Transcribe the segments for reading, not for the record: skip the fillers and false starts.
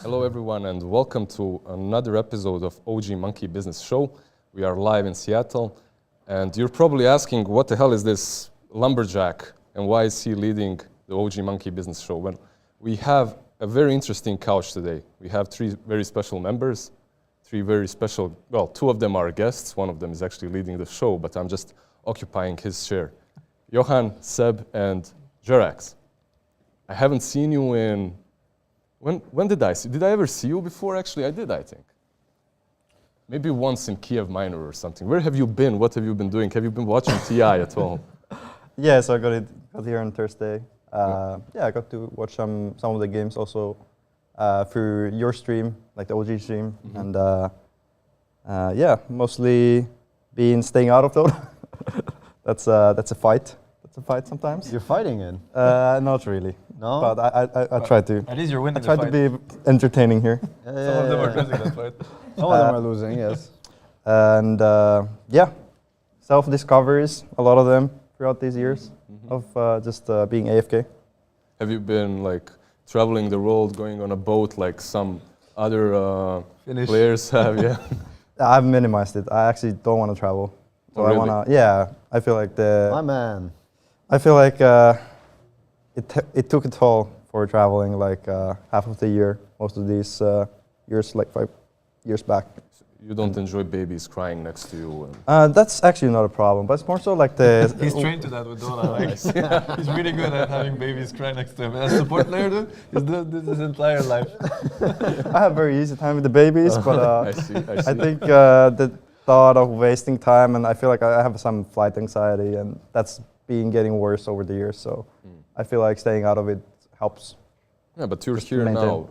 Hello everyone and welcome to another episode of OG Monkey Business Show. We are live in Seattle and you're probably asking what the hell is this lumberjack and why is he leading the OG Monkey Business Show? Well, we have a very interesting couch today. We have three very special members, two of them are guests, one of them is actually leading the show, but I'm just occupying his chair. Johan, Seb and Jerax. I haven't seen you in... When did I see? Did I ever see you before? Actually, I did, I think. Maybe once in Kiev Minor or something. Where have you been? What have you been doing? Have you been watching TI at all? Yeah, so I got here on Thursday. I got to watch some of the games also through your stream, like the OG stream, and mostly staying out of Dota. That's a fight. That's a fight sometimes. You're fighting it? Not really. No? But I try to. At least you're winning I try to be entertaining here. Some of them are losing that fight. Some of them are losing, yes. And self-discoveries, a lot of them throughout these years of just being AFK. Have you been like traveling the world, going on a boat like some other players have? Yeah. I've minimized it. I actually don't want to travel. So really? I wanna. Yeah, I feel like My man. I feel like it took a toll for traveling like half of the year, most of these years, like 5 years back. You don't enjoy babies crying next to you? That's actually not a problem, but it's more so like the... He's trained to that with Dota. Like, he's really good at having babies cry next to him. As a support player, dude, he's done this his entire life. I have very easy time with the babies, but I see. I think the thought of wasting time, and I feel like I have some flight anxiety, and that's been getting worse over the years, so I feel like staying out of it helps. Yeah, but you're here now.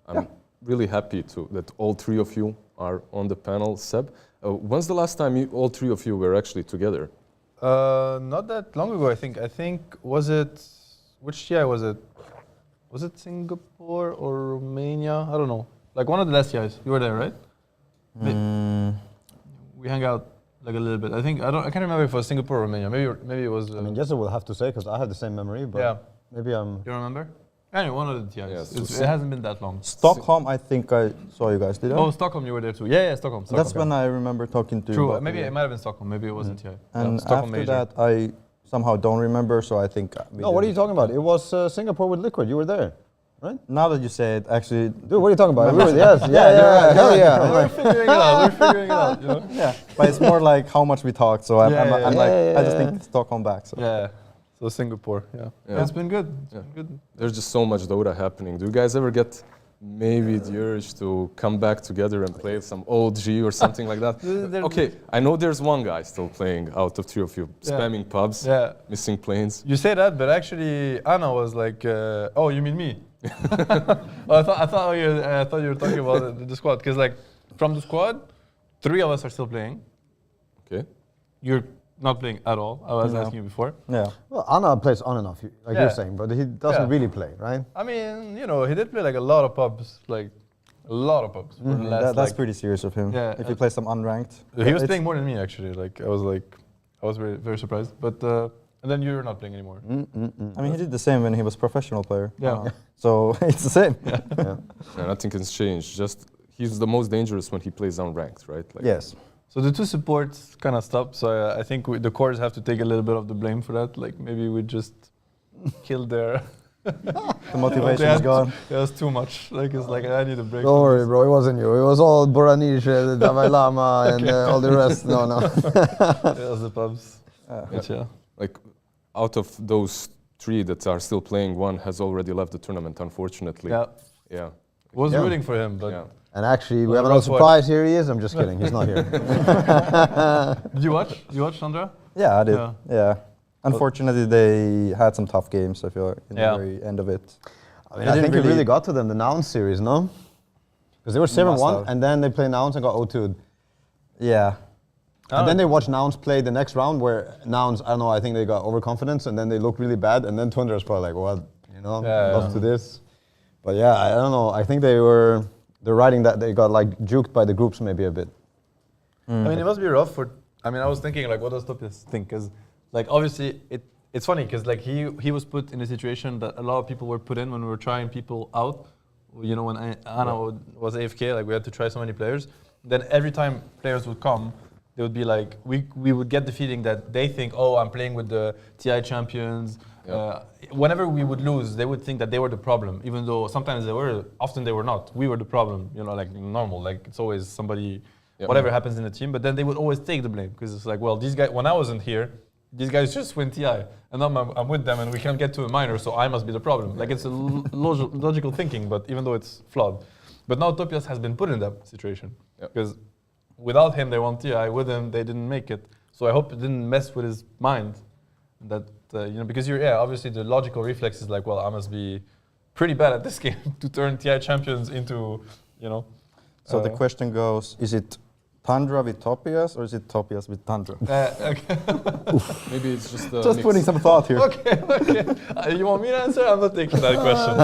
I'm really happy that all three of you are on the panel. Seb, when's the last time all three of you were actually together? Not that long ago, I think. Which year was it? Was it Singapore or Romania? I don't know. Like one of the last years. You were there, right? We hung out like a little bit. I can't remember if it was Singapore or Romania. Maybe it was... I mean, Jesse will have to say, because I have the same memory, but maybe I'm... You remember? Anyway, one of the TIs. Yes. It hasn't been that long. Stockholm, I think I saw you guys, did I? Oh, Stockholm, you were there too. Yeah, Stockholm. That's when I remember talking to you. True, maybe it might have been Stockholm, maybe it wasn't TI. And Stockholm after major. that, I somehow don't remember, so I think... No, what are you talking about? It was Singapore with Liquid. You were there, right? Now that you say it, actually... Dude, what are you talking about? Yes, yeah, hell yeah. We're figuring it out, you know? Yeah, but it's more like how much we talked, so I just think Stockholm back. So. Yeah. So Singapore, yeah. It's been good. There's just so much Dota happening. Do you guys ever get maybe the urge to come back together and play some OG or something like that? Okay, I know there's one guy still playing out of three of you, spamming pubs, missing planes. You say that, but actually Anna was like, oh, you mean me? I thought you were talking about the squad, because like from the squad, 3 of us are still playing. Okay. You're not playing at all. I was asking you before. Yeah. Well, Anna plays on and off, like you're saying, but he doesn't really play, right? I mean, he did play like a lot of pubs, for the last, That's pretty serious of him. Yeah. If he plays some unranked. He was playing more than me actually. I was very, very surprised. But and then you're not playing anymore. I mean, he did the same when he was professional player. Yeah. So it's the same. Yeah, nothing has changed. Just he's the most dangerous when he plays unranked, right? Yes. So the 2 supports kind of stopped. So I think the cores have to take a little bit of the blame for that. Like maybe we just killed their... The motivation is gone. It was too much. Like it's like I need a break. Don't worry, bro. It wasn't you. It was all Boranish, the Dalai Lama, and all the rest. No. It was the pubs. Yeah. Like out of those 3 that are still playing, one has already left the tournament, unfortunately. Yeah. Was rooting for him, but... Yeah. And actually, we have another surprise. Here he is. I'm just kidding. He's not here. Did you watch? Did you watch, Sandra? Yeah, I did. Yeah. Unfortunately, they had some tough games, I feel like, in the very end of it. I mean, I think it really got to them, the Nouns series, no? Because they were 7-1, and then they played Nouns and got 0-2'd. Yeah. And then they watched Nouns play the next round, where Nouns, I don't know, I think they got overconfidence, and then they looked really bad, and then Tundra was probably like, well, lost to this. But yeah, I don't know. I think they're writing that they got like juked by the groups maybe a bit. I mean, it must be rough for... I mean, I was thinking like, what does Topias think? Because like, obviously, it's funny because like he was put in a situation that a lot of people were put in when we were trying people out you know, when Anna was AFK, like we had to try so many players. Then every time players would come, they would be like, we would get the feeling that they think, oh, I'm playing with the TI champions. Whenever we would lose, they would think that they were the problem, even though sometimes they were, often they were not. We were the problem, you know, like normal, like it's always somebody, whatever happens in the team, but then they would always take the blame because it's like, well, these guys, when I wasn't here, these guys just win TI, and now I'm with them and we can't get to a minor, so I must be the problem. Like it's a logical thinking, but even though it's flawed. But now Topias has been put in that situation because without him, they won TI, with him, they didn't make it. So I hope it didn't mess with his mind that, you know, because obviously the logical reflex is like, well, I must be pretty bad at this game to turn TI champions into, you know. So the question goes, is it Tundra with Topias or is it Topias with Tundra? Okay. Maybe it's just a Just mix. putting some thought here. Okay. You want me to answer? I'm not taking that question.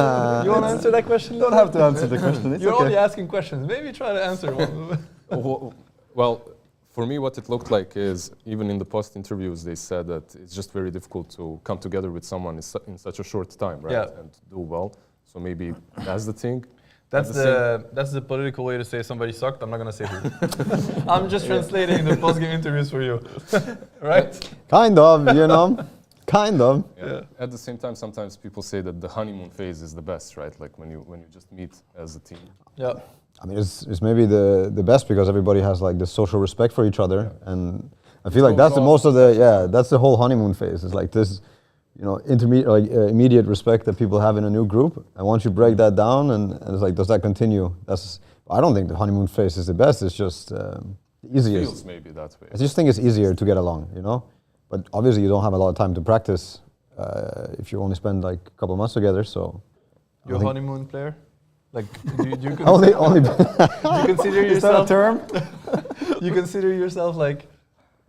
You want to answer that question? You don't have to answer the question. It's You're okay. only asking questions. Maybe try to answer one. Well, for me, what it looked like is, even in the post interviews, they said that it's just very difficult to come together with someone in such a short time, right? Yeah. And do well. So maybe that's the thing. That's the political way to say somebody sucked. I'm not gonna say who. I'm just translating the post-game interviews for you, right? Kind of, you know, kind of. Yeah. At the same time, sometimes people say that the honeymoon phase is the best, right? Like when you just meet as a team. Yeah. I mean, it's maybe the best because everybody has like the social respect for each other, and I feel like that's the most of that's the whole honeymoon phase. It's like this, you know, immediate respect that people have in a new group, and once you break that down, and it's like, does that continue? I don't think the honeymoon phase is the best. It's just the easiest. Feels maybe that way. I just think it's easier to get along, you know. But obviously, you don't have a lot of time to practice if you only spend like a couple of months together. So, You're a honeymoon player? Like, do you only you consider Is that a yourself term? you consider yourself like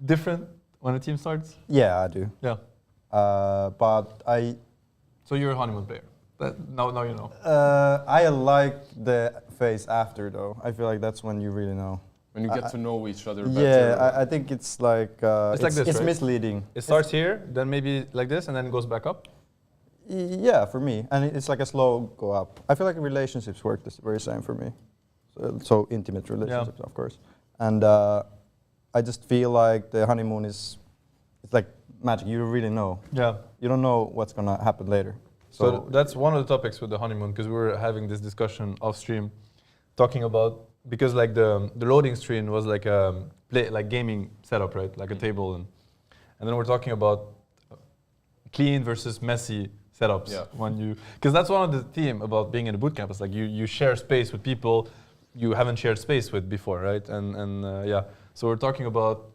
different when a team starts? Yeah, I do. Yeah. But So you're a honeymoon player. Now you know. I like the phase after though. I feel like that's when you really know. When you get to know each other better. Yeah, I think it's like It's like this, it's right? misleading. It starts here, then maybe like this, and then it goes back up. Yeah, for me, and it's like a slow go up. I feel like relationships work the very same for me. So intimate relationships, of course. And I just feel like the honeymoon it's like magic. You really know. Yeah. You don't know what's gonna happen later. So that's one of the topics with the honeymoon, because we were having this discussion off stream, talking about, because like the loading screen was like a gaming setup, right? Like a table, and then we're talking about clean versus messy setups. Yeah. Because that's one of the theme about being in a bootcamp. It's like you share space with people you haven't shared space with before, right? And yeah, so we're talking about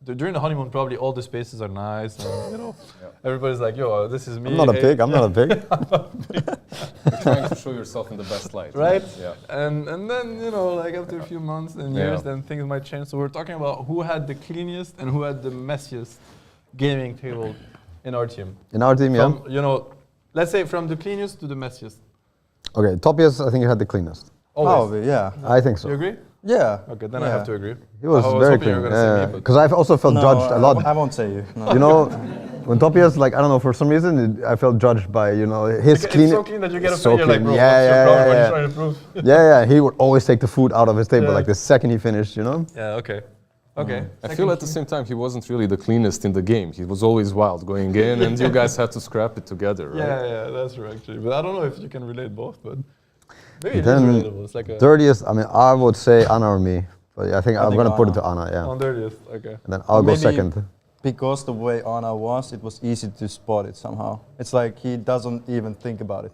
during the honeymoon, probably all the spaces are nice, and you know, everybody's like, "Yo, this is me." I'm not a pig. I'm not a pig. You're trying to show yourself in the best light. Right? Yeah. And then, you know, like after a few months and years, then things might change. So we're talking about who had the cleanest and who had the messiest gaming table in our team. In our team, yeah. From, you know, let's say from the cleanest to the messiest. Okay, Topias, I think he had the cleanest. Always. Oh, yeah. I think so. You agree? Yeah. Okay, then I have to agree. He was I very hoping you clean. were gonna say me, but Because I've also felt judged a lot. I won't say you. No. You know, when Topias, like, I don't know, for some reason, I felt judged by, you know, his it's clean. so clean that you get a so you're like, clean. bro, Yeah, what's your yeah, problem? What are yeah. you trying to prove? Yeah, he would always take the food out of his table, Yeah. like the second he finished, you know? Yeah, okay. Okay. I feel at the same time he wasn't really the cleanest in the game. He was always wild going in, and you guys had to scrap it together, right? Yeah, that's true actually. But I don't know if you can relate both, but maybe it is Then relatable. It's like a dirtiest, I mean, I would say Anna or me. But I think I'm think going to put it to Anna. Anna, yeah. on 30th. Okay. And then I'll go Maybe second. Because the way Anna was, it was easy to spot it somehow. It's like he doesn't even think about it,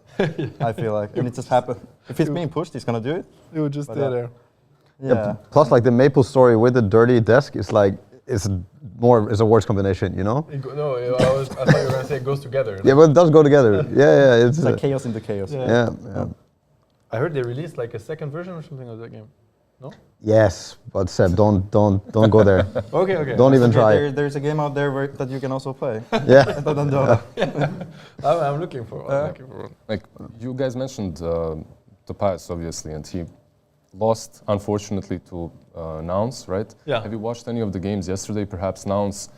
I feel like. And it just happened. If he's being pushed, he's going to do it. You would just But, stay there. Yeah. Plus, like the Maple story with the dirty desk is like, it's a worse combination, you know? No, I thought you were going to say it goes together. Yeah, but it does go together. Yeah, it's It's like chaos into chaos. Yeah. yeah. I heard they released like a second version or something of that game. No? Yes, but Seb, don't go there. Okay. Don't even Okay, try. there's a game out there that you can also play. Yeah. Other than Dota. I'm looking for one. Like you guys mentioned Topias, obviously, and he lost, unfortunately, to Nouns, right? Yeah. Have you watched any of the games yesterday? Perhaps Nouns,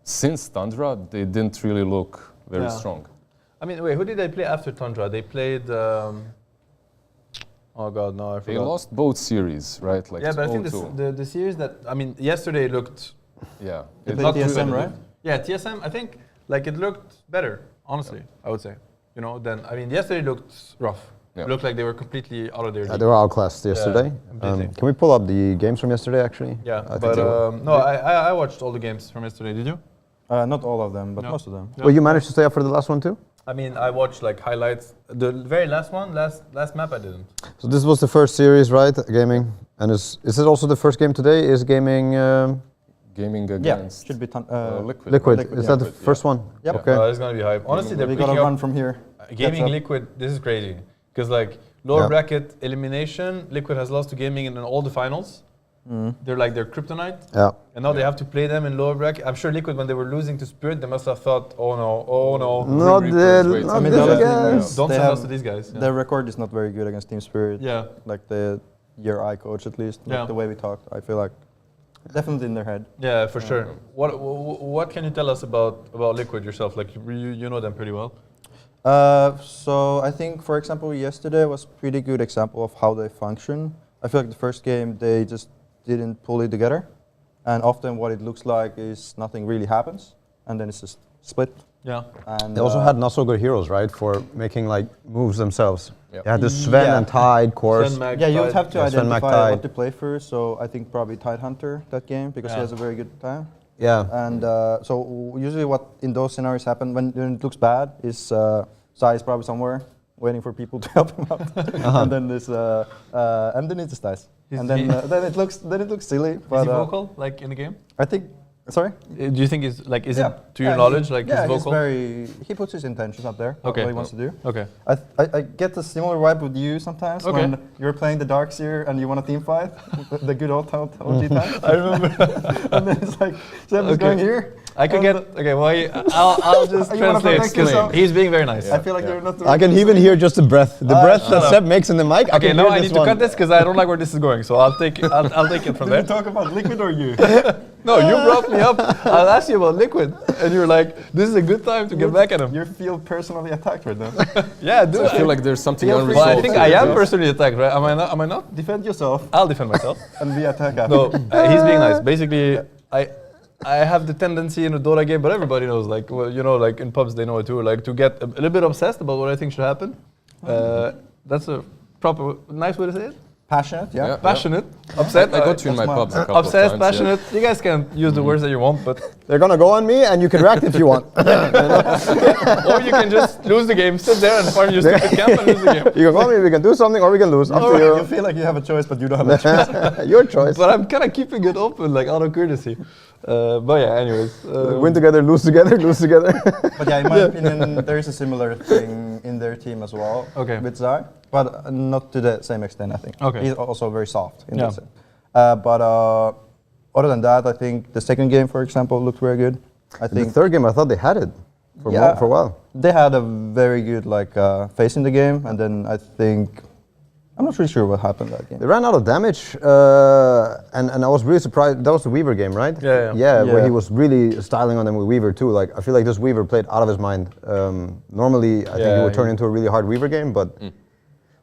since Tundra, they didn't really look very strong. I mean, wait, who did they play after Tundra? They played Oh God, no, I forgot. They lost both series, right? Like Yeah, but I think 0-2. the series that yesterday looked. Yeah. They It- played not too TSM, bad. right? Yeah, TSM. I think like it looked better. Honestly, I would say. Then yesterday looked rough. Yeah. It looked like they were completely out of their Yeah, league. they were outclassed yesterday. completely. Can we pull up the games from yesterday, actually? Yeah, I think but they were- no, I watched all the games from yesterday. Did you? Not all of them, but No. most of them. Yeah. Well, you managed to stay up for the last one too? I mean, I watched like highlights. The very last one, last map, I didn't. So this was the first series, right? Gaming. And is it also the first game today? Is gaming Gaming Yeah, against should be Liquid. Liquid? Liquid, Is yeah. that the first one? Yep. Okay. It's gonna be hype. Honestly, they're we picking got a up run from here. Gaming Catch up. Liquid. This is crazy because like lower Yeah. bracket elimination, Liquid has lost to Gaming in all the finals. They're like their kryptonite. Yeah. And now they have to play them in lower bracket. I'm sure Liquid, when they were losing to Spirit, they must have thought, oh no. Not Reapers, the, wait, not I mean, this the- guys. Don't They send have- us to these guys. Yeah. Their record is not very good against Team Spirit. Yeah. Like the year I coach, at least. Like Yeah. the way we talked, I feel like definitely in their head. Yeah, for sure. What can you tell us about Liquid yourself? Like you know them pretty well. So I think, for example, yesterday was a pretty good example of how they function. I feel like the first game they just didn't pull it together, and often what it looks like is nothing really happens, and then it's just split. Yeah. And They also had not so good heroes, right? For making like moves themselves. Yep. They had the Sven Yeah. and Tide course. Sven Mag, yeah, you would Tide. have to Yeah, Sven identify McTide. what to play first. So I think probably Tidehunter that game because he Yeah. has a very good time. Yeah. And so usually what in those scenarios happen when it looks bad is Sai is probably somewhere waiting for people to help him out, and then this and then it's dies, and then then it looks silly. But Is he vocal like in the game? I think. Sorry. Do you think is like is Yeah. it to your Yeah, knowledge he- like yeah, he's vocal? he puts his intentions up there. Okay. What he wants to do. Okay. I get a similar vibe with you sometimes Okay. when you're playing the Darkseer and you want a team fight, the good old OG time. I remember. And then it's like, Sam is Okay. going here. I could and get okay. Well, I'll just You wanna translate. protect yourself? He's being very nice. I feel like they're not the I can even hear just the breath. The breath that Seb makes in the mic. I Okay, can now hear I this need to one. cut this because I don't like where this is going. So I'll take it from Did we there. talk about Liquid or you? No, you brought me up. I'll ask you about Liquid, and you're like, "This is a good time to get back at him." You feel personally attacked right now. Yeah, dude. I feel like there's something Feel free. unresolved. Well, I think here, I am yeah. personally attacked, right? Am I not? Am I not? Defend yourself I'll defend myself. and we attack after. No, he's being nice. Basically, I have the tendency in a Dota game, but everybody knows, like, well, like in pubs they know it too, like to get a little bit obsessed about what I think should happen. That's a proper, nice way to say it. Passionate, yeah. Yeah. Passionate, upset. I got you in my That's pubs a couple Obsessed, of times. passionate. You guys can use the words that you want, but They're gonna go on me, and you can react if you want. or you can just lose the game, sit there and farm your stupid camp and lose the game. You can go on me. We can do something, or we can lose. Up to You you. feel like you have a choice, but you don't have a choice. Your choice. But I'm kind of keeping it open, like out of courtesy. But yeah, anyways. Win together, lose together, lose together. But yeah, in my opinion, there is a similar thing in their team as well. Okay. With Zai, but not to the same extent, I think. Okay. He's also very soft in Yeah. this. But other than that, I think the second game, for example, looked very good. I The think third game, I thought they had it for a while. they had a very good face in the game, and then I think I'm not really sure what happened that game. They ran out of damage, and I was really surprised. That was the Weaver game, right? Yeah. Where Yeah. he was really styling on them with Weaver too. Like I feel like this Weaver played out of his mind. Normally, I think he would turn into a really hard Weaver game, but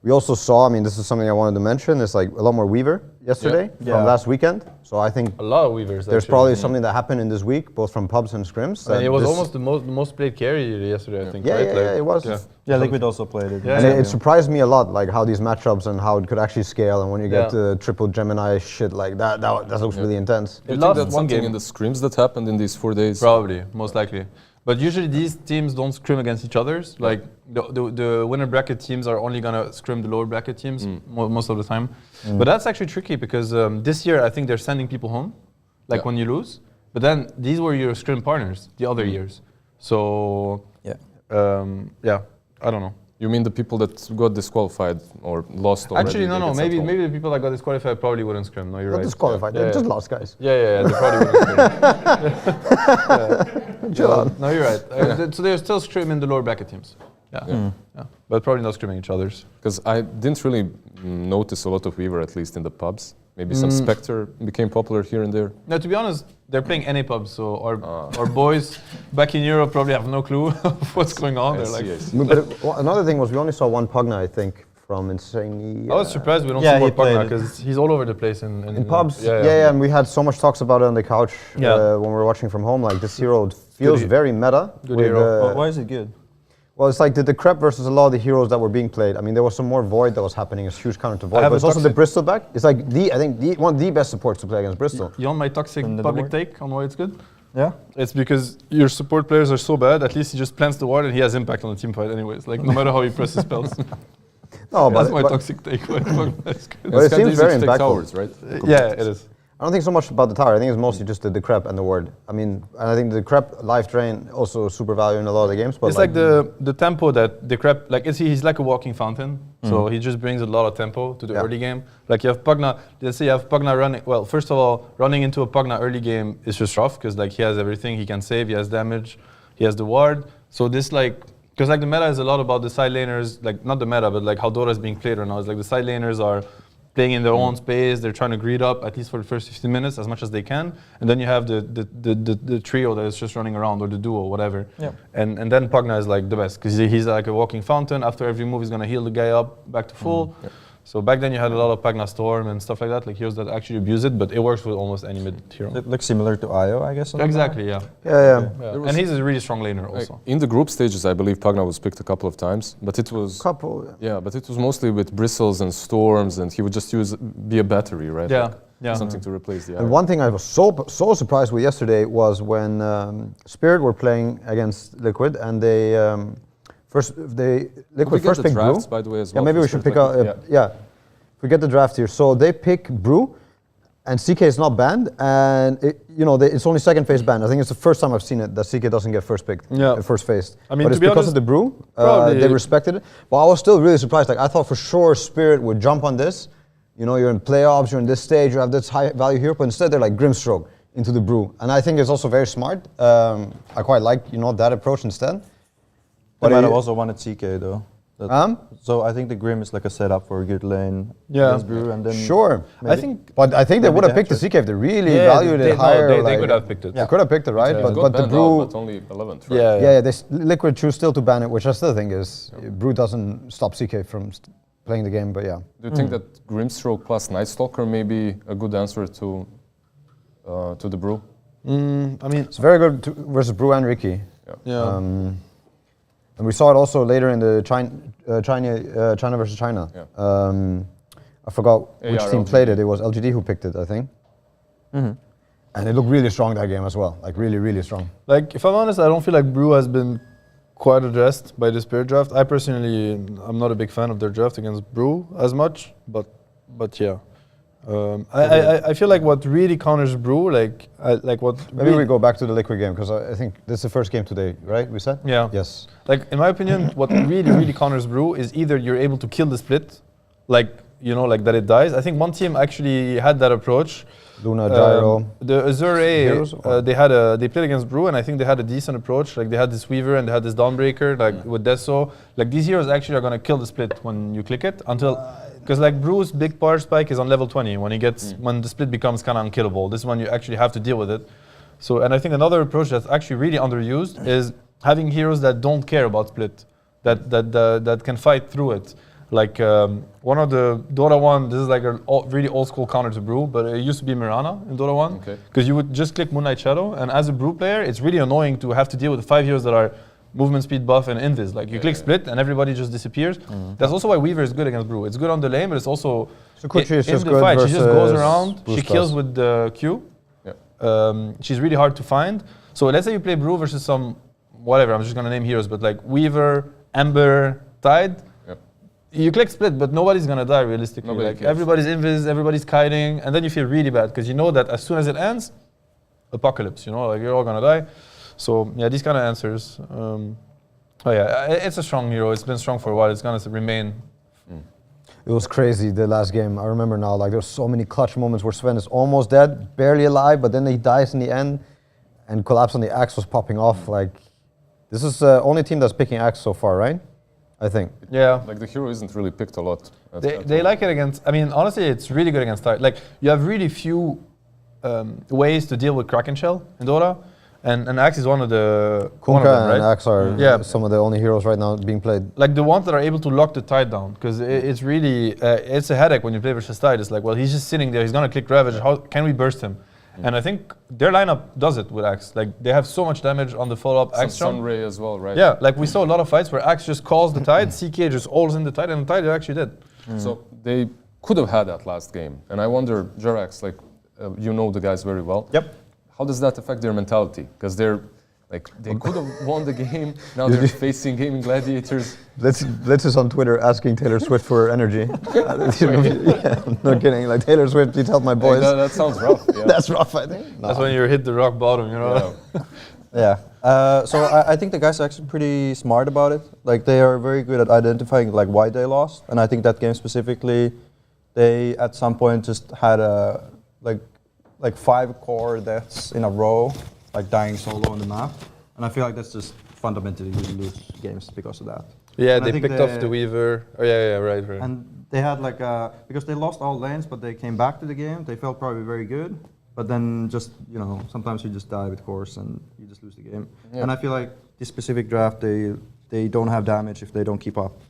we also saw. I mean, this is something I wanted to mention. It's like a lot more Weaver yesterday Yeah. from last weekend. So I think A lot of weavers. there's actually. probably something that happened in this week, both from pubs and scrims. I mean, that it was this- almost the most played carry yesterday, I think. Yeah, right? yeah, it was. Yeah, Liquid also played it. Yeah, And yeah. it surprised me a lot, like how these matchups and how it could actually scale. And when you get Yeah. the triple Gemini shit like that, that looks really intense. Do you It think lost that's one something game. in the scrims that happened in these 4 days? Probably, most likely. But usually these teams don't scrim against each other's. Like the winner bracket teams are only gonna scrim the lower bracket teams most of the time. But that's actually tricky because this year I think they're sending people home, like Yeah. when you lose. But then these were your scrim partners the other years. So Yeah. yeah, I don't know. You mean the people that got disqualified or lost already? Actually, no. they get sent home? Maybe the people that got disqualified probably wouldn't scrim. No, you're Not right. disqualified, Yeah, they're yeah. just lost guys. Yeah, they probably wouldn't scrim. Chill out. No, you're right. So they're still scrimming the lower bracket teams. Yeah. But probably not scrimming each other's. Because I didn't really notice a lot of Weaver, at least in the pubs. Maybe some Spectre became popular here and there. No, to be honest, they're playing any pub, so our boys back in Europe probably have no clue of what's going on. I They're see, like, I see. But another thing was we only saw one Pugna, I think, from Insane. I was surprised we don't Yeah, see more he played Pugna it. because he's all over the place In pubs, yeah, and we had so much talks about it on the couch Yeah. when we were watching from home. Like this hero feels he- very meta. good with, hero. Why is it good? well, it's like the Decrep versus a lot of the heroes that were being played. I mean, there was some more Void that was happening. It's huge counter to Void, have but a it's also the toxic- Bristol back. It's like one of the best supports to play against Bristol. You want my toxic And the public ward? take on why it's good? Yeah. It's because your support players are so bad, at least he just plants the ward and he has impact on the team fight anyways. Like, no matter how he presses spells. No, That's my but toxic take. Why that's good. But it It's kinda seems easy very to take impactful. towers, right? Yeah, it is. I don't think so much about the tower. I think it's mostly just the Decrep and the ward. I mean, and I think the Decrep life drain also super value in a lot of the games. But It's like the tempo that Decrep, like he's like a walking fountain. So he just brings a lot of tempo to the Yeah. early game. Like you have Pugna, let's say you have Pugna running, well, first of all, running into a Pugna early game is just rough because like he has everything, he can save, he has damage, he has the ward. So this like, because like the meta is a lot about the side laners, like not the meta, but like how Dota is being played right now. It's like the side laners are playing in their own space, they're trying to greed up at least for the first 15 minutes as much as they can. And then you have the trio that is just running around, or the duo, whatever. Yeah. And then Pugna is like the best because he's like a walking fountain. After every move, he's gonna heal the guy up back to full. So back then you had a lot of Pugna Storm and stuff like that, like heroes that actually abuse it, but it works with almost any mid hero. It looks similar to Io, I guess. on the Exactly, yeah. yeah. Yeah. There was- And he's a really strong laner Like, also. in the group stages, I believe Pugna was picked a couple of times, but it was Couple. but it was mostly with bristles and storms, and he would just be a battery, right? Yeah, Like yeah. something to replace the. And iron. one thing I was so surprised with yesterday was when Spirit were playing against Liquid, and they Could we Liquid get first the picked Brew. drafts, by the way, as Yeah, well. maybe for we should Spirit pick out. Liquid? Yeah, we get the draft here. So they pick Brew, and CK is not banned, and it's only second phase banned. I think it's the first time I've seen it that CK doesn't get first picked, Yeah. first phase. I mean, but to it's be because honest, of the Brew. probably- They respected it. But I was still really surprised. Like I thought for sure Spirit would jump on this. You know, you're in playoffs, you're in this stage, you have this high value hero, but instead they're like Grimstroke into the Brew, and I think it's also very smart. I quite like that approach instead. But But might he- have also wanted CK though. So I think the Grim is like a setup for a good lane. Yeah. against Brew, and then Sure. maybe- But I think they Maybe would have they picked the have CK if they really valued it higher. They like- could have picked it. They could have picked it, right? It But, got but the banned Brew, out, but only 11th, right? Yeah, yeah, Liquid choose still to ban it, which I still think is Brew doesn't stop CK from playing the game. But yeah, Do you think that Grimstroke plus Night Stalker may be a good answer to the Brew? I mean, it's very good versus Brew and Ricky. yeah. And we saw it also later in the China versus China. Yeah. I forgot which AR team LGD. played it. It was LGD who picked it, I think. And it looked really strong that game as well. Like really, really strong. Like, if I'm honest, I don't feel like Brew has been quite addressed by the Spirit draft. I personally, I'm not a big fan of their draft against Brew as much, but yeah. I feel like what really counters Brew, like what Maybe really, we go back to the Liquid game because I think this is the first game today, right? We said? Yeah. Yes. Like, in my opinion, what really counters Brew is either you're able to kill the split, like that it dies. I think one team actually had that approach. Luna, Gyro. The Azure Heroes or- they played against Brew, and I think they had a decent approach. Like they had this Weaver and they had this Dawnbreaker, like with Deso. Like these heroes actually are gonna kill the split when you click it because like Brew's big power spike is on level 20 when when the split becomes kind of unkillable. This is when you actually have to deal with it. So, and I think another approach that's actually really underused is having heroes that don't care about split, that can fight through it. Like one of the Dota 1, this is like a really old school counter to Brew, but it used to be Mirana in Dota 1. Okay. Because you would just click Moonlight Shadow, and as a Brew player, it's really annoying to have to deal with 5 heroes that are movement speed buff and invis. Like you click split and everybody just disappears. That's also why Weaver is good against Brew. It's good on the lane, but it's also So Kuchi is in just the good fight. She just goes versus around, Brew she stuff. kills with the Q. Yeah. She's really hard to find. So let's say you play Brew versus some, whatever, I'm just gonna name heroes, but like Weaver, Ember, Tide. You click split, but nobody's gonna die realistically. Nobody Like cares. everybody's invis, everybody's kiting, and then you feel really bad because you know that as soon as it ends, apocalypse. Like you're all gonna die. So yeah, these kind of answers. It's a strong hero. It's been strong for a while. It's gonna remain. It was crazy the last game. I remember now, like there's so many clutch moments where Sven is almost dead, barely alive, but then he dies in the end, and collapse on the axe was popping off. Like this is the only team that's picking axe so far, right? I think. Yeah. Like the hero isn't really picked a lot. They like it against. I mean, honestly, it's really good against Tide. Like you have really few ways to deal with Kraken Shell in Dota. And Axe is one of them, Kunkka right? and Axe are some of the only heroes right now being played. Like the ones that are able to lock the tide down, because it's really it's a headache when you play versus tide. It's like, well, he's just sitting there. He's gonna click Ravage. How can we burst him? And I think their lineup does it with Axe. Like they have so much damage on the follow-up Axe jump. Sunray as well, right? Yeah, like we saw a lot of fights where Axe just calls the tide, CK just alls in the tide, and the tide actually did. So they could have had that last game, and I wonder, Jerax, like you know the guys very well. Yep. How does that affect their mentality? Because they're like they could have won the game. Now they're facing gaming gladiators. Let's is on Twitter asking Taylor Swift for energy. Yeah, I'm not kidding. Like Taylor Swift, please help my boys. Hey, that sounds rough. Yeah. That's rough, I think. That's when you hit the rock bottom, you know. Yeah. Yeah. So I think the guys are actually pretty smart about it. Like they are very good at identifying like why they lost, and I think that game specifically, they at some point just had a like 5 core deaths in a row, like dying solo on the map, and I feel like that's just fundamentally you lose games because of that. Yeah, And I they think picked off the Weaver. Oh yeah, right. And they had like because they lost all lanes, but they came back to the game. They felt probably very good, but then just sometimes you just die with cores and you just lose the game. Yeah. And I feel like this specific draft, they don't have damage if they don't keep up.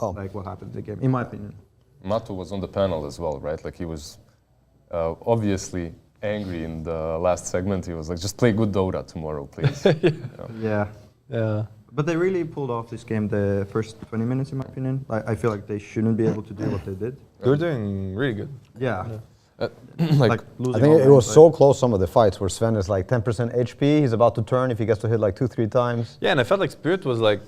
Oh. Like what happened in the game, in my opinion. Matu was on the panel as well, right? Like he was obviously angry in the last segment. He was like, just play good Dota tomorrow, please. Yeah. Yeah. But they really pulled off this game the first 20 minutes, in my opinion. I feel like they shouldn't be able to do what they did. They're doing really good. Yeah. Like losing I think all it was lanes, so close, some of the fights, where Sven is like 10% HP. He's about to turn if he gets to hit like 2-3 times. Yeah, and I felt like Spirit was like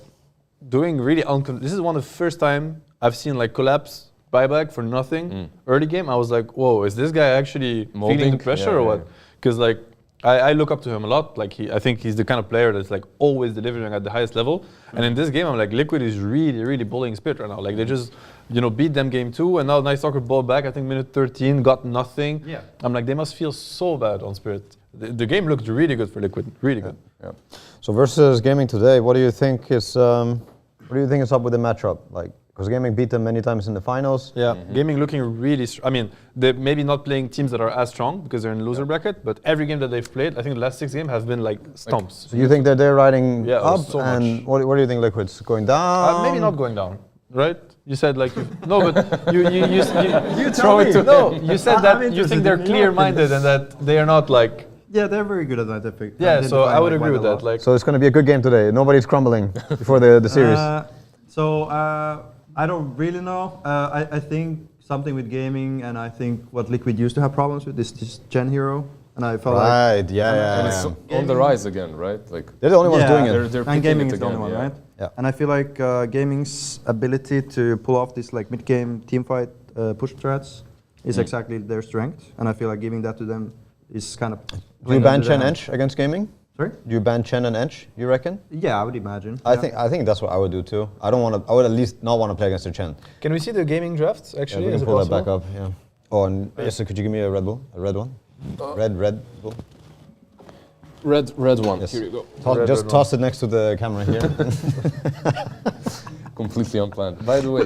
doing really this is one of the first time I've seen like collapse buyback for nothing early game. I was like, whoa, is this guy actually feeling the pressure or what? Because like I look up to him a lot. Like I think he's the kind of player that's like always delivering at the highest level. And in this game, I'm like, Liquid is really, really bullying Spirit right now. Like they just, beat them game 2, and now Night Stalker ball back. I think minute 13, got nothing. Yeah. I'm like, they must feel so bad on Spirit. The game looked really good for Liquid, really good. Yeah. So versus Gaming today, what do you think is up with the matchup? Like, because Gaming beat them many times in the finals. Yeah, Gaming looking really I mean, they're maybe not playing teams that are as strong because they're in loser bracket, but every game that they've played, I think the last 6 games have been like stomps. So you think that they're riding up? so and much. What do you think Liquid's going down? Maybe not going down, right? You said like no, but you tell me. No, you said I'm that you interested think they're in your clear-minded and that they are not like. Yeah, they're very good at that. Yeah, so I would agree with that. Like, So it's going to be a good game today. Nobody's crumbling before the series. I don't really know. I think something with gaming, and I think what Liquid used to have problems with is this Gen hero, and I felt right, like And it's yeah. on the rise again, right? Like They're the only ones doing it. they're and picking gaming it is the only again, one, yeah. right? Yeah. And I feel like gaming's ability to pull off this like mid-game teamfight push strats is exactly their strength, and I feel like giving that to them is kind of. Do you ban Chen Ench against Gaming? Sorry? Do you ban Chen and Ench, you reckon? Yeah, I would imagine. I think that's what I would do too. I would at least not want to play against their Chen. can we see the gaming drafts actually? Yeah, we Is can it pull that possible? back up, yeah. Oh, and yes, could you give me a Red Bull? A red one? Red Bull? Red one. Yes. Here you go. Just toss it next to the camera here. Completely unplanned. By the way,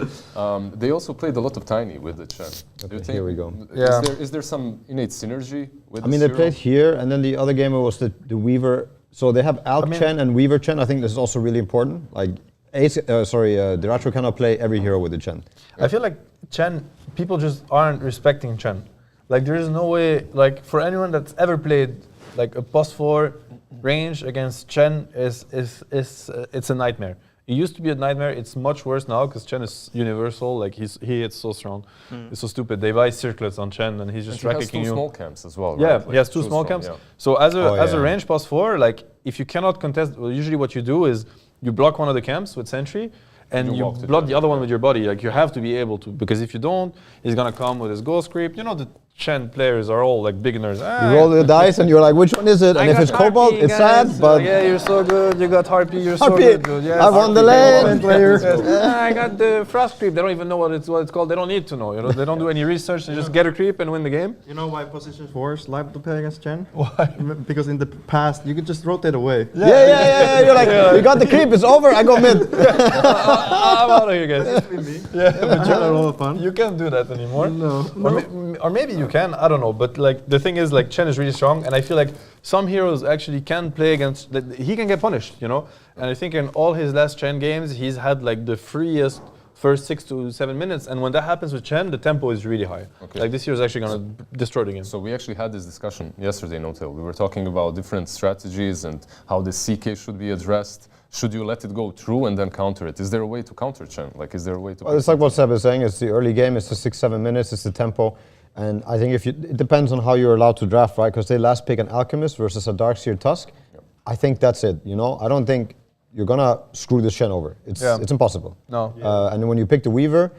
they also played a lot of Tiny with the Chen. Do you think? Here we go. Yeah. Is there some innate synergy with I mean, this they played hero? here, and then the other game was the Weaver. So they have Alk Chen and Weaver Chen. I think this is also really important. Like, Diracho cannot play every hero with the Chen. I feel like Chen, people just aren't respecting Chen. Like there is no way, like for anyone that's ever played like a +4 range against Chen it's a nightmare. It used to be a nightmare. It's much worse now because Chen is universal. Like he hits so strong. It's so stupid. They buy circlets on Chen and he's just And he has kicking two you. small camps as well, Yeah, right? he has two small strong, camps. yeah. So as a yeah. range +4, like if you cannot contest, well, usually what you do is you block one of the camps with sentry, and you walk to block them, the other one with your body. Like you have to be able to, because if you don't, he's gonna come with his ghost creep. You know the Chen players are all like beginners. You roll the dice, and you're like, which one is it? And if it's Cobalt, it's sad, but yeah, you're so good. You got Harpy, you're so Harpy, good, dude. Yes, I won the lane. Yes. I got the frost creep. They don't even know what it's called. They don't need to know. You know, they don't do any research. They just get a creep and win the game. You know why position 4 is liable to play against Chen? Why? Because in the past, you could just rotate away. Yeah. You're like, we got the creep, it's over, I go mid. I'm out of here, guys. Yeah, but Chen are all fun. You can't do that anymore. No. Or maybe you can. I don't know, but like the thing is, like Chen is really strong, and I feel like some heroes actually can play against. He can get punished, you know. And I think in all his last Chen games, he's had like the freest first 6 to 7 minutes, and when that happens with Chen, the tempo is really high. Okay. Like this hero is actually gonna destroy the game. So we actually had this discussion yesterday, No-Tail. We were talking about different strategies and how the CK should be addressed. Should you let it go through and then counter it? Is there a way to counter Chen? Like, is there a way to? Well, it's like what Seb is saying. It's the early game. It's the 6-7 minutes. It's the tempo, and I think it depends on how you're allowed to draft, right? Because they last pick an Alchemist versus a Darkseer Tusk. Yep. I think that's it. You know, I don't think you're gonna screw this Chen over. It's impossible. No. And when you pick the Weaver,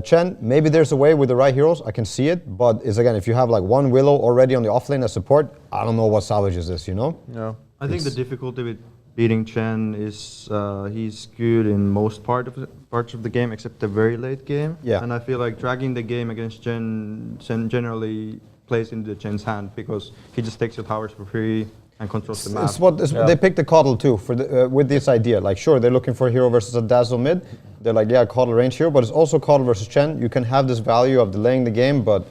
Chen, maybe there's a way with the right heroes. I can see it, but it's again, if you have like one Willow already on the offlane as support, I don't know what salvages this. You know? Yeah. I think the difficulty with beating Chen is he's good in most parts of the game except the very late game. Yeah. And I feel like dragging the game against Chen generally plays into Chen's hand because he just takes your towers for free and controls the map. They picked the Coddle too for with this idea. Like, sure, they're looking for a hero versus a Dazzle mid. They're like, yeah, Coddle range hero, but it's also Coddle versus Chen. You can have this value of delaying the game, but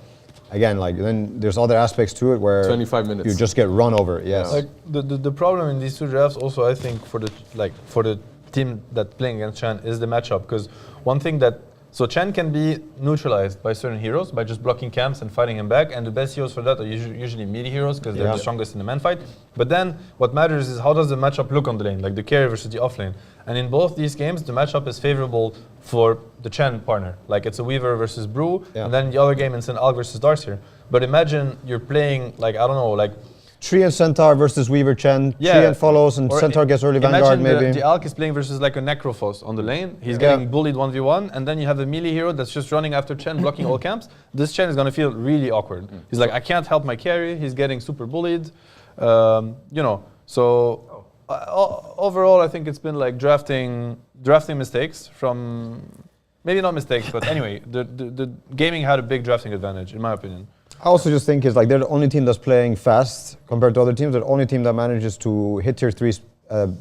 again, like then there's other aspects to it where 25 minutes you just get run over. Yes. Like the problem in these two drafts also, I think for the team that's playing against Chen is the matchup, because one thing that so Chen can be neutralized by certain heroes by just blocking camps and fighting him back, and the best heroes for that are usually melee heroes because they're the strongest in the man fight. But then what matters is how does the matchup look on the lane, like the carry versus the offlane. And in both these games, the matchup is favorable for the Chen partner. Like it's a Weaver versus Brew, and then the other game it's an Alk versus Darkseer. But imagine you're playing like, I don't know, like Tree and Centaur versus Weaver Chen. Tree and follows, and Centaur gets early Vanguard maybe. Imagine the Alk is playing versus like a Necrophos on the lane. He's getting bullied 1v1, and then you have a melee hero that's just running after Chen, blocking all camps. This Chen is going to feel really awkward. He's like, I can't help my carry. He's getting super bullied. You know, so overall, I think it's been like drafting mistakes from, maybe not mistakes, but anyway, the gaming had a big drafting advantage, in my opinion. I also just think they're the only team that's playing fast compared to other teams. They're the only team that manages to hit tier 3s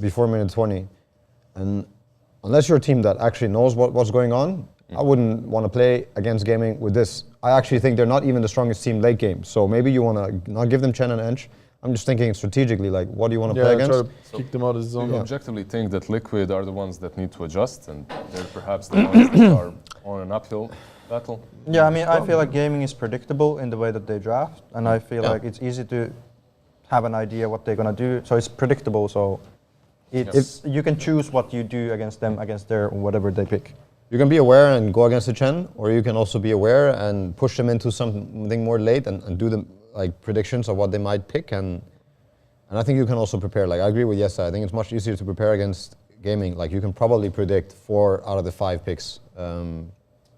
before minute 20. And unless you're a team that actually knows what's going on, I wouldn't want to play against gaming with this. I actually think they're not even the strongest team late game. So maybe you want to not give them Chen and Ench. I'm just thinking strategically, like, what do you want to play against? Try to kick them out of the zone. You objectively think that Liquid are the ones that need to adjust, and they're perhaps the ones that are on an uphill battle? Yeah, I mean, I feel like gaming is predictable in the way that they draft, and I feel like it's easy to have an idea what they're gonna do. So it's predictable. So you can choose what you do against them, against their whatever they pick. You can be aware and go against the Chen, or you can also be aware and push them into something more late and do them like predictions of what they might pick, and I think you can also prepare. Like I agree with Jesse, I think it's much easier to prepare against gaming. Like you can probably predict 4 out of the 5 picks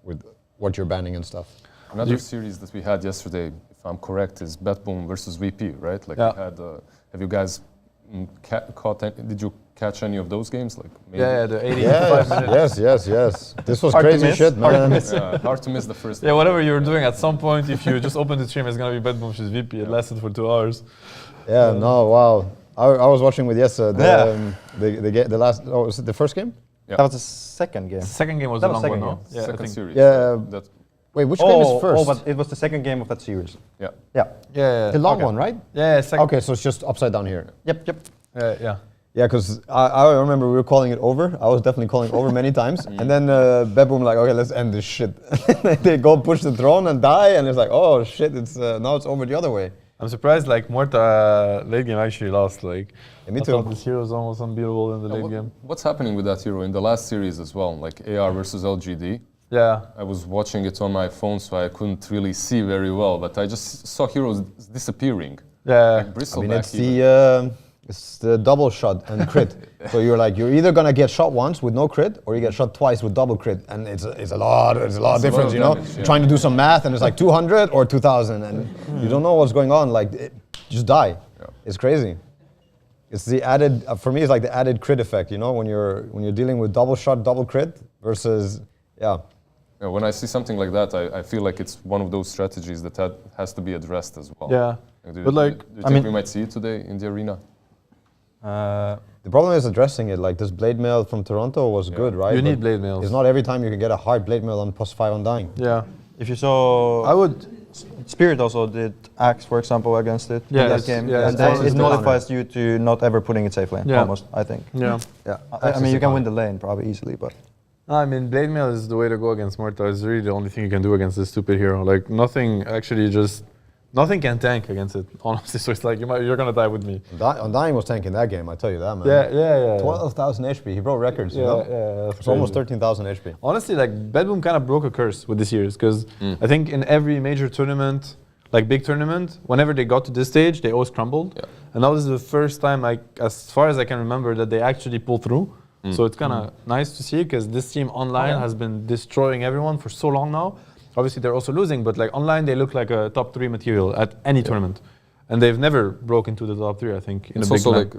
with what you're banning and stuff. Another series that we had yesterday, if I'm correct, is Batboom versus VP, right? Like we had. Have you guys caught? Did you catch any of those games? Like maybe the 85 minutes. Yes. This was crazy shit, man. Hard to miss the first. Yeah, whatever you were doing, at some point, if you just open the stream, it's gonna be Batboom versus VP. It lasted for 2 hours. Yeah, no, wow. I was watching with Jesse the last. Oh, was it the first game? Yeah. That was the second game. The second game was the long one, no? Yeah, second series. Yeah. Wait, which game is first? Oh, but it was the second game of that series. Yeah. The long one, right? Yeah, second. Okay, so it's just upside down here. Yep. Yeah, because I remember we were calling it over. I was definitely calling it over many times. And then Batboom like, okay, let's end this shit. They go push the throne and die, and it's like, oh shit, it's now it's over the other way. I'm surprised like Morta late game actually lost. Like, me I too. thought this hero is almost unbeatable in the late game. What's happening with that hero in the last series as well? Like AR versus LGD. Yeah. I was watching it on my phone, so I couldn't really see very well, but I just saw heroes disappearing. Yeah. Like it's the double shot and crit. So you're either gonna get shot once with no crit, or you get shot twice with double crit, and it's a lot of difference, you know. Damage, Trying to do some math, and it's like 200 or 2,000, and you don't know what's going on. Like, just die. Yeah. It's crazy. It's the added for me. It's like the added crit effect, you know, when you're dealing with double shot, double crit versus when I see something like that, I feel like it's one of those strategies that has to be addressed as well. Yeah. Do you think we might see it today in the arena? The problem is addressing it. Like this blade mail from Toronto was good, right? You need blade mails. It's not every time you can get a hard blade mail on +5 on dying. Yeah. If you saw, Spirit also did Axe, for example, against it in that game. Yeah, And then it notifies you to not ever putting it safe lane, almost, I think. Yeah. I mean, you can win the lane probably easily, but... I mean, Blade Mail is the way to go against Morta. It's really the only thing you can do against this stupid hero. Like, nothing actually nothing can tank against it, honestly. So it's like, you're going to die with me. Undying was tanking that game, I tell you that, man. Yeah. 12,000 HP. He broke records, you know? Yeah. It's almost 13,000 HP. Honestly, like, Bedboom kind of broke a curse with this series, because I think in every major tournament, like big tournament, whenever they got to this stage, they always crumbled. Yeah. And now this is the first time, like, as far as I can remember, that they actually pulled through. So it's kind of nice to see, because this team online has been destroying everyone for so long now. Obviously, they're also losing, but like online, they look like a top 3 material at any tournament. And they've never broken to the top 3, I think. It's also like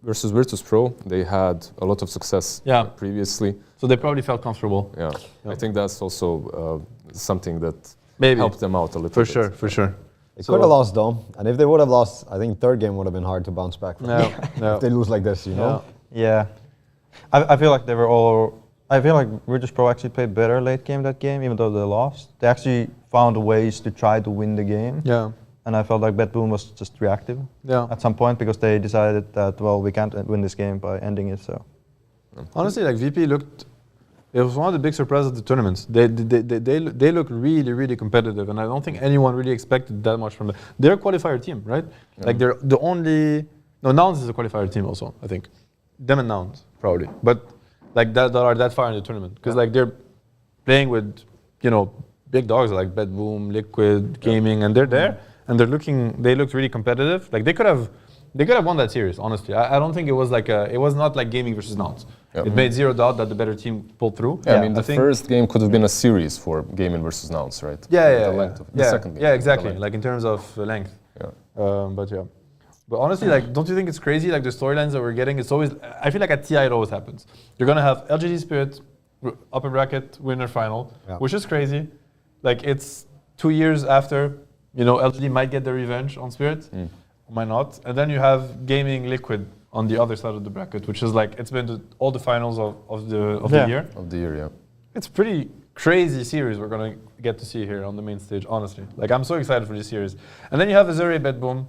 versus Virtus Pro, they had a lot of success previously. So they probably felt comfortable. Yeah. I think that's also something that helped them out a little bit. For sure. They could have lost though, and if they would have lost, I think third game would have been hard to bounce back from. If they lose like this, you know? Yeah. I feel like I feel like Virtus Pro actually played better late game that game, even though they lost. They actually found ways to try to win the game. Yeah. And I felt like Bedboom was just reactive at some point, because they decided that, well, we can't win this game by ending it, so. Honestly, like VP looked, it was one of the big surprises of the tournaments. They look really, really competitive, and I don't think anyone really expected that much from them. They're a qualifier team, right? Like they're the only, Nouns is a qualifier team also, I think. Them and Nouns, probably. But like that are that far in the tournament, because like they're playing with, big dogs like Bedboom, Liquid, Gaming, and they're there, and they looked really competitive. Like they could have won that series, honestly. I don't think it was not like Gaming versus Nouns. It made zero doubt that the better team pulled through. I mean, the first game could have been a series for Gaming versus Nouns, right? The second game. Yeah, exactly. Like in terms of length. But honestly, like, don't you think it's crazy? Like the storylines that we're getting, it's always. I feel like at TI it always happens. You're gonna have LGD Spirit, upper bracket winner final, which is crazy. Like it's 2 years after, LGD might get their revenge on Spirit, might not, and then you have Gaming Liquid on the other side of the bracket, which is like it's been all the finals of the year. Of the year, yeah. It's pretty crazy series we're gonna get to see here on the main stage. Honestly, like I'm so excited for this series. And then you have Azure Bedboom.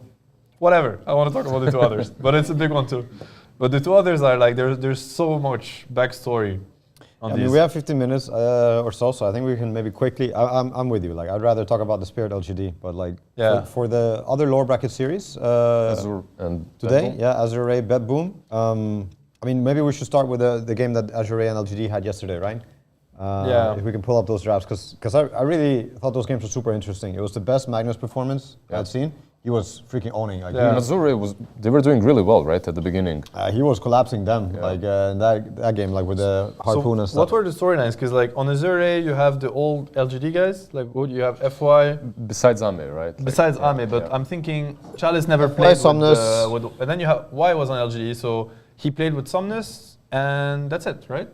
Whatever, I want to talk about the 2 others, but it's a big one too. But the 2 others are like, there's so much backstory on these. I mean, we have 15 minutes or so I think we can maybe quickly, I'm with you, like I'd rather talk about the Spirit LGD, but like for the other lower bracket series Azure and today, Bedboom. Azure, Bedboom. I mean, maybe we should start with the game that Azure and LGD had yesterday, right? If we can pull up those drafts, because I really thought those games were super interesting. It was the best Magnus performance I'd seen. He was freaking owning. Like Azure they were doing really well, right, at the beginning. He was collapsing them, like in that game, like with the harpoon and stuff. What were the storylines? Because like on Azure, you have the old LGD guys, like you have FY. Besides Ame, right? Besides Ame, but I'm thinking Chalice never played with and then you have Y was on LGD, so he played with Somnus, and that's it, right?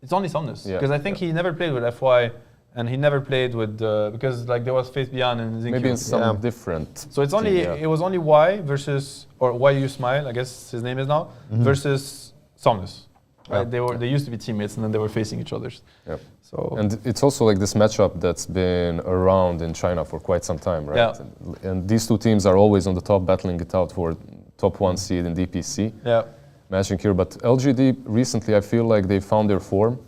It's only Somnus, because I think he never played with FY. And he never played with because like there was Faith Beyond and Zinc. Maybe in some different. So it's only it was only Y versus or YU Smile, I guess his name is now, versus Somnus. Right? They used to be teammates and then they were facing each other. Yeah. So and it's also like this matchup that's been around in China for quite some time, right? Yeah. And these 2 teams are always on the top, battling it out for top 1 seed in DPC. Yeah. Matching here, but LGD recently, I feel like they found their form.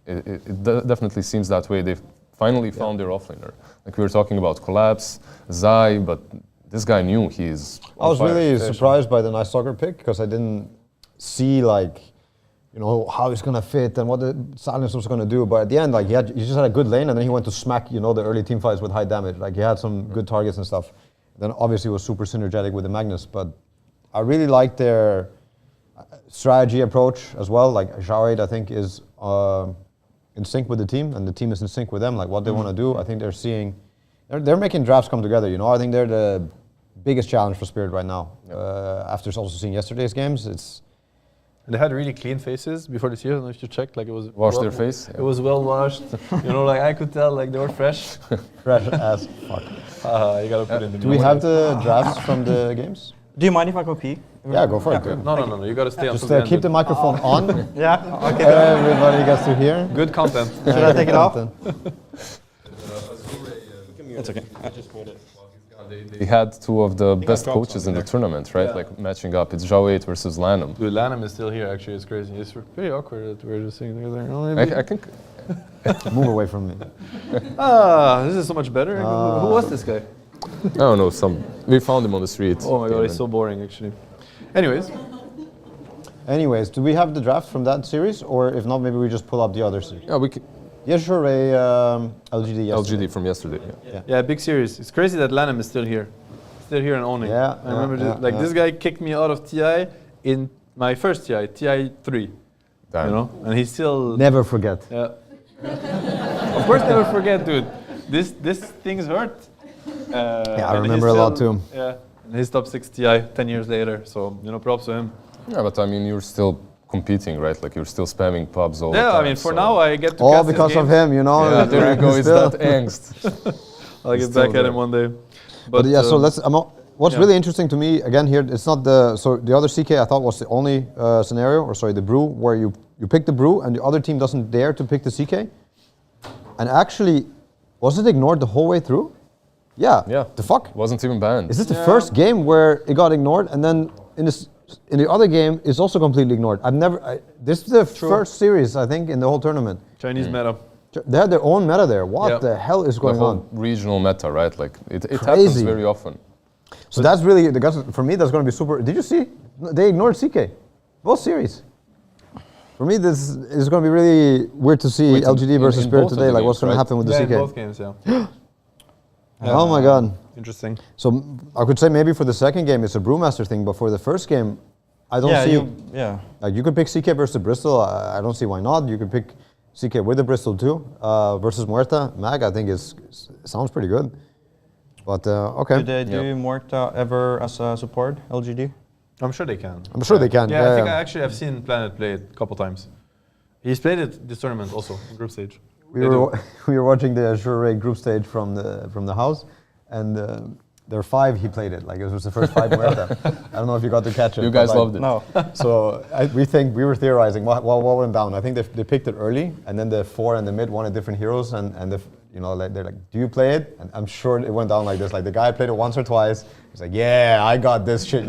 It definitely seems that way. They've finally found their offlaner. Like we were talking about Collapse, Zai, but this guy knew he's. I was really surprised by the Nice Soccer pick, because I didn't see like, how he's gonna fit and what the Silence was gonna do. But at the end, like he just had a good lane, and then he went to smack, the early team fights with high damage. Like he had some good targets and stuff. Then obviously was super synergetic with the Magnus, but I really liked their strategy approach as well. Like Jawed, I think, is in sync with the team, and the team is in sync with them, like what they want to do. I think they're making drafts come together, I think they're the biggest challenge for Spirit right now. After also seeing yesterday's games, And they had really clean faces before the series. I don't know if you checked, like it was washed their face. It was well washed. Like I could tell, like they were fresh. Fresh as fuck. You gotta put in the. Do we have the drafts from the games? Do you mind if I go pee? Yeah, go for it. No. You gotta stay on. Just keep the microphone on. Yeah. Okay. Everybody gets to hear. Good content. Should I take it off? It's okay. They had two of the best coaches in the tournament, right? Like matching up. It's Zhao 8 versus Lanham. Dude, Lanham is still here. Actually, it's crazy. It's pretty awkward that we're just sitting together. Oh, maybe- I think Move away from me. This is so much better. Who was this guy? I don't know. We found him on the street. Oh my god, he's so boring actually. Anyways, do we have the draft from that series, or if not, maybe we just pull up the other series? Yeah, we can. Yeah, sure. LGD yesterday. LGD from yesterday. Yeah. Yeah, big series. It's crazy that Lanham is still here. Still here and owning. Yeah, I remember yeah. this guy kicked me out of TI in my first TI, TI 3. Damn. You know? And he's still Never forget. Yeah. Of course never forget, dude. This things hurt. Yeah, I and remember he's a lot still- too. Yeah. And he's top 6 TI 10 years later. So, props to him. Yeah, but I mean, you're still competing, right? Like you're still spamming pubs all the Yeah, time. I mean, for so- now I get to All cast his because of games. him, you know. Yeah, there you go. It's Still. that angst. I'll get still back at there. him one day. But yeah, so let's. What's yeah. really interesting to me again here, it's not the the other CK I thought was the only scenario, or sorry, the brew where you pick the brew and the other team doesn't dare to pick the CK, and actually, was it ignored the whole way through? Yeah. Yeah. The fuck? Wasn't even banned. Is this the first game where it got ignored, and then in the other game it's also completely ignored? This is the first series I think in the whole tournament. Chinese meta. They had their own meta there. What Yeah. the hell is The going whole on? regional meta, right? Like it happens Crazy. very often. So that's really, for me, that's going to be super. Did you see? They ignored CK. Both series. For me, this is going to be really weird to see Wait, LGD versus in Spirit both of today. the Like, what's games, going to right? happen with the Yeah, CK? in both games, yeah. Oh my God. Interesting. So I could say maybe for the second game it's a Brewmaster thing, but for the first game, I don't see. Like you could pick CK versus Bristol. I don't see why not. You could pick CK with the Bristol too versus Muerta. Mag, I think sounds pretty good. But okay. Did they do Muerta ever as a support, LGD? I'm sure they can. I'm sure they can. Yeah, I think I actually have seen Planet play it a couple times. He's played it this tournament also, in group stage. We were watching the Azure Ray group stage from the house, and there are 5 he played it. Like it was the first 5 Muerta. I don't know if you got to catch it. You guys but, like, loved it. No. So we were theorizing what went down. I think they picked it early, and then the 4 and the mid wanted different heroes, and they're like, do you play it? And I'm sure it went down like this. Like the guy played it once or twice. He's like, yeah, I got this shit.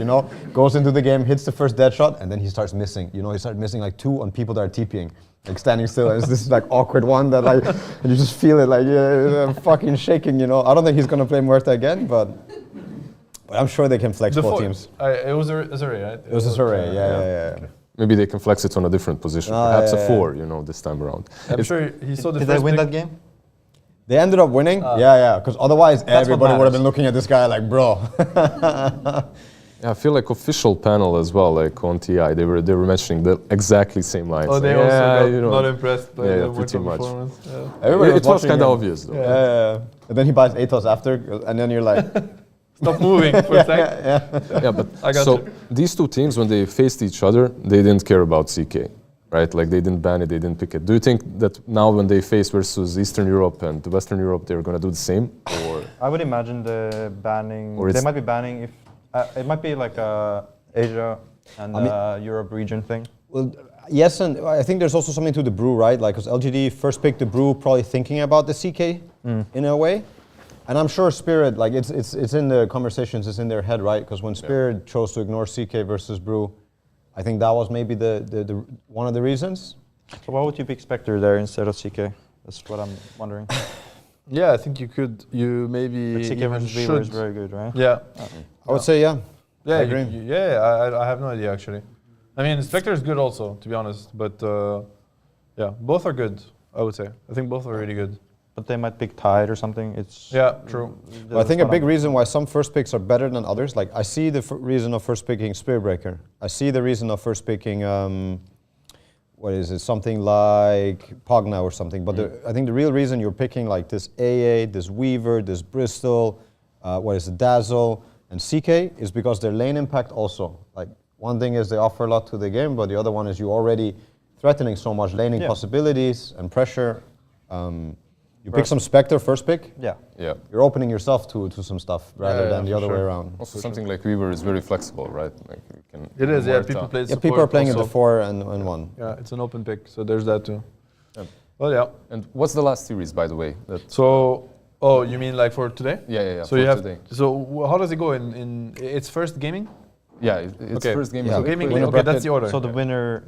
Goes into the game, hits the first dead shot, and then he starts missing. He starts missing like 2 on people that are TPing. Like standing still, and it's this like awkward one that like, and you just feel it like fucking shaking. I don't think he's gonna play Muerta again, but I'm sure they can flex both teams. It was Azure, right? It was a survey, yeah. Maybe they can flex it on a different position, perhaps a 4, this time around. I'm sure he saw the Did first they win pick. that game? They ended up winning, yeah, because otherwise everybody would have matters. been looking at this guy like, bro. Yeah, I feel like official panel as well, like on TI, they were mentioning the exactly same lines. Oh, they like, also yeah, not impressed by the pretty Muerta much. performance. Yeah. Everybody It was watching kind of him. obvious though. Yeah. And then he buys Atos after, and then you're like, Stop moving for a sec. Yeah, but I got so you. these two teams, when they faced each other, they didn't care about CK, right? Like they didn't ban it, they didn't pick it. Do you think that now when they face versus Eastern Europe and Western Europe, they're gonna do the same? Or I would imagine the banning. Or They it's- might be banning if it might be like a Asia and Europe region thing. well, yes, and I think there's also something to the brew, right? Like, because LGD first picked the brew, probably thinking about the CK in a way. And I'm sure Spirit, like it's in the conversations, it's in their head, right? Because when Spirit chose to ignore CK versus brew, I think that was maybe the one of the reasons. So why would you pick Spectre there instead of CK? That's what I'm wondering. Yeah, I think you could. You maybe But CK even versus Weaver is should. very good, right? Yeah. I would say, yeah. Yeah, I agree. I have no idea actually. I mean, Spectre is good also, to be honest. But yeah, both are good. I would say. I think both are really good. But they might pick Tide or something. It's Yeah, true. Well, I think a big reason why some first picks are better than others, like I see the reason of first picking Spearbreaker. I see the reason of first picking, what is it, something like Pogna or something. But I think the real reason you're picking like this AA, this Weaver, this Bristol, what is it, Dazzle, and CK is because their lane impact also. Like one thing is they offer a lot to the game, but the other one is you already threatening so much laning possibilities and pressure. You pick some Spectre first pick. Yeah. yeah. You're opening yourself to some stuff rather Yeah, than the for other way sure. around. Also, something like Weaver is very flexible, right? Like you can. It is. Yeah, Muerta. people play Yeah, support people are playing also. at the 4 and 1. Yeah, it's an open pick, so there's that too. Yeah. Well, yeah. And what's the last series, by the way? That So Oh, you mean like for today? Yeah. So for you have. today. So how does it go in its first gaming? Yeah, it's Okay. first game. Yeah. is So liquid. gaming. Winner Okay, that's bracket. the order. So the winner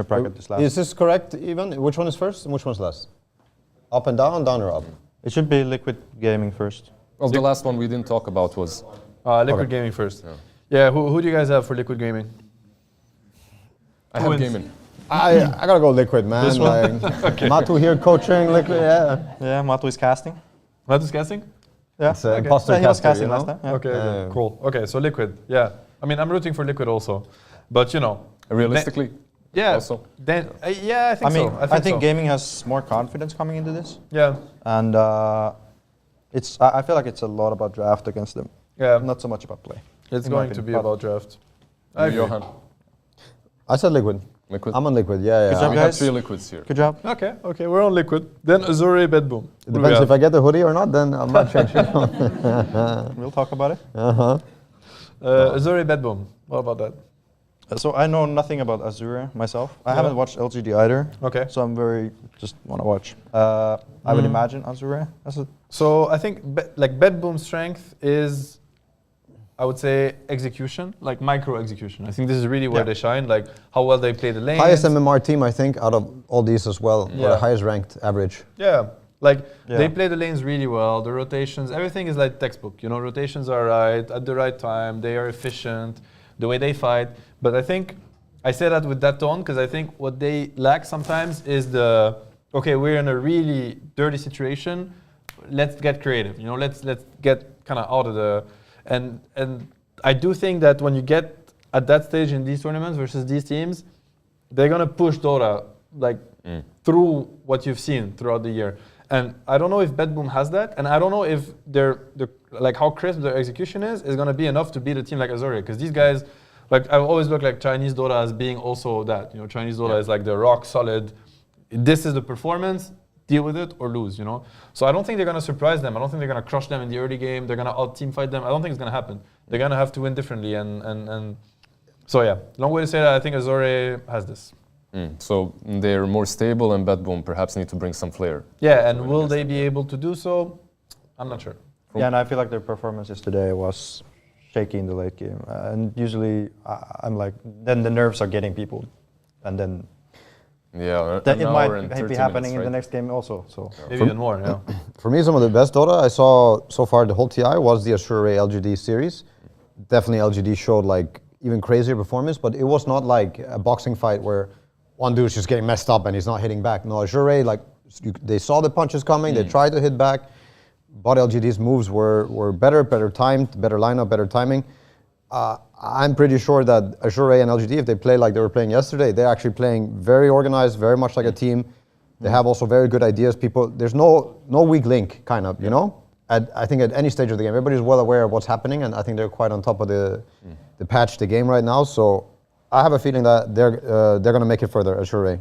bracket is last. Is this correct, even? Which one is first and which one's last? Up and down, down or up? It should be Liquid Gaming first. Well, the last one we didn't talk about was Liquid Gaming first. Yeah. Who do you guys have for Liquid Gaming? I have wins? gaming. I gotta go Liquid, man. This one? Like, Matu here coaching Liquid, yeah. Yeah, Matu is casting. What is guessing? Yeah, It's imposter yeah, he was caster, casting you know? last time. Yeah. Okay, Yeah. cool. Okay, so Liquid. Yeah. I mean, I'm rooting for Liquid also, but you know. Realistically, Yeah. also. Then yeah, I think I mean, so. I think so. gaming has more confidence coming into this, Yeah. and I feel like it's a lot about draft against them, Yeah. not so much about play. It's in my going to opinion. be about draft. I agree. Johan, I said Liquid. liquid. I'm on Liquid, yeah. Good job, we have guys. 3 liquids here. Good job. Okay, we're on Liquid. Then Azure, Bed Boom. It depends if I get the hoodie or not, then I'm not changing. We'll talk about it. Azure, Bed Boom. What about that? So I know nothing about Azure myself. I haven't watched LGD either. Okay. So I'm just want to watch. I would imagine Azure. So I think like Bed Boom's strength is, I would say, execution, like micro execution. I think this is really where they shine, like how well they play the lanes. Highest MMR team, I think, out of all these as well. Yeah. Or the highest ranked average. Yeah, like Yeah. they play the lanes really well. The rotations, everything is like textbook. You know, rotations are right at the right time. They are efficient. The way they fight. But I think I say that with that tone because I think what they lack sometimes is okay, we're in a really dirty situation. Let's get creative. You know, let's get kind of out of the and I do think that when you get at that stage in these tournaments versus these teams, they're gonna push Dota like through what you've seen throughout the year. And I don't know if Bedboom has that, and I don't know if their like how crisp their execution is gonna be enough to beat a team like Azure. Because these guys, like I've always looked like Chinese Dota as being also that. You know, Chinese Dota is like the rock solid. This is the performance. Deal with it or lose. You know. So I don't think they're gonna surprise them. I don't think they're gonna crush them in the early game. They're gonna out team fight them. I don't think it's gonna happen. They're gonna have to win differently. And so yeah, long way to say that I think Azure has this. So they're more stable, and Bedboom perhaps need to bring some flair. Yeah, and will they be able to do so? I'm not sure. Yeah, and I feel like their performance yesterday was shaky in the late game. And usually I'm like, then the nerves are getting people. And then Yeah, that it an hour and might 30 be happening minutes, in the right? next game also. So Maybe even more, yeah. For me, some of the best Dota I saw so far the whole TI was the Azure LGD series. Definitely LGD showed like even crazier performance, but it was not like a boxing fight where one dude's just getting messed up and he's not hitting back. No, Azure, like they saw the punches coming, they tried to hit back, but LGD's moves were better timed, better lineup, better timing. I'm pretty sure that Azure and LGD, if they play like they were playing yesterday, they're actually playing very organized, very much like a team. They have also very good ideas. There's no weak link, kind of, you know? I think at any stage of the game, everybody's well aware of what's happening, and I think they're quite on top of the patch, the game right now. So I have a feeling that they're going to make it further, Azure.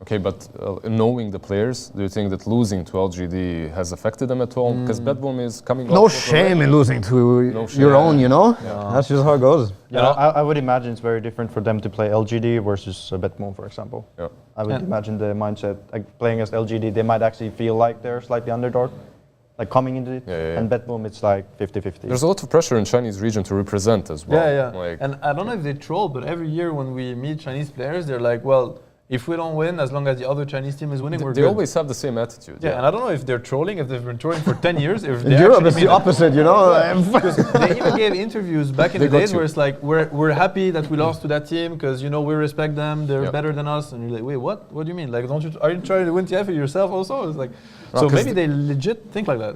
Okay, but knowing the players, do you think that losing to LGD has affected them at all? Because Bedboom is coming No off of a shame in losing to No shame. your own, you know? That's just how it goes. yeah, I would imagine it's very different for them to play LGD versus Betmoon, for example. Yeah. I would imagine the mindset, like playing as LGD, they might actually feel like they're slightly underdog, like coming into it. Yeah. And Betmoon, it's like 50-50. There's a lot of pressure in Chinese region to represent as well. Yeah. Like, And I don't know if they troll, but every year when we meet Chinese players, they're like, well, if we don't win, as long as the other Chinese team is winning, we're they good. always have the same attitude. Yeah, and I don't know if they're trolling, if they've been trolling for 10 years. If they In Europe, actually it's mean the it. opposite, you know? Because they even gave interviews back in They the got days you. where it's like, we're happy that we lost to that team because, you know, we respect them, they're Yeah. better than us. And you're like, wait, what? What do you mean? Like, are you trying to win TF yourself also? It's like, No, so 'cause maybe they legit think like that.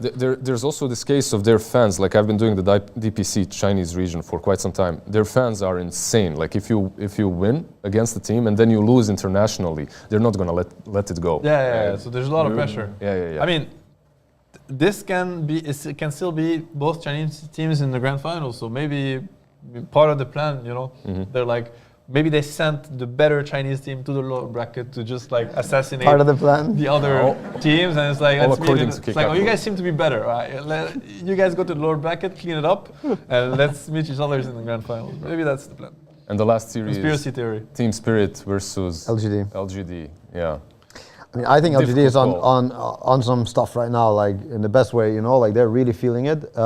There's also this case of their fans. Like I've been doing the DPC Chinese region for quite some time. Their fans are insane. Like if you win against the team and then you lose internationally, they're not gonna let it go. Yeah. So there's a lot of pressure. Yeah. I mean, this it can still be both Chinese teams in the grand final. So maybe part of the plan, you know, they're like, maybe they sent the better Chinese team to the lower bracket to just like assassinate Part of the plan. the other teams, and it's like, all let's meet according in- to it's like, oh, you Kikaku. guys seem to be better. Right? You guys go to the lower bracket, clean it up, and let's meet each other in the grand final. Maybe that's the plan. And the last series, Conspiracy theory. Team Spirit versus LGD. LGD. Yeah. I mean, I think LGD is Difficult on some stuff right now, like in the best way, you know, like they're really feeling it. Yes, but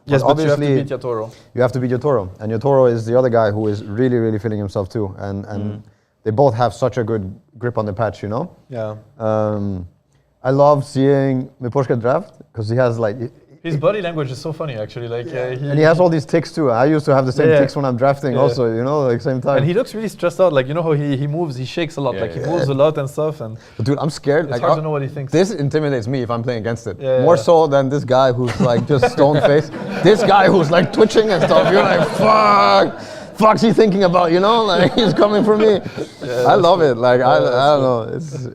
you have to obviously beat Yatoro. you have to beat Yotoro, and Yotoro is the other guy who is really, really feeling himself too, and they both have such a good grip on the patch, you know. Yeah. I love seeing Miposhka draft because he has like. His body language is so funny, actually. Like, And he has all these tics too. I used to have the same tics when I'm drafting, also, you know, like same time. And he looks really stressed out. Like, you know how he moves, he shakes a lot. Like, he moves a lot and stuff. And But dude, I'm scared. it's Like, hard to know what he thinks. This intimidates me if I'm playing against it. Yeah, More yeah. so than this guy who's like just stone faced. This guy who's like twitching and stuff. You're like, fuck's he thinking about? You know, like he's coming for me. I love it. Like I don't know. It's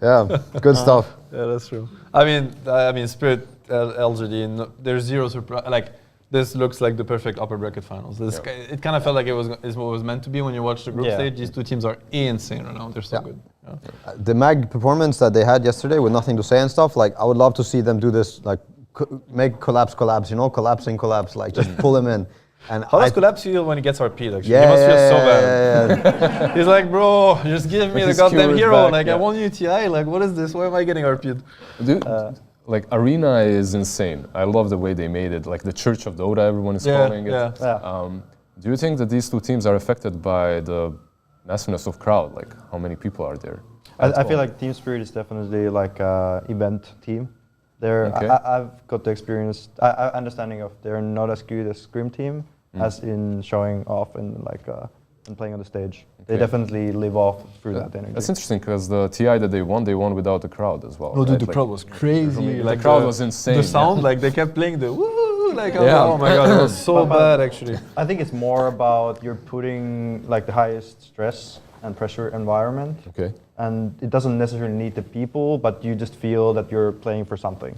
good stuff. Yeah, that's true. I mean, Spirit LGD. There's zero surprise. Like, this looks like the perfect upper bracket finals. It kind of felt like it was meant to be when you watch the group stage. These two teams are insane right now. They're so good. Yeah. The mag performance that they had yesterday with nothing to say and stuff. Like I would love to see them do this. Like make collapse. You know, collapsing collapse. Like just pull him in. And how does Collapse feel when he gets RP'd, actually? Yeah, he must feel so bad. Yeah. He's like, bro, just give me the his goddamn cue is hero. back, Like, I want UTI. Like, what is this? Why am I getting RP'd? Dude, like Arena is insane. I love the way they made it. Like the Church of Dota, everyone is calling it. Do you think that these two teams are affected by the massiveness of crowd? Like how many people are there? I feel like Team Spirit is definitely like an event team. I've got the experience, understanding of they're not as good as Scrim team as in showing off and like and playing on the stage. They definitely live off through that energy. That's interesting because the TI that they won without the crowd as well. No, dude, the Like, crowd was crazy. the crowd was insane. The sound, like they kept playing the woo, like oh my god, it was so bad actually. I think it's more about you're putting like the highest stress and pressure environment. Okay. And it doesn't necessarily need the people, but you just feel that you're playing for something.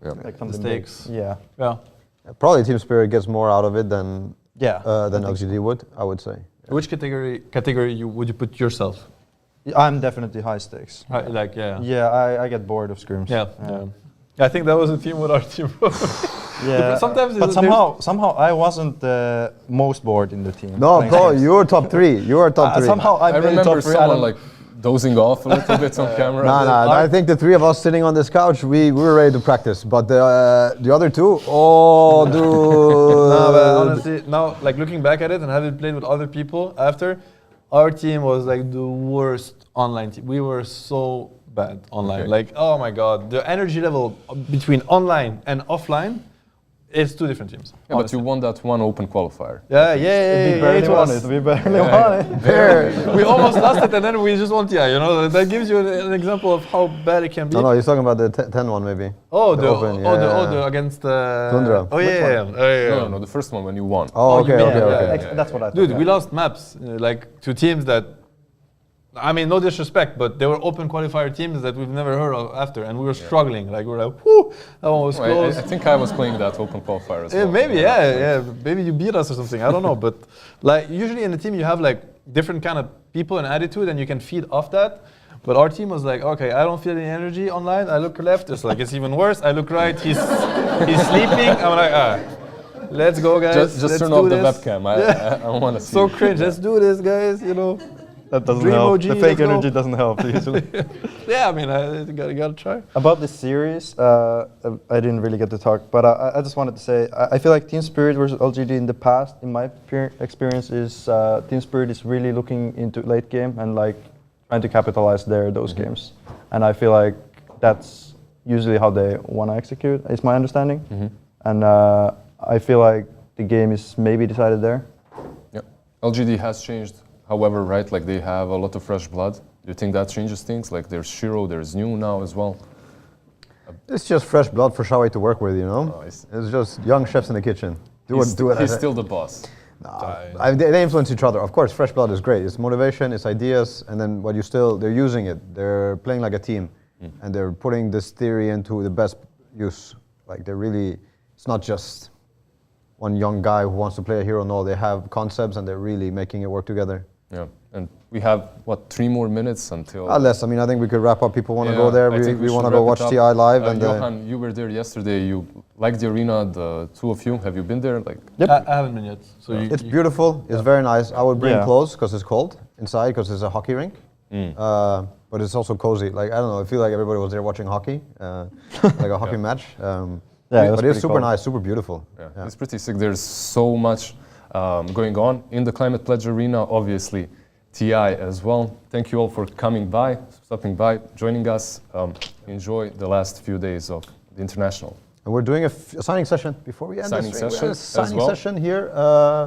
Yeah. Like something stakes. big. Yeah. Yeah. Probably Team Spirit gets more out of it than than LGD would, I would say. Which category would you put yourself? I'm definitely high stakes. Like Yeah, I get bored of scrims. Yeah. I think that was a team with our team. Yeah. Sometimes but somehow I wasn't the most bored in the team. No, bro, you were top 3. You were top 3. Somehow I remember someone like dozing off a little bit on camera. Nah. I think the 3 of us sitting on this couch, we were ready to practice. But the other 2, oh, dude. No, but honestly, now like looking back at it and having played with other people after, our team was like the worst online team. We were so bad online. Okay. Like, oh my god, the energy level between online and offline is 2 different teams. Yeah, but you won that one open qualifier. Yeah. We barely it won was. it. We barely won it. We almost lost it and then we just won TI, you know? That gives you an example of how bad it can be. No, he's talking about the 10 one maybe. Oh, the against Tundra. Oh yeah. No, the first one when you won. Oh, you okay. mean- That's what I thought. Dude, we lost maps like to teams that, I mean, no disrespect, but they were open qualifier teams that we've never heard of after, and we were struggling. Like we were like, whoo, that one was close. I think I was playing that open qualifier as well. Maybe, yeah. Maybe you beat us or something. I don't know, but like usually in the team you have like different kind of people and attitude, and you can feed off that. But our team was like, okay, I don't feel any energy online. I look left, it's like it's even worse. I look right, he's sleeping. I'm like, let's go, guys. Just turn off the webcam. I want to see. So cringe. Let's do this, guys. You know. That doesn't Dream help. OG, The fake let's go. energy doesn't help usually. Yeah, I mean, you gotta try. About this series, I didn't really get to talk, but I just wanted to say I feel like Team Spirit versus LGD in the past, in my experience, is Team Spirit is really looking into late game and like trying to capitalize those games, and I feel like that's usually how they want to execute. Is my understanding, and I feel like the game is maybe decided there. Yep. LGD has changed. However, right, like they have a lot of fresh blood. Do you think that changes things? Like there's Shiro, there's New now as well. It's just fresh blood for Shawai to work with, you know? Oh, it's just young chefs in the kitchen. He's He's still the boss. they influence each other. Of course, fresh blood is great. It's motivation, it's ideas, and then they're using it. They're playing like a team, and they're putting this theory into the best use. Like it's not just one young guy who wants to play a hero. No, they have concepts, and they're really making it work together. Yeah, and we have, 3 more minutes until... Less. I mean, I think we could wrap up. People want to go there. I think We want to should go wrap watch it TI up. live. Johan, you were there yesterday. You liked the arena, the 2 of you. Have you been there? Like, I haven't been yet. So It's beautiful. It's very nice. I would bring Yeah. clothes because it's cold inside because it's a hockey rink. but it's also cozy. Like I don't know, I feel like everybody was there watching hockey, like a hockey match. Yeah, it was but it's pretty super cool. nice, super beautiful. Yeah. It's pretty sick. There's so much going on in the Climate Pledge Arena, obviously TI as well. Thank you all for coming by, stopping by, joining us. Enjoy the last few days of the International. And we're doing a signing session before we end Signing this. We session have a as signing well. session here,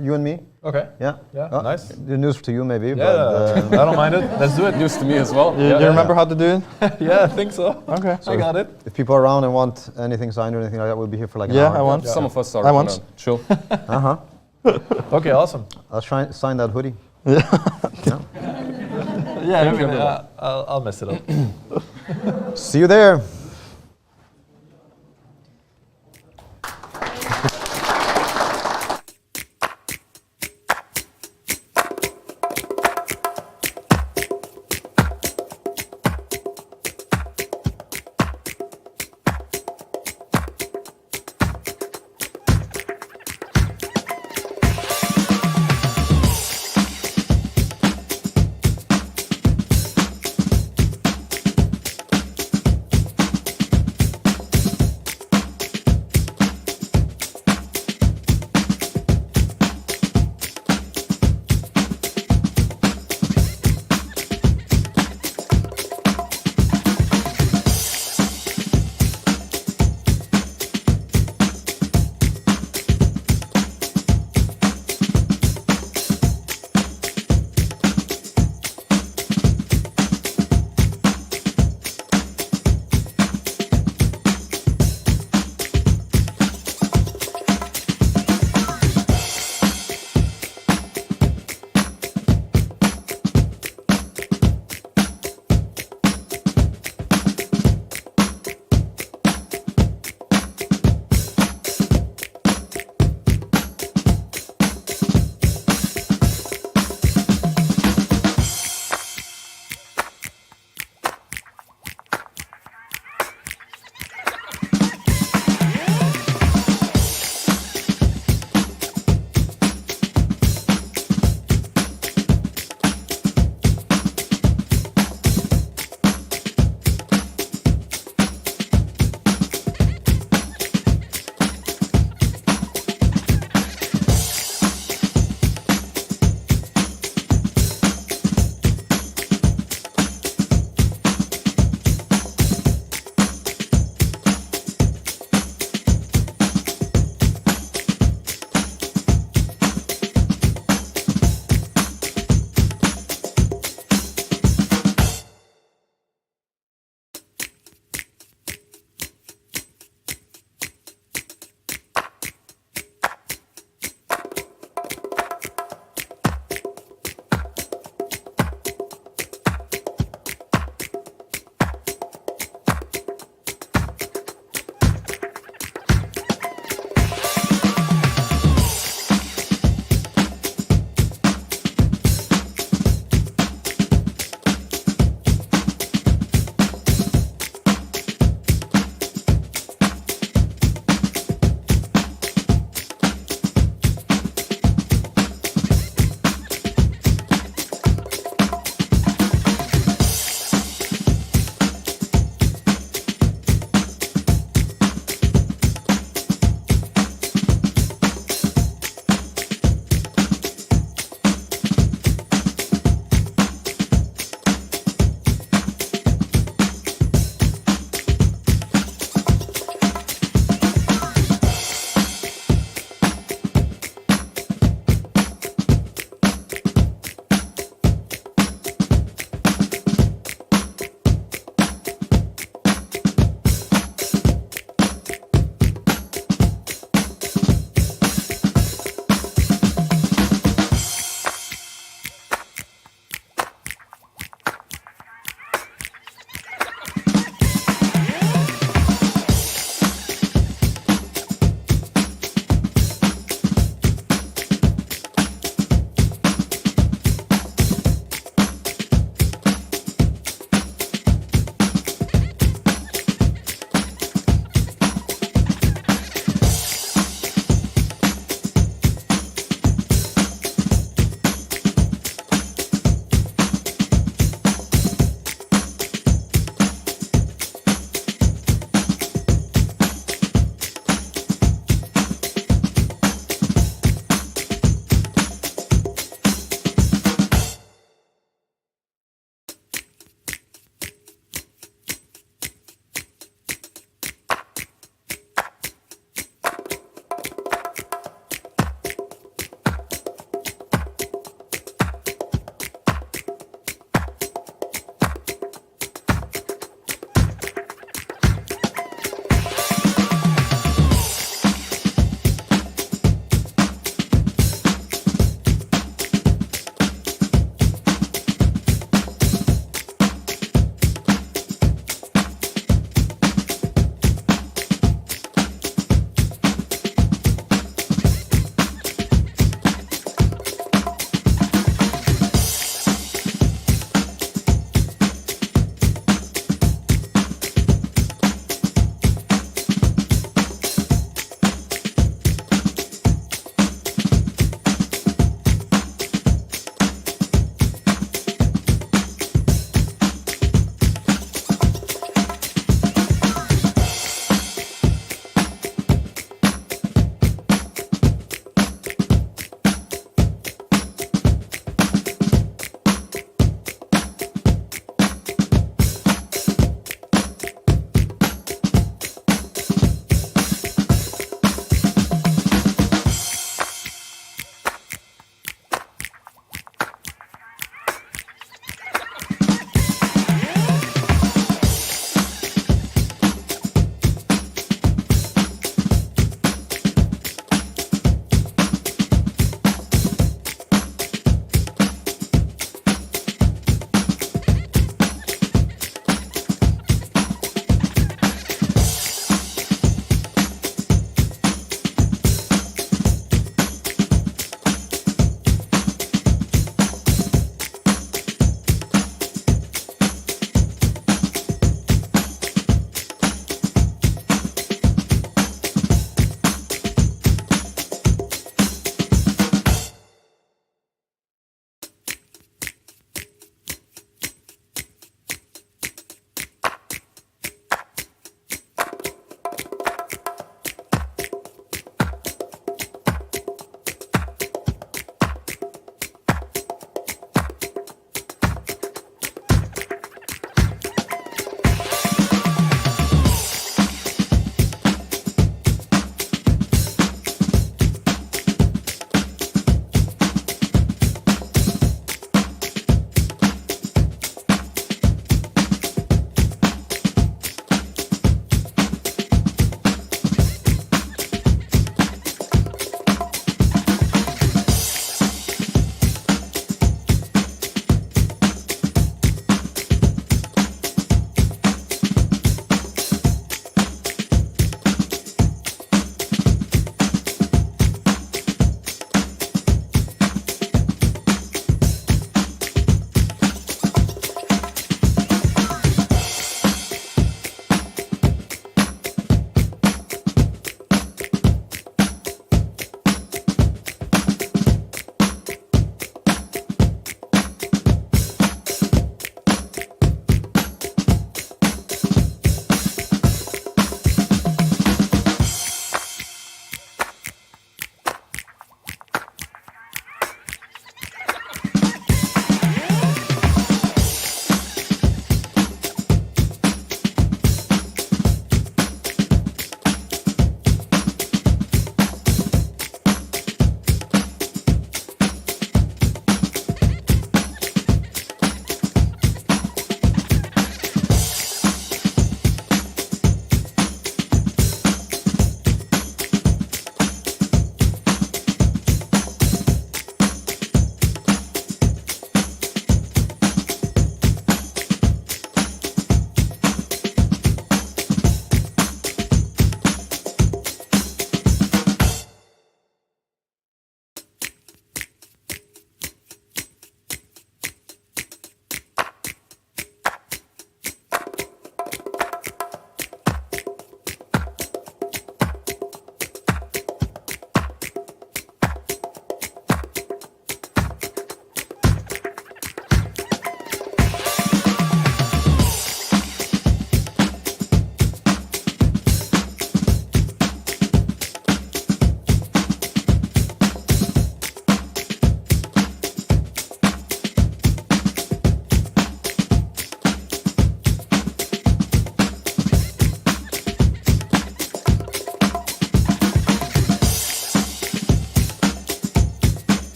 you and me. Okay. Yeah. Yeah, nice. The news to you maybe, Yeah, but I don't mind it. Let's do it. News to me as well. You remember how to do it? Yeah, I think so. Okay. I got it. if people are around and want anything signed or anything like that, we'll be here for like an Yeah, hour. I want. Some of us are I want. gonna chill. Uh-huh. Okay, awesome. I'll try sign that hoodie. Yeah, I'll mess it up. See you there.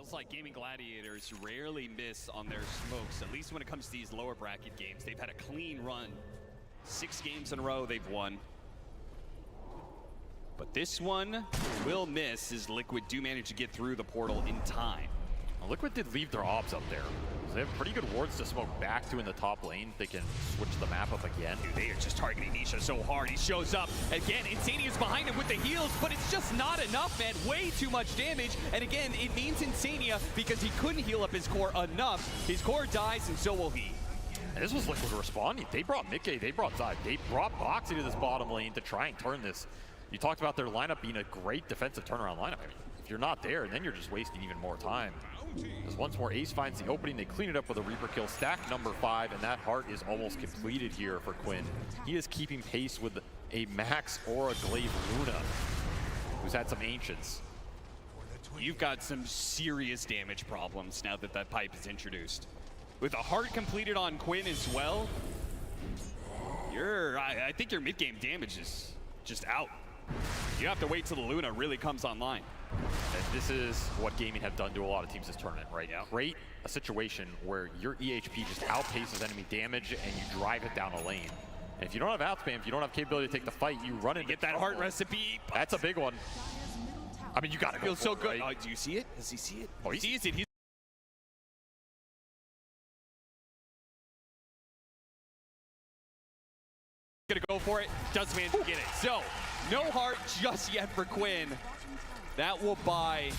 feels like Gaming Gladiators rarely miss on their smokes, at least when it comes to these lower bracket games. They've had a clean run. 6 games in a row they've won. But this one will miss as Liquid do manage to get through the portal in time. Well, Liquid did leave their ops up there. So they have pretty good wards to smoke back to in the top lane. They can switch the map up again. Dude, they are just targeting Nisha so hard. He shows up again. Insania's behind him with the heals, but it's just not enough, man. Way too much damage. And again, it means Insania, because he couldn't heal up his core enough. His core dies, and so will he. And this was Liquid responding. They brought Mickey, they brought Zai, they brought Boxy to this bottom lane to try and turn this. You talked about their lineup being a great defensive turnaround lineup. I mean, if you're not there, then you're just wasting even more time. Because once more, Ace finds the opening. They clean it up with a Reaper kill. Stack number 5, and that heart is almost completed here for Quinn. He is keeping pace with a Max or a Glaive Luna, who's had some Ancients. You've got some serious damage problems now that that pipe is introduced. With a heart completed on Quinn as well, I think your mid-game damage is just out. You have to wait till the Luna really comes online. And this is what gaming have done to a lot of teams this tournament, right? Yeah. Create a situation where your EHP just outpaces enemy damage and you drive it down a lane. And if you don't have outspam, if you don't have capability to take the fight, you run into get that heart recipe. That's a big one. I mean, you gotta go. Feels so it, good. right? Do you see it? Does he see it? Oh, he sees it. He's gonna go for it. Does manage to get it. So, no heart just yet for Quinn. That will buy.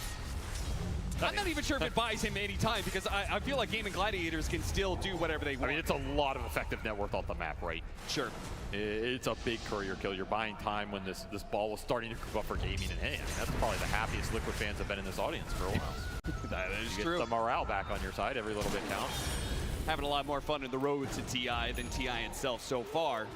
I'm not even sure if it buys him any time, because I feel like Gaming Gladiators can still do whatever they want. I mean, it's a lot of effective net worth off the map, right? Sure. It's a big courier kill. You're buying time when this ball was starting to creep up for gaming, and hey, I mean, that's probably the happiest Liquid fans have been in this audience for a while. That is you true. get the morale back on your side. Every little bit counts. Having a lot more fun in the road to TI than TI itself so far.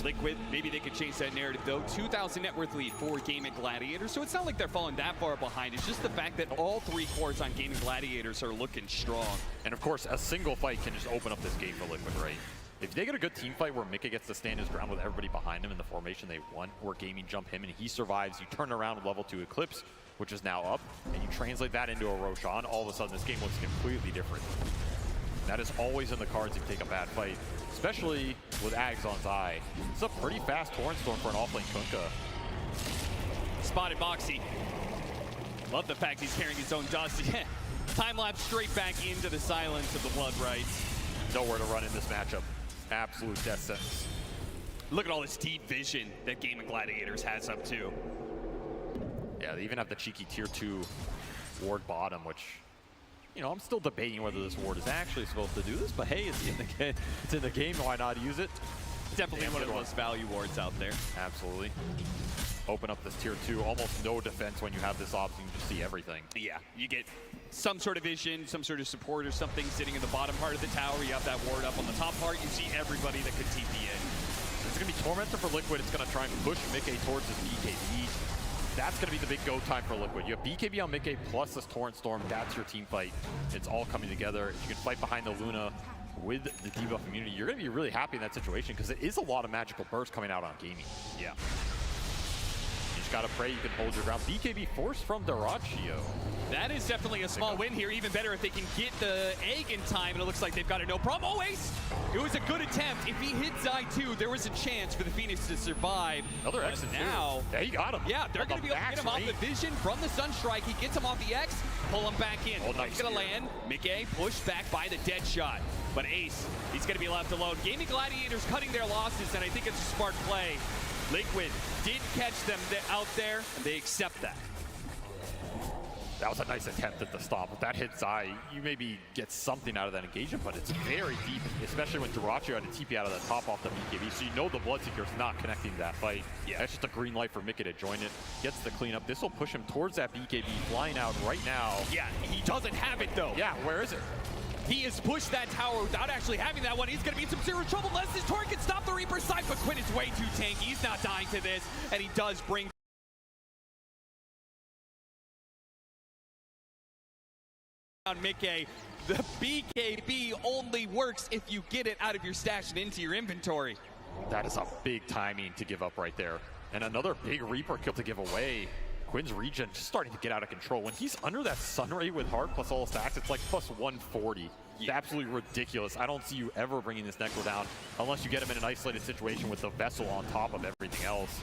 Liquid, maybe they could change that narrative though. 2,000 net worth lead for Gaming Gladiators, so it's not like they're falling that far behind. It's just the fact that all 3 cores on Gaming Gladiators are looking strong. And of course, a single fight can just open up this game for Liquid, right? If they get a good team fight where Mika gets to stand his ground with everybody behind him in the formation they want, where gaming jump him and he survives, you turn around with level 2 Eclipse, which is now up, and you translate that into a Roshan, all of a sudden this game looks completely different. That is always in the cards if you take a bad fight, especially with Ags on Zai. It's a pretty fast Torrent Storm for an offlane Kunkka. Spotted Boxy. Love the fact he's carrying his own dust. Time lapse straight back into the silence of the Blood Rites. Nowhere to run in this matchup. Absolute death sentence. Look at all this deep vision that Gaming Gladiators has up to. Yeah, they even have the cheeky tier 2 ward bottom, which, you know, I'm still debating whether this ward is actually supposed to do this, but hey, it's in the game, why not use it? Definitely one of the most value wards out there. Absolutely. Open up this tier 2, almost no defense when you have this option to see everything. Yeah, you get some sort of vision, some sort of support or something sitting in the bottom part of the tower. You have that ward up on the top part. You see everybody that could TP in. It's going to be Tormentor for Liquid. It's going to try and push Mickey towards his BKB. That's going to be the big go time for Liquid. You have BKB on Mickey plus this Torrent Storm. That's your team fight. It's all coming together. If you can fight behind the Luna with the debuff immunity, you're going to be really happy in that situation because it is a lot of magical bursts coming out on gaming. Yeah. You just got to pray you can hold your ground. BKB force from Dyrachyo. That is definitely a small win here. Even better if they can get the egg in time, and it looks like they've got it no problem. Oh, Ace! It was a good attempt. If he hit Zai 2, there was a chance for the Phoenix to survive. Another exit now. Yeah, he got him. Yeah, they're going to be able to get him off the vision from the Sunstrike. He gets him off the X, pull him back in. Oh, nice. He's going to land. Mickey pushed back by the dead shot. But Ace, he's going to be left alone. Gaming Gladiators cutting their losses, and I think it's a smart play. Liquid did catch them out there, and they accept that. That was a nice attempt at the stop. If that hits Zai, you maybe get something out of that engagement, but it's very deep, especially when Dyrachyo had to TP out of the top off the BKB, so you know the Bloodseeker's not connecting to that fight. Yeah. That's just a green light for Mickey to join it. Gets the cleanup. This will push him towards that BKB, flying out right now. Yeah, he doesn't have it though. Yeah, where is it? He has pushed that tower without actually having that one. He's going to be in some serious trouble unless his Torrent can stop the Reaper side, but Quinn is way too tanky. He's not dying to this, and he does bring on Mickey. The BKB only works if you get it out of your stash and into your inventory. That is a big timing to give up right there. And another big Reaper kill to give away. Quinn's regen just starting to get out of control. When he's under that Sunray with Heart plus all stacks, it's like plus 140. It's absolutely ridiculous. I don't see you ever bringing this Necro down unless you get him in an isolated situation with the Vessel on top of everything else.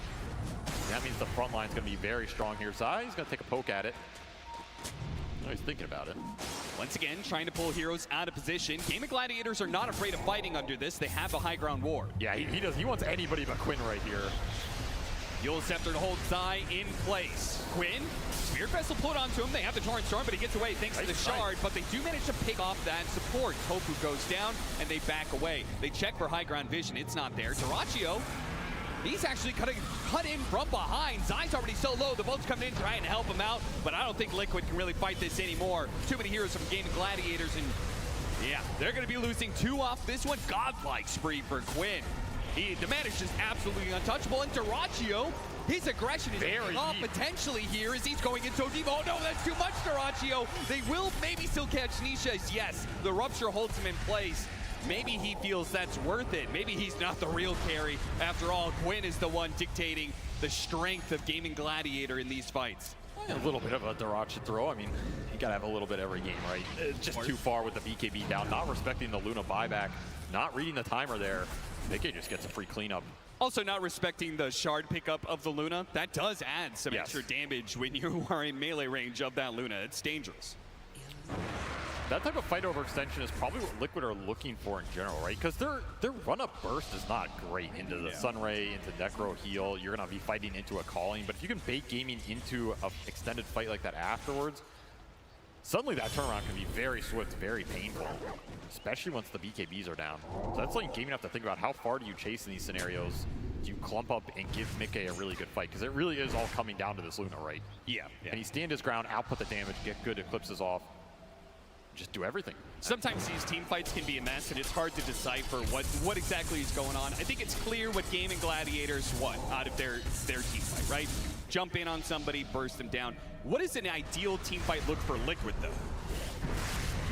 That means the front line's going to be very strong here. Zai's going to take a poke at it. Oh, he's thinking about it. Once again, trying to pull heroes out of position. Game of Gladiators are not afraid of fighting under this. They have the high ground ward. Yeah, he does. He wants anybody but Quinn right here. Eul Scepter to hold Zai in place. Quinn, Spirit Vessel put onto him. They have the Torrent Storm, but he gets away thanks to the shard. But they do manage to pick off that support. Tofu goes down, and they back away. They check for high ground vision. It's not there. Dyrachyo, he's actually cut in from behind. Zai's already so low. The boat's coming in trying to help him out, but I don't think Liquid can really fight this anymore. Too many heroes from Game of Gladiators, and yeah, they're going to be losing 2 off this one. Godlike spree for Quinn. The man is just absolutely untouchable, and Dyrachyo, his aggression is paying off potentially here as he's going in so deep. Oh no, that's too much, Dyrachyo. They will maybe still catch Nisha's. Yes, the Rupture holds him in place. Maybe he feels that's worth it. Maybe he's not the real carry. After all, Quinn is the one dictating the strength of Gaming Gladiator in these fights. A little bit of a Dyrachyo throw. I mean, you gotta have a little bit every game, right? Just too far with the BKB down, not respecting the Luna buyback, not reading the timer there. Mickey just gets a free cleanup. Also not respecting the shard pickup of the Luna. That does add some extra damage when you are in melee range of that Luna. It's dangerous. That type of fight overextension is probably what Liquid are looking for in general, right? Because their run-up burst is not great into the Sunray, into Necro heal. You're going to be fighting into a calling, but if you can bait gaming into an extended fight like that afterwards, suddenly that turnaround can be very swift, very painful, especially once the BKBs are down. So that's like gaming have to think about how far do you chase in these scenarios? Do you clump up and give Mickey a really good fight? Because it really is all coming down to this Luna, right? Yeah. And he stand his ground, output the damage, get good eclipses off, just do everything. Sometimes these team fights can be a mess, and it's hard to decipher what exactly is going on. I think it's clear what Gaming Gladiators want out of their team fight, right? Jump in on somebody, burst them down. What does an ideal team fight look for Liquid, though?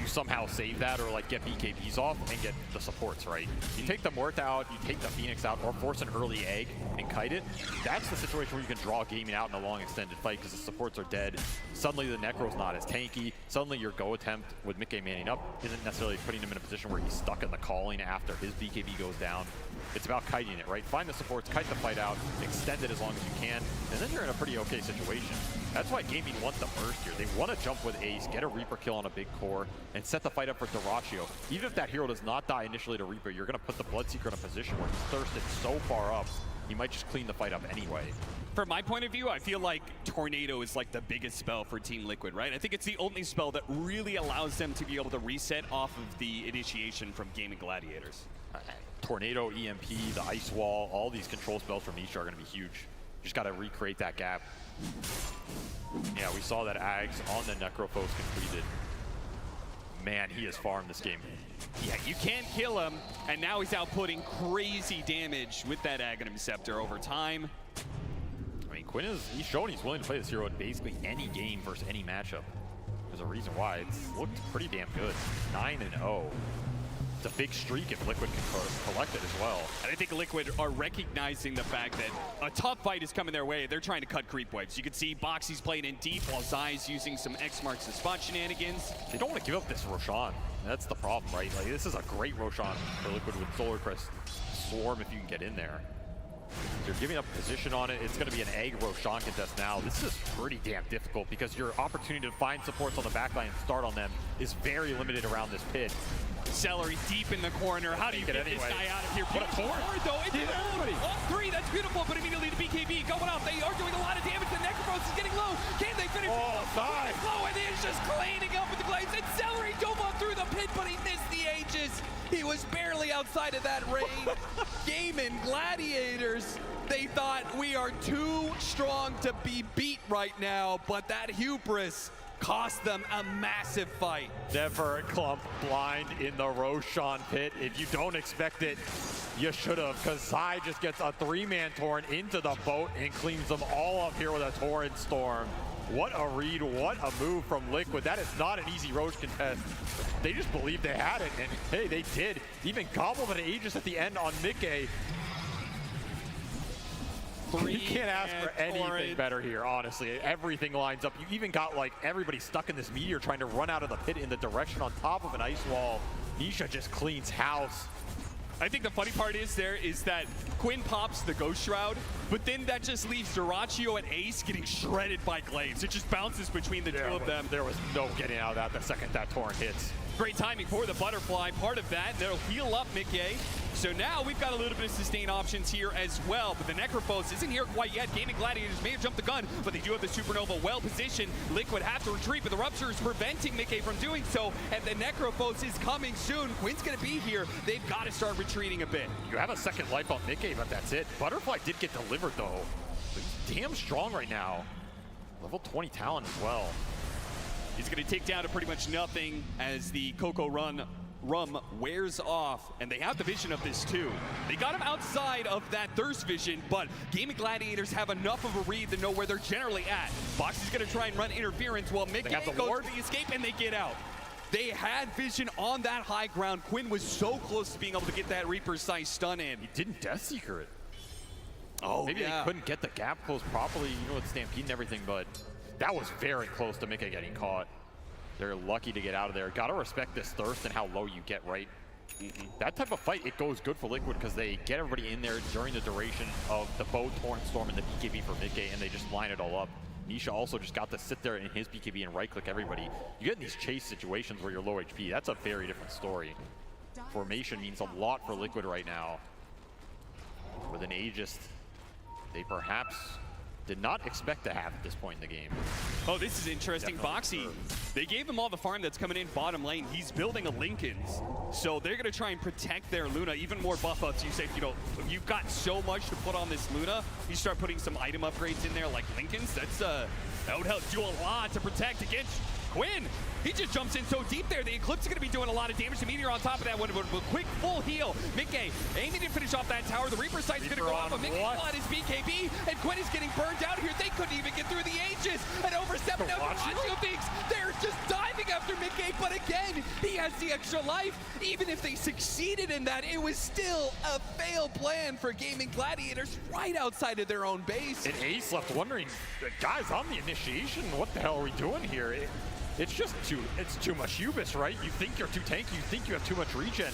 You somehow save that or like get BKBs off and get the supports, right? You take the Mort out, you take the Phoenix out, or force an early egg and kite it. That's the situation where you can draw gaming out in a long extended fight because the supports are dead. Suddenly the Necro's not as tanky. Suddenly your go attempt with Mickey manning up isn't necessarily putting him in a position where he's stuck in the calling after his BKB goes down. It's about kiting it, right? Find the supports, kite the fight out, extend it as long as you can, and then you're in a pretty okay situation. That's why gaming wants the burst here. They want to jump with Ace, get a Reaper kill on a big core, and set the fight up for Dyrachyo. Even if that hero does not die initially to Reaper, you're going to put the Bloodseeker in a position where he's thirsted so far up, he might just clean the fight up anyway. From my point of view, I feel like Tornado is like the biggest spell for Team Liquid, right? I think it's the only spell that really allows them to be able to reset off of the initiation from Gaming Gladiators. Tornado, EMP, the Ice Wall, all these control spells from Nisha are going to be huge. You just got to recreate that gap. Yeah, we saw that Ags on the Necrophos completed. Man, he is far in this game. Yeah, you can't kill him, and now he's outputting crazy damage with that Aghanim Scepter over time. I mean, Quinn he's shown he's willing to play this hero in basically any game versus any matchup. There's a reason why. It's looked pretty damn good. 9-0. It's a big streak if Liquid can collect it as well. And I think Liquid are recognizing the fact that a tough fight is coming their way. They're trying to cut creep waves. You can see Boxy's playing in deep while Zai's using some X marks the spot shenanigans. They don't want to give up this Roshan. That's the problem, right? Like, this is a great Roshan for Liquid with Solar Crest. Swarm if you can get in there. You're giving up position on it. It's going to be an egg Roshan contest now. This is pretty damn difficult because your opportunity to find supports on the backline and start on them is very limited around this pit. Celery deep in the corner. How do you get this guy out of here? What a forward, though. All three, that's beautiful, but immediately the BKB going up. They are doing a lot of damage. The Necrophos is getting low. Can they finish? Oh, Zai. Low, and it's just cleaning up with the glaives. And Celery dove up through the pit, but he missed the Aegis. He was barely outside of that range. Gaming Gladiators, they thought we are too strong to be beat right now, but that hubris cost them a massive fight. Never clump blind in the Roshan pit. If you don't expect it, you should have, because Zai just gets a three-man Torrent into the boat and cleans them all up here with a Torrent Storm. What a read, what a move from Liquid. That is not an easy Roche contest. They just believed they had it, and hey, they did. Even gobbled an Aegis at the end on Mickey. 3. You can't ask for anything Torrent. better here, honestly. Everything lines up. You even got like everybody stuck in this meteor trying to run out of the pit in the direction on top of an ice wall. Nisha just cleans house. I think the funny part is that Quinn pops the Ghost Shroud, but then that just leaves Dyrachyo and Ace getting shredded by Glaives. It just bounces between the two of them. There was no getting out of that the second that Torrent hits. Great timing for the Butterfly, part of that. That'll heal up Mickey. So now we've got a little bit of sustain options here as well, but the Necrophos isn't here quite yet. Gaming Gladiators may have jumped the gun, but they do have the Supernova well positioned. Liquid have to retreat, but the Rupture is preventing Mickey from doing so, and the Necrophos is coming soon. Quinn's gonna be here. They've got to start retreating a bit. You have a second life on Mickey, but that's it. Butterfly did get delivered though. But he's damn strong right now. Level 20 talent as well. He's going to take down to pretty much nothing as the Coco Rum wears off, and they have the vision of this too. They got him outside of that Thirst vision, but Gaming Gladiators have enough of a read to know where they're generally at. Box is going to try and run interference while Mickey goes for the escape, and they get out. They had vision on that high ground. Quinn was so close to being able to get that Reaper's size stun in. He didn't Death Seeker it. Oh, Maybe they couldn't get the gap closed properly, you know, with Stampede and everything, but that was very close to Mickey getting caught. They're lucky to get out of there. Gotta respect this Thirst and how low you get, right? That type of fight, it goes good for Liquid because they get everybody in there during the duration of the Bow, Torrent, Storm, and the BKB for Mickey, and they just line it all up. Nisha also just got to sit there in his BKB and right-click everybody. You get in these chase situations where you're low HP, that's a very different story. Formation means a lot for Liquid right now. With an Aegis, they perhaps did not expect to have at this point in the game. Oh, this is interesting. Boxy, they gave him all the farm that's coming in bottom lane. He's building a Linken's. So they're going to try and protect their Luna. Even more buff ups. You say, you know, you've got so much to put on this Luna. You start putting some item upgrades in there like Linken's. That would help do a lot to protect against Quinn. He just jumps in so deep there. The Eclipse is going to be doing a lot of damage. The Meteor on top of that one with a quick full heal. Mickey aiming to finish off that tower. The Reaper sight is going to go off, but Mickey on his BKB, and Quinn is getting burned out here. They couldn't even get through the Aegis. And over 7 now, Dyrachyo thinks they're just diving after Mickey, but again, he has the extra life. Even if they succeeded in that, it was still a failed plan for Gaming Gladiators right outside of their own base. And Ace left wondering, guys, on the initiation, what the hell are we doing here? It's just too much Ubis, right? You think you're too tanky, you think you have too much regen.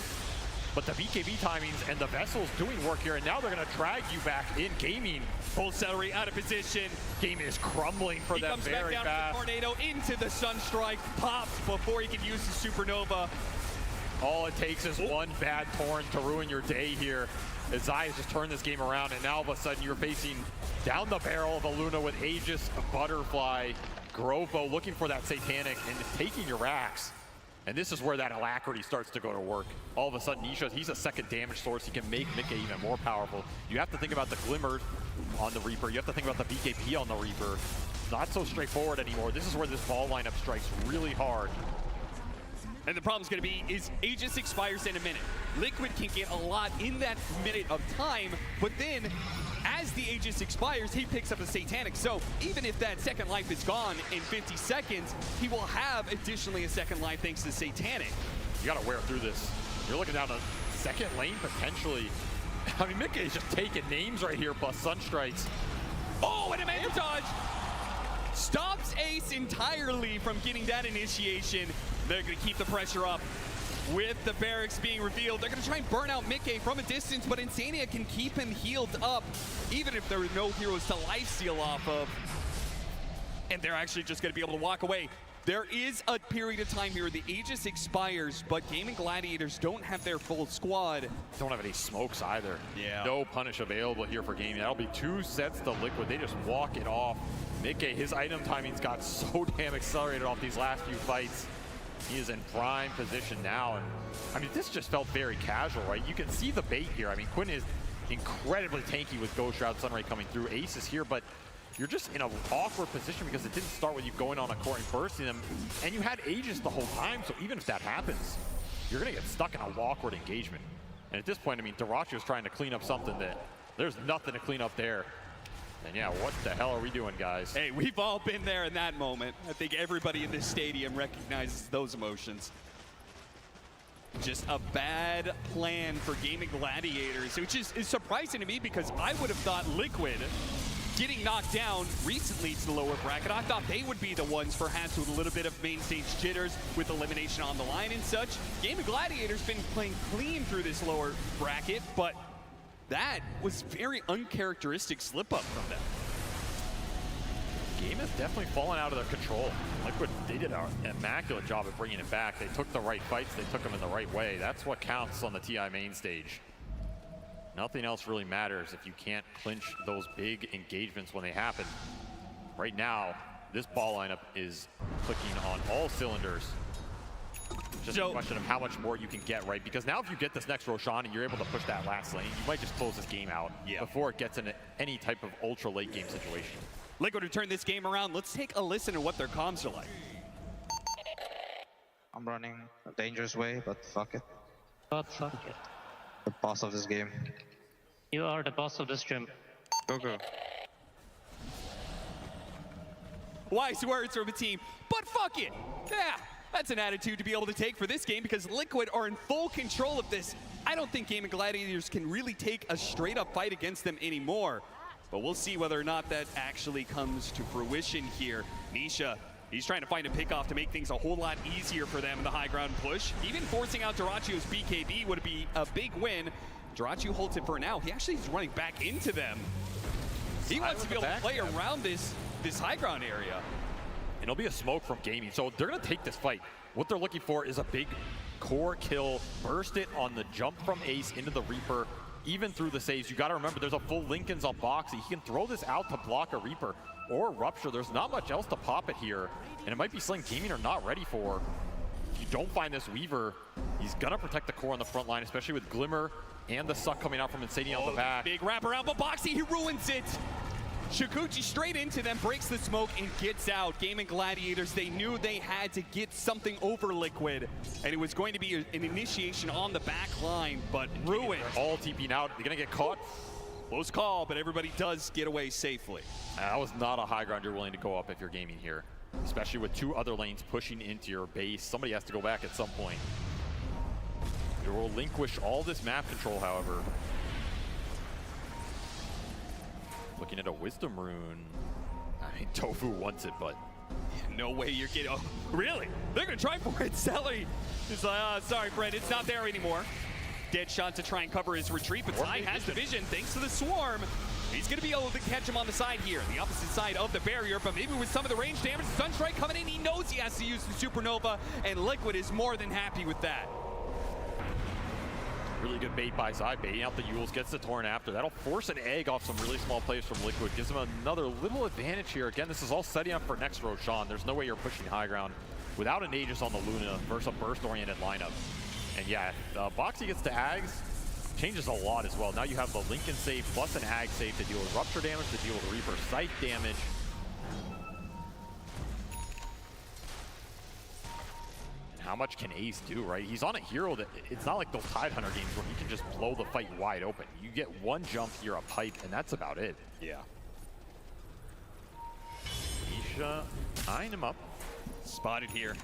But the BKB timings and the Vessel's doing work here, and now they're gonna drag you back in. Gaming. Full Celery out of position. Game is crumbling for them very comes back down fast. to the Tornado into the Sunstrike. Pops before he can use the Supernova. All it takes is one bad Torrent to ruin your day here. As Zai has just turned this game around, and now all of a sudden you're facing down the barrel of a Luna with Aegis, a Butterfly, Grovo looking for that Satanic and taking your racks. And this is where that alacrity starts to go to work. All of a sudden, Nisha, he's a second damage source. He can make Mickey even more powerful. You have to think about the Glimmer on the Reaper. You have to think about the BKB on the Reaper. Not so straightforward anymore. This is where this ball lineup strikes really hard. And the problem's going to be is Aegis expires in a minute. Liquid can get a lot in that minute of time, but then as the Aegis expires, he picks up a Satanic. So even if that second life is gone in 50 seconds, he will have additionally a second life thanks to Satanic. You got to wear through this. You're looking down a second lane potentially. I mean, Mickey is just taking names right here, plus Sunstrikes. Oh, and a Manta Dodge stops Ace entirely from getting that initiation. They're going to keep the pressure up. With the barracks being revealed, they're going to try and burn out Mickey from a distance, but Insania can keep him healed up, even if there are no heroes to lifesteal off of. And they're actually just going to be able to walk away. There is a period of time here where the Aegis expires, but Gaming Gladiators don't have their full squad. Don't have any smokes either. Yeah. No punish available here for Gaming. That'll be 2 sets to Liquid. They just walk it off. Mickey, his item timings got so damn accelerated off these last few fights. He is in prime position now, and I mean, this just felt very casual, right? You can see the bait here. I mean, Quinn is incredibly tanky with Ghost Shroud, Sunray coming through. Ace is here, but you're just in an awkward position because it didn't start with you going on a court and bursting them, and you had Aegis the whole time, so even if that happens, you're gonna get stuck in a awkward engagement. And at this point, I mean, Dyrachyo is trying to clean up something that there's nothing to clean up there. And yeah, what the hell are we doing, guys? Hey, we've all been there in that moment. I think everybody in this stadium recognizes those emotions. Just a bad plan for Gaming Gladiators, which is surprising to me because I would have thought Liquid getting knocked down recently to the lower bracket, I thought they would be the ones perhaps with a little bit of main stage jitters with elimination on the line and such. Gaming Gladiators been playing clean through this lower bracket, but that was very uncharacteristic slip up from them. Game has definitely fallen out of their control. Liquid, they did an immaculate job of bringing it back. They took the right fights, they took them in the right way. That's what counts on the TI main stage. Nothing else really matters if you can't clinch those big engagements when they happen. Right now, this ball lineup is clicking on all cylinders. Just a question of how much more you can get, right? Because now if you get this next Roshan and you're able to push that last lane, you might just close this game out before it gets into any type of ultra late game situation. Liquid to turn this game around. Let's take a listen to what their comms are like. I'm running a dangerous way, but fuck it. But fuck it. The boss of this game. You are the boss of this gym. Go, go. Wise words from a team, but fuck it. Yeah, that's an attitude to be able to take for this game because Liquid are in full control of this. I don't think Gaming Gladiators can really take a straight up fight against them anymore. But we'll see whether or not that actually comes to fruition here. Nisha, he's trying to find a pickoff to make things a whole lot easier for them in the high ground push. Even forcing out Duracio's BKB would be a big win. Duracio holds it for now. He actually is running back into them. He wants to be able to play around this high ground area. And it'll be a smoke from Gaming. So they're going to take this fight. What they're looking for is a big core kill. Burst it on the jump from Ace into the Reaper. Even through the saves, you got to remember there's a full Linken's on Boxy. He can throw this out to block a Reaper or Rupture. There's not much else to pop it here. And it might be something Gaming are not ready for. If you don't find this Weaver, he's going to protect the core on the front line, especially with Glimmer and the suck coming out from Insania on the back. Big wraparound, but Boxy, he ruins it. Shikuchi straight into them, breaks the smoke, and gets out. Gaming Gladiators, they knew they had to get something over Liquid, and it was going to be an initiation on the back line, but ruined. They're all TPing out. They're going to get caught. Close call, but everybody does get away safely. That was not a high ground you're willing to go up if you're Gaming here, especially with two other lanes pushing into your base. Somebody has to go back at some point. You will relinquish all this map control, however. Looking at a Wisdom Rune. I mean, Tofu wants it, but no way you're getting... Oh, really? They're going to try for it. Sally is like, oh, sorry, Brett, it's not there anymore. Dead shot to try and cover his retreat, but Ty has the vision thanks to the swarm. He's going to be able to catch him on the side here, the opposite side of the barrier, but maybe with some of the range damage, Sunstrike coming in, he knows he has to use the Supernova, and Liquid is more than happy with that. really good bait by Zai, baiting out the Yules, gets the Torrent after. That'll force an egg off some really small plays from Liquid, gives them another little advantage here. Again, this is all setting up for next Roshan. There's no way you're pushing high ground without an Aegis on the Luna versus a burst-oriented lineup. And yeah, Boxy gets to Ags, changes a lot as well. Now you have the Linken save plus an Ag save to deal with Rupture damage, to deal with Reaper Sight damage. How much can Ace do, right? He's on a hero that, it's not like those Tidehunter games where he can just blow the fight wide open. You get one jump, you're a pipe, and that's about it. Yeah. Nisha eyeing him up. Spotted here.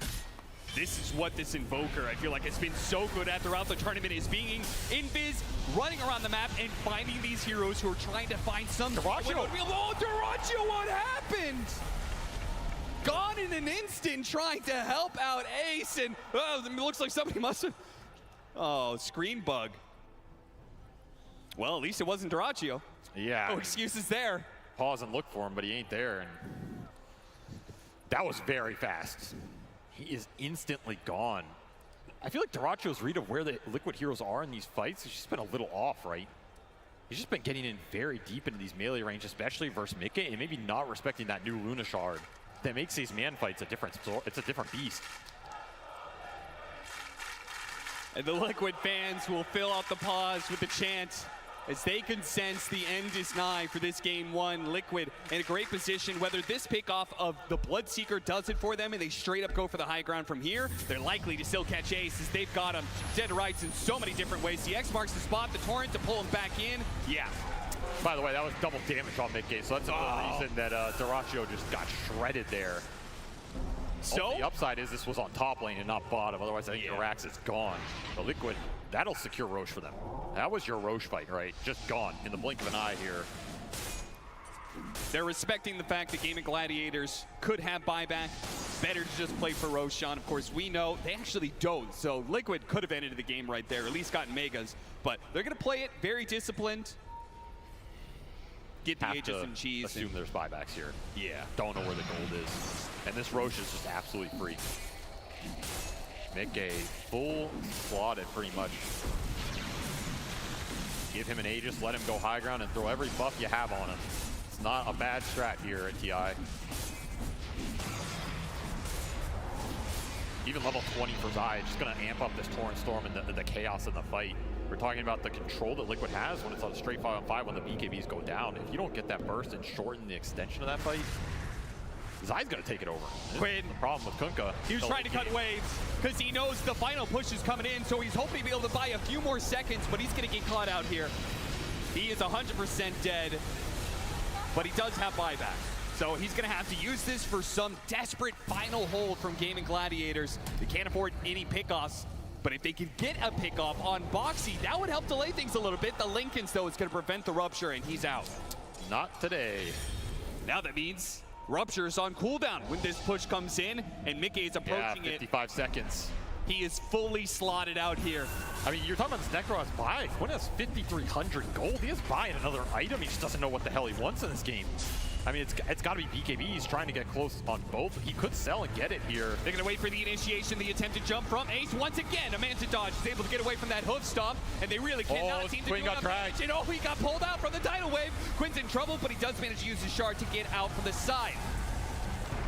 This is what this Invoker, I feel like, has been so good at throughout the tournament, is being invis, running around the map, and finding these heroes who are trying to find some... Duracio! Oh, Duracio, what happened? Gone in an instant trying to help out Ace, and it looks like somebody must have... Oh, screen bug. Well, at least it wasn't Duracio. Yeah. No excuses there. Pause and look for him, but he ain't there. And that was very fast. He is instantly gone. I feel like Duracio's read of where the Liquid heroes are in these fights has just been a little off, right? He's just been getting in very deep into these melee range, especially versus Mickey, and maybe not respecting that new Luna Shard that makes these man fights a different, it's a different beast. And the Liquid fans will fill out the pause with the chant as they can sense the end is nigh for this game one. Liquid in a great position, whether this pickoff of the Bloodseeker does it for them and they straight up go for the high ground from here, they're likely to still catch Ace as they've got him dead to rights in so many different ways. The X marks the spot, the Torrent to pull him back in. Yeah. By the way, that was double damage on Mickey, so that's another reason that Duracio just got shredded there. So the upside is this was on top lane and not bottom. Otherwise, I think Jirax is gone. But Liquid, that'll secure Roche for them. That was your Roche fight, right? Just gone in the blink of an eye here. they're respecting the fact that Gaming Gladiators could have buyback. Better to just play for Roshan. Of course, we know they actually don't. So Liquid could have ended the game right there, at least gotten Megas. But they're going to play it very disciplined. Get the Aegis and cheese. Assume there's buybacks here. Yeah. Don't know where the gold is. And this Roche is just absolutely free. Mickey full slotted pretty much. Give him an Aegis, let him go high ground, and throw every buff you have on him. It's not a bad strat here at TI. Even level 20 for Zai, just going to amp up this Torrent Storm and the chaos in the fight. We're talking about the control that Liquid has when it's on a straight 5-on-5 when the BKBs go down. If you don't get that burst and shorten the extension of that fight, Zai's going to take it over. Quinn. The problem with Kunkka. He was trying to cut waves because he knows the final push is coming in, so he's hoping to be able to buy a few more seconds, but he's going to get caught out here. He is 100% dead, but he does have buyback. So he's going to have to use this for some desperate final hold from Gaming Gladiators. They can't afford any pickoffs, but if they could get a pickoff on Boxy, that would help delay things a little bit. The Lincolns, though, is going to prevent the Rupture, and he's out. Not today. Now that means Rupture is on cooldown when this push comes in, and Mickey is approaching 55 seconds. He is fully slotted out here. I mean, you're talking about this Necros buy. Quinn has 5,300 gold. He is buying another item. He just doesn't know what the hell he wants in this game. I mean, it's got to be BKB. He's trying to get close on both. He could sell and get it here. They're going to wait for the initiation, the attempted jump from Ace. Once again, a Manta dodge is able to get away from that hoof stomp, and they really cannot seem to Quinn do got dragged. And he got pulled out from the tidal wave. Quinn's in trouble, but he does manage to use his shard to get out from the side.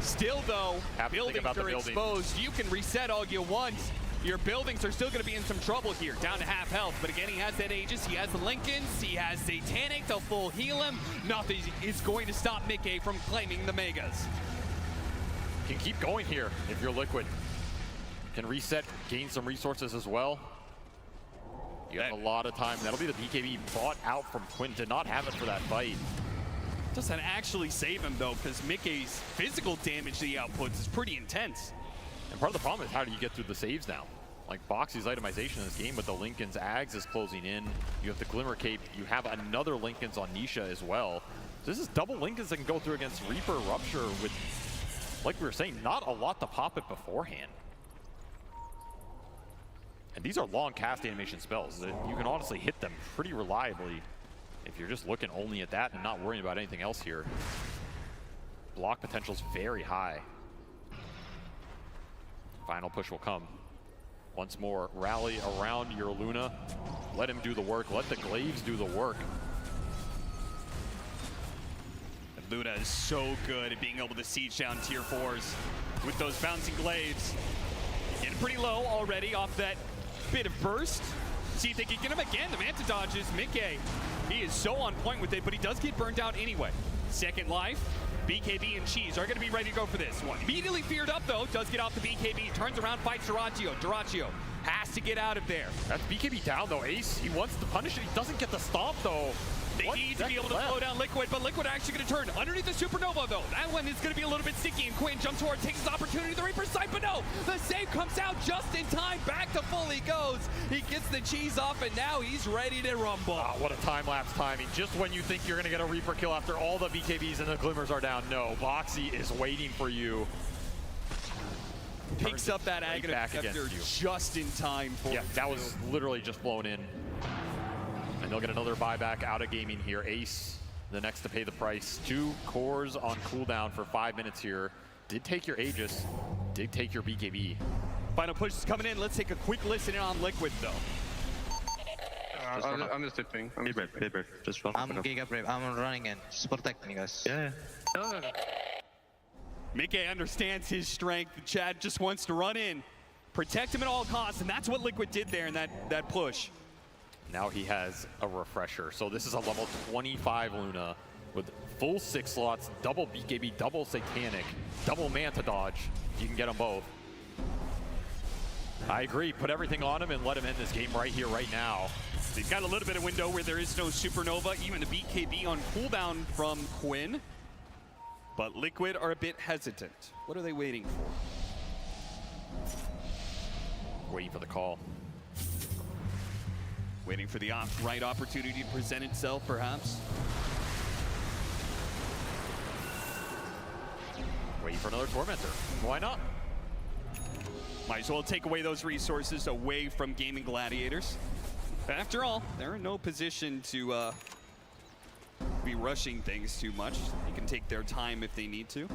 Still, though, buildings are exposed. You can reset all you want. Your buildings are still going to be in some trouble here, down to half health. But again, he has that Aegis, he has the Lincolns, he has Satanic to full heal him. Nothing is going to stop Mickey from claiming the Megas. Can keep going here if you're Liquid. Can reset, gain some resources as well. You have a lot of time. That'll be the BKB bought out from Quinn to not have it for that fight. Doesn't actually save him, though, because Mickey's physical damage that he outputs is pretty intense. And part of the problem is how do you get through the saves now? Like Boxy's itemization in this game, but the Lincoln's Ags is closing in. You have the Glimmer Cape. You have another Lincoln's on Nisha as well. So this is double Lincolns that can go through against Reaper, Rupture with, like we were saying, not a lot to pop it beforehand. And these are long cast animation spells that you can honestly hit them pretty reliably if you're just looking only at that and not worrying about anything else here. Block potential is very high. Final push will come. Once more, rally around your Luna. Let him do the work. Let the Glaives do the work. And Luna is so good at being able to siege down tier 4s with those bouncing Glaives. Getting pretty low already off that bit of burst. See if they can get him again. The Manta dodges Mickey. He is so on point with it, but he does get burned out anyway. Second life. BKB and Cheese are going to be ready to go for this one. Immediately feared up, though. Does get off the BKB. Turns around, fights Duraccio. Duraccio has to get out of there. That's BKB down, though. Ace, he wants to punish it. He doesn't get the stomp, though. They need to be able to slow down Liquid, but Liquid actually going to turn underneath the Supernova, though. That one is going to be a little bit sticky, and Quinn jumps forward, takes his opportunity, the Reaper's sight, but no! The save comes out just in time. Back to full he goes. He gets the cheese off, and now he's ready to rumble. Oh, what a time-lapse timing. Just when you think you're going to get a Reaper kill after all the BKBs and the Glimmers are down. No, Boxy is waiting for you. Picks up that Aghanim Scepter just in time for Yeah, that was literally just blown in. And they'll get another buyback out of gaming here. Ace, the next to pay the price. 2 cores on cooldown for 5 minutes here. Did take your Aegis, did take your BKB. Final push is coming in. Let's take a quick listen in on Liquid, though. I'm just tipping. Just one. I'm Giga Brave. I'm running in. Just protect me, guys. Yeah. Mickey understands his strength. Chad just wants to run in, protect him at all costs, and that's what Liquid did there in that push. Now he has a refresher. So this is a level 25 Luna with full 6 slots, double BKB, double Satanic, double Manta dodge. You can get them both. I agree. Put everything on him and let him end this game right here, right now. He's got a little bit of window where there is no Supernova, even the BKB on cooldown from Quinn. But Liquid are a bit hesitant. What are they waiting for? Waiting for the call. Waiting for the right opportunity to present itself, perhaps. Waiting for another Tormentor. Why not? Might as well take away those resources away from Gaming Gladiators. But after all, they're in no position to be rushing things too much. They can take their time if they need to.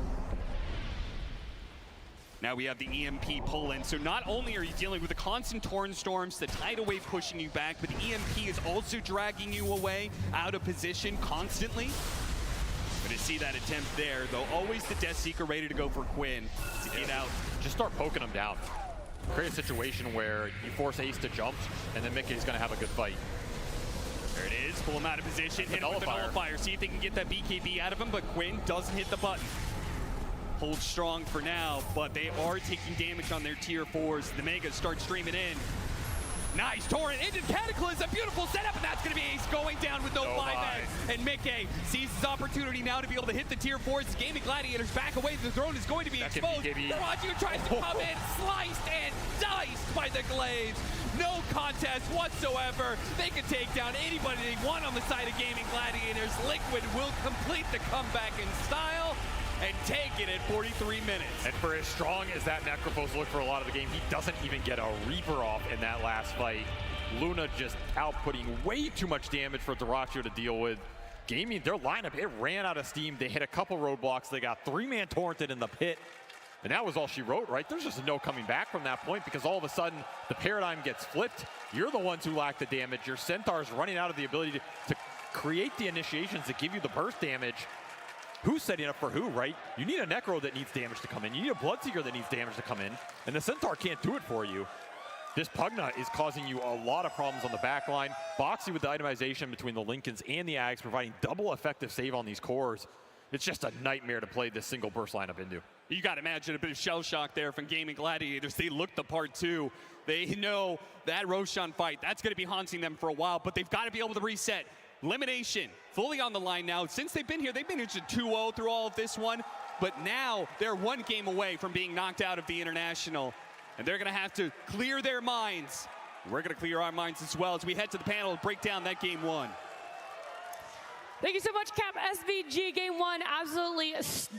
Now we have the EMP pull-in, so not only are you dealing with the constant torrent storms, the tidal wave pushing you back, but the EMP is also dragging you away, out of position constantly. But to see that attempt there, though, always the Death Seeker ready to go for Quinn to get out. Just start poking him down. Create a situation where you force Ace to jump, and then Mickey's gonna have a good fight. There it is, pull him out of position, hit him with the nullifier, see if they can get that BKB out of him, but Quinn doesn't hit the button. Hold strong for now, but they are taking damage on their tier 4s. The Megas start streaming in. Nice torrent into Cataclysm, beautiful setup, and that's going to be Ace going down with no buyback. And Mickey sees his opportunity now to be able to hit the tier 4s. The Gaming Gladiators back away, the throne is going to be exposed. Raju tries to come in, sliced and diced by the Glaives. No contest whatsoever. They can take down anybody they want on the side of Gaming Gladiators. Liquid will complete the comeback in style and take it at 43 minutes. And for as strong as that Necrophos looked for a lot of the game, he doesn't even get a Reaper off in that last fight. Luna just outputting way too much damage for Dyrachyo to deal with. Gaming, their lineup, it ran out of steam. They hit a couple roadblocks. They got 3-man torrented in the pit. And that was all she wrote, right? There's just no coming back from that point because all of a sudden the paradigm gets flipped. You're the ones who lack the damage. Your Centaur's running out of the ability to create the initiations that give you the burst damage. Who's setting up for who, right? You need a Necro that needs damage to come in. You need a Bloodseeker that needs damage to come in. And the Centaur can't do it for you. This Pugna is causing you a lot of problems on the back line. Boxy with the itemization between the Lincolns and the Ags, providing double effective save on these cores. It's just a nightmare to play this single burst lineup into. You got to imagine a bit of shell shock there from Gaming Gladiators. They look the part too. They know that Roshan fight, that's going to be haunting them for a while, but they've got to be able to reset. Elimination fully on the line now. Since they've been here, they've managed a 2-0 through all of this one, but now they're one game away from being knocked out of the International, and they're going to have to clear their minds. We're going to clear our minds as well as we head to the panel to break down that game 1. Thank you so much, Cap. SVG game 1, absolutely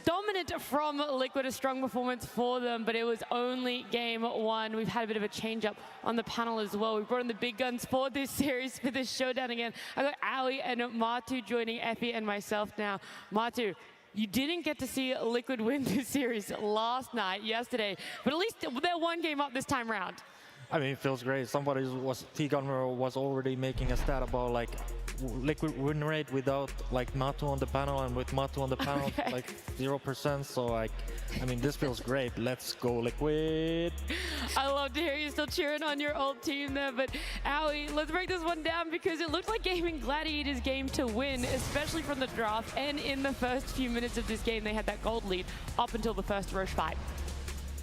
dominant from Liquid, a strong performance for them, but it was only game 1. We've had a bit of a change up on the panel as well. We brought in the big guns for this series, for this showdown again. I got Aoi and Matu joining Effie and myself now. Matu, you didn't get to see Liquid win this series yesterday, but at least they're one game up this time round. I mean, it feels great. T-Gunner was already making a stat about like Liquid win rate without like Matu on the panel, and with Matu on the panel okay. like 0%. So like, I mean, this feels great. Let's go Liquid. I love to hear you still cheering on your old team there, but Aoi, let's break this one down because it looked like Gaming Gladiators' game to win, especially from the draft, and in the first few minutes of this game they had that gold lead up until the first Roche fight.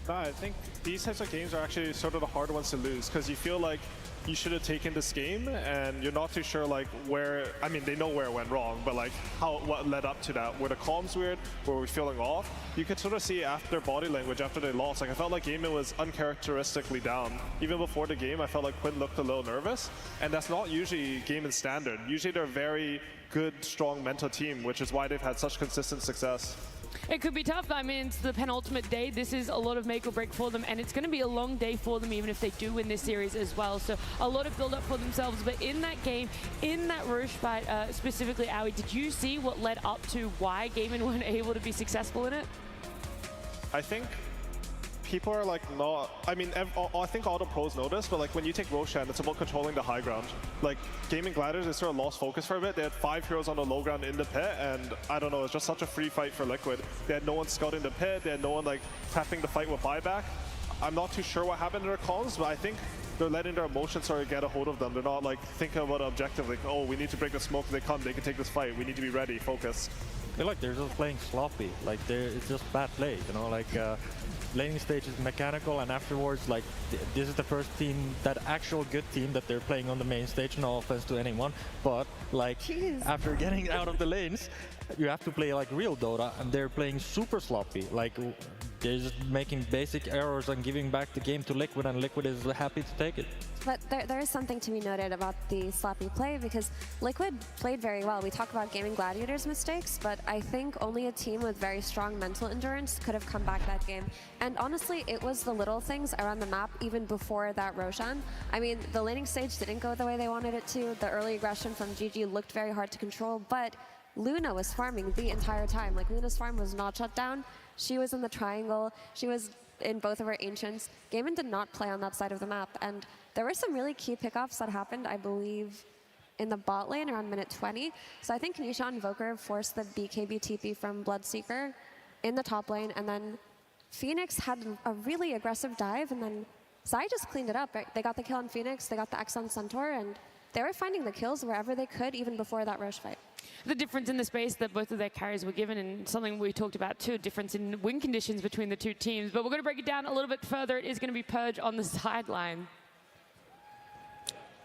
No, I think these types of games are actually sort of the hard ones to lose because you feel like you should have taken this game and you're not too sure like where, I mean, they know where it went wrong, but like what led up to that. Were the comms weird? Were we feeling off? You could sort of see after body language, after they lost, like I felt like Gaming was uncharacteristically down. Even before the game, I felt like Quinn looked a little nervous, and that's not usually Gaming standard. Usually they're a very good, strong mental team, which is why they've had such consistent success. It could be tough. I mean, it's the penultimate day. This is a lot of make or break for them, and it's going to be a long day for them even if they do win this series as well. So a lot of build up for themselves. But in that game, in that Roche fight, specifically, Aoi, did you see what led up to why Gaming weren't able to be successful in it? I think people are like not, I mean, I think all the pros know this, but like when you take Roshan, it's about controlling the high ground. Like Gaming Gladiators, they sort of lost focus for a bit. They had 5 heroes on the low ground in the pit, and I don't know, it's just such a free fight for Liquid. They had no one scouting the pit, they had no one like tapping the fight with buyback. I'm not too sure what happened in their calls, but I think they're letting their emotions sort of get a hold of them. They're not like thinking about it objectively, like, oh, we need to break the smoke, they come, they can take this fight, we need to be ready, focus. I feel like they're just playing sloppy. Like it's just bad play, you know, like laning stage is mechanical, and afterwards, like, this is the first team, that actual good team that they're playing on the main stage. No offense to anyone, but like, after getting out of the lanes, you have to play like real Dota, and they're playing super sloppy. Like, they're just making basic errors and giving back the game to Liquid, and Liquid is happy to take it. But there is something to be noted about the sloppy play, because Liquid played very well. We talk about Gaming Gladiators' mistakes, but I think only a team with very strong mental endurance could have come back that game. And honestly, it was the little things around the map even before that Roshan. I mean, the laning stage didn't go the way they wanted it to. The early aggression from GG looked very hard to control, but Luna was farming the entire time. Like, Luna's farm was not shut down. She was in the triangle. She was in both of her Ancients. Gaimin did not play on that side of the map, and there were some really key pickoffs that happened, I believe, in the bot lane around minute 20. So I think Nisha and Voker forced the BKB TP from Bloodseeker in the top lane, and then Phoenix had a really aggressive dive, and then Zai just cleaned it up. Right? They got the kill on Phoenix, they got the X on Centaur, and they were finding the kills wherever they could, even before that Roche fight. The difference in the space that both of their carries were given, and something we talked about too, a difference in win conditions between the two teams. But we're going to break it down a little bit further. It is going to be Purge on the sideline.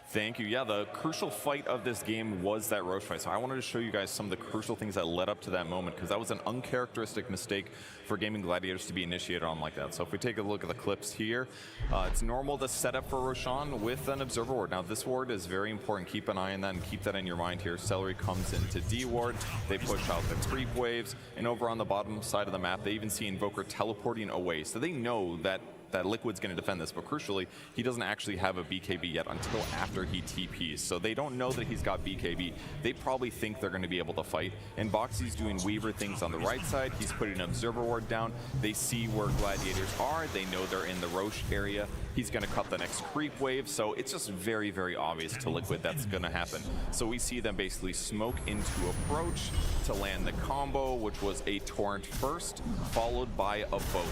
Thank you. Yeah, the crucial fight of this game was that Roche fight. So I wanted to show you guys some of the crucial things that led up to that moment, because that was an uncharacteristic mistake for Gaming Gladiators to be initiated on like that. So if we take a look at the clips here, it's normal to set up for Roshan with an Observer Ward. Now this ward is very important. Keep an eye on that and keep that in your mind here. Celery comes into D ward. They push out the creep waves, and over on the bottom side of the map, they even see Invoker teleporting away. So they know that Liquid's going to defend this, but crucially, he doesn't actually have a BKB yet until after he TPs. So they don't know that he's got BKB. They probably think they're going to be able to fight. And Boxy's doing Weaver things on the right side. He's putting an Observer Ward down. They see where Gladiators are. They know they're in the Roche area. He's going to cut the next creep wave. So it's just very, very obvious to Liquid that's going to happen. So we see them basically smoke into approach to land the combo, which was a Torrent first, followed by a boat.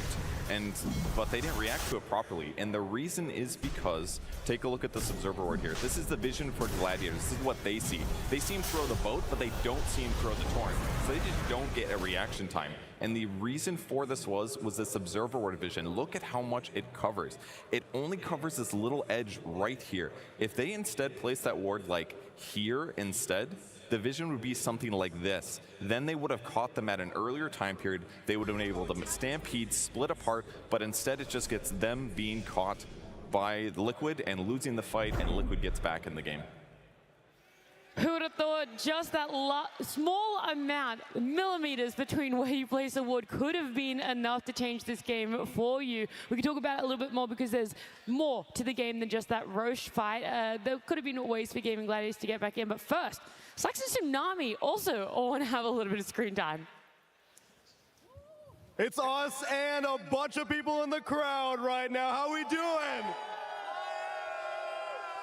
But they didn't react to it properly, and the reason is because, take a look at this Observer Ward here. This is the vision for Gladiators. This is what they see. They see him throw the boat, but they don't see him throw the Torrent. So they just don't get a reaction time. And the reason for this was this Observer Ward vision. Look at how much it covers. It only covers this little edge right here. If they instead place that ward like here instead, the vision would be something like this. Then they would have caught them at an earlier time period. They would have been able to stampede, split apart, but instead it just gets them being caught by Liquid and losing the fight, and Liquid gets back in the game. Who would have thought just that small amount, millimeters between where you place a ward could have been enough to change this game for you? We can talk about it a little bit more because there's more to the game than just that Roche fight. There could have been ways for Gaming Gladiators to get back in, but first, Slax and Tsunami also want to have a little bit of screen time. It's us and a bunch of people in the crowd right now. How we doing?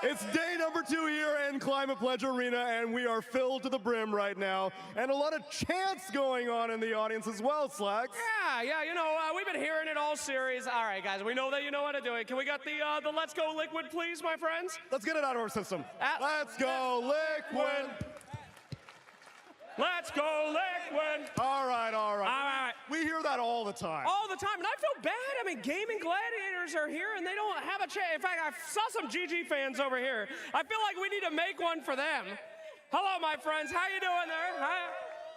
It's day number 2 here in Climate Pledge Arena, and we are filled to the brim right now. And a lot of chants going on in the audience as well, Slacks. Yeah, you know, we've been hearing it all series. All right, guys, we know that you know how to do it. Can we get the Let's Go Liquid, please, my friends? Let's get it out of our system. Let's go Liquid. Let's go Liquid. All right. We hear that all the time. All the time, and I feel bad. I mean, Gaming Gladiators are here, and they don't have a chance. In fact, I saw some GG fans over here. I feel like we need to make one for them. Hello, my friends. How you doing there? Hi.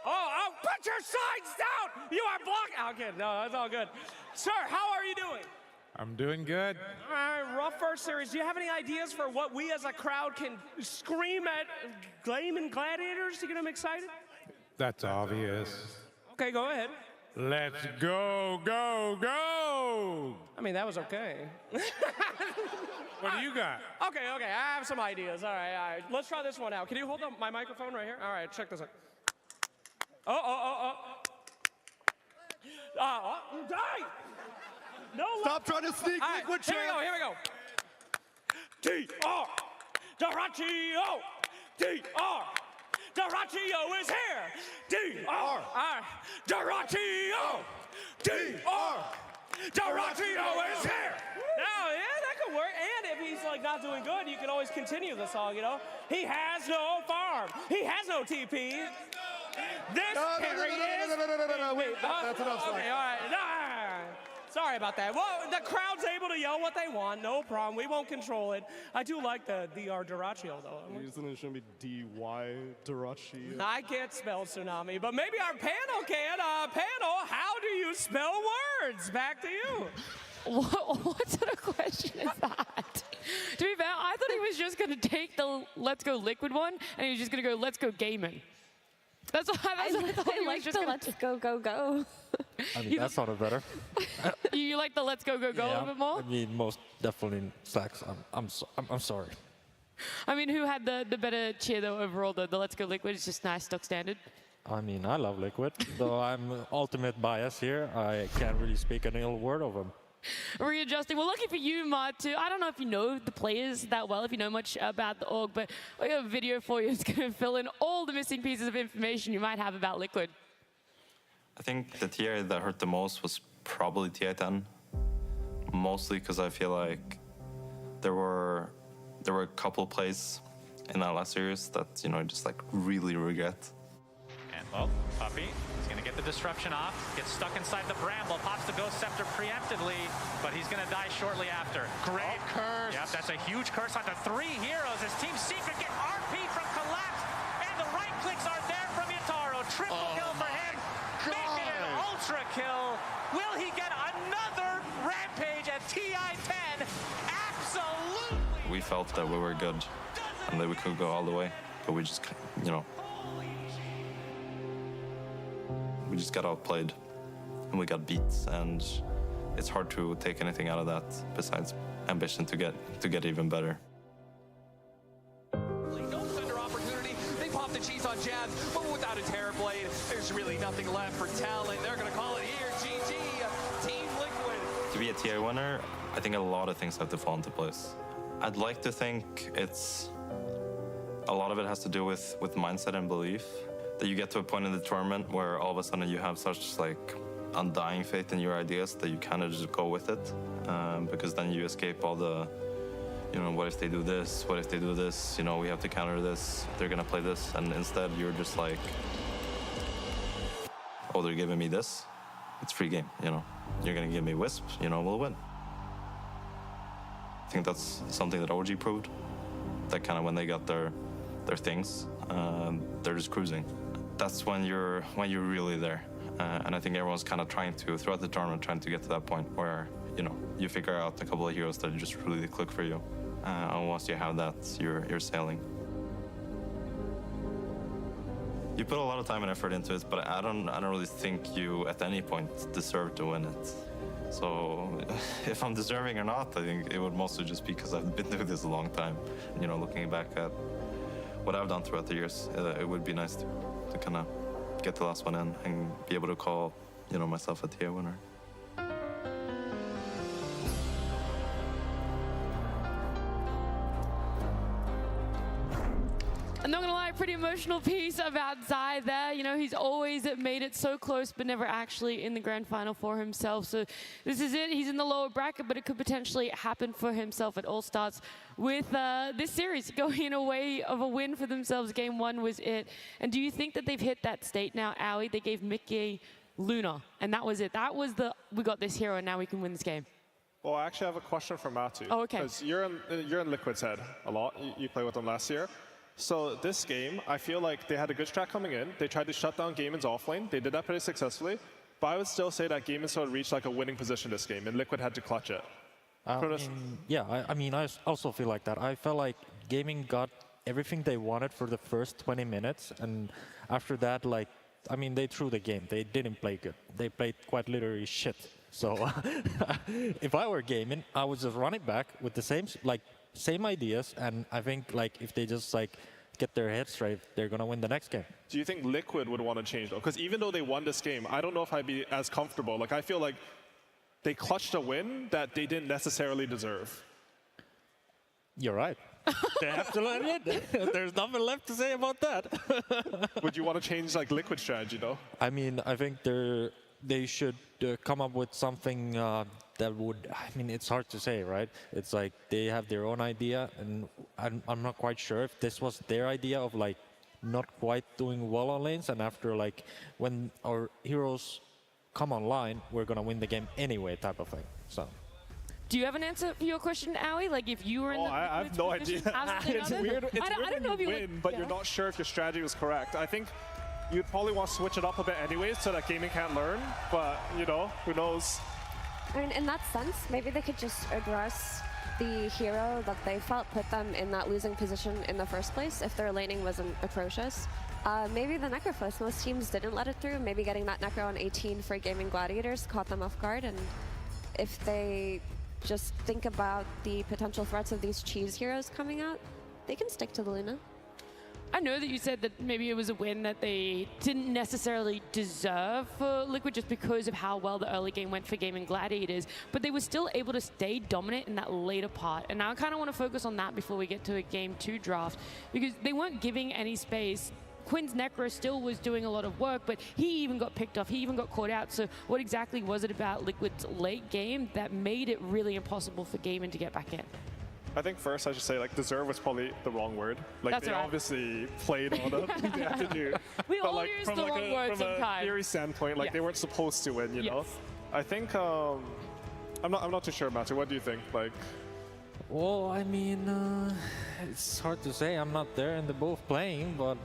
Oh, put your signs down. You are blocking. Okay, no, that's all good. Sir, how are you doing? I'm doing good. All right, rough first series. Do you have any ideas for what we as a crowd can scream at Gaming Gladiators to get them excited? That's obvious. Okay, go ahead. Let's go, go, go! I mean, that was okay. What do you got? Okay, I have some ideas. All right. Let's try this one out. Can you hold up my microphone right here? All right, check this out. Die! No. Stop trying to sneak Liquid chance. Here we go. DR! Doraccio! DR! Doraccio is here! DR! Doraccio! DR! Doraccio is here! Now, yeah, that could work. And if he's like not doing good, you can always continue the song, you know? He has no farm. He has no TP. This carry is... No. Wait, that's enough. Okay, all right. Sorry about that. Well, the crowd's able to yell what they want. No problem. We won't control it. I do like the DR Duraccio, though. Isn't it should be D-Y Duraccio? I can't spell tsunami, but maybe our panel can. Panel, how do you spell words? Back to you. What sort of question is that? To be fair, I thought he was just going to take the Let's Go Liquid one, and he was just going to go Let's Go Gaming. That's what I thought. I like the Let's Go, go, go. I mean, that sounded better. You like the Let's Go, go, go a little bit more? I mean, most definitely Slacks. I'm sorry. I mean, who had the better cheer, though, overall? The Let's Go Liquid is just nice, stock standard. I mean, I love Liquid, though I'm ultimate bias here. I can't really speak an ill word of him. Readjusting. Well, lucky for you, Matu. I don't know if you know the players that well, if you know much about the org, but we have a video for you that's going to fill in all the missing pieces of information you might have about Liquid. I think the tier that hurt the most was probably TI10, mostly because I feel like there were a couple plays in that last series that, you know, just like really regret. And well, Puppey is going to get the disruption off, gets stuck inside the bramble, pops the Ghost Scepter preemptively, but he's going to die shortly after. Great curse. Yep, that's a huge curse onto 3 heroes as Team Secret get RP from Collapse, and the right clicks are there from Yataro. Triple kill for him, making it an ultra kill. Will he get another rampage at TI10? Absolutely. We felt that we were good and that we could go all the way, but we just, you know, we just got outplayed and we got beat, and it's hard to take anything out of that besides ambition to get even better. No thunder opportunity. They pop the cheese on Jazz, but without a Terror Blade, there's really nothing left for Talent. They're going to call it here. GG, Team Liquid. To be a TI winner, I think a lot of things have to fall into place. I'd like to think a lot of it has to do with mindset and belief. That you get to a point in the tournament where all of a sudden you have such like undying faith in your ideas that you kind of just go with it, because then you escape all the, you know, what if they do this? What if they do this? You know, we have to counter this. They're gonna play this, and instead you're just like, oh, they're giving me this. It's free game. You know, you're gonna give me Wisp. You know, we'll win. I think that's something that OG proved. That kind of when they got their things, they're just cruising. That's when you're really there, and I think everyone's kind of trying to throughout the tournament trying to get to that point where, you know, you figure out a couple of heroes that just really click for you, and once you have that, you're sailing. You put a lot of time and effort into it, but I don't really think you at any point deserve to win it. So if I'm deserving or not, I think it would mostly just be because I've been doing this a long time. You know, looking back at what I've done throughout the years, it would be nice to kind of get the last one in and be able to call, you know, myself a tier winner. I'm not gonna lie, pretty emotional piece about Zai there. You know, he's always made it so close, but never actually in the grand final for himself. So this is it. He's in the lower bracket, but it could potentially happen for himself. It all starts with this series going in a way of a win for themselves. Game 1 was it. And do you think that they've hit that state now, Owie? They gave Mickey Luna, and that was it. That was we got this hero, and now we can win this game. Well, I actually have a question for Matu. Oh, okay. Because you're in Liquid's head a lot. You played with them last year. So this game, I feel like they had a good strat coming in. They tried to shut down Gaimin's offlane. They did that pretty successfully. But I would still say that Gaimin sort of reached like a winning position this game, and Liquid had to clutch it. I mean, I also feel like that. I felt like Gaming got everything they wanted for the first 20 minutes, and after that, like, I mean, they threw the game. They didn't play good. They played quite literally shit. So if I were Gaming, I would just run it back with the same ideas, and I think like if they just like get their heads straight, they're gonna win the next game. Do you think Liquid would want to change though? Because even though they won this game, I don't know if I'd be as comfortable. Like I feel like they clutched a win that they didn't necessarily deserve. You're right. They have to learn it. There's nothing left to say about that. Would you want to change like Liquid strategy though? I mean, I think they should come up with something that would, I mean, it's hard to say, right? It's like they have their own idea, and I'm not quite sure if this was their idea of like not quite doing well on lanes, and after like when our heroes come online, we're gonna win the game anyway, type of thing. So. Do you have an answer for your question, Aoi? Like if you were in the I have no idea. It's weird. It's weird I don't know when if you you win, but you're not sure if your strategy was correct. I think you'd probably want to switch it up a bit anyways so that gaming can't learn. But you know, who knows? I mean, in that sense, maybe they could just address the hero that they felt put them in that losing position in the first place if their laning wasn't atrocious. Maybe the Necrophos, most teams didn't let it through. Maybe getting that Necro on 18 for Gaming Gladiators caught them off guard. And if they just think about the potential threats of these cheese heroes coming out, they can stick to the Luna. I know that you said that maybe it was a win that they didn't necessarily deserve for Liquid just because of how well the early game went for Gaming Gladiators, but they were still able to stay dominant in that later part. And now I kind of want to focus on that before we get to a Game 2 draft, because they weren't giving any space. Quinn's Necro still was doing a lot of work, but he even got picked off, he even got caught out. So what exactly was it about Liquid's late game that made it really impossible for Gaming to get back in? I think first I should say, like, deserve was probably the wrong word. Like, That's they right. obviously played on it. They had to do. We but all like, use from the like wrong word from sometimes. a theory standpoint, like, Yes. they weren't supposed to win, you know? I think, I'm not too sure, Matthew. What do you think? Like, Well, I mean, it's hard to say. I'm not there and they're both playing, but...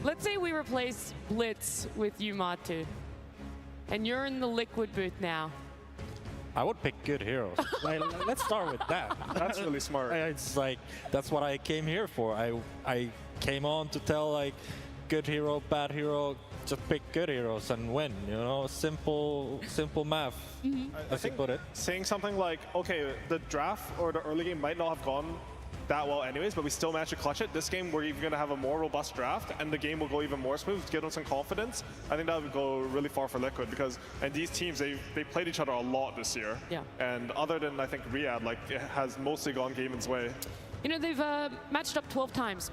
Let's say we replace Blitz with you, Matu, and you're in the Liquid booth now. I would pick good heroes. Like, let's start with that. That's really smart. It's like, that's what I came here for. I came on to tell, like, good hero, bad hero, just pick good heroes and win, you know? Simple math, as you put it. saying something like, okay, the draft or the early game might not have gone that well anyways, but we still managed to clutch it. This game, we're even going to have a more robust draft, and the game will go even more smooth, give them some confidence. I think that would go really far for Liquid, because and these teams, they played each other a lot this year. Yeah. And other than, I think, Riyadh, like, it has mostly gone Gamen's way. You know, they've matched up 12 times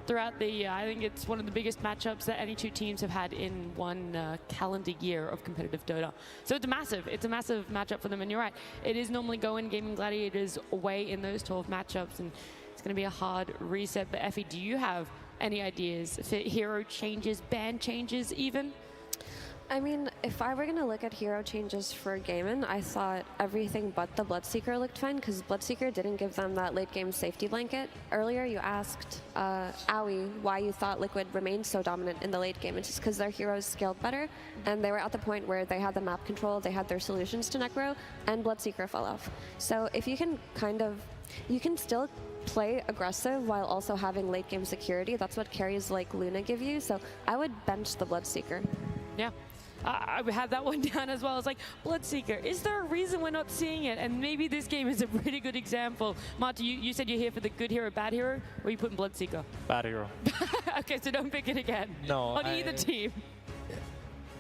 throughout the year. I think it's one of the biggest matchups that any two teams have had in one calendar year of competitive Dota. So it's a massive matchup for them. And you're right, it is normally going Gaming Gladiators away in those 12 matchups, and it's going to be a hard reset. But Effie, do you have any ideas for hero changes, ban changes even? I mean, if I were going to look at hero changes for Gaimin, I thought everything but the Bloodseeker looked fine, because Bloodseeker didn't give them that late game safety blanket. Earlier you asked Aoi why you thought Liquid remained so dominant in the late game. It's just because their heroes scaled better, and they were at the point where they had the map control, they had their solutions to Necro, and Bloodseeker fell off. So if you can you can still play aggressive while also having late game security. That's what carries like Luna give you. So I would bench the Bloodseeker. Yeah. I had that one down as well. It's like, Bloodseeker, is there a reason we're not seeing it? And maybe this game is a pretty good example. Marta, you said you're here for the good hero, bad hero, or are you putting Bloodseeker? Bad hero. Okay, so don't pick it again. No, on either team.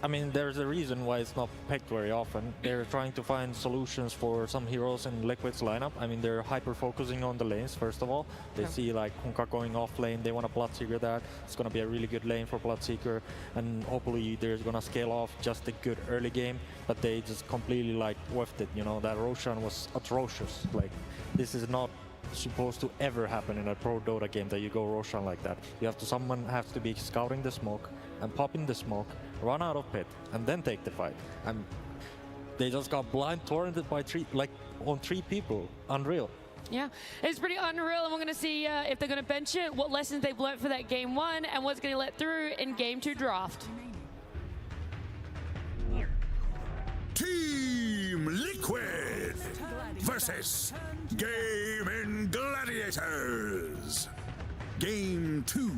I mean, there's a reason why it's not picked very often. They're trying to find solutions for some heroes in Liquid's lineup. I mean, they're hyper-focusing on the lanes, first of all. They see, like, Honka going off lane. They want a Bloodseeker that. It's going to be a really good lane for Bloodseeker. And hopefully, they're going to scale off just a good early game. But they just completely, like, whiffed it. You know, that Roshan was atrocious. Like, this is not supposed to ever happen in a pro Dota game that you go Roshan like that. Someone has to be scouting the smoke and popping the smoke, run out of pit, and then take the fight. And they just got blind torrented by on three people. Unreal. Yeah, it's pretty unreal, and we're going to see if they're going to bench it, what lessons they've learned for that game 1, and what's going to let through in game 2 draft. Team Liquid versus Gaming Gladiators. Game 2.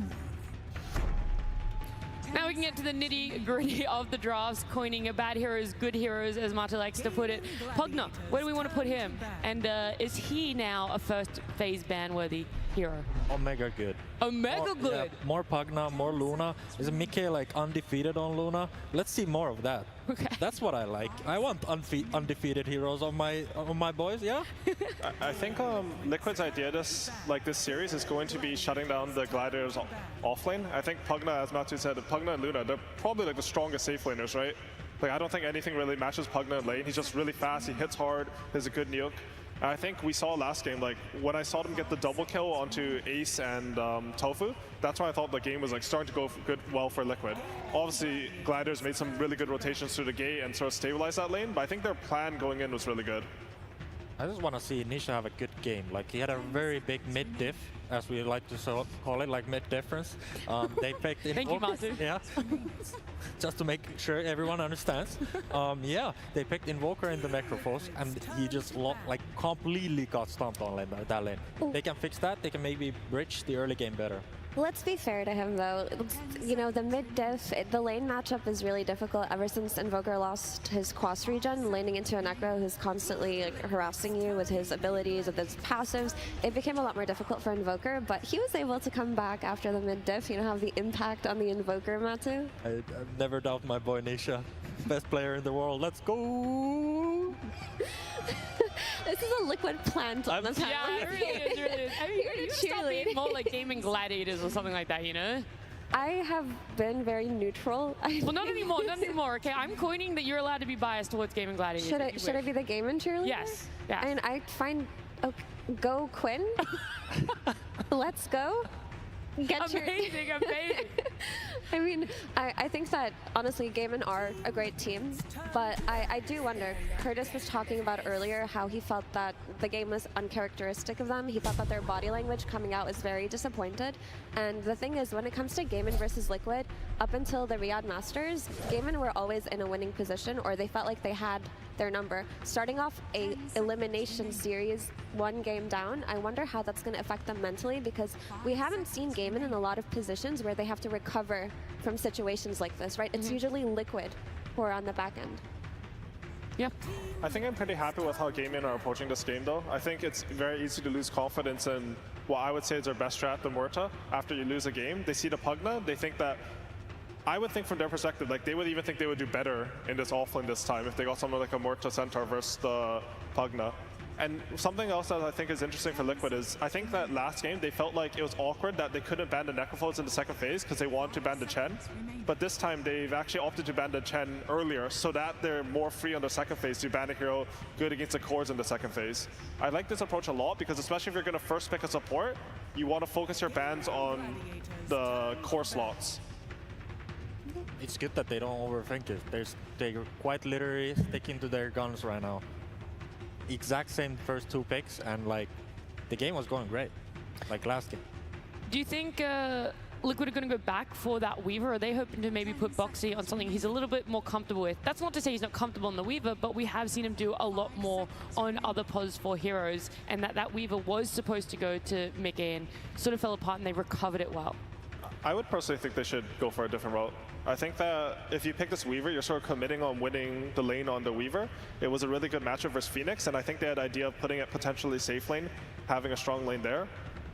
Now we can get to the nitty-gritty of the drafts, coining bad heroes, good heroes, as Marta likes to put it. Pugna, where do we want to put him? And is he now a first phase ban-worthy hero? Omega good. Omega good? Yeah, more Pugna, more Luna. Is Mickey like undefeated on Luna? Let's see more of that. Okay. That's what I like. I want undefeated heroes on my boys, yeah? I think Liquid's idea this series is going to be shutting down the Gladiators offlane. I think Pugna, as Matthew said, Pugna and Luna, they're probably like the strongest safe laners, right? Like, I don't think anything really matches Pugna in lane. He's just really fast, he hits hard, has a good nuke. And I think we saw last game, like when I saw them get the double kill onto Ace and Tofu, that's why I thought the game was like starting to go well for Liquid. Obviously, Gladiators made some really good rotations through the gate and sort of stabilized that lane, but I think their plan going in was really good. I just want to see Nisha have a good game. Like, he had a very big mid-diff, as we like to call it, like mid-difference. They picked in Thank you, Matu. Yeah, just to make sure everyone understands. Yeah, they picked Invoker in the Necrophos, and he just like completely got stomped on that lane. They can fix that. They can maybe bridge the early game better. Let's be fair to him, though. You know, the mid-diff, the lane matchup is really difficult ever since Invoker lost his Quas regen, laning into a Necro who's constantly like, harassing you with his abilities, with his passives. It became a lot more difficult for Invoker, but he was able to come back after the mid-diff, you know, have the impact on the Invoker, Matu. I never doubt my boy Nisha. Best player in the world. Let's go! This is a Liquid plant on the panel. Yeah, it really is, it really is. I mean, you stop being more like gaming gladiators or something like that, you know? I have been very neutral. Well, not anymore, not anymore, okay? I'm coining that you're allowed to be biased towards gaming gladiators. Should I be the gaming cheerleader? Yes. Yeah. I mean, I find... Okay, go Quinn. Let's go. Get amazing, amazing. I mean, I think that, honestly, Gaimin are a great team, but I do wonder, Curtis was talking about earlier how he felt that the game was uncharacteristic of them. He thought that their body language coming out was very disappointed. And the thing is, when it comes to Gaimin versus Liquid, up until the Riyadh Masters, Gaimin were always in a winning position, or they felt like they had their number. Starting off a elimination series, 1 game down, I wonder how that's going to affect them mentally, because we haven't seen Gaimin in a lot of positions where they have to recover from situations like this, right? It's usually Liquid who are on the back end. Yeah. I think I'm pretty happy with how Gaimin are approaching this game, though. I think it's very easy to lose confidence in what I would say is their best strat, the Murta. After you lose a game, they see the Pugna, they think that, I would think from their perspective, like they would even think they would do better in this offlane this time if they got someone like a Murta Centaur versus the Pugna. And something else that I think is interesting for Liquid is, I think that last game they felt like it was awkward that they couldn't ban the Necrophos in the second phase because they wanted to ban the Chen. But this time they've actually opted to ban the Chen earlier so that they're more free on the second phase to ban a hero good against the cores in the second phase. I like this approach a lot because especially if you're going to first pick a support, you want to focus your bans on the core slots. It's good that they don't overthink it. They're quite literally sticking to their guns right now. Exact same first 2 picks, and like the game was going great, like last game. Do you think Liquid are going to go back for that Weaver? Or are they hoping to maybe put Boxy on something he's a little bit more comfortable with? That's not to say he's not comfortable on the Weaver, but we have seen him do a lot more on other pos for heroes, and that Weaver was supposed to go to Mickey and sort of fell apart, and they recovered it well. I would personally think they should go for a different route. I think that if you pick this Weaver, you're sort of committing on winning the lane on the Weaver. It was a really good matchup versus Phoenix, and I think they had the idea of putting it potentially safe lane, having a strong lane there.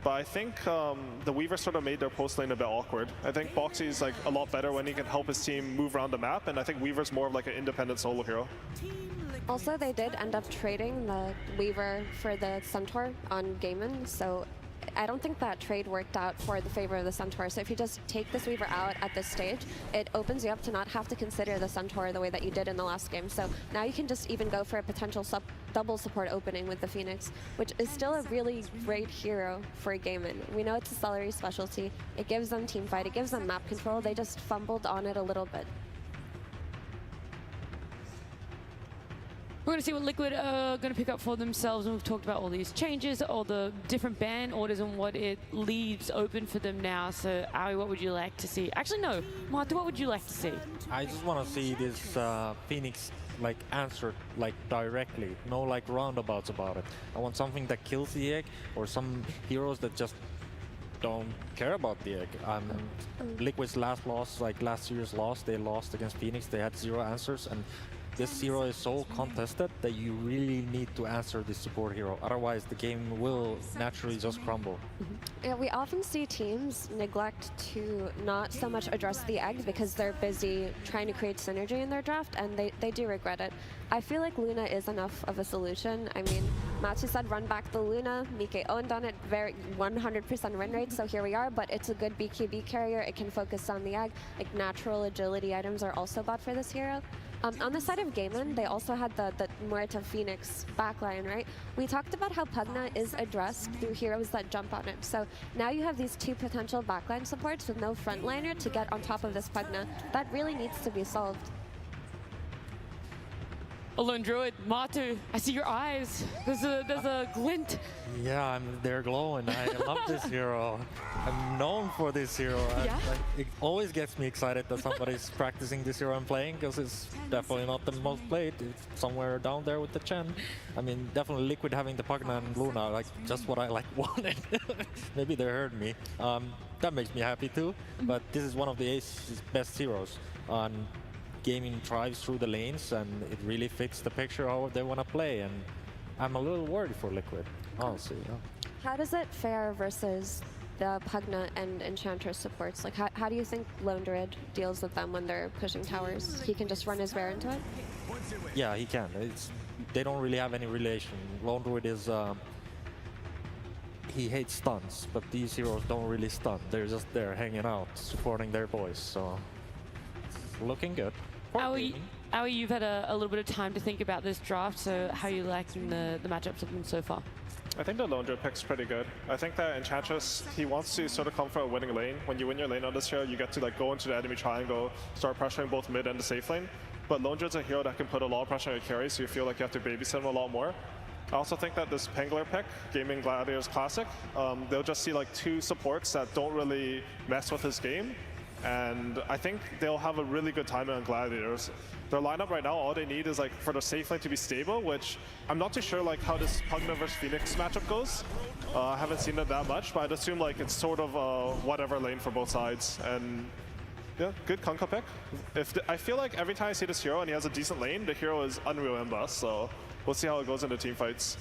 But I think the Weaver sort of made their post lane a bit awkward. I think Boxy's like a lot better when he can help his team move around the map, and I think Weaver's more of like an independent solo hero. Also, they did end up trading the Weaver for the Centaur on Gaimin, so I don't think that trade worked out for the favor of the Centaur. So if you just take this Weaver out at this stage, it opens you up to not have to consider the Centaur the way that you did in the last game. So now you can just even go for a potential double support opening with the Phoenix, which is still a really great hero for Gaimin. We know it's a SteelSeries specialty. It gives them teamfight, it gives them map control. They just fumbled on it a little bit. We're going to see what Liquid are going to pick up for themselves, and we've talked about all these changes, all the different ban orders and what it leaves open for them now. So, Aoi, what would you like to see? Actually, no. Matu, what would you like to see? I just want to see this Phoenix like answered like directly, no like roundabouts about it. I want something that kills the egg, or some heroes that just don't care about the egg. Liquid's last loss, like last year's loss, they lost against Phoenix. They had 0 answers, and this hero is so contested that you really need to answer this support hero. Otherwise, the game will naturally just crumble. Yeah, we often see teams neglect to not so much address the egg because they're busy trying to create synergy in their draft, and they do regret it. I feel like Luna is enough of a solution. I mean, Matsu said run back the Luna. Mike owned on it, very 100% win rate, so here we are, but it's a good BKB carrier. It can focus on the egg. Like natural agility items are also bought for this hero. On the side of Gaimin, they also had the Muerta Phoenix backline, right? We talked about how Pugna is addressed through heroes that jump on him. So now you have these 2 potential backline supports with no frontliner to get on top of this Pugna. That really needs to be solved. Alone Druid, Matu, I see your eyes. There's a glint. Yeah, they're glowing. I love this hero. I'm known for this hero. Yeah? It always gets me excited that somebody's practicing this hero and playing, because it's definitely not the most played. It's somewhere down there with the Chen. I mean, definitely Liquid having the Pugna and Luna, like just what I wanted. Maybe they heard me. That makes me happy too. But this is one of the Ace's best heroes. Gaming thrives through the lanes, and it really fits the picture how they want to play. And I'm a little worried for Liquid, honestly. Yeah. How does it fare versus the Pugna and Enchantress supports? Like, how do you think Lone Druid deals with them when they're pushing towers? He can just run his bear into it? Yeah, he can. They don't really have any relation. Lone Druid is... he hates stuns, but these heroes don't really stun. They're just there hanging out, supporting their boys, so... It's looking good. Aoi, you've had a little bit of time to think about this draft, so how are you liking the matchups of them so far? I think the Lone Druid pick's pretty good. I think that Enchantress, he wants to sort of come from a winning lane. When you win your lane on this hero, you get to like go into the enemy triangle, start pressuring both mid and the safe lane. But Lone Druid's a hero that can put a lot of pressure on your carry, so you feel like you have to babysit him a lot more. I also think that this Pangler pick, Gaming Gladiators Classic, they'll just see like 2 supports that don't really mess with his game. And I think they'll have a really good time on Gladiators. Their lineup right now, all they need is like for the safe lane to be stable, which I'm not too sure like how this Pugna versus Phoenix matchup goes. I haven't seen it that much, but I'd assume like it's sort of whatever lane for both sides. And yeah, good Kunkka pick. I feel like every time I see this hero and he has a decent lane, the hero is Unreal Imbus, so we'll see how it goes in the team fights.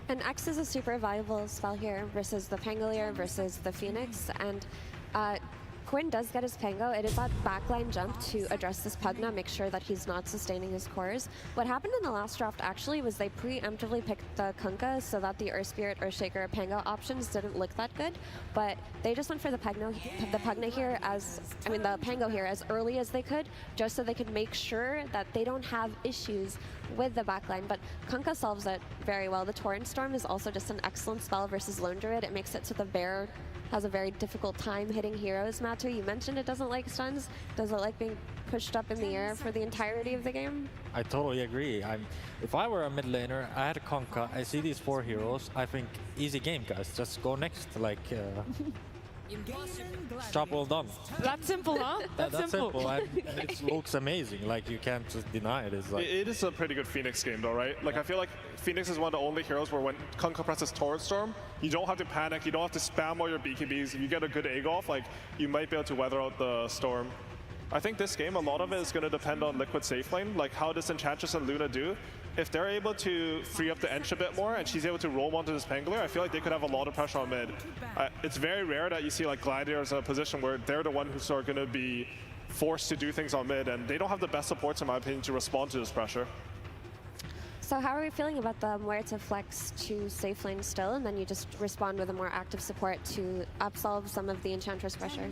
And X is a super valuable spell here versus the Pangolier versus the Phoenix. And Quinn does get his Pango. It is that backline jump to address this Pugna, make sure that he's not sustaining his cores. What happened in the last draft actually was they preemptively picked the Kunkka so that the Earth Spirit, Earthshaker, Pango options didn't look that good. But they just went for the Pango here the Pango here as early as they could, just so they could make sure that they don't have issues with the backline. But Kunkka solves it very well. The Torrent Storm is also just an excellent spell versus Lone Druid. It makes it so the bear has a very difficult time hitting heroes. Matu, you mentioned it doesn't like stuns. Does it like being pushed up in the air for the entirety of the game? I totally agree. If I were a mid laner, I had a Kunkka, I see these 4 heroes, I think easy game, guys. Just go next. Like, job well done. That's simple, huh? That's simple. It looks amazing. Like, you can't just deny it. It's like, it is a pretty good Phoenix game though, right? Like I feel like Phoenix is one of the only heroes where when Kunkka presses Torrent Storm, you don't have to panic, you don't have to spam all your BKBs. If you get a good egg off, like you might be able to weather out the storm. I think this game, a lot of it is going to depend on Liquid safe lane, like how does Enchantress and Luna do. If they're able to free up the Ench a bit more and she's able to roam onto this Pangolier, I feel like they could have a lot of pressure on mid. It's very rare that you see like Gladiators in a position where they're the one who's going to be forced to do things on mid, and they don't have the best supports in my opinion to respond to this pressure. So how are we feeling about the Muerta flex to safe lane still, and then you just respond with a more active support to absolve some of the Enchantress pressure?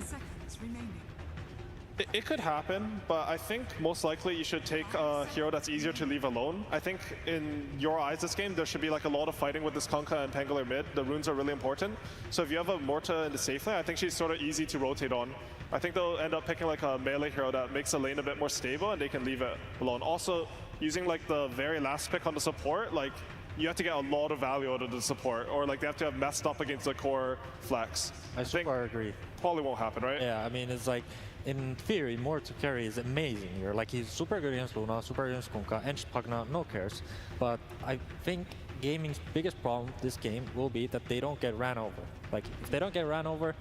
It could happen, but I think most likely you should take a hero that's easier to leave alone. I think in your eyes this game, there should be like a lot of fighting with this Kunkka and Pangolier mid. The runes are really important. So if you have a Muerta in the safe lane, I think she's sort of easy to rotate on. I think they'll end up picking like a melee hero that makes the lane a bit more stable and they can leave it alone. Also, using like the very last pick on the support, like you have to get a lot of value out of the support, or like they have to have messed up against the core flex. I super agree. Probably won't happen, right? Yeah, I mean, it's like, in theory, Muerta carry is amazing here. Like, he's super good against Luna, super good against Kunkka, and Pugna, no cares. But I think Gaming's biggest problem this game will be that they don't get ran over. Like, if they don't get ran over,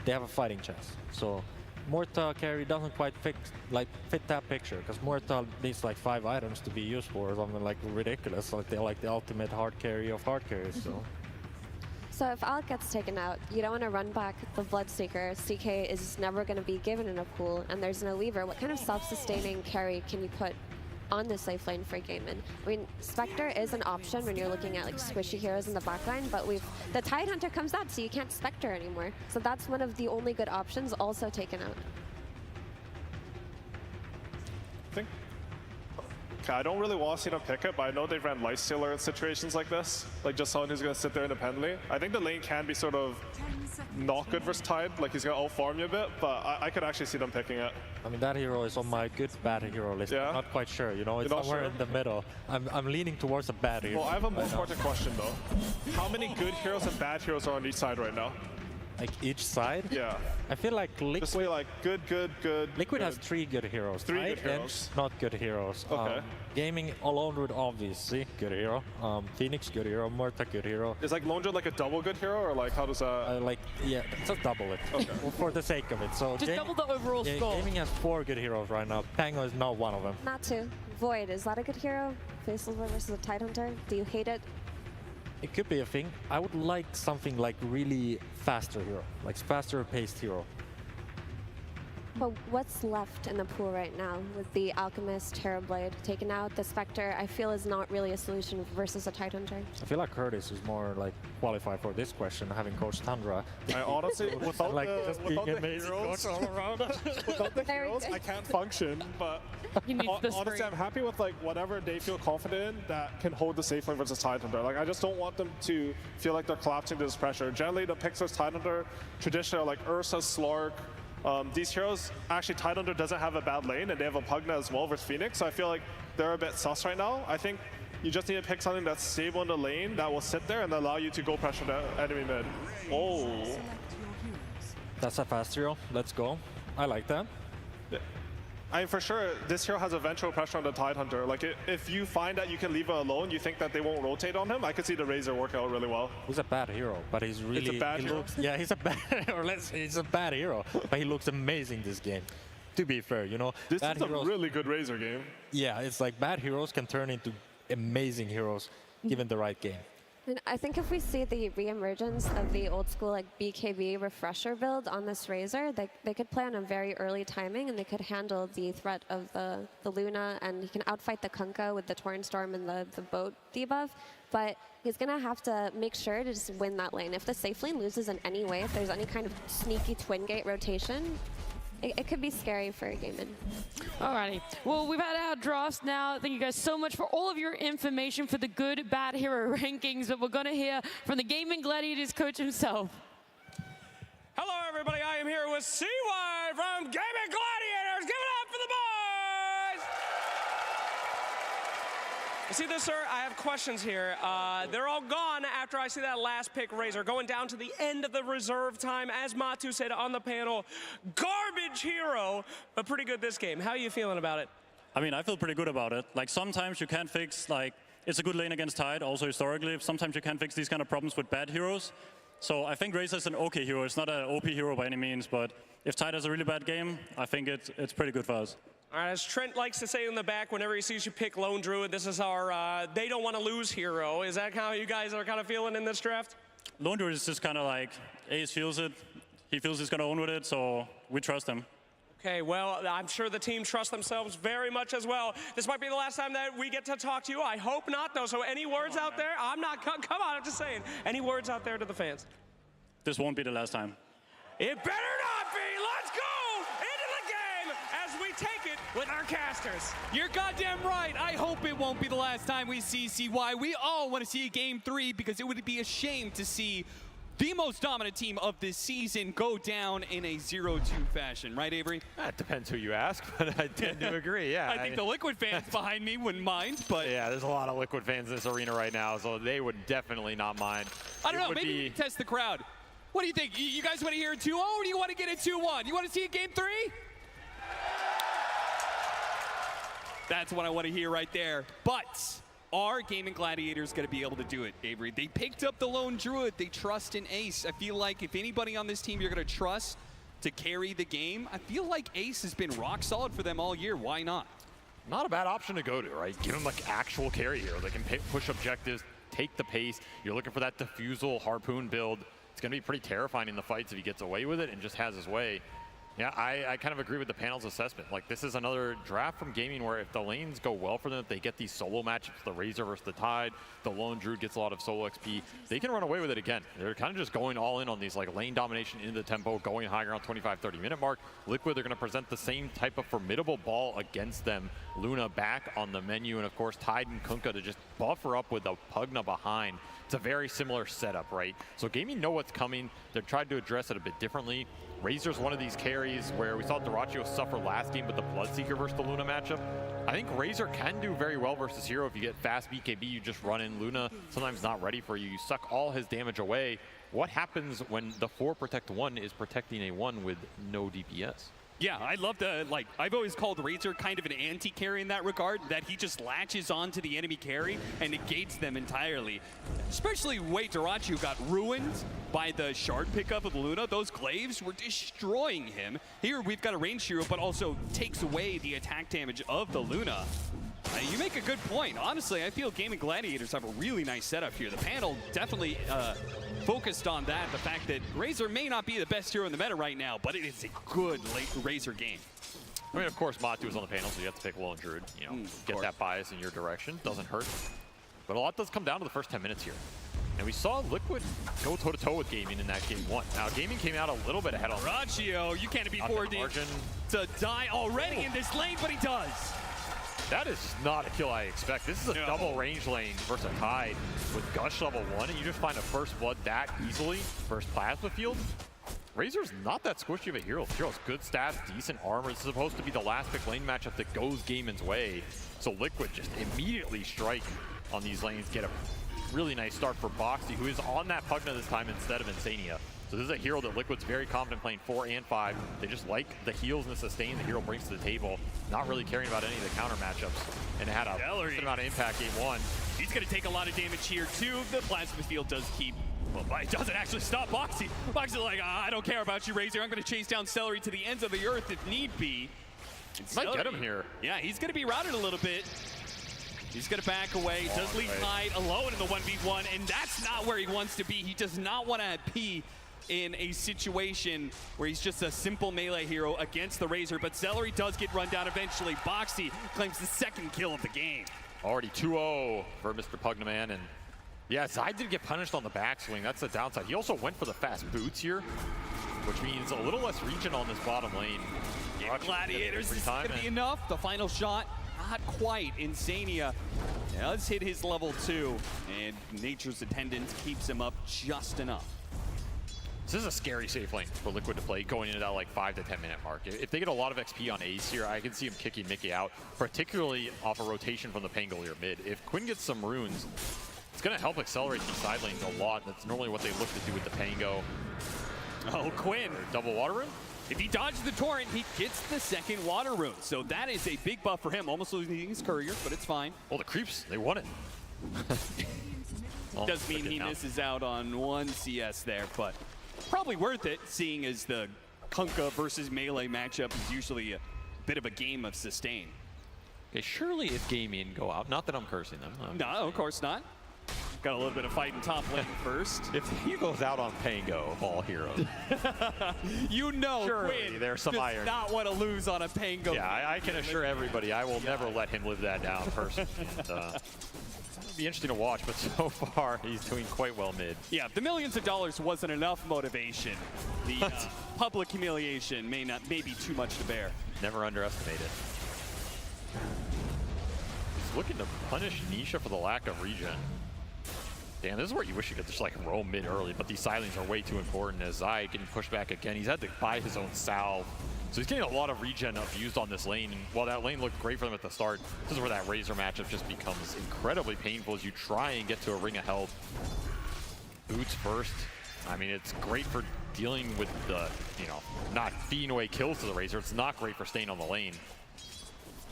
they have a fighting chance. So Muerta carry doesn't quite fit that picture, because Muerta needs like 5 items to be useful or something like ridiculous. Like, they're like the ultimate hard carry of hard carries. So if Alec gets taken out, you don't want to run back the Bloodseeker. CK is never going to be given in a pool, and there's no Weaver. What kind of self-sustaining carry can you put on the safe lane for Gaimin? I mean, Spectre is an option when you're looking at like squishy heroes in the backline, but the Tidehunter comes out, so you can't Spectre anymore. So that's one of the only good options, also taken out. I don't really want to see them pick it, but I know they've ran Lifestealer in situations like this. Like just someone who's going to sit there independently. I think the lane can be sort of not good versus Tide. Like he's going to out-farm you a bit, but I could actually see them picking it. I mean, that hero is on my good bad hero list. Yeah? I'm not quite sure, you know, it's You're not somewhere sure? in the middle. I'm leaning towards a bad hero. Well, I have a more right now. important question though. How many good heroes and bad heroes are on each side right now? Like each side? Yeah. I feel like Liquid... Just way like good. Liquid has 3 good heroes. Three good Tide, heroes. Bench, not good heroes. Okay. Gaming alone with obviously good hero. Phoenix good hero. Murta good hero. Is like Lone Druid like a double good hero, or like how does that? Like yeah, just double it. Okay. For the sake of it. So Just double the overall score. Gaming has 4 good heroes right now. Pango is not one of them. Not two. Void, is that a good hero? Faceless versus a Tidehunter? Do you hate it? It could be a thing. I would like something like really faster hero, like faster paced hero. But what's left in the pool right now with the Alchemist, Terrorblade taken out? The Spectre, I feel, is not really a solution versus a Tidehunter. I feel like Curtis is more like qualified for this question, having coached Tundra. I honestly, without like the, just without being the amazing heroes, coach all around. without the heroes, I can't function. But honestly, I'm happy with like whatever they feel confident in that can hold the safe lane versus Tidehunter. Like I just don't want them to feel like they're collapsing to this pressure. Generally, the picks versus Tidehunter traditionally are like Ursa, Slark. These heroes, actually Tidehunter doesn't have a bad lane, and they have a Pugna as well versus Phoenix, so I feel like they're a bit sus right now. I think you just need to pick something that's stable in the lane that will sit there and allow you to go pressure the enemy mid. Oh. That's a fast hero. Let's go. I like that. Yeah. I mean, for sure, this hero has eventual pressure on the Tidehunter. Like, if you find that you can leave it alone, you think that they won't rotate on him, I could see the Razor work out really well. He's a bad hero, but he's really... It's a bad hero? Yeah, he's a bad... or he's a bad hero, but he looks amazing this game. To be fair, you know? This bad is a really good Razor game. Yeah, it's like bad heroes can turn into amazing heroes given the right game. And I think if we see the re-emergence of the old school like BKB refresher build on this Razor, they could play on a very early timing, and they could handle the threat of the Luna, and he can outfight the Kunkka with the Torrent Storm and the boat debuff. But he's going to have to make sure to just win that lane. If the safe lane loses in any way, if there's any kind of sneaky twin gate rotation, it could be scary for a Gaimin. Alrighty. Well, we've had our drafts now. Thank you guys so much for all of your information for the good, bad hero rankings. But we're going to hear from the Gaming Gladiators coach himself. Hello, everybody. I am here with CY from Gaming Gladiators. Give it up for the boys! You see this, sir? I have questions here. They're all gone after I see that last pick, Razor, going down to the end of the reserve time. As Matu said on the panel, garbage hero, but pretty good this game. How are you feeling about it? I mean, I feel pretty good about it. Like, sometimes you can't fix, like, it's a good lane against Tide, also historically. Sometimes you can't fix these kind of problems with bad heroes. So I think Razor is an okay hero. It's not an OP hero by any means, but if Tide has a really bad game, I think it's pretty good for us. All right, as Trent likes to say in the back, whenever he sees you pick Lone Druid, this is our they don't want to lose hero. Is that how you guys are kind of feeling in this draft? Lone Druid is just kind of like, Ace feels it. He feels he's going to own with it, so we trust him. Okay, well, I'm sure the team trusts themselves very much as well. This might be the last time that we get to talk to you. I hope not, though. So any words out there? I'm not, come on, I'm just saying. Any words out there to the fans? This won't be the last time. It better not be. Let's go into the game as we take it with our casters. You're goddamn right. I hope it won't be the last time we see CY. We all want to see a Game 3 because it would be a shame to see the most dominant team of this season go down in a 0-2 fashion. Right, Avery? It depends who you ask, but I tend to agree, yeah. I think the Liquid fans behind me wouldn't mind, but... Yeah, there's a lot of Liquid fans in this arena right now, so they would definitely not mind. I don't know, maybe we can test the crowd. What do you think? You guys want to hear a 2-0 or do you want to get a 2-1? You want to see a Game 3? That's what I want to hear right there. But are Gaming Gladiators going to be able to do it, Avery? They picked up the Lone Druid. They trust in Ace. I feel like if anybody on this team you're going to trust to carry the game, I feel like Ace has been rock solid for them all year. Why not? Not a bad option to go to, right? Give them like actual carry hero. They can push objectives, take the pace. You're looking for that diffusal harpoon build. It's going to be pretty terrifying in the fights if he gets away with it and just has his way. Yeah, I kind of agree with the panel's assessment. Like, this is another draft from gaming where if the lanes go well for them, if they get these solo matchups, the Razor versus the Tide, the Lone Druid gets a lot of solo XP, they can run away with it again. They're kind of just going all in on these like lane domination into the tempo, going higher around 25-30 minute mark. Liquid, they're going to present the same type of formidable ball against them. Luna back on the menu, and of course Tide and Kunkka to just buffer up with the Pugna behind. It's a very similar setup, right? So gaming know what's coming. They've tried to address it a bit differently. Razor's one of these carries where we saw Dyrachyo suffer last game with the Bloodseeker versus the Luna matchup. I think Razor can do very well versus Hero. If you get fast BKB, you just run in. Luna sometimes not ready for you. You suck all his damage away. What happens when the 4 protect 1 is protecting a 1 with no DPS? Yeah, I love the, like, I've always called Razor kind of an anti-carry in that regard, that he just latches onto the enemy carry and negates them entirely. Especially the way Dyrachyo got ruined by the shard pickup of Luna. Those glaives were destroying him. Here we've got a ranged hero, but also takes away the attack damage of the Luna. You make a good point. Honestly, I feel Gaming Gladiators have a really nice setup here. The panel definitely focused on that, the fact that Razor may not be the best hero in the meta right now, but it is a good late Razor game. I mean, of course, Matu is on the panel, so you have to pick Lone Druid. You know, get that bias in your direction. Doesn't hurt. But a lot does come down to the first 10 minutes here. And we saw Liquid go toe-to-toe with Gaming in that game 1. Now, Gaming came out a little bit ahead on Dyrachyo, you can't be forward to die already in this lane, but he does. That is not a kill I expect. This is a double range lane versus a Tide with Gush level 1, and you just find a first blood that easily versus Plasma Field. Razor's not that squishy of a hero. The hero's good stats, decent armor. This is supposed to be the last pick lane matchup that goes Gaimin's way. So Liquid just immediately strike on these lanes, get a really nice start for Boxy, who is on that Pugna this time instead of Insania. So this is a hero that Liquid's very confident playing 4 and 5. They just like the heals and the sustain the hero brings to the table, not really caring about any of the counter matchups. And it had a decent amount of impact game 1. He's going to take a lot of damage here too. The Plasma Field does keep, well, it doesn't actually stop Boxy. Boxy's like, I don't care about you, Razor. I'm going to chase down Celery to the ends of the earth if need be. Might get him here. Yeah, he's going to be routed a little bit. He's going to back away. Does leave Tide alone in the 1v1, and that's not where he wants to be. He does not want to be in a situation where he's just a simple melee hero against the Razor, but Celery does get run down eventually. Boxy claims the second kill of the game. Already 2-0 for Mr. Pugnaman, and yeah, Zai did get punished on the backswing. That's the downside. He also went for the fast boots here, which means a little less region on this bottom lane. Yeah, Gladiators, is going to be enough. The final shot, not quite. Insania does hit his level 2, and Nature's Attendance keeps him up just enough. This is a scary safe lane for Liquid to play going into that like 5 to 10 minute mark. If they get a lot of XP on Ace here, I can see him kicking Mickey out, particularly off a rotation from the Pangolier mid. If Quinn gets some runes, it's going to help accelerate these side lanes a lot. That's normally what they look to do with the Pango. Oh, Quinn. Double water rune? If he dodges the torrent, he gets the second water rune. So that is a big buff for him. Almost losing his courier, but it's fine. Well, the creeps, they won it. Does mean he misses out on 1 CS there, but probably worth it, seeing as the Kunkka versus melee matchup is usually a bit of a game of sustain. Okay, surely if Gaming go out, not that I'm cursing them. No, of course not. Got a little bit of fight in top lane first. If he goes out on Pango of all heroes. You know, surely Quinn there's some does iron. not want to lose on a Pango. Yeah, I can assure everybody I will never let him live that down personally. And, it'll be interesting to watch, but so far he's doing quite well mid. Yeah, if the millions of dollars wasn't enough motivation, the public humiliation may be too much to bear. Never underestimate it. He's looking to punish Nisha for the lack of regen. Damn, this is where you wish you could just like roam mid early, but these silings are way too important as Zai getting pushed back again. He's had to buy his own salve. So he's getting a lot of regen abused on this lane, and while that lane looked great for them at the start, this is where that Razor matchup just becomes incredibly painful as you try and get to a ring of health. Boots first. I mean, it's great for dealing with the, you know, not feeding away kills to the Razor. It's not great for staying on the lane.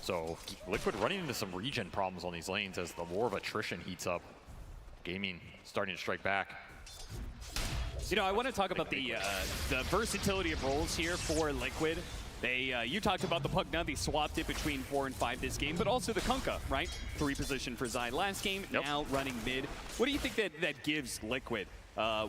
So Liquid running into some regen problems on these lanes as the war of attrition heats up. Gaming starting to strike back. You know, I want to talk about the versatility of roles here for Liquid. They, you talked about the Pugna, they swapped it between 4 and 5 this game, but also the Kunkka, right? 3 position for Zai last game, now running mid. What do you think that gives Liquid?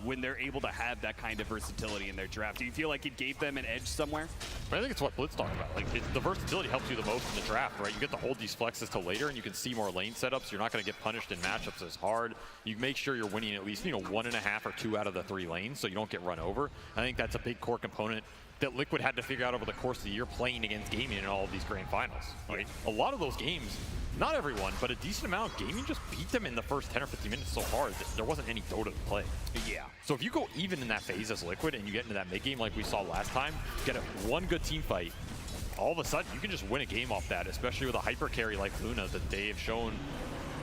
when they're able to have that kind of versatility in their draft. Do you feel like it gave them an edge somewhere? I think it's what Blitz talked about. Like the versatility helps you the most in the draft, right? You get to hold these flexes till later, and you can see more lane setups. You're not going to get punished in matchups as hard. You make sure you're winning at least 1.5 or 2 out of the 3 lanes, so you don't get run over. I think that's a big core component that Liquid had to figure out over the course of the year playing against Gaming in all of these grand finals. Right? A lot of those games, not everyone, but a decent amount, Gaming just beat them in the first 10 or 15 minutes so hard that there wasn't any Dota to play. Yeah. So if you go even in that phase as Liquid and you get into that mid game like we saw last time, get one good team fight, all of a sudden you can just win a game off that, especially with a hyper carry like Luna that they have shown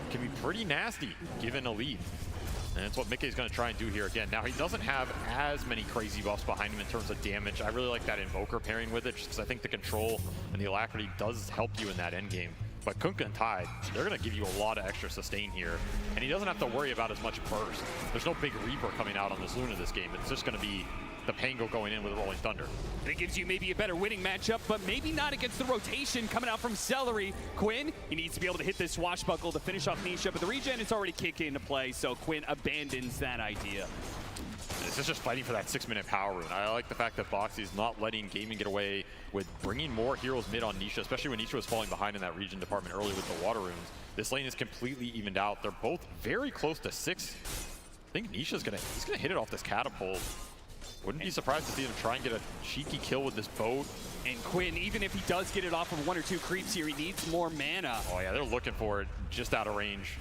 can be pretty nasty given a lead. And that's what Mickey is going to try and do here again. Now, he doesn't have as many crazy buffs behind him in terms of damage. I really like that Invoker pairing with it, just because I think the control and the alacrity does help you in that end game. But Kunkka and Tide, they're going to give you a lot of extra sustain here. And he doesn't have to worry about as much burst. There's no big Reaper coming out on this Luna this game. It's just going to be the Pango going in with Rolling Thunder. It gives you maybe a better winning matchup, but maybe not against the rotation coming out from Celery. Quinn, he needs to be able to hit this swashbuckle to finish off Nisha, but the regen is already kicking into play, so Quinn abandons that idea. This is just fighting for that 6-minute power rune. I like the fact that Boxy is not letting Gaming get away with bringing more heroes mid on Nisha, especially when Nisha was falling behind in that region department early with the water runes. This lane is completely evened out. They're both very close to 6. I think Nisha's he's gonna hit it off this catapult. Wouldn't be surprised to see him try and get a cheeky kill with this boat. And Quinn, even if he does get it off of 1 or 2 creeps here, he needs more mana. Oh yeah, they're looking for it just out of range.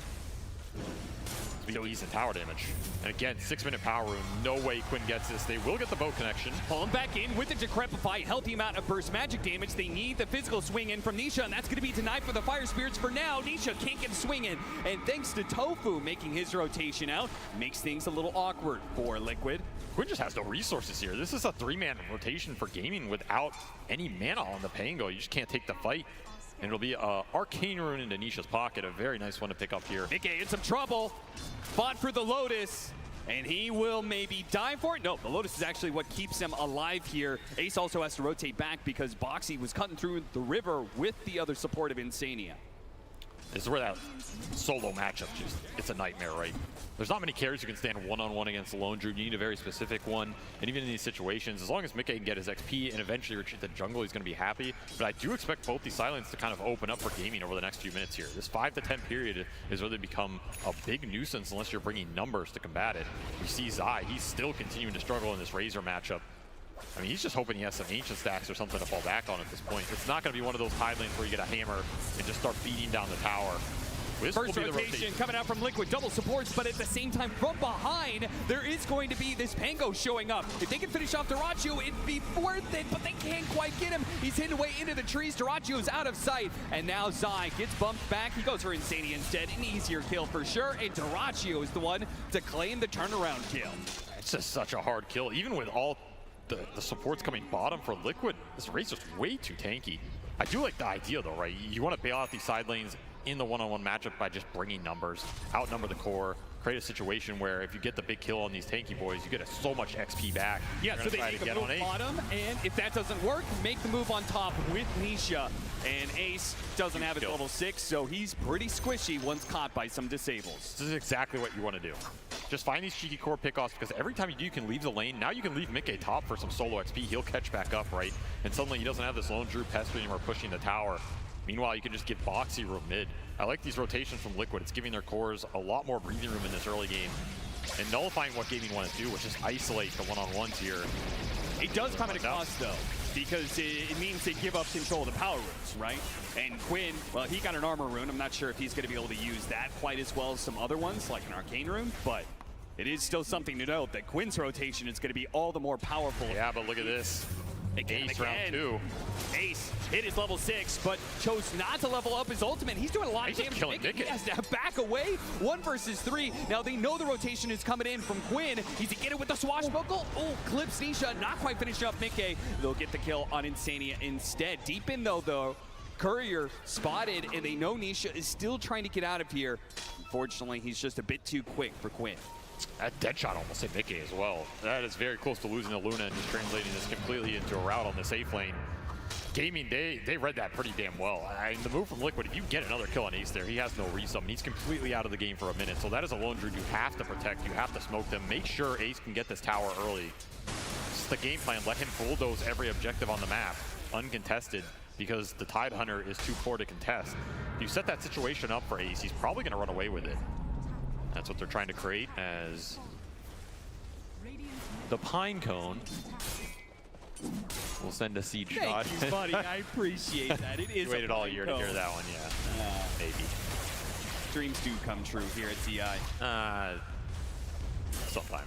Go ease in tower damage. And again, 6-minute power rune. No way Quinn gets this. They will get the boat connection. Pull him back in with the Decrepify. Healthy amount of burst magic damage. They need the physical swing in from Nisha, and that's going to be denied for the Fire Spirits for now. Nisha can't get a swing in. And thanks to Tofu making his rotation out, makes things a little awkward for Liquid. Quinn just has no resources here. This is a 3-man rotation for Gaming without any mana on the Pango. You just can't take the fight. And it'll be an Arcane Rune into Nisha's pocket. A very nice one to pick up here. Mickey in some trouble. Fought for the Lotus. And he will maybe die for it. No, the Lotus is actually what keeps him alive here. Ace also has to rotate back because Boxy was cutting through the river with the other support of Insania. This is where that solo matchup it's a nightmare, right? There's not many carries you can stand one-on-one against the Lone Druid. You need a very specific one. And even in these situations, as long as Mickey can get his XP and eventually retreat the jungle, he's going to be happy. But I do expect both these silence to kind of open up for Gaming over the next few minutes here. This 5 to 10 period has really become a big nuisance unless you're bringing numbers to combat it. We see Zai, he's still continuing to struggle in this Razor matchup. I mean, he's just hoping he has some ancient stacks or something to fall back on at this point. It's not going to be one of those tide lanes where you get a hammer and just start beating down the tower. This First rotation coming out from Liquid, double supports, but at the same time from behind, there is going to be this Pango showing up. If they can finish off Dyrachyo, it'd be worth it, but they can't quite get him. He's hidden away into the trees. Dyrachyo's out of sight, and now Zai gets bumped back. He goes for Insania instead, an easier kill for sure, and Dyrachyo is the one to claim the turnaround kill. It's just such a hard kill, even with all the supports coming bottom for Liquid. This race is way too tanky. I do like the idea though, right? You want to bail out these side lanes in the one-on-one matchup by just bringing numbers, outnumber the core, create a situation where if you get the big kill on these tanky boys, you get so much XP back. Yeah, so they make a move bottom, and if that doesn't work, make the move on top with Nisha. And Ace doesn't have his level 6, so he's pretty squishy once caught by some disables. This is exactly what you want to do. Just find these cheeky core pickoffs, because every time you do, you can leave the lane. Now you can leave Mickey top for some solo XP. He'll catch back up, right? And suddenly he doesn't have this Lone Druid pestering him or pushing the tower. Meanwhile, you can just give Boxy room mid. I like these rotations from Liquid. It's giving their cores a lot more breathing room in this early game and nullifying what Gaming want to do, which is isolate the one-on-ones here. It does come at a cost, though, because it means they give up control of the power runes, right? And Quinn, well, he got an armor rune. I'm not sure if he's going to be able to use that quite as well as some other ones, like an arcane rune, but it is still something to note that Quinn's rotation is going to be all the more powerful. Yeah, but look at this. Ace round 2. Ace hit his level 6, but chose not to level up his ultimate. He's doing a lot of damage. He has to back away. 1 versus 3. Now they know the rotation is coming in from Quinn. He's to get it with the swashbuckle. Oh, clips Nisha. Not quite finishing up Mickey. They'll get the kill on Insania instead. Deep in though, Courier spotted, and they know Nisha is still trying to get out of here. Unfortunately, he's just a bit too quick for Quinn. That dead shot almost hit Mickey as well. That is very close to losing the Luna and just translating this completely into a rout on the safe lane. Gaming, they read that pretty damn well. The move from Liquid, if you get another kill on Ace there, he has no resummon. He's completely out of the game for a minute. So that is a lone druid you have to protect. You have to smoke them. Make sure Ace can get this tower early. It's the game plan. Let him bulldoze every objective on the map, uncontested, because the Tide Hunter is too poor to contest. If you set that situation up for Ace, he's probably going to run away with it. That's what they're trying to create as the Pine Cone. We'll send a siege shot. Thank you, buddy. I appreciate that. It is. You waited all year to hear that one, yeah. Maybe. Dreams do come true here at TI. Sometimes.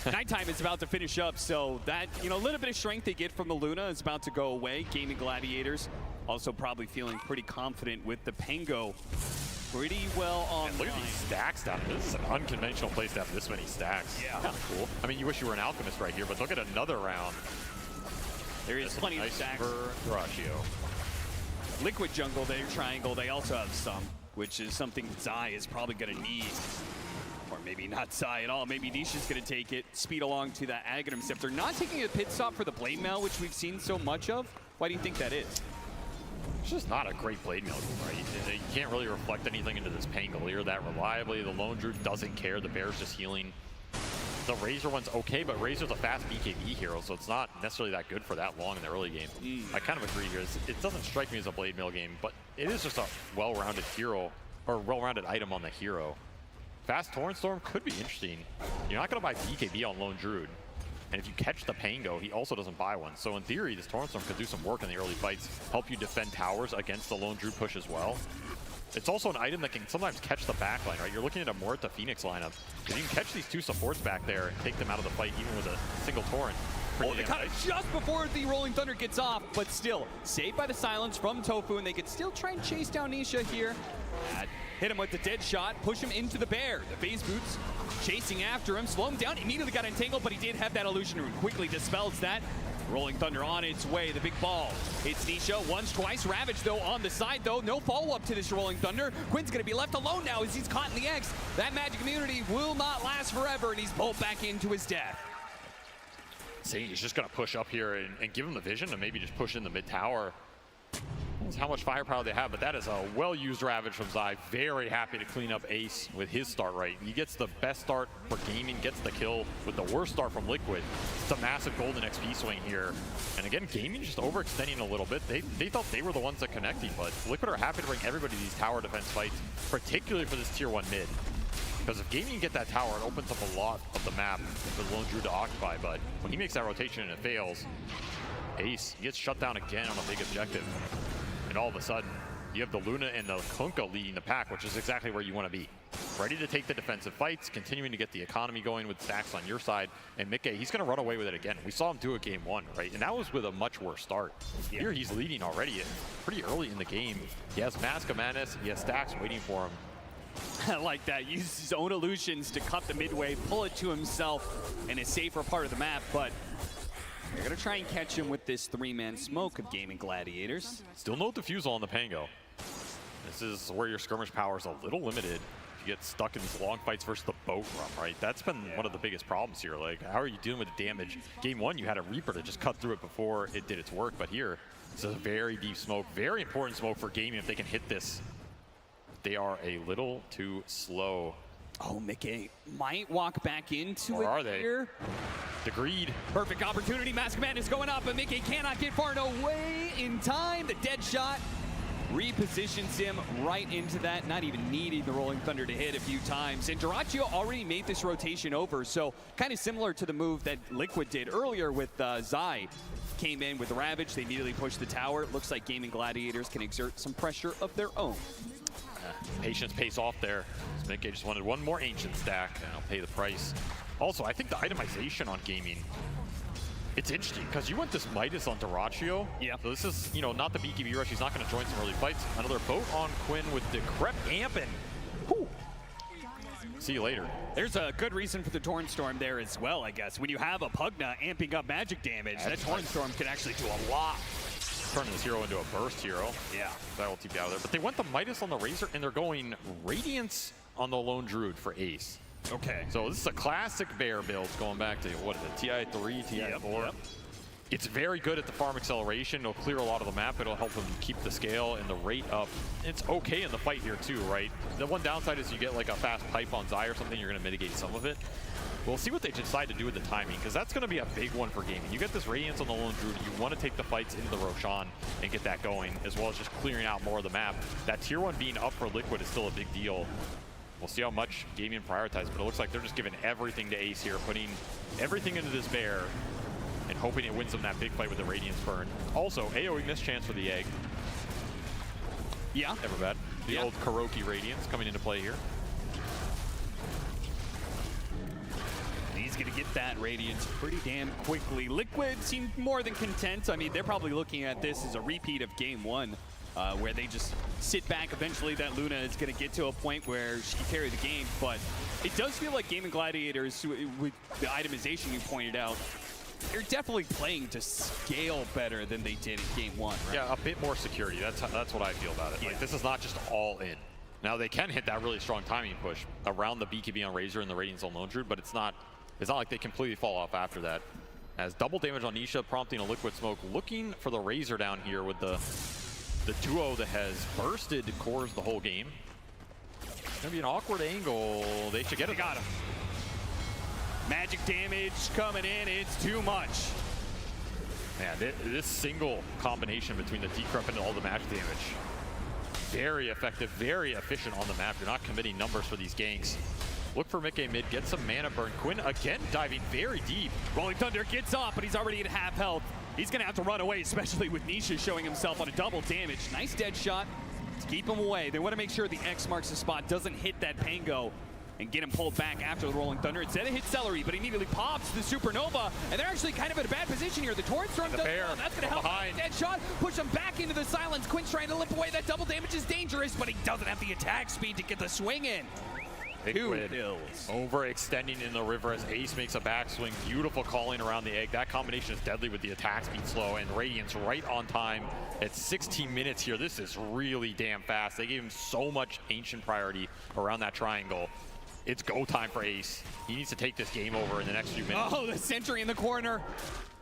Nighttime is about to finish up, so that, a little bit of strength they get from the Luna is about to go away. Gaming Gladiators also probably feeling pretty confident with the Pango pretty well on. Look at these stacks down here. This is an unconventional place to have this many stacks. Yeah. Kind of cool. I mean, you wish you were an Alchemist right here, but look at another round. There is plenty of stacks. Ratio. Liquid jungle, their triangle, they also have some, which is something Zai is probably going to need. Or maybe not Zai at all. Maybe Nisha's going to take it, speed along to that Aghanim Scepter. Not taking a pit stop for the Blade Mail, which we've seen so much of. Why do you think that is? It's just not a great Blade Mail game, right? You can't really reflect anything into this Pangolier that reliably. The Lone Druid doesn't care. The Bear's just healing. The Razor one's okay, but Razor's a fast BKB hero, so it's not necessarily that good for that long in the early game. I kind of agree here. It doesn't strike me as a Blade Mail game, but it is just a well-rounded hero, or well-rounded item on the hero. Fast Torrent Storm could be interesting. You're not going to buy BKB on Lone Druid. And if you catch the Pango, he also doesn't buy one. So in theory, this Torrent Storm could do some work in the early fights, help you defend towers against the Lone Druid push as well. It's also an item that can sometimes catch the backline, right? You're looking at a Morta Phoenix lineup. If you can catch these two supports back there and take them out of the fight, even with a single Torrent. They caught it just before the Rolling Thunder gets off, but still, saved by the silence from Tofu, and they could still try and chase down Nisha here. Hit him with the dead shot, push him into the bear. The phase boots chasing after him, slow him down, immediately got entangled, but he did have that illusion rune. Quickly dispels that. Rolling Thunder on its way, the big ball. Hits Nisha once, twice. Ravage, though, on the side, though. No follow-up to this Rolling Thunder. Quinn's going to be left alone now as he's caught in the X. That magic immunity will not last forever, and he's pulled back into his death. See, he's just going to push up here and give him the vision and maybe just push in the mid-tower. That's how much firepower they have, but that is a well-used Ravage from Zai. Very happy to clean up Ace with his start right. He gets the best start for Gaming, gets the kill with the worst start from Liquid. It's a massive golden XP swing here. And again, Gaming just overextending a little bit. They thought they were the ones that connected, but Liquid are happy to bring everybody to these tower defense fights, particularly for this tier 1 mid. Because if Gaming get that tower, it opens up a lot of the map for the Lone Druid to occupy, but when he makes that rotation and it fails, Ace gets shut down again on a big objective. And all of a sudden, you have the Luna and the Kunkka leading the pack, which is exactly where you want to be. Ready to take the defensive fights, continuing to get the economy going with stacks on your side. And Mickey, he's going to run away with it again. We saw him do it game 1, right? And that was with a much worse start. Here he's leading already pretty early in the game. He has Mask of Madness, he has stacks waiting for him. I like that. Uses his own illusions to cut the midway, pull it to himself in a safer part of the map, but they're going to try and catch him with this 3-man smoke of Gaming Gladiators. Still no defusal on the Pango. This is where your skirmish power is a little limited. You get stuck in these long fights versus the boat run, right? That's been one of the biggest problems here. Like, how are you dealing with the damage? Game 1, you had a Reaper to just cut through it before it did its work, but here, this is a very deep smoke. Very important smoke for Gaming if they can hit this. They are a little too slow. Oh, Mickey might walk back into or it are they? here. The greed. Perfect opportunity. Mask Man is going up, but Mickey cannot get far away in time. The dead shot repositions him right into that, not even needing the Rolling Thunder to hit a few times. And Duraccio already made this rotation over, so kind of similar to the move that Liquid did earlier with Zai. Came in with the Ravage, they immediately pushed the tower. It looks like Gaming Gladiators can exert some pressure of their own. Patience pays off there. Mickey just wanted one more Ancient stack, and I'll pay the price. Also, I think the itemization on Gaming, it's interesting, because you went this Midas on Duraccio. Yeah. So this is, not the BKB rush. He's not going to join some early fights. Another boat on Quinn with the Crep Ampin. Whew. See you later. There's a good reason for the Torrent Storm there as well, I guess. When you have a Pugna amping up magic damage, that Torrent Storm can actually do a lot. Turning this hero into a burst hero. Yeah. That will TP out of there. But they went the Midas on the Razor, and they're going Radiance on the Lone Druid for Ace. Okay. So this is a classic bear build going back to, what is it, TI3, TI4? Yep. It's very good at the farm acceleration. It'll clear a lot of the map. It'll help him keep the scale and the rate up. It's okay in the fight here too, right? The one downside is you get like a fast pipe on Zai or something, you're going to mitigate some of it. We'll see what they decide to do with the timing, because that's going to be a big one for gaming. You get this Radiance on the Lone Druid, you want to take the fights into the Roshan and get that going, as well as just clearing out more of the map. That tier 1 being up for Liquid is still a big deal. We'll see how much gaming prioritizes, but it looks like they're just giving everything to Ace here, putting everything into this bear, and hoping it wins them that big fight with the Radiance burn. Also, AoE mischance for the egg. Yeah. Never bad. The old Kuroki Radiance coming into play here. He's going to get that Radiance pretty damn quickly. Liquid seem more than content. I mean, they're probably looking at this as a repeat of Game 1, where they just sit back. Eventually, that Luna is going to get to a point where she can carry the game. But it does feel like Gaming Gladiators, with the itemization you pointed out, they're definitely playing to scale better than they did in Game 1, right? Yeah, a bit more security. That's what I feel about it. Yeah. Like, this is not just all in. Now, they can hit that really strong timing push around the BKB on Razor and the Radiance on Lone Druid, but it's not like they completely fall off after that. As double damage on Nisha, prompting a Liquid Smoke, looking for the Razor down here with the duo that has bursted cores the whole game. Gonna be an awkward angle. They should get it. Got him. Magic damage coming in, it's too much. Man, this single combination between the decrep and all the magic damage, very effective, very efficient on the map. You're not committing numbers for these ganks. Look for Mickey mid, get some mana burn. Quinn again diving very deep. Rolling Thunder gets off, but he's already at half health. He's gonna have to run away, especially with Nisha showing himself on a double damage. Nice dead shot to keep him away. They want to make sure the X marks the spot, doesn't hit that Pango and get him pulled back after the Rolling Thunder. Instead, it hits Celery, but immediately pops the Supernova, and they're actually kind of in a bad position here. The Torrent Storm does well. That's going to help. Dead shot, push him back into the silence. Quinn's trying to limp away. That double damage is dangerous, but he doesn't have the attack speed to get the swing in. Liquid overextending in the river as Ace makes a backswing. Beautiful calling around the egg. That combination is deadly with the attack speed slow, and Radiance right on time at 16 minutes here. This is really damn fast. They gave him so much ancient priority around that triangle. It's go time for Ace. He needs to take this game over in the next few minutes. Oh, the sentry in the corner.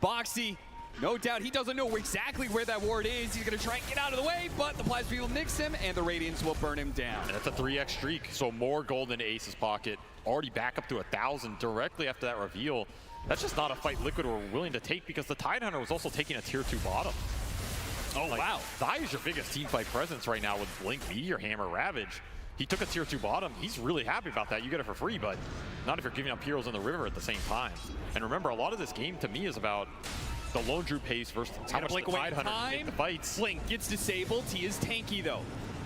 Boxy, no doubt he doesn't know exactly where that ward is. He's going to try and get out of the way, but the Plasma will nix him, and the Radiance will burn him down. And that's a 3x streak, so more gold into Ace's pocket. Already back up to 1,000 directly after that reveal. That's just not a fight Liquid were willing to take, because the Tidehunter was also taking a tier 2 bottom. Oh, like, wow. Zai is your biggest team fight presence right now with Blink, Meteor Hammer, Ravage. He took a tier 2 bottom. He's really happy about that. You get it for free, but not if you're giving up heroes in the river at the same time. And remember, a lot of this game to me is about the Lone Druid pace versus how much the Tidehunter take the fights. Blink gets disabled. He is tanky, though.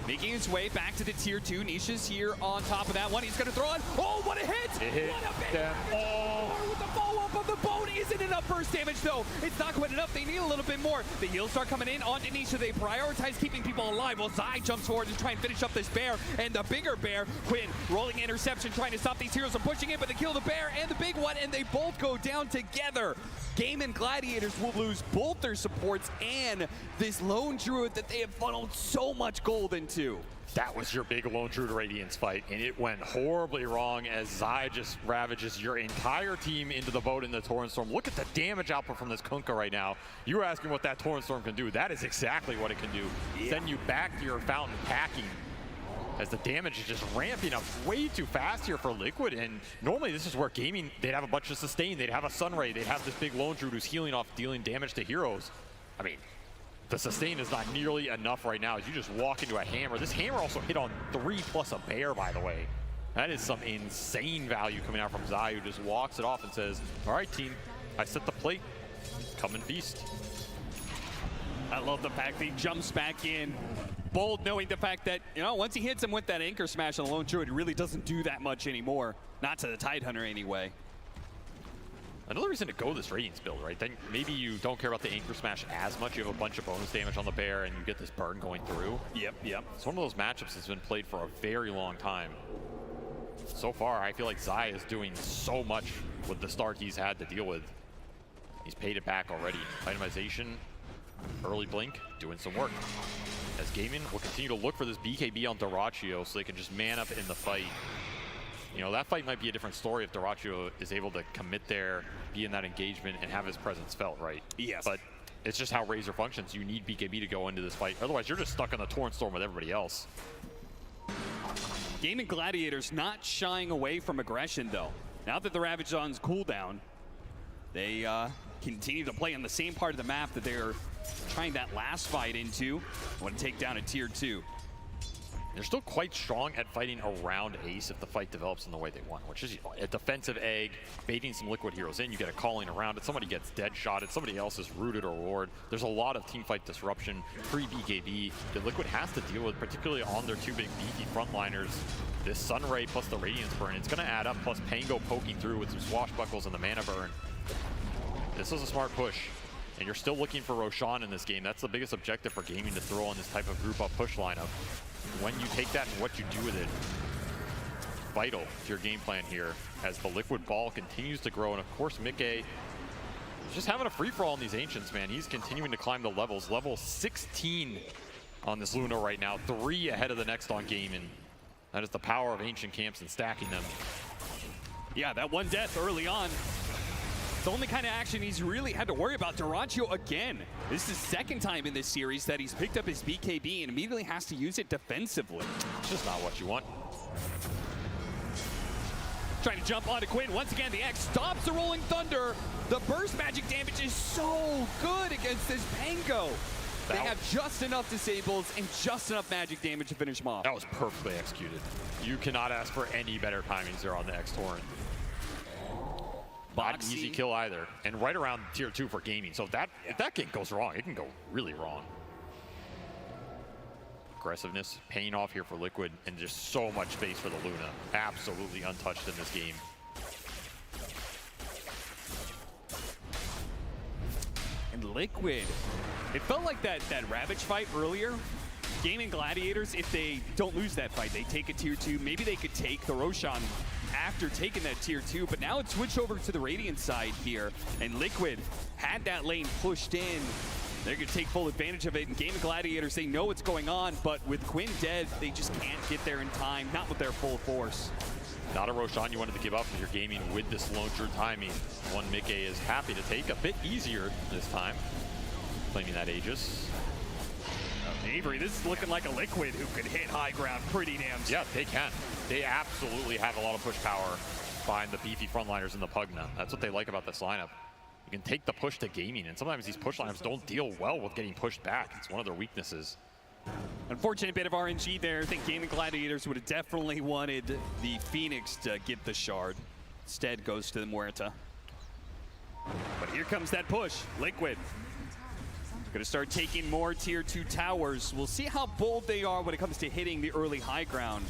Making his way back to the tier 2. Nisha's here on top of that one. He's going to throw it. Oh, what a hit! It hit what a big them all. With the follow-up of the bone. Isn't enough burst damage, though. It's not quite enough. They need a little bit more. The heals start coming in onto Nisha. They prioritize keeping people alive. Well, Zai jumps forward to try and finish up this bear. And the bigger bear, Quinn, rolling interception, trying to stop these heroes from pushing in, but they kill the bear and the big one, and they both go down together. Gaming Gladiators will lose both their supports and this Lone Druid that they have funneled so much gold into. That was your big Lone Druid Radiance fight, and it went horribly wrong as Zai just ravages your entire team into the boat in the Torrent Storm. Look at the damage output from this Kunkka right now. You were asking what that Torrent Storm can do. That is exactly what it can do. Yeah. Send you back to your fountain packing as the damage is just ramping up way too fast here for Liquid. And normally this is where gaming, they'd have a bunch of sustain, they'd have a Sunray, they'd have this big Lone Druid who's healing off, dealing damage to heroes. I mean, the sustain is not nearly enough right now as you just walk into a hammer. This hammer also hit on 3 plus a bear, by the way. That is some insane value coming out from Zai, who just walks it off and says, all right, team, I set the plate. Come and feast. I love the fact that he jumps back in. Bold, knowing the fact that, you know, once he hits him with that anchor smash on the Lone Druid, it really doesn't do that much anymore. Not to the Tidehunter anyway. Another reason to go this Radiance build, right? Then maybe you don't care about the Anchor Smash as much. You have a bunch of bonus damage on the bear and you get this burn going through. Yep. It's one of those matchups that's been played for a very long time. So far, I feel like Zai is doing so much with the start he's had to deal with. He's paid it back already. Itemization, early blink, doing some work. As Gaming will continue to look for this BKB on Dyrachyo so they can just man up in the fight. You know, that fight might be a different story if Dyrachyo is able to commit there, be in that engagement, and have his presence felt, right? Yes. But it's just how Razor functions. You need BKB to go into this fight. Otherwise, you're just stuck on the Torrent Storm with everybody else. Gaming Gladiators not shying away from aggression, though. Now that the Ravage on's cooldown, they continue to play on the same part of the map that they're trying that last fight into. Want to take down a tier 2. They're still quite strong at fighting around Ace if the fight develops in the way they want, which is a defensive egg, baiting some Liquid heroes in, you get a calling around it, somebody gets dead shotted, somebody else is rooted or ward. There's a lot of teamfight disruption, pre-BKB that Liquid has to deal with, particularly on their two big beefy frontliners. This Sunray plus the Radiance burn, it's going to add up, plus Pango poking through with some swashbuckles and the mana burn. This is a smart push. And you're still looking for Roshan in this game. That's the biggest objective for Gaming, to throw on this type of group up push lineup. When you take that and what you do with it, vital to your game plan here as the Liquid ball continues to grow. And of course, Mikke is just having a free-for-all in these Ancients, man. He's continuing to climb the levels. Level 16 on this Luna right now, 3 ahead of the next on Gaming. That is the power of Ancient Camps and stacking them. Yeah, that one death early on. The only kind of action he's really had to worry about. Dyrachyo again. This is the second time in this series that he's picked up his BKB and immediately has to use it defensively. It's just not what you want. Trying to jump onto Quinn. Once again, the X stops the Rolling Thunder. The burst magic damage is so good against this Pango. They have just enough disables and just enough magic damage to finish him off. That was perfectly executed. You cannot ask for any better timings there on the X-Torrent. Not an easy kill either, and right around tier 2 for Gaming. So if that game goes wrong, it can go really wrong. Aggressiveness paying off here for Liquid, and just so much space for the Luna. Absolutely untouched in this game. And Liquid, it felt like that Ravage fight earlier. Gaming Gladiators, if they don't lose that fight, they take a tier 2. Maybe they could take the Roshan after taking that tier 2, but now it's switched over to the Radiant side here, and Liquid had that lane pushed in. They're going to take full advantage of it, and Gaming Gladiators, they know what's going on, but with Quinn dead, they just can't get there in time, not with their full force. Not a Roshan you wanted to give up if you're Gaming with this launcher timing. One Mikke is happy to take, a bit easier this time, claiming that Aegis. Avery, this is looking like a Liquid who could hit high ground pretty damn soon. Yeah, they can. They absolutely have a lot of push power behind the beefy frontliners in the Pugna. That's what they like about this lineup. You can take the push to Gaming, and sometimes these push lineups don't deal well with getting pushed back. It's one of their weaknesses. Unfortunate bit of RNG there. I think Gaming Gladiators would have definitely wanted the Phoenix to get the shard. Instead goes to the Muerta. But here comes that push. Liquid going to start taking more tier 2 towers. We'll see how bold they are when it comes to hitting the early high ground.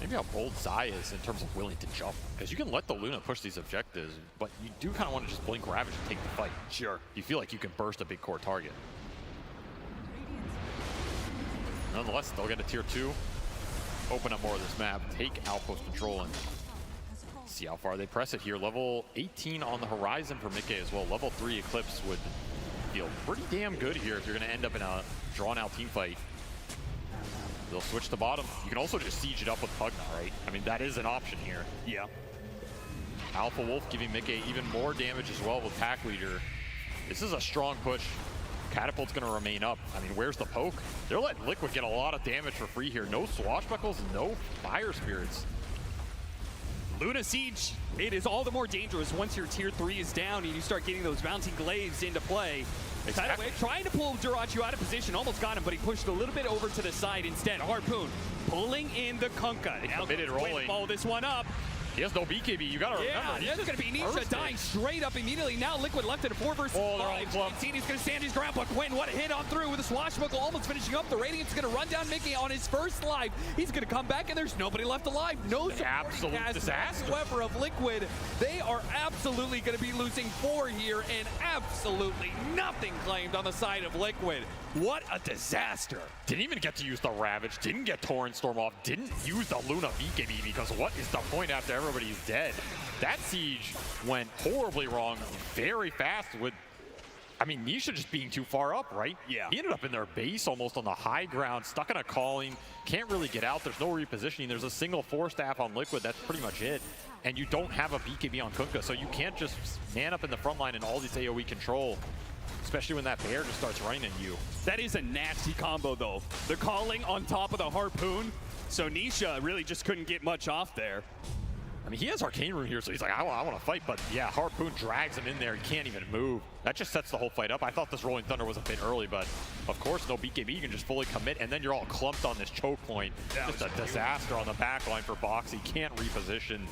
Maybe how bold Zai is in terms of willing to jump. Because you can let the Luna push these objectives, but you do kind of want to just blink Ravage and take the fight. Sure. You feel like you can burst a big core target. Nonetheless, they'll get a tier 2. Open up more of this map. Take outpost control and see how far they press it here. Level 18 on the horizon for Mikke as well. Level 3 Eclipse would feel pretty damn good here if you're going to end up in a drawn-out team fight. They'll switch to bottom. You can also just siege it up with Pugna, right? I mean, that is an option here. Yeah. Alpha Wolf giving Mikke even more damage as well with Pack Leader. This is a strong push. Catapult's going to remain up. I mean, where's the poke? They're letting Liquid get a lot of damage for free here. No swashbuckles, no fire spirits. Luna Siege, it is all the more dangerous once your tier 3 is down and you start getting those mounting glaives into play. Exactly. Trying to pull Dyrachyo out of position, almost got him, but he pushed a little bit over to the side instead. Harpoon pulling in the Kunkka. Now committed rolling. Follow this one up. He has no BKB, you gotta remember. Yeah, this is gonna be Nisha dying straight up immediately. Now Liquid left at a 4 versus 5. He's gonna stand his ground, but Quinn, what a hit on through with a swashbuckle, almost finishing up. The Radiant's gonna run down Mikke on his first life. He's gonna come back and there's nobody left alive. No absolute disaster whatsoever of Liquid. They are absolutely gonna be losing 4 here and absolutely nothing claimed on the side of Liquid. What a disaster. Didn't even get to use the Ravage, didn't get Torrent Storm off, didn't use the Luna BKB because what is the point after everybody's dead? That siege went horribly wrong very fast with, I mean, Nisha just being too far up, right? Yeah. He ended up in their base almost on the high ground, stuck in a calling, can't really get out. There's no repositioning. There's a single 4-staff on Liquid. That's pretty much it. And you don't have a BKB on Kunkka, so you can't just man up in the front line and all this AoE control, especially when that bear just starts running at you. That is a nasty combo, though. The calling on top of the harpoon, so Nisha really just couldn't get much off there. I mean, he has Arcane Rune here, so he's like, I want to fight, but yeah, Harpoon drags him in there. He can't even move. That just sets the whole fight up. I thought this Rolling Thunder was a bit early, but of course, no BKB. You can just fully commit, and then you're all clumped on this choke point. Just a disaster on the back line for Box. He can't reposition.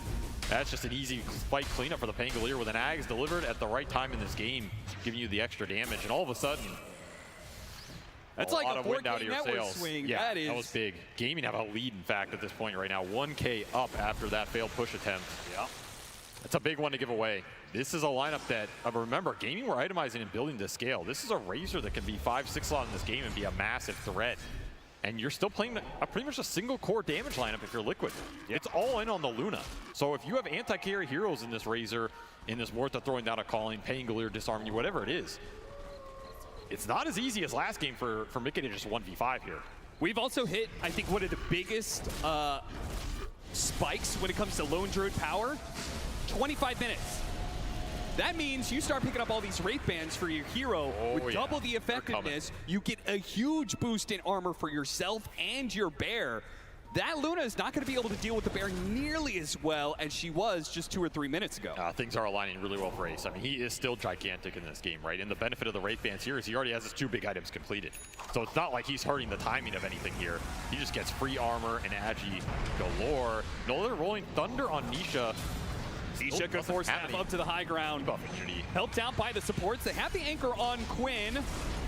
That's just an easy fight cleanup for the Pangolier with an Ags delivered at the right time in this game, giving you the extra damage, and all of a sudden, that's a like lot a of wind out of 4K your network sails. swing. Yeah, that was big. Gaming have a lead, in fact, at this point right now. 1K up after that failed push attempt. Yeah. That's a big one to give away. This is a lineup that, remember, Gaming were itemizing and building to scale. This is a Razor that can be 5-6 slot in this game and be a massive threat. And you're still playing pretty much a single core damage lineup if you're Liquid. Yeah. It's all in on the Luna. So if you have anti-carry heroes in this Razor, in this Morta throwing down a calling, Pangolier disarming you, whatever it is, it's not as easy as last game for Mickey to just 1v5 here. We've also hit, I think, one of the biggest spikes when it comes to Lone Druid power. 25 minutes. That means you start picking up all these Wraith Bands for your hero with double the effectiveness. You get a huge boost in armor for yourself and your bear. That Luna is not going to be able to deal with the bear nearly as well as she was just 2 or 3 minutes ago. Things are aligning really well for Ace. I mean, he is still gigantic in this game, right? And the benefit of the Wraith Bands here is he already has his 2 big items completed. So it's not like he's hurting the timing of anything here. He just gets free armor and Agi galore. Another Rolling Thunder on Nisha. Nisha could force half up to the high ground. Helped out by the supports. They have the anchor on Quinn,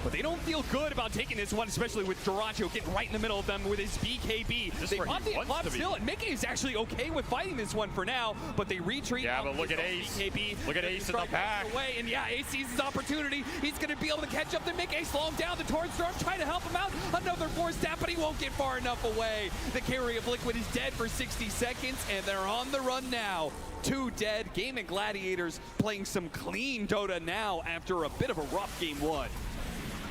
but they don't feel good about taking this one, especially with Duracho getting right in the middle of them with his BKB. They pop the pop still, and Mickey is actually okay with fighting this one for now, but they retreat. Yeah, but look at Ace. BKB. Look at Ace in the back. Away, and yeah, Ace sees his opportunity. He's going to be able to catch up to Mickey, slow him down. The Torrent Storm trying to help him out. Another 4-staff, but he won't get far enough away. The carry of Liquid is dead for 60 seconds, and they're on the run now. 2 dead. Gaming Gladiators playing some clean Dota now after a bit of a rough game 1.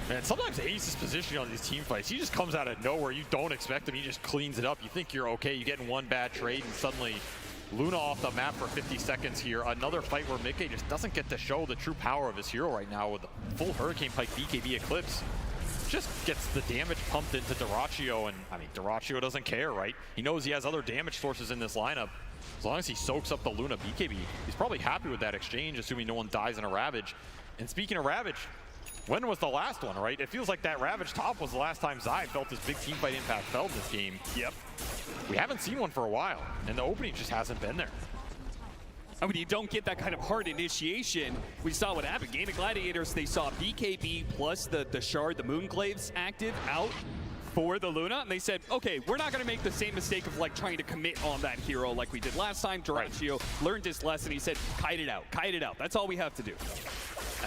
Man, sometimes Ace's position on these team fights, he just comes out of nowhere. You don't expect him. He just cleans it up. You think you're okay. You get in one bad trade, and suddenly Luna off the map for 50 seconds here. Another fight where Mickey just doesn't get to show the true power of his hero right now with a full Hurricane Pike BKB Eclipse. Just gets the damage pumped into Duracho, and I mean, Duracho doesn't care, right? He knows he has other damage sources in this lineup. As long as he soaks up the Luna BKB, he's probably happy with that exchange, assuming no one dies in a Ravage. And speaking of Ravage, when was the last one, right? It feels like that Ravage top was the last time Zai felt his big teamfight impact felt in this game. Yep. We haven't seen one for a while, and the opening just hasn't been there. I mean, you don't get that kind of hard initiation. We saw what happened. Gaming Gladiators, they saw BKB plus the Shard, the Moonglaves active out for the Luna, and they said, okay, we're not going to make the same mistake of like trying to commit on that hero like we did last time. Duracho learned his lesson. He said, kite it out, kite it out. That's all we have to do.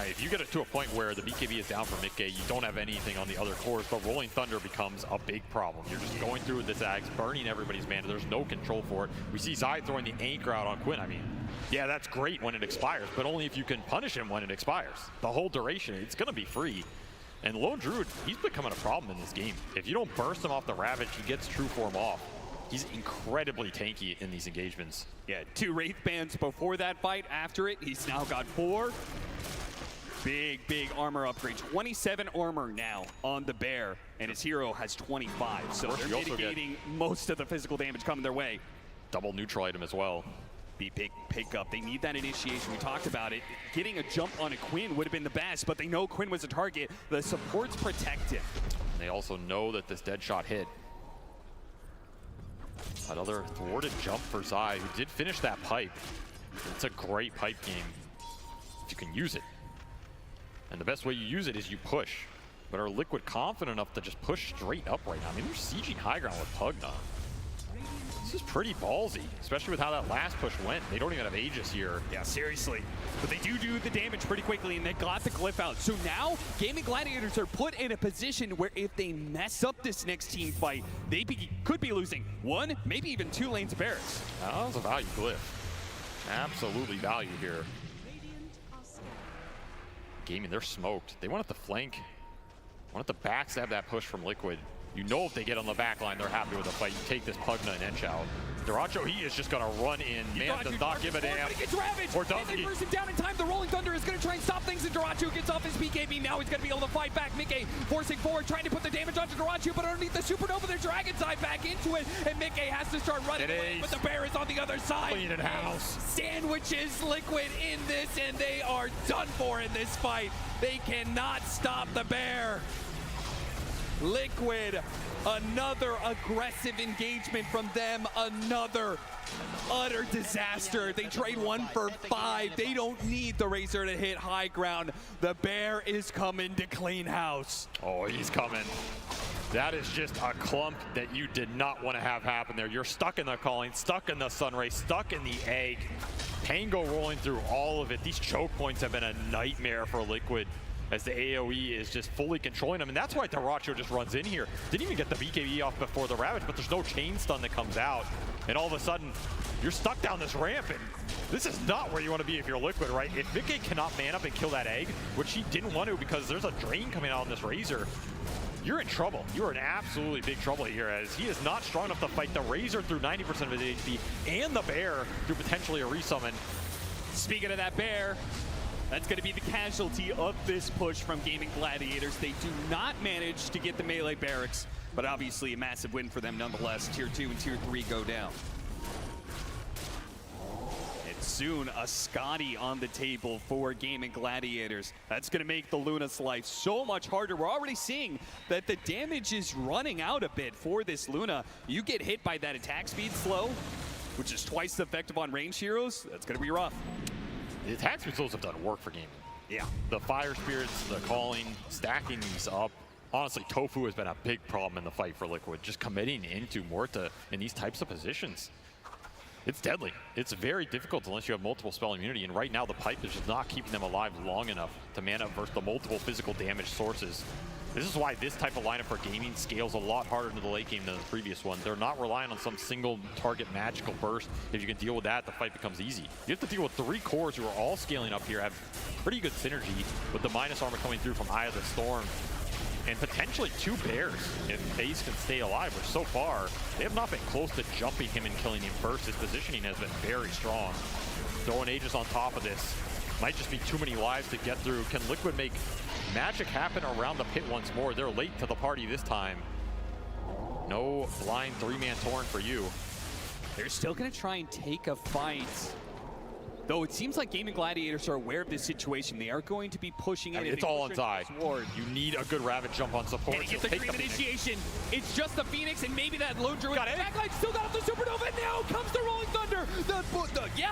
If you get it to a point where the BKB is down for Mickey, you don't have anything on the other cores, but Rolling Thunder becomes a big problem. You're just going through with this Axe, burning everybody's mana. There's no control for it. We see Zai throwing the anchor out on Quinn. I mean, yeah, that's great when it expires, but only if you can punish him when it expires. The whole duration, it's going to be free. And Lone Druid, he's becoming a problem in this game. If you don't burst him off the Ravage, he gets true form off. He's incredibly tanky in these engagements. Yeah, 2 Wraith Bands before that fight. After it, he's now got 4. Big armor upgrade. 27 armor now on the bear, and his hero has 25. So they're mitigating most of the physical damage coming their way. Double neutral item as well. Be big pickup. They need that initiation. We talked about it. Getting a jump on a Quinn would have been the best, but they know Quinn was a target. The supports protect him. And they also know that this dead shot hit. Another thwarted jump for Zai, who did finish that pipe. It's a great pipe game if you can use it. And the best way you use it is you push. But are Liquid confident enough to just push straight up right now? I mean, they're sieging high ground with Pugna. This is pretty ballsy, especially with how that last push went. They don't even have Aegis here. Yeah, seriously. But they do the damage pretty quickly, and they got the glyph out. So now, Gaming Gladiators are put in a position where if they mess up this next team fight, they could be losing 1, maybe even 2 lanes of barracks. That was a value glyph. Absolutely value here. Gaming, they're smoked. They wanted the flank, wanted the backstab that push from Liquid. You know if they get on the back line, they're happy with the fight. You take this Pugna and Enchow. Daracho, he is just going to run in. Man does not give a damn. He gets ravaged. Or does they he? burst him down in time. The Rolling Thunder is going to try and stop things, and Daracho gets off his BKB. Now he's going to be able to fight back. Mickey forcing forward, trying to put the damage onto Daracho, but underneath the Supernova, there's Dragon's Eye back into it, and Mickey has to start running away, but the Bear is on the other side. Clean it house. Sandwiches Liquid in this, and they are done for in this fight. They cannot stop the Bear. Liquid, another aggressive engagement from them, another utter disaster. They trade 1 for 5. They don't need the Razor to hit high ground. The Bear is coming to clean house. Oh, he's coming. That is just a clump that you did not want to have happen there. You're stuck in the calling, stuck in the Sunray, stuck in the egg. Tango rolling through all of it. These choke points have been a nightmare for Liquid, as the AoE is just fully controlling them. And that's why Daracho just runs in here. Didn't even get the BKB off before the Ravage, but there's no chain stun that comes out. And all of a sudden, you're stuck down this ramp, and this is not where you want to be if you're Liquid, right? If Mickey cannot man up and kill that egg, which he didn't want to because there's a drain coming out on this Razor, you're in trouble. You're in absolutely big trouble here, as he is not strong enough to fight the Razor through 90% of his HP and the Bear through potentially a resummon. Speaking of that Bear, that's going to be the casualty of this push from Gaming Gladiators. They do not manage to get the melee barracks, but obviously a massive win for them nonetheless. Tier 2 and Tier 3 go down. And soon a Scotty on the table for Gaming Gladiators. That's going to make the Luna's life so much harder. We're already seeing that the damage is running out a bit for this Luna. You get hit by that attack speed slow, which is twice the effective on range heroes. That's going to be rough. The attack speed slows have done work for Gaming. Yeah. The Fire Spirits, the calling, stacking these up. Honestly, Tofu has been a big problem in the fight for Liquid, just committing into Morta in these types of positions. It's deadly. It's very difficult unless you have multiple spell immunity, and right now the pipe is just not keeping them alive long enough to man up versus the multiple physical damage sources. This is why this type of lineup for Gaming scales a lot harder into the late game than the previous one. They're not relying on some single target magical burst. If you can deal with that, the fight becomes easy. You have to deal with 3 cores who are all scaling up here, have pretty good synergy with the minus armor coming through from Eye of the Storm. And potentially 2 Bears if Base can stay alive, which so far, they have not been close to jumping him and killing him first. His positioning has been very strong. Throwing Aegis on top of this might just be too many lives to get through. Can Liquid make magic happen around the pit once more? They're late to the party this time. No blind 3-man torrent for you. They're still going to try and take a fight. Though it seems like Gaming Gladiators are aware of this situation. They are going to be pushing in. It's all on side. You need a good Ravage jump on support. And he gets the Dream Initiation. It's just the Phoenix and maybe that low druid. Backline still got off the Supernova, and now comes the Rolling Thunder.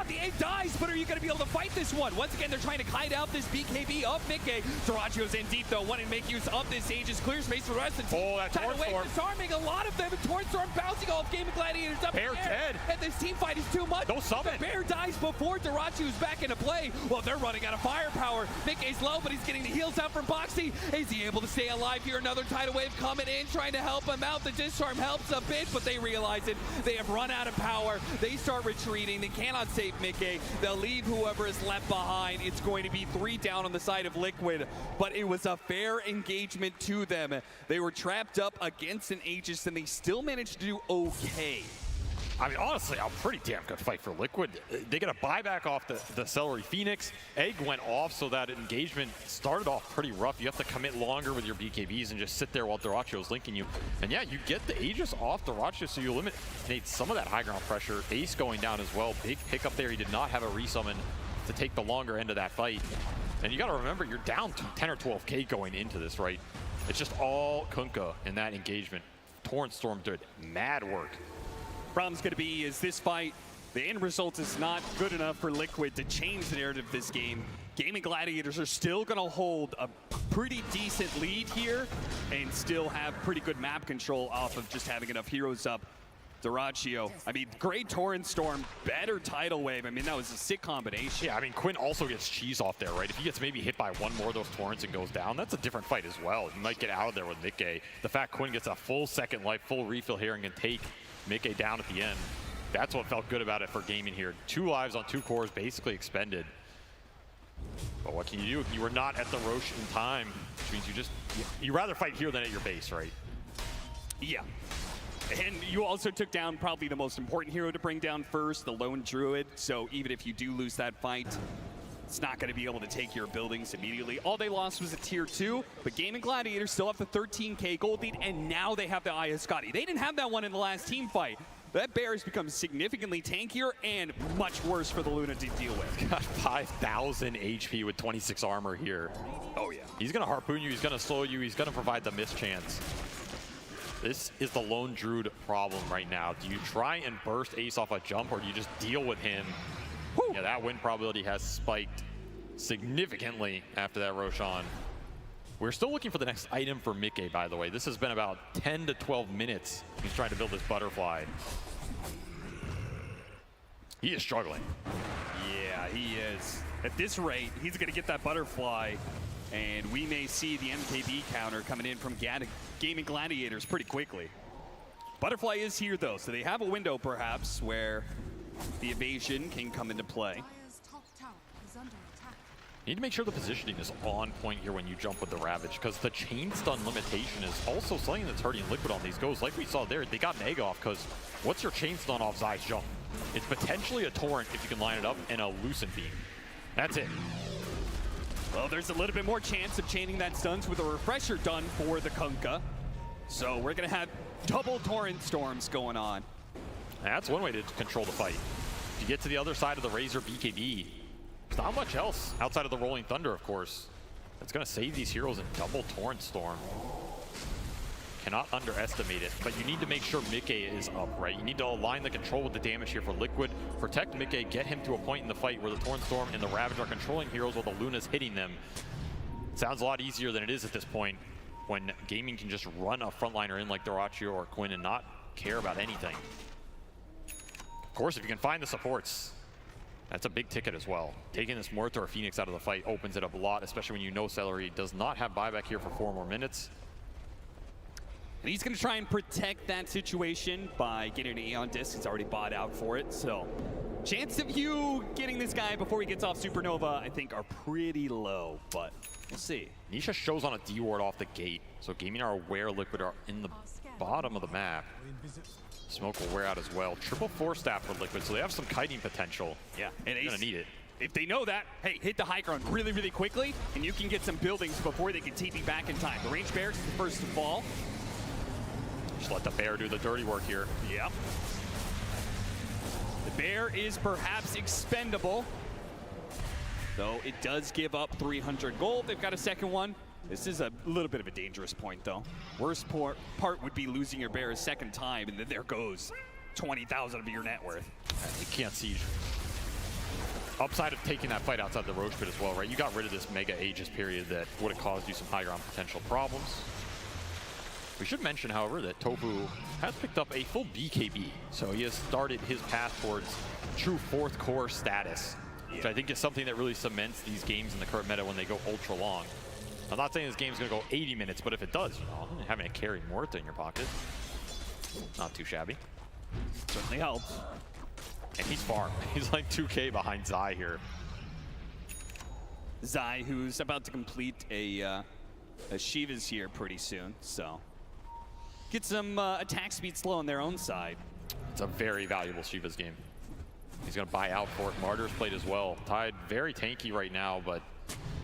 The egg dies, but are you going to be able to fight this one? Once again, they're trying to kite out this BKB of Mickey. Daracho's in deep, though. Want to make use of this Aegis. Clear space for the rest of the team. Oh, that Torrent Storm. Disarming a lot of them, and Torrent Storm bouncing off Gaming Gladiators up Bear in the air. dead. And this team fight is too much. No summon. The Bear dies before Daracho's back into play. Well, they're running out of firepower. Mickey's low, but he's getting the heals out from Boxy. Is he able to stay alive here? Another tidal wave coming in, trying to help him out. The disarm helps a bit, but they realize it. They have run out of power. They start retreating. They cannot save Mickey. They'll leave whoever is left behind. It's going to be 3 down on the side of Liquid, but it was a fair engagement to them. They were trapped up against an Aegis, and they still managed to do okay. I mean, honestly, a pretty damn good fight for Liquid. They get a buyback off the Celery Phoenix. Egg went off, so that engagement started off pretty rough. You have to commit longer with your BKBs and just sit there while Daracho is linking you. And yeah, you get the Aegis off Daracho, so you eliminate some of that high ground pressure. Ace going down as well. Big pickup there. He did not have a resummon to take the longer end of that fight. And you got to remember, you're down to 10 or 12K going into this, right? It's just all Kunkka in that engagement. Torrent Storm did mad work. Problem's going to be is this fight, the end result is not good enough for Liquid to change the narrative of this game. Gaming Gladiators are still going to hold a pretty decent lead here and still have pretty good map control off of just having enough heroes up. Daracho, I mean, great Torrent Storm, better Tidal Wave. I mean, that was a sick combination. Yeah, I mean, Quinn also gets cheese off there, right? If he gets maybe hit by one more of those Torrents and goes down, that's a different fight as well. You might get out of there with Mickey. The fact Quinn gets a full second life, full refill here and can take Mickey down at the end. That's what felt good about it for Gaming here. 2 lives on 2 cores basically expended. But what can you do? You were not at the Roche in time, which means you rather fight here than at your base, right? Yeah. And you also took down probably the most important hero to bring down first, the Lone Druid. So even if you do lose that fight, it's not going to be able to take your buildings immediately. All they lost was a tier 2, but Gaming Gladiators still have the 13k gold lead, and now they have the Eye of Scotty. They didn't have that one in the last team fight. That bear has become significantly tankier and much worse for the Luna to deal with. Got 5,000 HP with 26 armor here. Oh yeah. He's going to harpoon you, he's going to slow you, he's going to provide the mischance. This is the Lone Druid problem right now. Do you try and burst Ace off a jump, or do you just deal with him? Woo. Yeah, that win probability has spiked significantly after that Roshan. We're still looking for the next item for Mickey, by the way. This has been about 10 to 12 minutes. He's trying to build this butterfly. He is struggling. Yeah, he is. At this rate, he's going to get that butterfly, and we may see the MKB counter coming in from Gaming Gladiators pretty quickly. Butterfly is here, though, so they have a window, perhaps, where the evasion can come into play. You need to make sure the positioning is on point here when you jump with the Ravage, because the chain stun limitation is also something that's hurting Liquid on these goes. Like we saw there, they got Mega off, because what's your chain stun off Zai's jump? It's potentially a Torrent if you can line it up, and a Lucent Beam. That's it. Well, there's a little bit more chance of chaining that stuns with a refresher done for the Kunkka. So we're going to have double Torrent Storms going on. That's one way to control the fight. If you get to the other side of the Razor BKB, there's not much else outside of the Rolling Thunder, of course. That's going to save these heroes in double Torrent Storm. Cannot underestimate it, but you need to make sure Mickey is up, right? You need to align the control with the damage here for Liquid. Protect Mickey, get him to a point in the fight where the Torrent Storm and the Ravage are controlling heroes while the Luna's hitting them. Sounds a lot easier than it is at this point, when Gaming can just run a frontliner in like Dyrachyo or Quinn and not care about anything. Of course, if you can find the supports, that's a big ticket as well. Taking this Muerta or Phoenix out of the fight opens it up a lot, especially when you know Celery does not have buyback here for 4 more minutes. And he's going to try and protect that situation by getting an Aeon Disc. He's already bought out for it, so chance of you getting this guy before he gets off Supernova, I think, are pretty low, but we'll see. Nisha shows on a D-ward off the gate, so Gaming are aware Liquid are in the bottom of the map. Smoke will wear out as well. Triple 4-staff for Liquid, so they have some kiting potential. Yeah, and they're gonna need it. If they know that, hey, hit the high ground really, really quickly, and you can get some buildings before they can TP back in time. The range bear is the first to fall. Just let the bear do the dirty work here. Yep. The bear is perhaps expendable, though it does give up 300 gold. They've got a second one. This is a little bit of a dangerous point, though. Worst part would be losing your bear a second time, and then there goes 20,000 of your net worth. You can't siege. Upside of taking that fight outside the Roche pit as well, right? You got rid of this Mega Aegis period that would have caused you some high ground potential problems. We should mention, however, that Tofu has picked up a full BKB, so he has started his path towards true 4th core status, which I think is something that really cements these games in the current meta when they go ultra long. I'm not saying this game's going to go 80 minutes, but if it does, you know, having a carry Muerta in your pocket, not too shabby. Certainly helps. And he's far. He's like 2k behind Zai here. Zai, who's about to complete a Shiva's here pretty soon, so get some attack speed slow on their own side. It's a very valuable Shiva's game. He's going to buy out for it. Martyr's played as well. Tide very tanky right now, but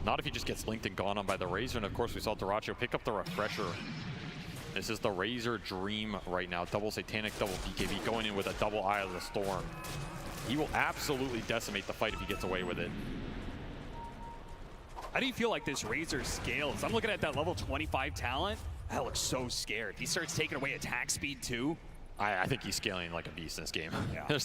not if he just gets linked and gone on by the Razor. And of course, we saw Dyrachyo pick up the Refresher. This is the Razor dream right now. Double Satanic, double BKB, going in with a double Eye of the Storm. He will absolutely decimate the fight if he gets away with it. How do you feel like this Razor scales? I'm looking at that level 25 talent. That looks so scared. He starts taking away attack speed too. I think he's scaling like a beast in this game. Yeah.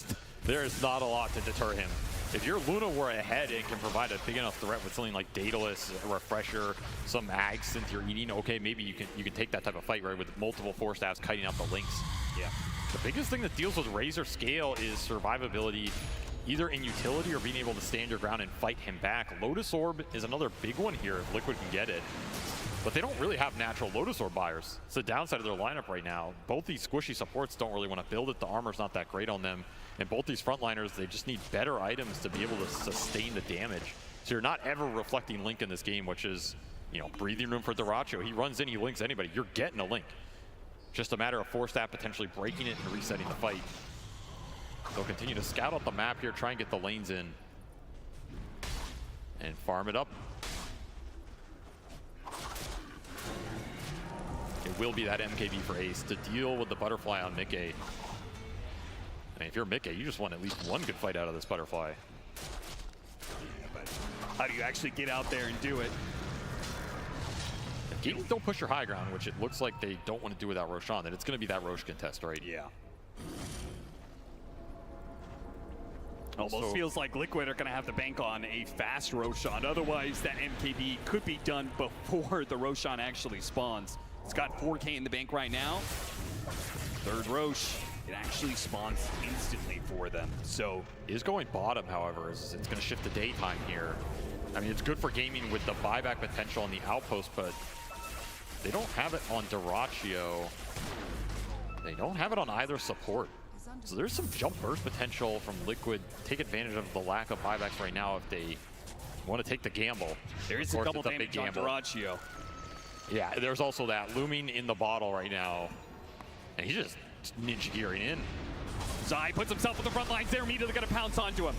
There is not a lot to deter him. If your Luna were ahead and can provide a big enough threat with something like Daedalus, a Refresher, some Ag synth you're eating, okay, maybe you can take that type of fight, right, with multiple 4-staffs kiting out the links. Yeah. The biggest thing that deals with Razor scale is survivability, either in utility or being able to stand your ground and fight him back. Lotus Orb is another big one here if Liquid can get it. But they don't really have natural Lotus Orb buyers. It's the downside of their lineup right now. Both these squishy supports don't really want to build it. The armor's not that great on them. And both these frontliners, they just need better items to be able to sustain the damage. So you're not ever reflecting Link in this game, which is, you know, breathing room for Dyrachyo. He runs in, he links anybody. You're getting a Link. Just a matter of Force-Staff potentially breaking it and resetting the fight. They'll continue to scout out the map here, try and get the lanes in. And farm it up. It will be that MKB for Ace to deal with the butterfly on Mickey. I mean, if you're Mickey, you just want at least one good fight out of this butterfly. Yeah, but how do you actually get out there and do it? If Gamers don't push your high ground, which it looks like they don't want to do without Roshan, then it's going to be that Rosh contest, right? Yeah. Almost feels like Liquid are going to have to bank on a fast Roshan. Otherwise, that MKB could be done before the Roshan actually spawns. It's got 4K in the bank right now. Third Rosh, it actually spawns instantly for them. So is going bottom, however, is it's going to shift to daytime here. I mean, it's good for gaming with the buyback potential on the outpost, but they don't have it on Dyrachyo. They don't have it on either support. So there's some jump burst potential from Liquid. Take advantage of the lack of buybacks right now if they want to take the gamble. There is a double damage on Dyrachyo. Yeah, there's also that looming in the bottle right now. And he's just ninja gearing in. Zai puts himself on the front lines. They're immediately going to pounce onto him.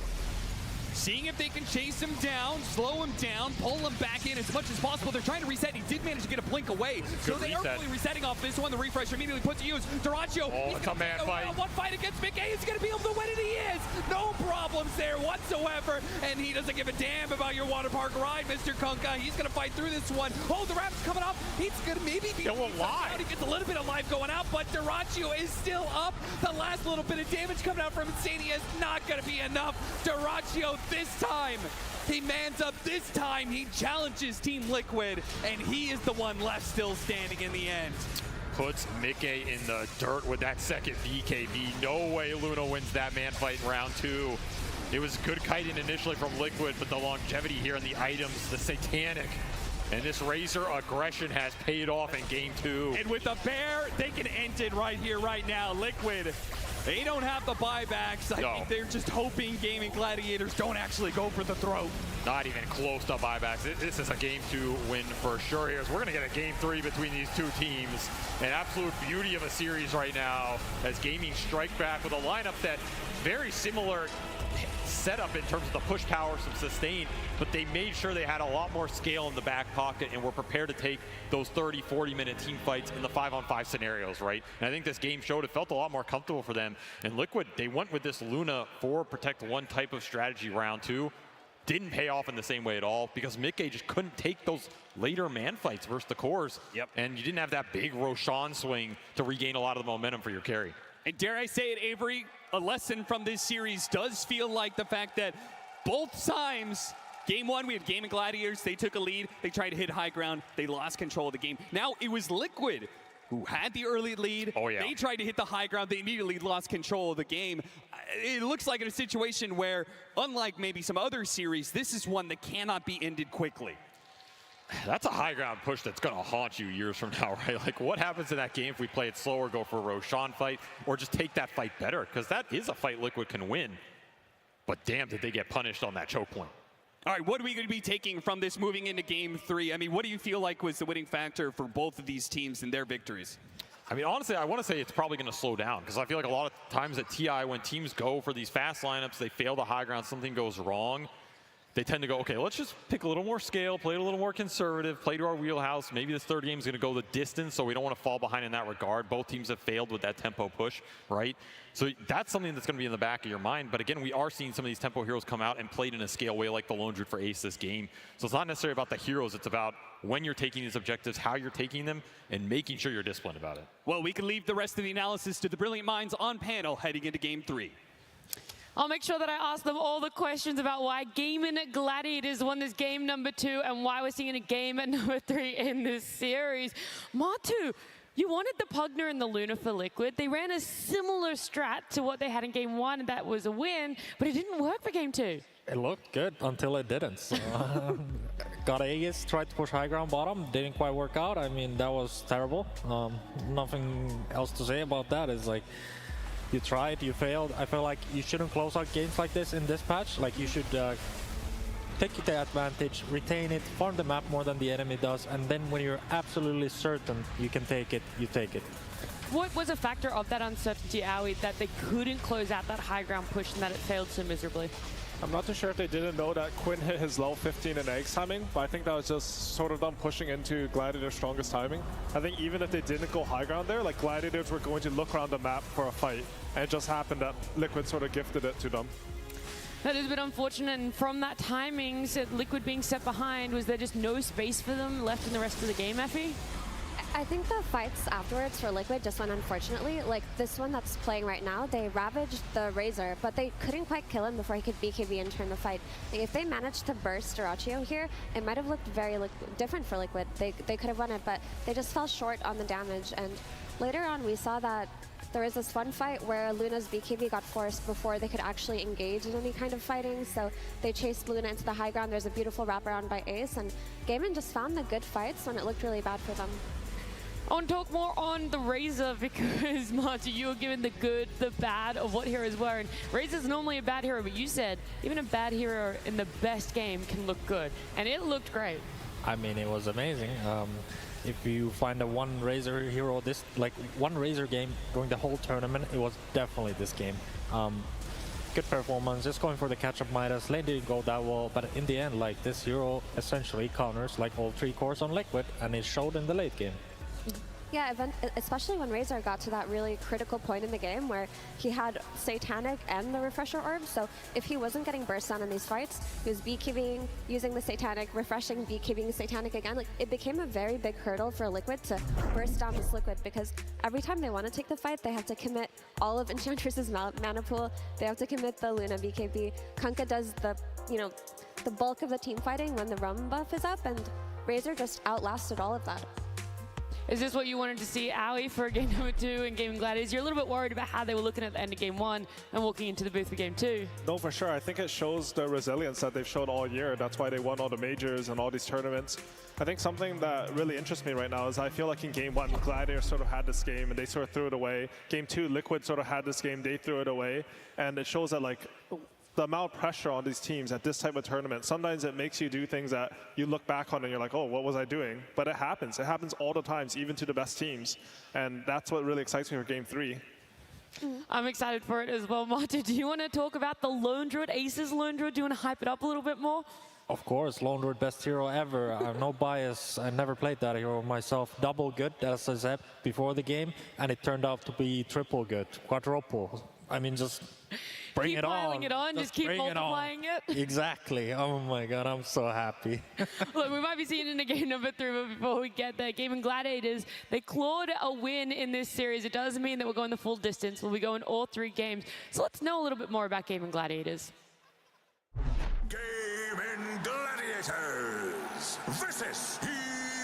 Seeing if they can chase him down, slow him down, pull him back in as much as possible. They're trying to reset. He did manage to get a blink away. So they are fully resetting off this one. The refresh immediately puts to use. Dyrachyo, it's a man fight. One fight against Mickey. He's going to be able to win it. He is. No problems there whatsoever. And he doesn't give a damn about your water park ride, Mr. Kunkka. He's going to fight through this one. Oh, the rap's coming up. He's going to maybe be alive. He gets a little bit of life going out, but Dyrachyo is still up. The last little bit of damage coming out from Insania is not going to be enough. Dyrachyo this time. He mans up this time. He challenges Team Liquid, and he is the one left still standing in the end. Puts Mickey in the dirt with that second BKB. No way Luna wins that man fight in round 2. It was good kiting initially from Liquid, but the longevity here in the items, the satanic, and this Razor aggression has paid off in game 2. And with the bear, they can end it right here, right now. Liquid, they don't have the buybacks. I think they're just hoping Gaming Gladiators don't actually go for the throat. Not even close to buybacks. This is a game 2 win for sure here. So we're going to get a game 3 between these two teams. An absolute beauty of a series right now as Gaming strike back with a lineup that very similar setup in terms of the push power, some sustain, but they made sure they had a lot more scale in the back pocket and were prepared to take those 30, 40-minute team fights in the 5-on-5 scenarios, right? And I think this game showed it felt a lot more comfortable for them. And Liquid, they went with this Luna 4 protect 1 type of strategy round 2. Didn't pay off in the same way at all because Mickey just couldn't take those later man fights versus the cores. Yep. And you didn't have that big Roshan swing to regain a lot of the momentum for your carry. And dare I say it, Avery, a lesson from this series does feel like the fact that both times, game 1, we had Gaming Gladiators, they took a lead, they tried to hit high ground, they lost control of the game. Now it was Liquid who had the early lead. Oh, yeah. They tried to hit the high ground, they immediately lost control of the game. It looks like in a situation where, unlike maybe some other series, this is one that cannot be ended quickly. That's a high ground push that's going to haunt you years from now, right? Like, what happens in that game if we play it slower, go for a Roshan fight, or just take that fight better? Because that is a fight Liquid can win. But damn, did they get punished on that choke point. All right, what are we going to be taking from this moving into game 3? I mean, what do you feel like was the winning factor for both of these teams and their victories? I mean, honestly, I want to say it's probably going to slow down because I feel like a lot of times at TI, when teams go for these fast lineups, they fail the high ground, something goes wrong. They tend to go, okay, let's just pick a little more scale, play it a little more conservative, play to our wheelhouse. Maybe this third game is going to go the distance, so we don't want to fall behind in that regard. Both teams have failed with that tempo push, right? So that's something that's going to be in the back of your mind. But again, we are seeing some of these tempo heroes come out and played in a scale way like the Lone Druid for Ace this game. So it's not necessarily about the heroes. It's about when you're taking these objectives, how you're taking them, and making sure you're disciplined about it. Well, we can leave the rest of the analysis to the brilliant minds on panel heading into game 3. I'll make sure that I ask them all the questions about why Gaming Gladiators won this game number 2 and why we're seeing a game at number 3 in this series. Matu, you wanted the Pugner and the Luna for Liquid. They ran a similar strat to what they had in game 1, and that was a win, but it didn't work for game 2. It looked good until it didn't. So, got Aegis, tried to push high ground bottom, didn't quite work out. I mean, that was terrible. Nothing else to say about that. It's like, you tried, you failed. I feel like you shouldn't close out games like this in this patch. Like, you should take the advantage, retain it, farm the map more than the enemy does, and then when you're absolutely certain you can take it, you take it. What was a factor of that uncertainty, Aoi, that they couldn't close out that high ground push and that it failed so miserably? I'm not too sure if they didn't know that Quinn hit his level 15 in eggs timing, but I think that was just sort of them pushing into Gladiator's strongest timing. I think even if they didn't go high ground there, like Gladiators were going to look around the map for a fight, and it just happened that Liquid sort of gifted it to them. That is a bit unfortunate, and from that timing, so Liquid being set behind, was there just no space for them left in the rest of the game, Effie? I think the fights afterwards for Liquid just went unfortunately. Like this one that's playing right now, they ravaged the Razor, but they couldn't quite kill him before he could BKB and turn the fight. Like, if they managed to burst Dyrachyo here, it might have looked very different for Liquid. They could have won it, but they just fell short on the damage. And later on, we saw that there was this one fight where Luna's BKB got forced before they could actually engage in any kind of fighting, so they chased Luna into the high ground. There's a beautiful wraparound by Ace, and Gaimin just found the good fights when it looked really bad for them. I want to talk more on the Razor because, Marty, you were given the good, the bad of what heroes were. And Razor's normally a bad hero, but you said even a bad hero in the best game can look good. And it looked great. I mean, it was amazing. If you find a one Razor hero, one Razor game during the whole tournament, it was definitely this game. Good performance, just going for the catch-up Midas. Lane didn't go that well, but in the end, like, this hero essentially counters like all 3 cores on Liquid, and it showed in the late game. Yeah, especially when Razor got to that really critical point in the game where he had Satanic and the Refresher Orb, so if he wasn't getting burst down in these fights, he was BKBing, using the Satanic, refreshing, BKBing Satanic again. Like, it became a very big hurdle for Liquid to burst down this Liquid because every time they want to take the fight, they have to commit all of Enchantress's mana pool, they have to commit the Luna BKB. Kunkka does the bulk of the team fighting when the Rum buff is up, and Razor just outlasted all of that. Is this what you wanted to see, Aoi, for game number 2 in Gaming Gladiators? You're a little bit worried about how they were looking at the end of game 1 and walking into the booth for game 2. No, for sure. I think it shows the resilience that they've shown all year. That's why they won all the majors and all these tournaments. I think something that really interests me right now is I feel like in game 1, Gladiators sort of had this game and they sort of threw it away. Game 2, Liquid sort of had this game, they threw it away. And it shows that, like, the amount of pressure on these teams at this type of tournament, sometimes it makes you do things that you look back on and you're like, oh, what was I doing? But it happens. It happens all the times, even to the best teams. And that's what really excites me for game 3. I'm excited for it as well. Marty, do you want to talk about the Lone Druid, Ace's Lone Druid? Do you want to hype it up a little bit more? Of course, Lone Druid, best hero ever. I have no bias. I never played that hero myself. Double good, as I said before the game, and it turned out to be triple good, quadruple. I mean, just bring keep it on. piling it on, just keep multiplying it. Exactly. Oh my God, I'm so happy. Look, we might be seeing it in game number 3, but before we get there, Gaming Gladiators, they clawed a win in this series. It doesn't mean that we're going the full distance. We'll be going all 3 games. So let's know a little bit more about Gaming Gladiators. Gaming Gladiators versus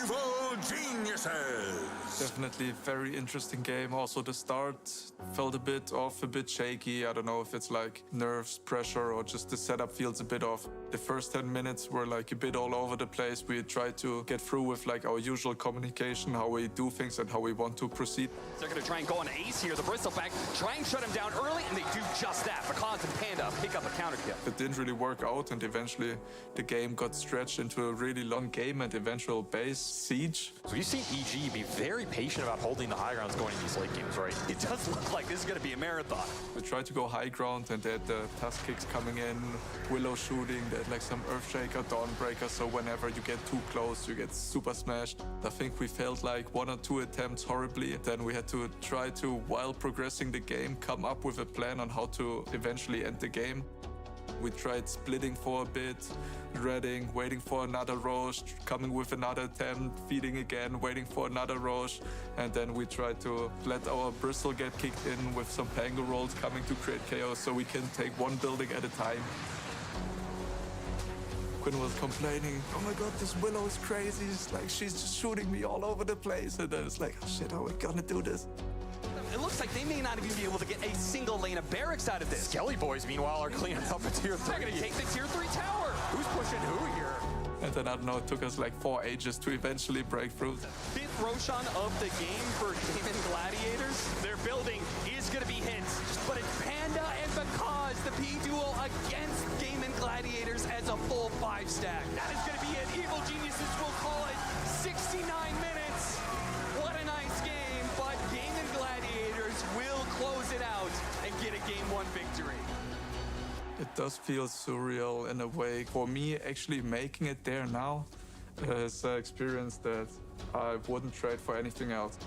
Evil Geniuses. Definitely a very interesting game. Also the start felt a bit off, a bit shaky. I don't know if it's like nerves, pressure, or just the setup feels a bit off. The first 10 minutes were like a bit all over the place. We tried to get through with like our usual communication, how we do things and how we want to proceed. They're going to try and go on Ace here. The Bristleback try and shut him down early, and they do just that. Pecans and Panda pick up a counter kill. It didn't really work out, and eventually the game got stretched into a really long game and eventual base siege. So you've seen EG be very patient about holding the high grounds going in these late games, right? It does look like this is going to be a marathon. We tried to go high ground, and they had the task kicks coming in, Willow shooting, they had like some Earthshaker, Dawnbreaker, so whenever you get too close, you get super smashed. I think we failed like 1 or 2 attempts horribly. Then we had to try to, while progressing the game, come up with a plan on how to eventually end the game. We tried splitting for a bit, reading, waiting for another Roche, coming with another attempt, feeding again, waiting for another Roche, and then we tried to let our Bristle get kicked in with some Pango rolls coming to create chaos so we can take one building at a time. Quinn was complaining, oh my God, this Willow is crazy, it's like she's just shooting me all over the place, and then it's like, oh shit, how are we gonna do this? It looks like they may not even be able to get a single lane of barracks out of this. Skelly Boys, meanwhile, are cleaning up a tier 3. They're going to take the tier 3 tower. Who's pushing who here? And then, I don't know, it took us like 4 ages to eventually break through. 5th Roshan of the game for Gaming Gladiators. Their building is going to be hit. But it's Panda and Because, the P duel against Gaming Gladiators as a full 5-stack. That is going to be it. Evil Geniuses will call it 69 minutes. What a nice game, but Gaming Gladiators will close it out and get a Game 1 victory. It does feel surreal in a way. For me, actually making it there now is an experience that I wouldn't trade for anything else.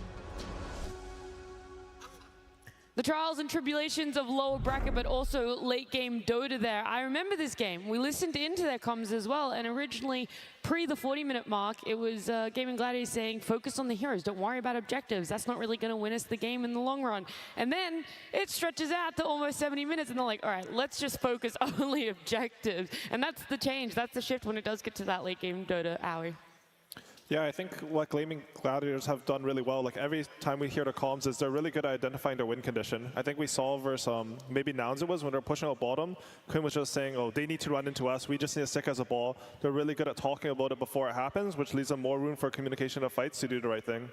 The trials and tribulations of lower bracket, but also late game Dota there. I remember this game. We listened into their comms as well, and originally, pre the 40-minute mark, it was Gaming Gladiators saying, focus on the heroes, don't worry about objectives. That's not really going to win us the game in the long run. And then it stretches out to almost 70 minutes, and they're like, all right, let's just focus only objectives. And that's the change. That's the shift when it does get to that late game Dota, Owie. Yeah, I think what Gaming Gladiators have done really well, like every time we hear the comms, is they're really good at identifying their win condition. I think we saw versus maybe Nouns it was when they were pushing out bottom, Quinn was just saying, oh, they need to run into us, we just need to stick as a ball. They're really good at talking about it before it happens, which leaves them more room for communication of fights to do the right thing.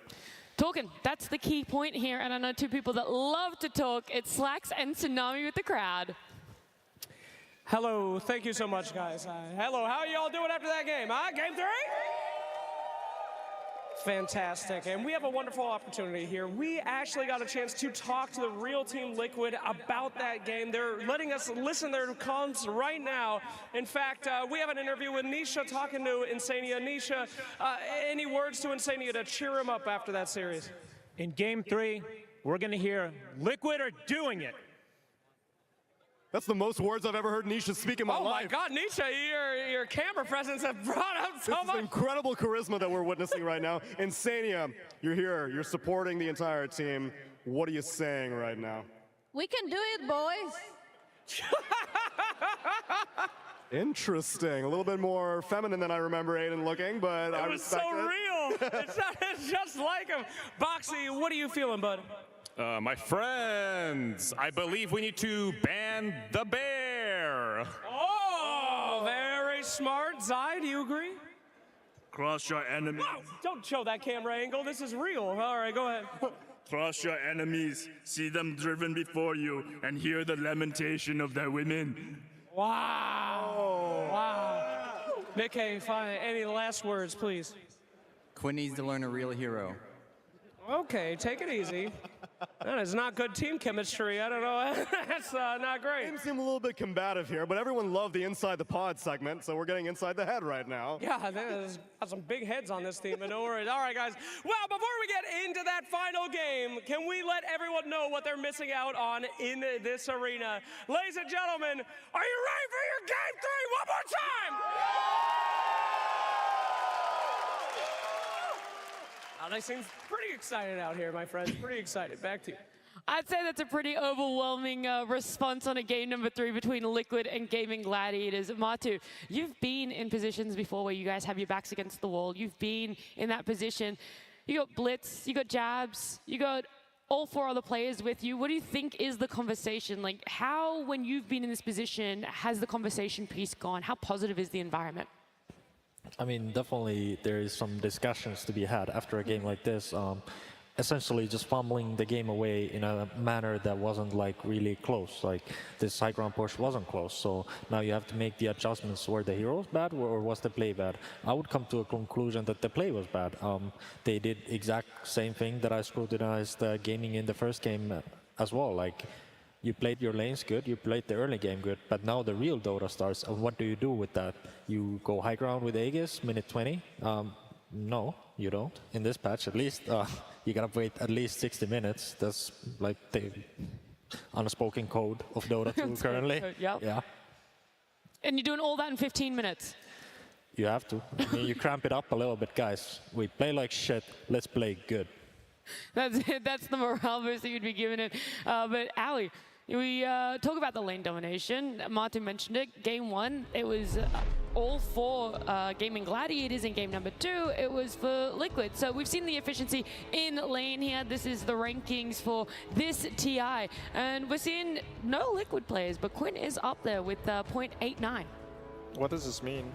Talking, that's the key point here, and I know two people that love to talk. It's Slacks and Tsunami with the crowd. Hello, thank you so much, guys. Hello, how are you all doing after that game? Game 3? Fantastic, and we have a wonderful opportunity here. We actually got a chance to talk to the real Team Liquid about that game. They're letting us listen to their comms right now. In fact, we have an interview with Nisha talking to Insania. Nisha, any words to Insania to cheer him up after that series? In Game 3, we're going to hear Liquid are doing it. That's the most words I've ever heard Nisha speak in my life. Oh my God, Nisha, your camera presence have brought out so much. This is incredible charisma that we're witnessing right now. Insania, you're here, you're supporting the entire team. What are you saying right now? We can do it, boys. Interesting. A little bit more feminine than I remember Aiden looking, but I respect it. It was so real. It's just like him. Boxy, what are you feeling, bud? My friends, I believe we need to ban the bear. Oh, very smart. Zai, do you agree? Crush your enemies. Whoa, don't show that camera angle. This is real. All right, go ahead. Crush your enemies, see them driven before you, and hear the lamentation of their women. Wow. Wow. Nikkei, fine. Any last words, please? Quinn needs to learn a real hero. Okay, take it easy. That is not good team chemistry. I don't know. That's not great. Teams seem a little bit combative here, but everyone loved the Inside the Pod segment, so we're getting inside the head right now. Yeah, there's got some big heads on this team, but no worries. All right, guys. Well, before we get into that final game, can we let everyone know what they're missing out on in this arena? Ladies and gentlemen, are you ready for your Game 3 one more time? They seem pretty excited out here, my friends. Pretty excited. Back to you. I'd say that's a pretty overwhelming response on a game number 3 between Liquid and Gaming Gladiators. Matu, you've been in positions before where you guys have your backs against the wall. You've been in that position. You got Blitz, you got Jabs, you got all 4 other players with you. What do you think is the conversation? Like, how, when you've been in this position, has the conversation piece gone? How positive is the environment? I mean, definitely there is some discussions to be had after a game like this. Essentially just fumbling the game away in a manner that wasn't like really close. Like this high ground push wasn't close. So now you have to make the adjustments. Were the heroes bad or was the play bad? I would come to a conclusion that the play was bad. They did exact same thing that I scrutinized gaming in the first game as well. Like, you played your lanes good, you played the early game good, but now the real Dota starts, and what do you do with that? You go high ground with Aegis, minute 20? No, you don't. In this patch, at least, you gotta wait at least 60 minutes. That's like the unspoken code of Dota 2 currently. Yeah. And you're doing all that in 15 minutes? You have to. I mean, you cramp it up a little bit, guys. We play like shit, let's play good. That's it. That's the morale boost that you'd be giving it. But Ali, we talk about the lane domination. Martin mentioned it. Game 1, it was all for Gaming Gladiators. In game number 2, it was for Liquid. So we've seen the efficiency in lane here. This is the rankings for this TI. And we're seeing no Liquid players, but Quinn is up there with 0.89. What does this mean?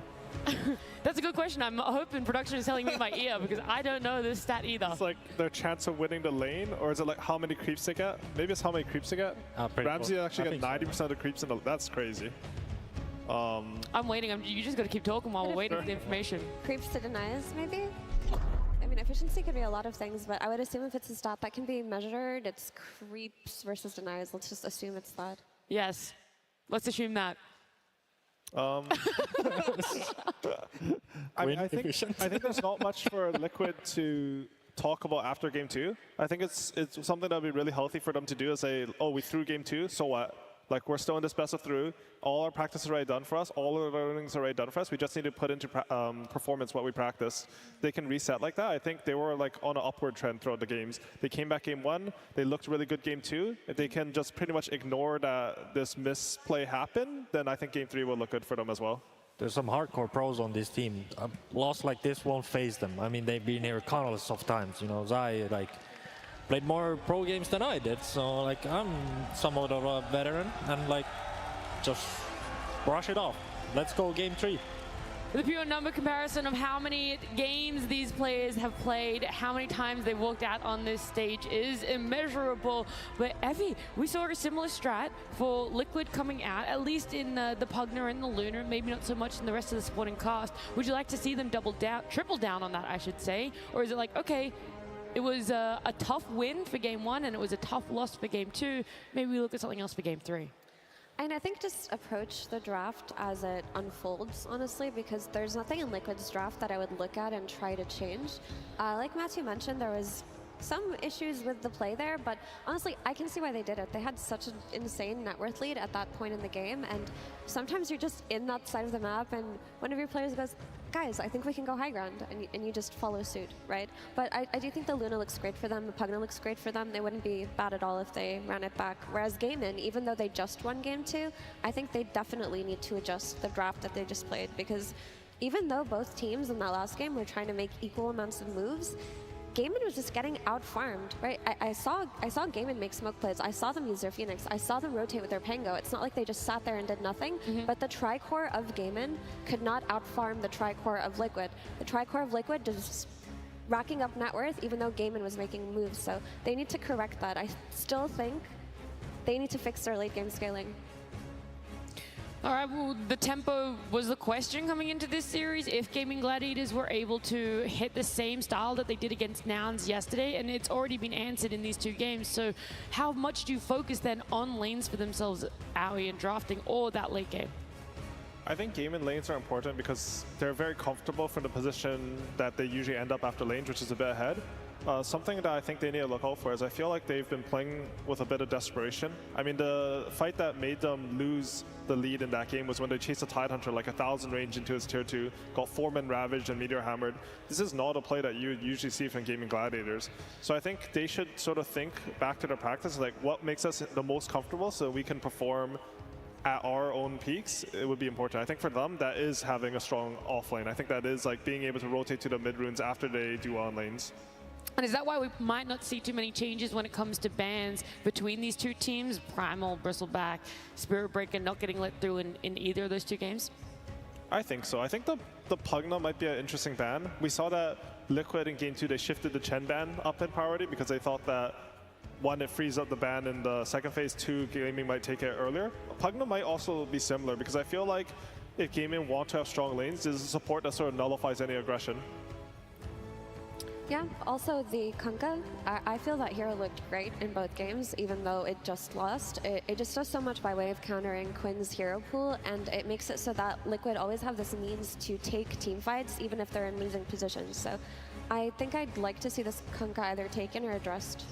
That's a good question. I'm hoping production is telling me in my ear because I don't know this stat either. It's like their chance of winning the lane, or is it like how many creeps they get? Maybe it's how many creeps they get. Ramsey actually got 90% of the creeps in the... That's crazy. I'm waiting. You just got to keep talking while we're waiting for the information. Creeps to denies, maybe? I mean, efficiency could be a lot of things, but I would assume if it's a stat that can be measured, it's creeps versus denies. Let's just assume it's that. Yes. Let's assume that. I think there's not much for Liquid to talk about after game 2. I think it's something that would be really healthy for them to do is say, oh, we threw game 2, so what? Like, we're still in this best of 3. All our practice is already done for us. All our learnings are already done for us. We just need to put into performance what we practiced. They can reset like that. I think they were like on an upward trend throughout the games. They came back game 1. They looked really good game 2. If they can just pretty much ignore that this misplay happened, then I think game 3 will look good for them as well. There's some hardcore pros on this team. A loss like this won't phase them. I mean, they've been here countless of times. You know, Zai, like, played more pro games than I did, so like I'm somewhat of a veteran, and like just brush it off. Let's go game 3. The pure number comparison of how many games these players have played, how many times they've walked out on this stage is immeasurable. But Evie, we saw a similar strat for Liquid coming out, at least in the Pugner and the Lunar, maybe not so much in the rest of the supporting cast. Would you like to see them triple down on that, I should say? Or is it like, okay, it was a tough win for game 1 and it was a tough loss for game 2. Maybe we look at something else for game 3. And I think just approach the draft as it unfolds, honestly, because there's nothing in Liquid's draft that I would look at and try to change. Like Matthew mentioned, there was some issues with the play there, but honestly, I can see why they did it. They had such an insane net worth lead at that point in the game, and sometimes you're just in that side of the map, and one of your players goes, guys, I think we can go high ground, and you just follow suit, right? But I do think the Luna looks great for them, the Pugna looks great for them. They wouldn't be bad at all if they ran it back. Whereas Gaming, even though they just won game 2, I think they definitely need to adjust the draft that they just played, because even though both teams in that last game were trying to make equal amounts of moves, Gaimin was just getting out-farmed, right? I saw Gaimin make smoke plays. I saw them use their Phoenix. I saw them rotate with their Pango. It's not like they just sat there and did nothing, but the Tricore of Gaimin could not out-farm the Tricore of Liquid. The Tricore of Liquid just racking up net worth even though Gaimin was making moves, so they need to correct that. I still think they need to fix their late game scaling. All right, well, the tempo was the question coming into this series. If Gaming Gladiators were able to hit the same style that they did against Nouns yesterday, and it's already been answered in these 2 games, so how much do you focus then on lanes for themselves, Aoi, and drafting, or that late game? I think game and lanes are important because they're very comfortable from the position that they usually end up after lanes, which is a bit ahead. Something that I think they need to look out for is I feel like they've been playing with a bit of desperation. I mean, the fight that made them lose the lead in that game was when they chased a Tidehunter like 1,000 range into his tier 2, got 4-man ravaged and meteor hammered. This is not a play that you would usually see from Gaming Gladiators. So I think they should sort of think back to their practice, like what makes us the most comfortable so we can perform at our own peaks. It would be important. I think for them, that is having a strong offlane. I think that is like being able to rotate to the mid runes after they do on lanes. And is that why we might not see too many changes when it comes to bans between these 2 teams? Primal, Bristleback, Spirit Breaker not getting let through in either of those 2 games? I think so. I think the Pugna might be an interesting ban. We saw that Liquid in game 2, they shifted the Chen ban up in priority because they thought that 1, it frees up the ban in the second phase, 2, Gaming might take it earlier. Pugna might also be similar because I feel like if Gaming want to have strong lanes, there's a support that sort of nullifies any aggression. Yeah, also the Kunkka, I feel that hero looked great in both games, even though it just lost. It just does so much by way of countering Quinn's hero pool, and it makes it so that Liquid always have this means to take team fights, even if they're in losing positions. So I think I'd like to see this Kunkka either taken or addressed.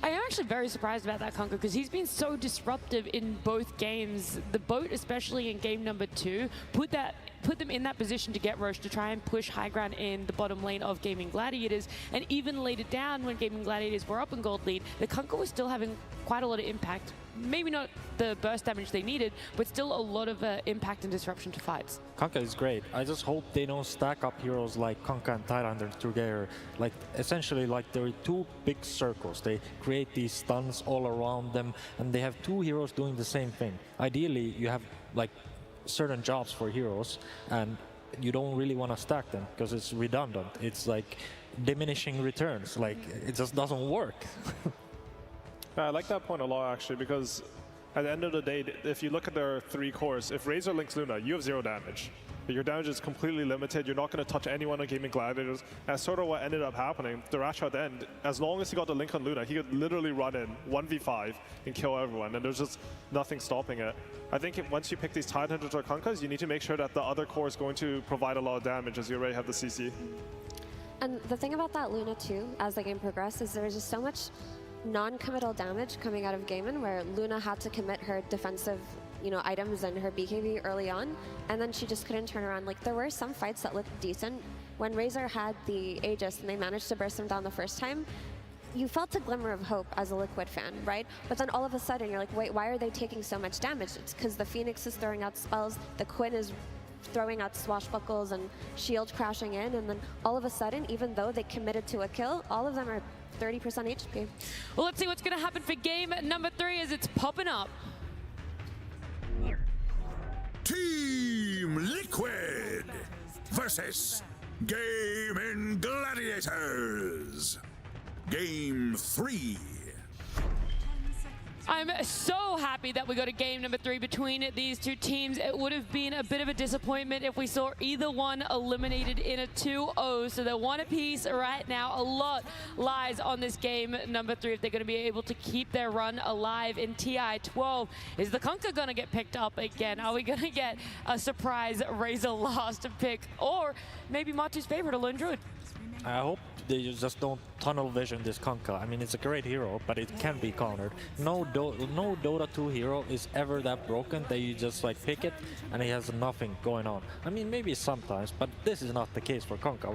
I am actually very surprised about that Kunkka because he's been so disruptive in both games. The boat, especially in game number 2, put them in that position to get Roche to try and push high ground in the bottom lane of Gaming Gladiators. And even later down, when Gaming Gladiators were up in gold lead, the Kunkka was still having quite a lot of impact. Maybe not the burst damage they needed, but still a lot of impact and disruption to fights. Kunkka is great. I just hope they don't stack up heroes like Kunkka and Tidehunter together. Like, essentially, like there are 2 big circles. They create these stuns all around them, and they have 2 heroes doing the same thing. Ideally, you have like certain jobs for heroes, and you don't really want to stack them because it's redundant. It's like diminishing returns. Like, it just doesn't work. I like that point a lot, actually, because at the end of the day, if you look at their 3 cores, if Razor links Luna, you have 0 damage. Your damage is completely limited. You're not going to touch anyone on Gaming Gladiators. That's sort of what ended up happening. Daracho at the end, as long as he got the link on Luna, he could literally run in 1v5 and kill everyone, and there's just nothing stopping it. I think once you pick these Tidehunters or Kunkas, you need to make sure that the other core is going to provide a lot of damage, as you already have the CC. And the thing about that Luna too, as the game progressed, is there was just so much non-committal damage coming out of Gaimin, where Luna had to commit her defensive items and her BKB early on, and then she just couldn't turn around. Like, there were some fights that looked decent. When Razor had the Aegis and they managed to burst him down the first time, you felt a glimmer of hope as a Liquid fan, right? But then all of a sudden you're like, wait, why are they taking so much damage? It's because the Phoenix is throwing out spells, the Quinn is throwing out swashbuckles and shield crashing in, and then all of a sudden, even though they committed to a kill, all of them are 30% HP. Well, let's see what's going to happen for game number 3 as it's popping up. Team Liquid versus Gaming Gladiators. Game 3. I'm so happy that we got a game number 3 between these two teams. It would have been a bit of a disappointment if we saw either one eliminated in a 2-0. So they're one apiece right now. A lot lies on this game number 3 if they're going to be able to keep their run alive in TI-12. Is the Kunkka going to get picked up again? Are we going to get a surprise Razor last pick? Or maybe Matu's favorite, a Lone Druid? I hope they just don't tunnel vision this Kunkka. I mean, it's a great hero, but it can be countered. No Dota 2 hero is ever that broken that you just like pick it and he has nothing going on. I mean, maybe sometimes, but this is not the case for Kunkka.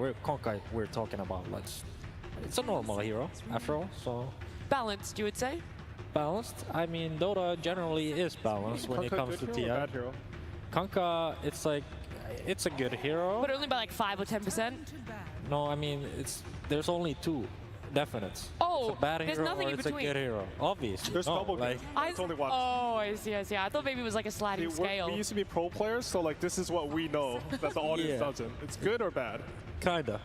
We're talking about. Like, it's a normal hero after all. So balanced, you would say? Balanced. I mean, Dota generally is balanced when it comes to TI. Bad hero? Kunkka, it's like, it's a good hero. But only by like 5 or 10%? No, I mean, there's only 2 definites. Oh, it's a bad there's hero nothing or in it's a between. good hero. Obviously. There's double like, it's only one. Oh, I see. I thought maybe it was like a sliding scale. We used to be pro players, so like this is what we know that the audience doesn't. It's good or bad? Kinda.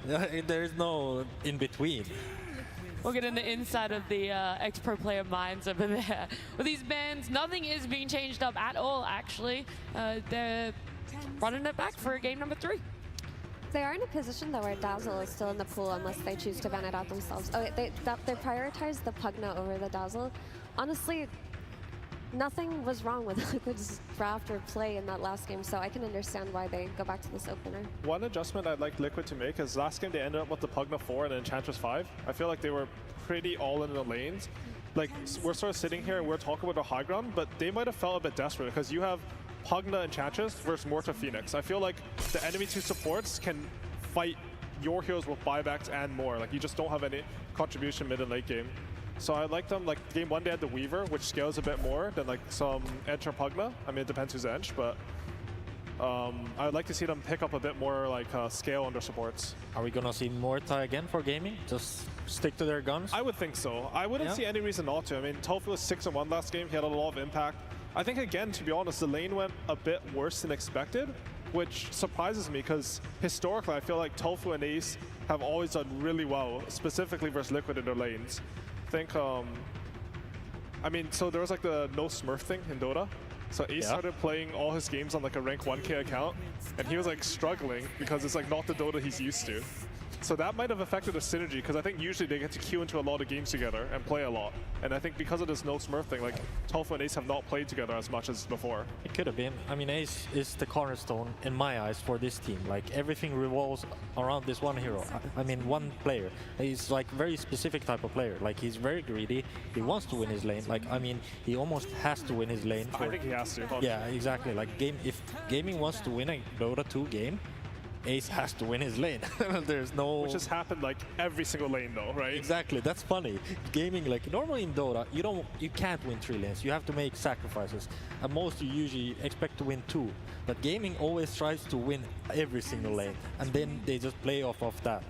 There's no in between. We'll get in the inside of the ex-pro player minds over there. With these bans, nothing is being changed up at all, actually. They're running it back for game number 3. They are in a position though where Dazzle is still in the pool unless they choose to ban it out themselves. Oh, they prioritized the Pugna over the Dazzle. Honestly, nothing was wrong with Liquid's draft or play in that last game, so I can understand why they go back to this opener. One adjustment I'd like Liquid to make is last game they ended up with the Pugna 4 and Enchantress 5. I feel like they were pretty all in the lanes. Like, we're sort of sitting here and we're talking about the high ground, but they might have felt a bit desperate because you have Pugna Enchantress versus Morta Phoenix. I feel like the enemy 2 supports can fight your heroes with buybacks and more. Like, you just don't have any contribution mid and late game. So I like them, like game 1 they had the Weaver, which scales a bit more than like some Edge or Pugna. I mean, it depends who's Edge, but I would like to see them pick up a bit more like scale on their supports. Are we gonna see Morta again for gaming? Just stick to their guns? I would think so. I wouldn't see any reason not to. I mean, Tofu was 6-1 last game. He had a lot of impact. I think, again, to be honest, the lane went a bit worse than expected, which surprises me because historically I feel like Tofu and Ace have always done really well, specifically versus Liquid in their lanes. I think, I mean, so there was like the no Smurf thing in Dota. So Ace started playing all his games on like a rank 1K account, and he was like struggling because it's like not the Dota he's used to. So that might have affected the synergy, because I think usually they get to queue into a lot of games together and play a lot. And I think because of this no Smurf thing, like Tofu and Ace have not played together as much as before. It could have been. I mean, Ace is the cornerstone in my eyes for this team. Like, everything revolves around this one hero. I mean, one player. He's like very specific type of player. Like, he's very greedy. He wants to win his lane. Like, I mean, he almost has to win his lane. I think he has to. Yeah, exactly. Like, if gaming wants to win a Dota 2 game, Ace has to win his lane. There's no... Which has happened like every single lane though, right? Exactly, that's funny. Gaming, like normally in Dota, you can't win 3 lanes. You have to make sacrifices. At most you usually expect to win 2. But gaming always tries to win every single lane. And then they just play off of that.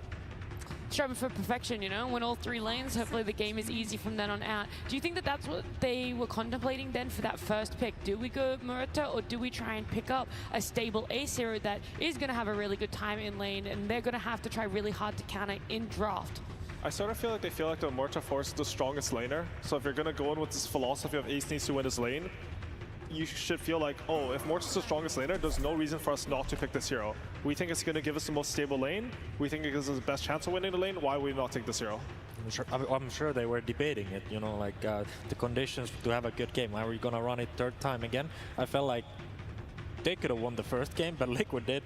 Striving for perfection, you know, win all 3 lanes. Hopefully the game is easy from then on out. Do you think that that's what they were contemplating then for that first pick? Do we go Murata, or do we try and pick up a stable Ace hero that is going to have a really good time in lane, and they're going to have to try really hard to counter in draft? I sort of feel like the Morta Force is the strongest laner. So if you're going to go in with this philosophy of Ace needs to win his lane, you should feel like, oh, if Mortis is the strongest laner, there's no reason for us not to pick this hero. We think it's going to give us the most stable lane. We think it gives us the best chance of winning the lane. Why would we not take this hero? I'm sure they were debating it, you know, like the conditions to have a good game. Are we gonna run it third time again? I felt like they could have won the first game, but Liquid did.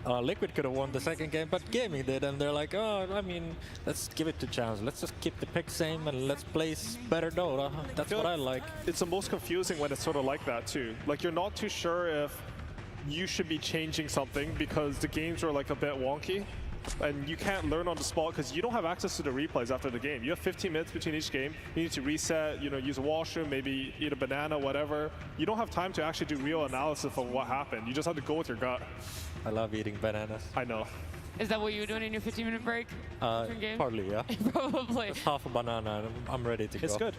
Liquid could have won the second game, but Gaming did, and they're like, oh, I mean, let's give it a chance. Let's just keep the pick same and let's play better Dota. That's what I like. It's the most confusing when it's sort of like that too. Like you're not too sure if you should be changing something because the games are like a bit wonky. And you can't learn on the spot because you don't have access to the replays after the game. You have 15 minutes between each game. You need to reset, you know, use a washroom, maybe eat a banana, whatever. You don't have time to actually do real analysis of what happened. You just have to go with your gut. I love eating bananas. I know. Is that what you were doing in your 15-minute break? Partly, yeah. Probably. Just half a banana and I'm ready to go. It's good.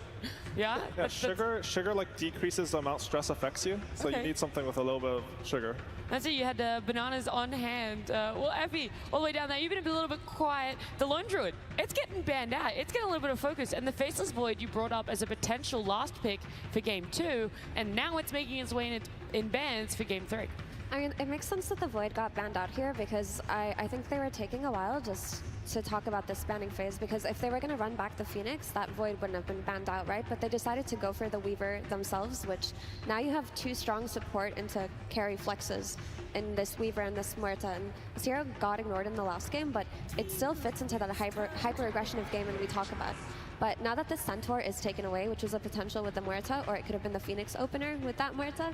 Yeah? Yeah, sugar like decreases the amount stress affects you. So you need something with a little bit of sugar. That's it, you had bananas on hand. Well, Effie, all the way down there, you've been a little bit quiet. The Lone Druid, it's getting banned out. It's getting a little bit of focus. And the Faceless Void you brought up as a potential last pick for Game 2, and now it's making its way in bans for Game 3. I mean, it makes sense that the Void got banned out here because I think they were taking a while just to talk about this banning phase, because if they were going to run back the Phoenix, that Void wouldn't have been banned out, right? But they decided to go for the Weaver themselves, which now you have two strong support into carry flexes in this Weaver and this Muerta. And this hero got ignored in the last game, but it still fits into that hyper-aggression of game and we talk about. But now that the Centaur is taken away, which was a potential with the Muerta, or it could have been the Phoenix opener with that Muerta,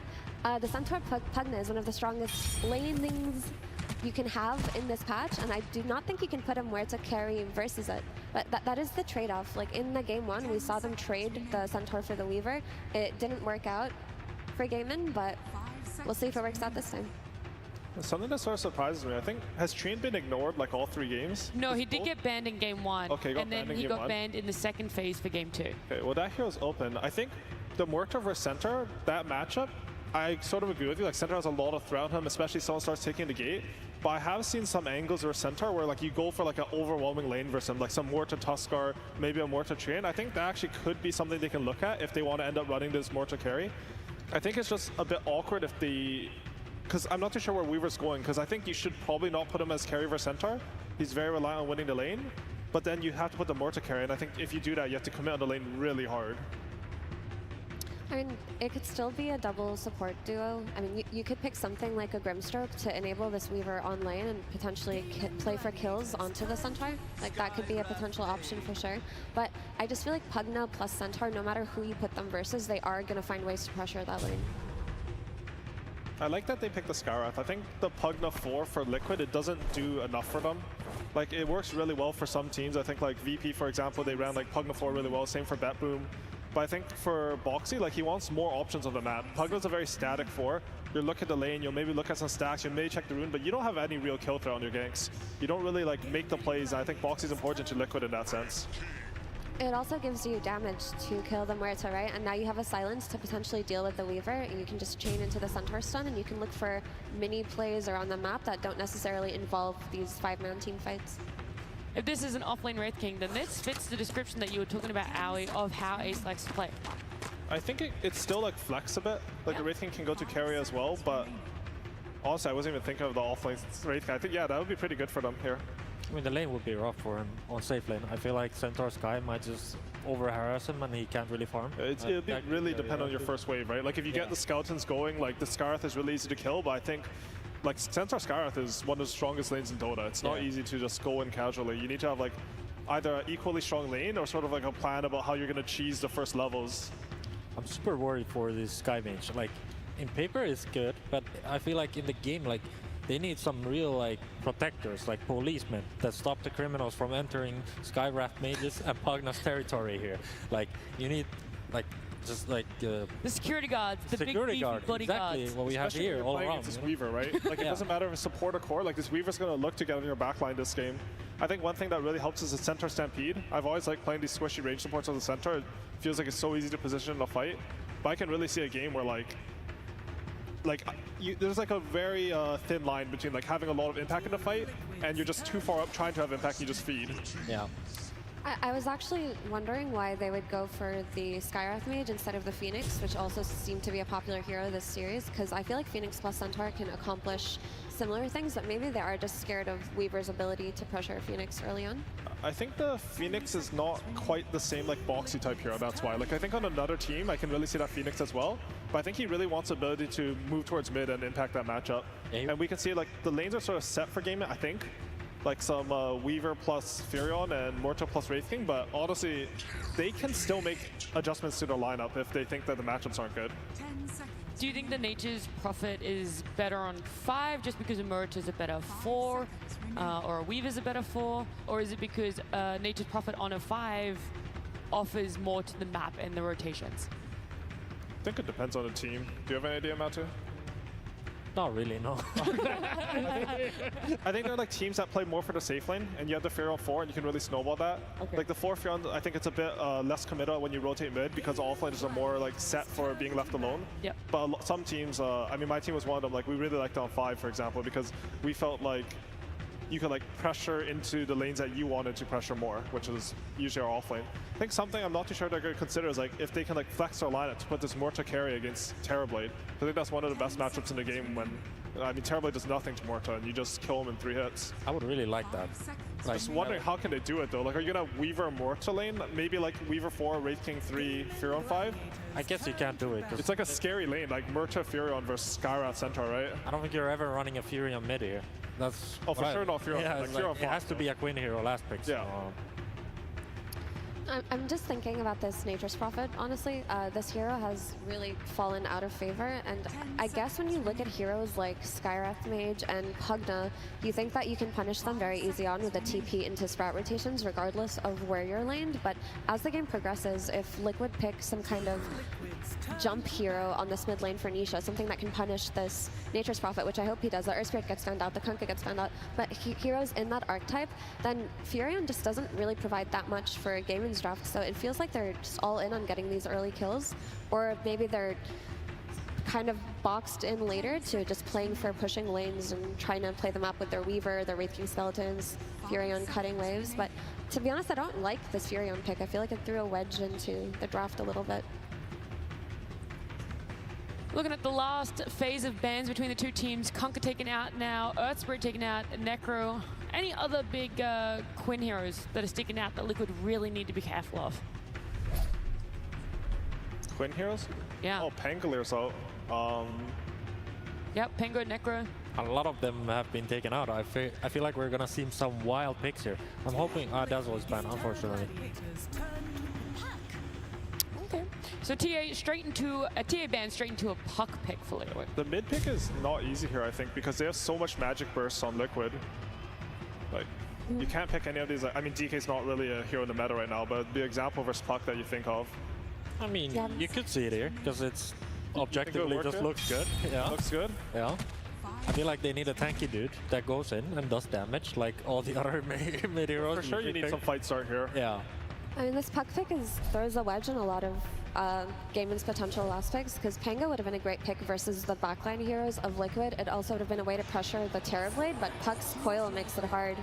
the Centaur Pugna is one of the strongest lanings you can have in this patch, and I do not think you can put a Muerta carry versus it. But that is the trade-off. Like in the game 1, we saw them trade the Centaur for the Weaver. It didn't work out for Gaimin, but we'll see if it works out this time. Something that sort of surprises me, I think, has Train been ignored like all 3 games? No, he did get banned in Game 1. Okay, and then he got banned in the second phase for Game 2. Okay, well that hero's open. I think the Muerta versus Centaur, that matchup, I sort of agree with you. Like Centaur has a lot of threat on him, especially if someone starts taking the gate. But I have seen some angles versus Centaur where like you go for like an overwhelming lane versus him, like some Muerta Tuskar, maybe a Muerta Train. I think that actually could be something they can look at if they want to end up running this Muerta carry. I think it's just a bit awkward if the... Because I'm not too sure where Weaver's going, because I think you should probably not put him as carry versus Centaur. He's very reliant on winning the lane. But then you have to put the Muerta carry, and I think if you do that, you have to commit on the lane really hard. I mean, it could still be a double support duo. I mean, you could pick something like a Grimstroke to enable this Weaver on lane and potentially play for kills onto the Centaur. Like, that could be a potential option for sure. But I just feel like Pugna plus Centaur, no matter who you put them versus, they are going to find ways to pressure that lane. I like that they picked the Skywrath. I think the Pugna 4 for Liquid, it doesn't do enough for them. Like, it works really well for some teams. I think, like, VP, for example, they ran, like, Pugna 4 really well. Same for BetBoom. But I think for Boxy, like, he wants more options on the map. Pugna's a very static 4. You'll look at the lane, you'll maybe look at some stacks, you'll maybe check the rune, but you don't have any real kill threat on your ganks. You don't really, like, make the plays, and I think Boxy's important to Liquid in that sense. It also gives you damage to kill the Muerta, right? And now you have a silence to potentially deal with the Weaver, and you can just chain into the Centaur stun, and you can look for mini plays around the map that don't necessarily involve these 5-man team fights. If this is an offlane Wraith King, then this fits the description that you were talking about, Aoi, of how Ace likes to play. I think it's still, like, flex a bit. Like, the Wraith King can go to carry as well, but honestly, I wasn't even thinking of the offlane Wraith King. I think, yeah, that would be pretty good for them here. I mean, the lane would be rough for him on safe lane. I feel like Centaur Sky might just over-harass him and he can't really farm. It'll be really depend on your first wave, right? Like, if you get the Skeletons going, like, the Skywrath is really easy to kill, but I think, like, Centaur Skywrath is one of the strongest lanes in Dota. It's not easy to just go in casually. You need to have, like, either an equally strong lane or sort of, like, a plan about how you're going to cheese the first levels. I'm super worried for this Sky Mage. Like, in paper it's good, but I feel like in the game, like, they need some real, like, protectors, like policemen, that stop the criminals from entering Skywrath mages and Pugna's territory here. Like, you need, like, just like the security guards, the security big guard, bodyguards. exactly what we have Especially here all around. This Weaver, right? Like, it doesn't matter if it's support or core. Like, this Weaver's going to look to get on your backline this game. I think one thing that really helps is the Centaur Stampede. I've always liked playing these squishy range supports on the Centaur. It feels like it's so easy to position in a fight. But I can really see a game where, like there's like a very thin line between like having a lot of impact in the fight and you're just too far up trying to have impact, you just feed. Yeah. I was actually wondering why they would go for the Skywrath Mage instead of the Phoenix, which also seemed to be a popular hero this series, because I feel like Phoenix plus Centaur can accomplish similar things, but maybe they are just scared of Weaver's ability to pressure Phoenix early on. I think the Phoenix is not quite the same like boxy type hero, that's why. Like I think on another team, I can really see that Phoenix as well, but I think he really wants the ability to move towards mid and impact that matchup. And we can see like the lanes are sort of set for game, I think. Like some Weaver plus Furion and Mortal plus Wraith King, but honestly, they can still make adjustments to their lineup if they think that the matchups aren't good. Do you think the Nature's Prophet is better on 5 just because Emeritus is a better 4, or a Weaver's a better 4, or is it because Nature's Prophet on a 5 offers more to the map and the rotations? I think it depends on the team. Do you have any idea, Matu? Not really, no. I think there are like teams that play more for the safe lane, and you have the Furion 4, and you can really snowball that. Okay. Like the 4 Furion, I think it's a bit less committal when you rotate mid because all offlanes are more like set for being left alone. Yep. But some teams, I mean, my team was one of them. Like we really liked it on 5, for example, because we felt like you could like pressure into the lanes that you wanted to pressure more, which is usually our offlane. I think something I'm not too sure they're going to consider is like if they can like flex their lineup to put this Morta carry against Terrorblade. I think that's one of the best matchups in the game when, I mean, Terrorblade does nothing to Morta and you just kill him in 3 hits. I would really like that. Like, Just wondering how can they do it though? Like are you going to Weaver Morta lane? Maybe like Weaver 4, Wraith King 3, Furion 5? I guess you can't do it. It's like a scary lane, like Morta Furion versus Skywrath Centaur, right? I don't think you're ever running a Fury on mid here. That's Oh, for sure not Furion. Yeah, like, like, Furion it has to be a Queen hero last pick. Yeah. So. I'm just thinking about this Nature's Prophet, honestly. This hero has really fallen out of favor, and I guess when you look at heroes like Skywrath Mage and Pugna, you think that you can punish them very easy on with a TP into Sprout rotations, regardless of where you're laned, but as the game progresses, if Liquid picks some kind of jump hero on this mid lane for Nisha, something that can punish this Nature's Prophet, which I hope he does, the Earth Spirit gets found out, the Kunkka gets found out, but heroes in that archetype, then Furion just doesn't really provide that much for Gaiman's draft, so it feels like they're just all in on getting these early kills, or maybe they're kind of boxed in later to just playing for pushing lanes and trying to play them up with their Weaver, their Wraith King Skeletons, Furion cutting waves, but to be honest, I don't like this Furion pick. I feel like it threw a wedge into the draft a little bit. Looking at the last phase of bans between the two teams, Kunkka taken out now, Earth Spirit taken out, Necro. Any other big Quinn heroes that are sticking out that Liquid really need to be careful of? Quinn heroes? Yeah. Oh, Pangalier's out. Yep, Pengo, Necro. A lot of them have been taken out. I feel like we're gonna see some wild picks here. I'm hoping Dazzle is banned, unfortunately. Okay. So TA straight into a TA ban straight into a puck pick for Liquid. The mid pick is not easy here, I think, because they have so much magic bursts on Liquid. Like, you can't pick any of these. I mean, DK's not really a hero in the meta right now, but the example versus puck that you think of. I mean, you could see it here because it's objectively just looks good. Yeah. Looks good. Yeah. I feel like they need a tanky dude that goes in and does damage like all the other mid heroes. For sure, you need some fight start here. Yeah. I mean, this puck pick throws a wedge in a lot of Gaiman's potential last picks, because Pango would have been a great pick versus the backline heroes of Liquid. It also would have been a way to pressure the Terrorblade, but Puck's coil makes it hard.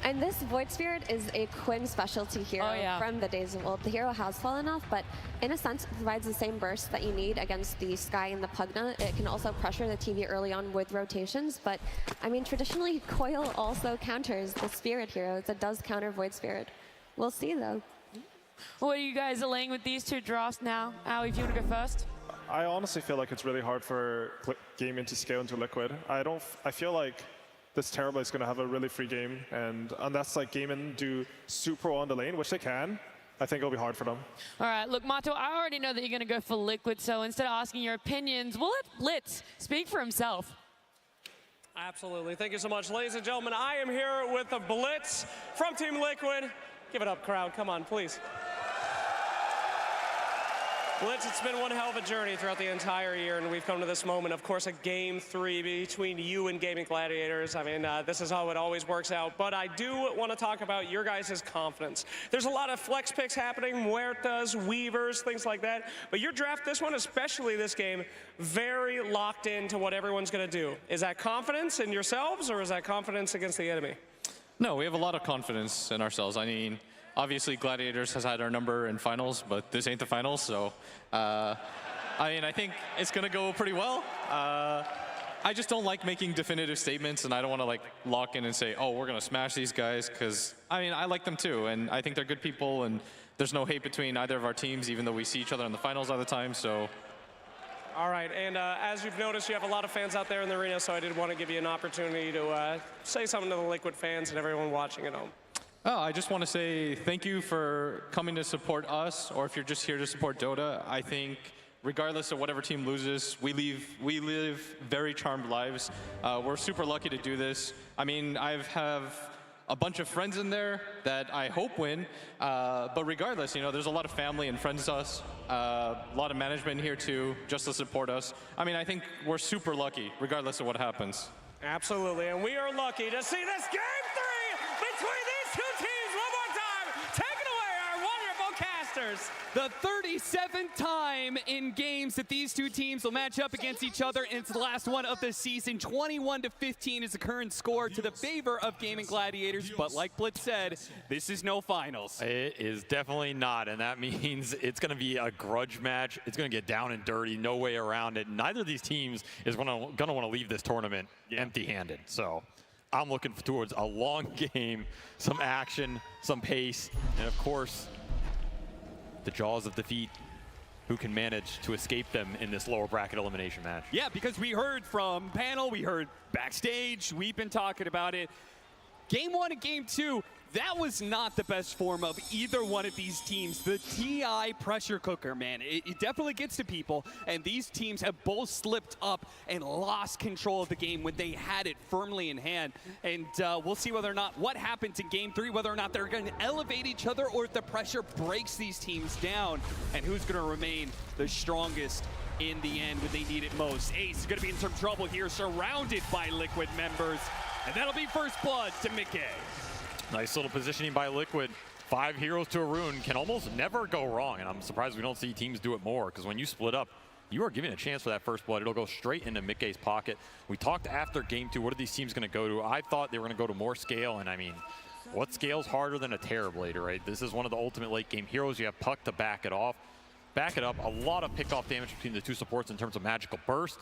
And this Void Spirit is a Quinn specialty hero from the days of old. The hero has fallen off, but in a sense, it provides the same burst that you need against the Sky and the Pugna. It can also pressure the TV early on with rotations, but I mean, traditionally, Coil also counters the Spirit heroes. It does counter Void Spirit. We'll see, though. What are you guys laying with these two drafts now? Al, if you want to go first? I honestly feel like it's really hard for Gaiman to scale into Liquid. I feel like this Terrorblade is going to have a really free game, and unless like Gaiman do super on the lane, which they can, I think it'll be hard for them. All right, look, Mato, I already know that you're going to go for Liquid, so instead of asking your opinions, we'll let Blitz speak for himself. Absolutely. Thank you so much, ladies and gentlemen. I am here with the Blitz from Team Liquid. Give it up, crowd. Come on, please. Blitz, it's been one hell of a journey throughout the entire year, and we've come to this moment, of course, a Game 3 between you and Gaming Gladiators. I mean, this is how it always works out, but I do want to talk about your guys' confidence. There's a lot of flex picks happening, Muertas, Weavers, things like that, but your draft, this one, especially this game, very locked into what everyone's going to do. Is that confidence in yourselves, or is that confidence against the enemy? No, we have a lot of confidence in ourselves. I mean, obviously Gladiators has had our number in finals, but this ain't the finals, so I mean, I think it's gonna go pretty well. I just don't like making definitive statements, and I don't want to like lock in and say, oh, we're gonna smash these guys, because I mean, I like them too, and I think they're good people, and there's no hate between either of our teams, even though we see each other in the finals all the time. So. All right, and as you've noticed, you have a lot of fans out there in the arena, so I did want to give you an opportunity to say something to the Liquid fans and everyone watching at home. Oh, I just want to say thank you for coming to support us, or if you're just here to support Dota. I think regardless of whatever team loses, we live very charmed lives. We're super lucky to do this. I mean, I have a bunch of friends in there that I hope win, but regardless, you know, there's a lot of family and friends to us, a lot of management here too, just to support us. I mean, I think we're super lucky, regardless of what happens. Absolutely, and we are lucky to see this Game 3 between these two teams one more time. Take it away, our wonderful casters. The 37th time in games that these two teams will match up against each other, and it's the last one of the season. 21-15 is the current score to the favor of Gaming Gladiators, but like Blitz said, this is no finals. It is definitely not, and that means it's going to be a grudge match. It's going to get down and dirty, no way around it. Neither of these teams is going to want to leave this tournament empty-handed. So I'm looking towards a long game, some action, some pace, and of course, the jaws of defeat. Who can manage to escape them in this lower bracket elimination match? Yeah, because we heard from panel, we heard backstage, we've been talking about it. Game 1 and Game 2, that was not the best form of either one of these teams. The TI pressure cooker, man, it definitely gets to people, and these teams have both slipped up and lost control of the game when they had it firmly in hand. And we'll see whether or not what happens in Game 3, whether or not they're going to elevate each other or if the pressure breaks these teams down, and who's going to remain the strongest in the end when they need it most. Ace is going to be in some trouble here, surrounded by Liquid members, and that'll be first blood to Mickey. Nice little positioning by Liquid. 5 heroes to a rune can almost never go wrong, and I'm surprised we don't see teams do it more, because when you split up, you are giving a chance for that first blood. It'll go straight into Mickey's pocket. We talked after Game 2, what are these teams going to go to? I thought they were going to go to more scale, and I mean, what scale's harder than a Terrorblader, right? This is one of the ultimate late game heroes. You have Puck to back it off. Back it up, a lot of pick-off damage between the two supports in terms of magical burst.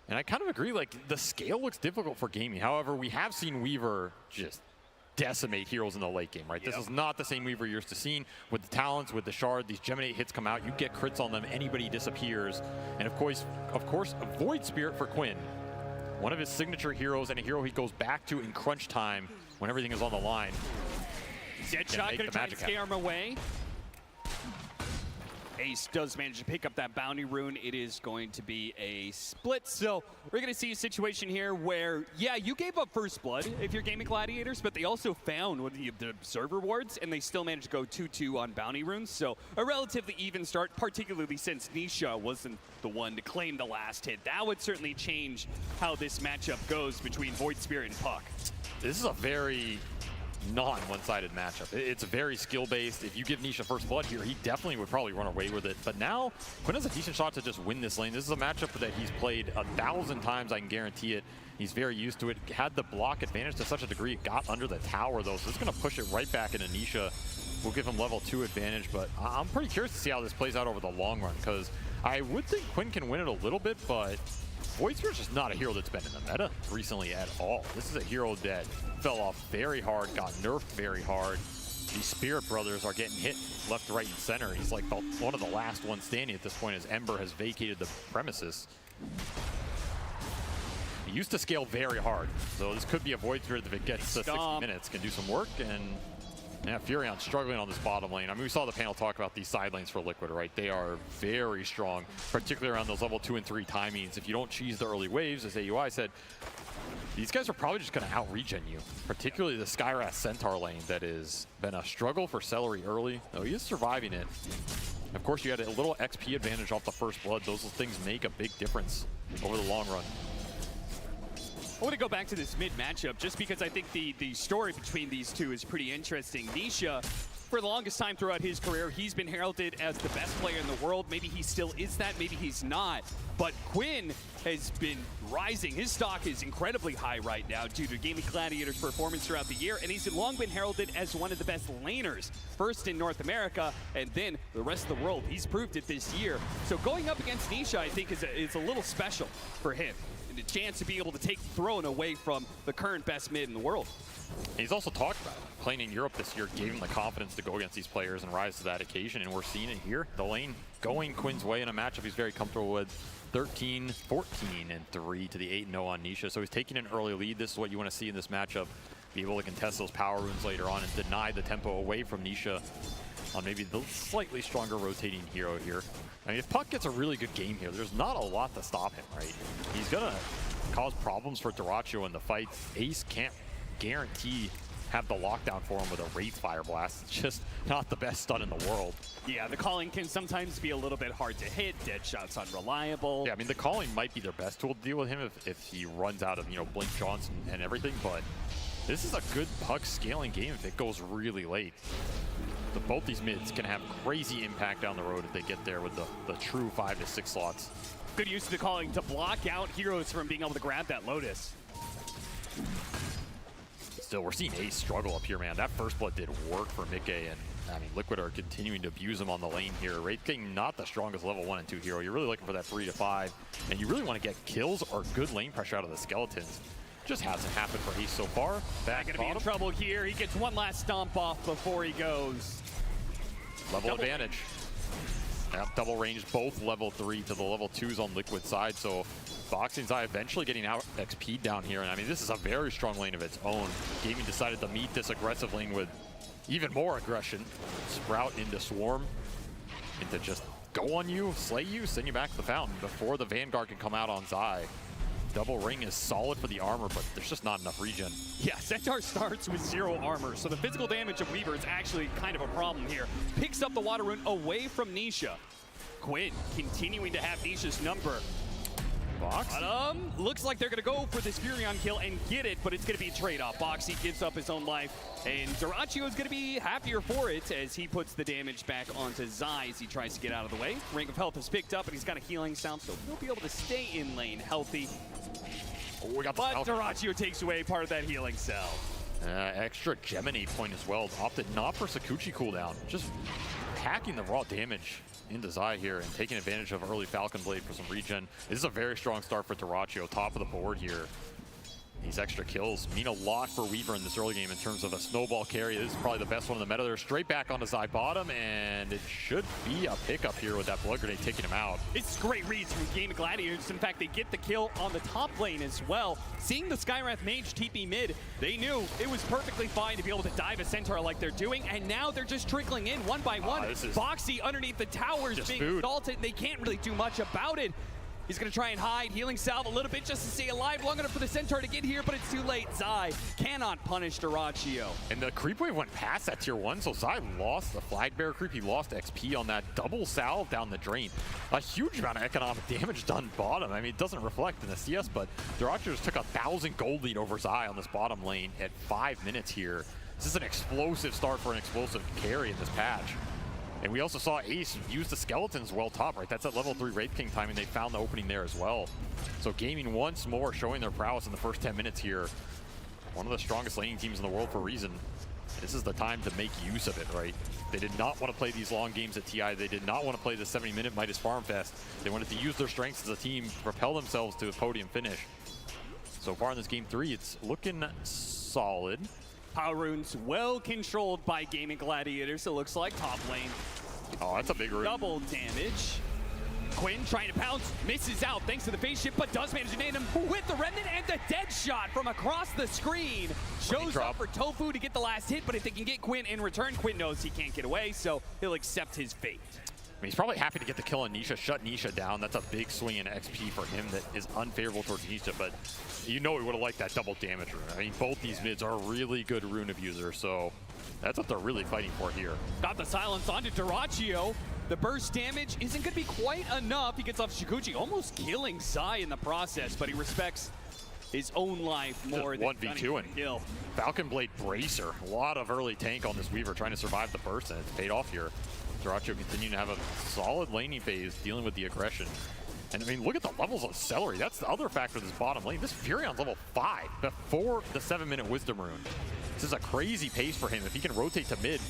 And I kind of agree, like, the scale looks difficult for gaming. However, we have seen Weaver just decimate heroes in the late game, right? This is not the same Weaver you're used to seeing. With the talents, with the shard, these Geminate hits come out, you get crits on them, anybody disappears. And of course, a Void Spirit for Quinn. One of his signature heroes, and a hero he goes back to in crunch time when everything is on the line. Deadshot gonna try and scare him away. Ace does manage to pick up that bounty rune. It is going to be a split. So we're going to see a situation here where, yeah, you gave up first blood if you're Gaming Gladiators, but they also found one of the observer wards, and they still managed to go 2-2 on bounty runes. So a relatively even start, particularly since Nisha wasn't the one to claim the last hit. That would certainly change how this matchup goes between Void Spirit and Puck. This is a very not one-sided matchup. It's very skill-based. If you give Nisha first blood here, he definitely would probably run away with it. But now, Quinn has a decent shot to just win this lane. This is a matchup that he's played 1,000 times, I can guarantee it. He's very used to it. Had the block advantage to such a degree, it got under the tower though, so it's gonna push it right back into Nisha. We'll give him level 2 advantage, but I'm pretty curious to see how this plays out over the long run, because I would think Quinn can win it a little bit, but Void Spirit's just not a hero that's been in the meta recently at all. This is a hero that fell off very hard, got nerfed very hard. These Spirit Brothers are getting hit left, right, and center. He's like one of the last ones standing at this point as Ember has vacated the premises. He used to scale very hard, so this could be a Void Spirit if it gets to 60 minutes, can do some work. And yeah, Furion struggling on this bottom lane. I mean, we saw the panel talk about these side lanes for Liquid, right? They are very strong, particularly around those level 2 and 3 timings. If you don't cheese the early waves, as AUI said, these guys are probably just going to out-regen you, particularly the Skyrath Centaur lane that has been a struggle for Celery early, though he is surviving it. Of course, you had a little XP advantage off the first blood. Those things make a big difference over the long run. I want to go back to this mid matchup just because I think the story between these two is pretty interesting. Nisha, for the longest time throughout his career, he's been heralded as the best player in the world. Maybe he still is that, maybe he's not. But Quinn has been rising. His stock is incredibly high right now due to Gaming Gladiators' performance throughout the year, and he's long been heralded as one of the best laners, first in North America, and then the rest of the world. He's proved it this year. So going up against Nisha, I think, is a little special for him, and a chance to be able to take the throne away from the current best mid in the world. He's also talked about it. Playing in Europe this year gave him the confidence to go against these players and rise to that occasion, and we're seeing it here. The lane going Quinn's way in a matchup he's very comfortable with. 13, 14, and 3 to the 8-0 on Nisha. So he's taking an early lead. This is what you want to see in this matchup. Be able to contest those power runes later on and deny the tempo away from Nisha on maybe the slightly stronger rotating hero here. I mean, if Puck gets a really good game here, there's not a lot to stop him, right? He's going to cause problems for Dyrachyo in the fight. Ace can't guarantee have the lockdown for him with a Wraith Fire Blast. It's just not the best stun in the world. Yeah, the calling can sometimes be a little bit hard to hit. Dead shot's unreliable. Yeah, I mean, the calling might be their best tool to deal with him if he runs out of, you know, Blink Johnson and everything, but this is a good Puck scaling game if it goes really late. Both these mids can have crazy impact down the road if they get there with the true 5 to 6 slots. Good use of the calling to block out heroes from being able to grab that Lotus. Still, we're seeing Ace struggle up here, man. That first blood did work for Mickey, and I mean, Liquid are continuing to abuse him on the lane here. Wraith King, not the strongest level 1 and 2 hero. You're really looking for that 3 to 5, and you really want to get kills or good lane pressure out of the skeletons. Just hasn't happened for Ace so far. Back gonna be in trouble here. He gets one last stomp off before he goes. Level advantage. Yep, double range, both level 3 to the level 2s on Liquid side, so Boxing's Eye eventually getting out XP down here, and I mean, this is a very strong lane of its own. Gaming decided to meet this aggressive lane with even more aggression. Sprout into Swarm, into just go on you, slay you, send you back to the fountain before the Vanguard can come out on Zai. Double ring is solid for the armor, but there's just not enough regen. Yeah, Centaur starts with 0 armor, so the physical damage of Weaver is actually kind of a problem here. Picks up the water rune away from Nisha. Quinn continuing to have Nisha's number. Box? Looks like they're going to go for this Furion kill and get it, but it's going to be a trade-off. Boxy gives up his own life, and Dyrachyo is going to be happier for it as he puts the damage back onto Zai as he tries to get out of the way. Ring of Health is picked up, and he's got a healing sound, so he'll be able to stay in lane healthy. Oh, we got the but Dyrachyo takes away part of that healing cell. Extra Gemini point as well. Opted not for Sakuchi cooldown. Just packing the raw damage into Zai here and taking advantage of early Falcon Blade for some regen. This is a very strong start for Dyrachyo, top of the board here. These extra kills mean a lot for Weaver in this early game in terms of a snowball carry. This is probably the best one in the meta. They're straight back onto Zai bottom, and it should be a pickup here with that blood grenade taking him out. It's great reads from Gaming Gladiators. In fact, they get the kill on the top lane as well. Seeing the Skywrath Mage TP mid, they knew it was perfectly fine to be able to dive a Centaur like they're doing, and now they're just trickling in one by one. Boxy underneath the towers being assaulted, and they can't really do much about it. He's going to try and hide, healing salve a little bit just to stay alive long enough for the Centaur to get here, but it's too late. Zai cannot punish Dyrachyo. And the creep wave went past that tier 1, so Zai lost the flag bearer creep. He lost XP on that double salve down the drain. A huge amount of economic damage done bottom. I mean, it doesn't reflect in the CS, but Dyrachyo just took 1,000 gold lead over Zai on this bottom lane at 5 minutes here. This is an explosive start for an explosive carry in this patch. And we also saw Ace use the skeletons well top, right? That's at level 3 Wraith King timing. They found the opening there as well. So Gaming once more showing their prowess in the first 10 minutes here. One of the strongest laning teams in the world for a reason. This is the time to make use of it, right? They did not want to play these long games at TI. They did not want to play the 70-minute Midas Farm Fest. They wanted to use their strengths as a team, propel themselves to a podium finish. So far in this game 3, it's looking solid. Power runes well controlled by Gaming Gladiators, it looks like. Top lane. Oh, that's a big rune. Double damage. Quinn trying to pounce, misses out thanks to the phase shift, but does manage to nade him with the remnant and the dead shot from across the screen. Shows up for Tofu to get the last hit, but if they can get Quinn in return, Quinn knows he can't get away, so he'll accept his fate. I mean, he's probably happy to get the kill on Nisha, shut Nisha down. That's a big swing in XP for him that is unfavorable towards Nisha, but you know he would have liked that double damage rune. I mean, both these mids are really good rune abusers, so that's what they're really fighting for here. Got the silence onto Dyrachyo. The burst damage isn't going to be quite enough. He gets off Shikuchi, almost killing Zai in the process, but he respects his own life more than 1v2 and kill. Falcon Blade Bracer. A lot of early tank on this Weaver trying to survive the burst, and it's paid off here. Dyrachyo continuing to have a solid laning phase, dealing with the aggression. And I mean, look at the levels of Celery. That's the other factor of this bottom lane. This Furion's level 5 before the 7-minute Wisdom Rune. This is a crazy pace for him. If he can rotate to mid,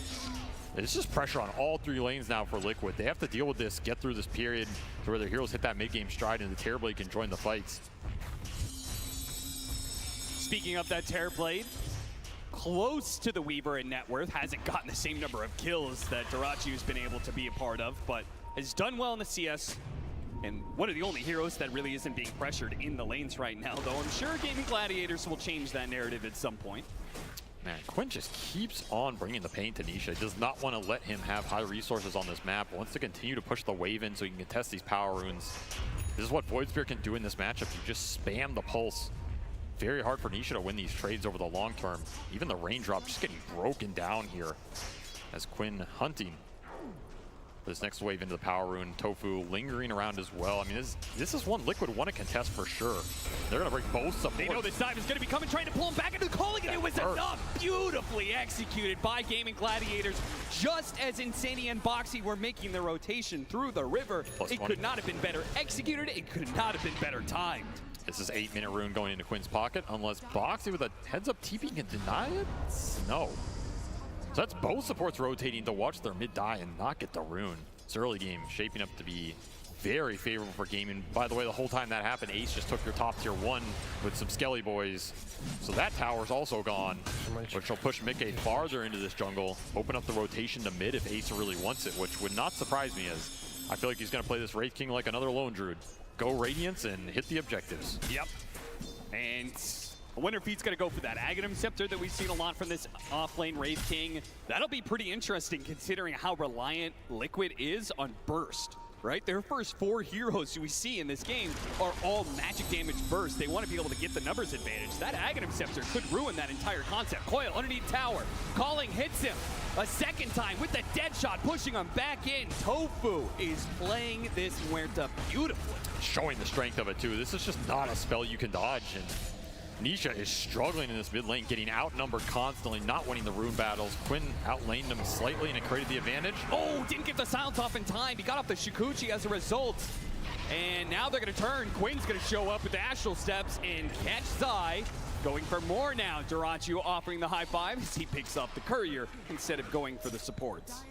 it's just pressure on all 3 lanes now for Liquid. They have to deal with this, get through this period to where their heroes hit that mid-game stride and the Terrorblade can join the fights. Speaking of that Terrorblade, close to the Weaver and net worth, hasn't gotten the same number of kills that Dyrachyo's been able to be a part of, but has done well in the CS. And one of the only heroes that really isn't being pressured in the lanes right now, though I'm sure Gaming Gladiators will change that narrative at some point. Man, Quinn just keeps on bringing the pain to Nisha. He does not want to let him have high resources on this map. Wants to continue to push the wave in so he can contest these power runes. This is what Void Spear can do in this matchup. You just spam the pulse. Very hard for Nisha to win these trades over the long term. Even the raindrop just getting broken down here as Quinn hunting this next wave into the power rune. Tofu lingering around as well. I mean, this is one Liquid want to contest for sure. They're going to bring both supports. They know this dive is going to be coming, trying to pull him back into the calling, and it was enough. Beautifully executed by Gaming Gladiators. Just as Insania and Boxy were making the rotation through the river, it could not have been better executed. It could not have been better timed. This is 8-minute rune going into Quinn's pocket, unless Boxy with a heads-up TP can deny it? No. So that's both supports rotating to watch their mid die and not get the rune. This early game shaping up to be very favorable for gaming. By the way, the whole time that happened, Ace just took your top tier 1 with some Skelly boys. So that tower's also gone, which will push Mickey farther into this jungle, open up the rotation to mid if Ace really wants it, which would not surprise me, as I feel like he's going to play this Wraith King like another Lone Druid. Go Radiance and hit the objectives. Yep. And I wonder if he's going to go for that Aghanim Scepter that we've seen a lot from this offlane Wraith King. That'll be pretty interesting considering how reliant Liquid is on burst, right? Their first 4 heroes who we see in this game are all magic damage burst. They want to be able to get the numbers advantage. That Aghanim Scepter could ruin that entire concept. Coil underneath tower. Calling hits him a second time with the dead shot, pushing him back in. Tofu is playing this Muerta beautifully. Showing the strength of it too. This is just not a spell you can dodge. And Nisha is struggling in this mid lane, getting outnumbered constantly, not winning the rune battles. Quinn outlaned him slightly and it created the advantage. Oh, didn't get the silence off in time. He got off the Shikuchi as a result. And now they're going to turn. Quinn's going to show up with the Astral Steps and catch Zai. Going for more now. Dyrachyo offering the high five as he picks up the courier instead of going for the supports.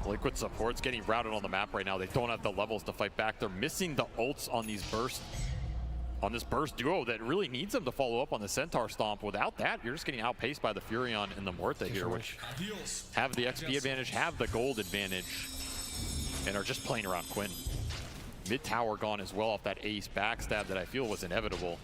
Liquid supports getting routed on the map right now. They don't have the levels to fight back. They're missing the ults on these bursts. On this burst duo that really needs them to follow up on the Centaur Stomp. Without that, you're just getting outpaced by the Furion and the Muerta here, which have the XP advantage, have the gold advantage, and are just playing around Quinn. Mid tower gone as well off that Ace backstab that I feel was inevitable.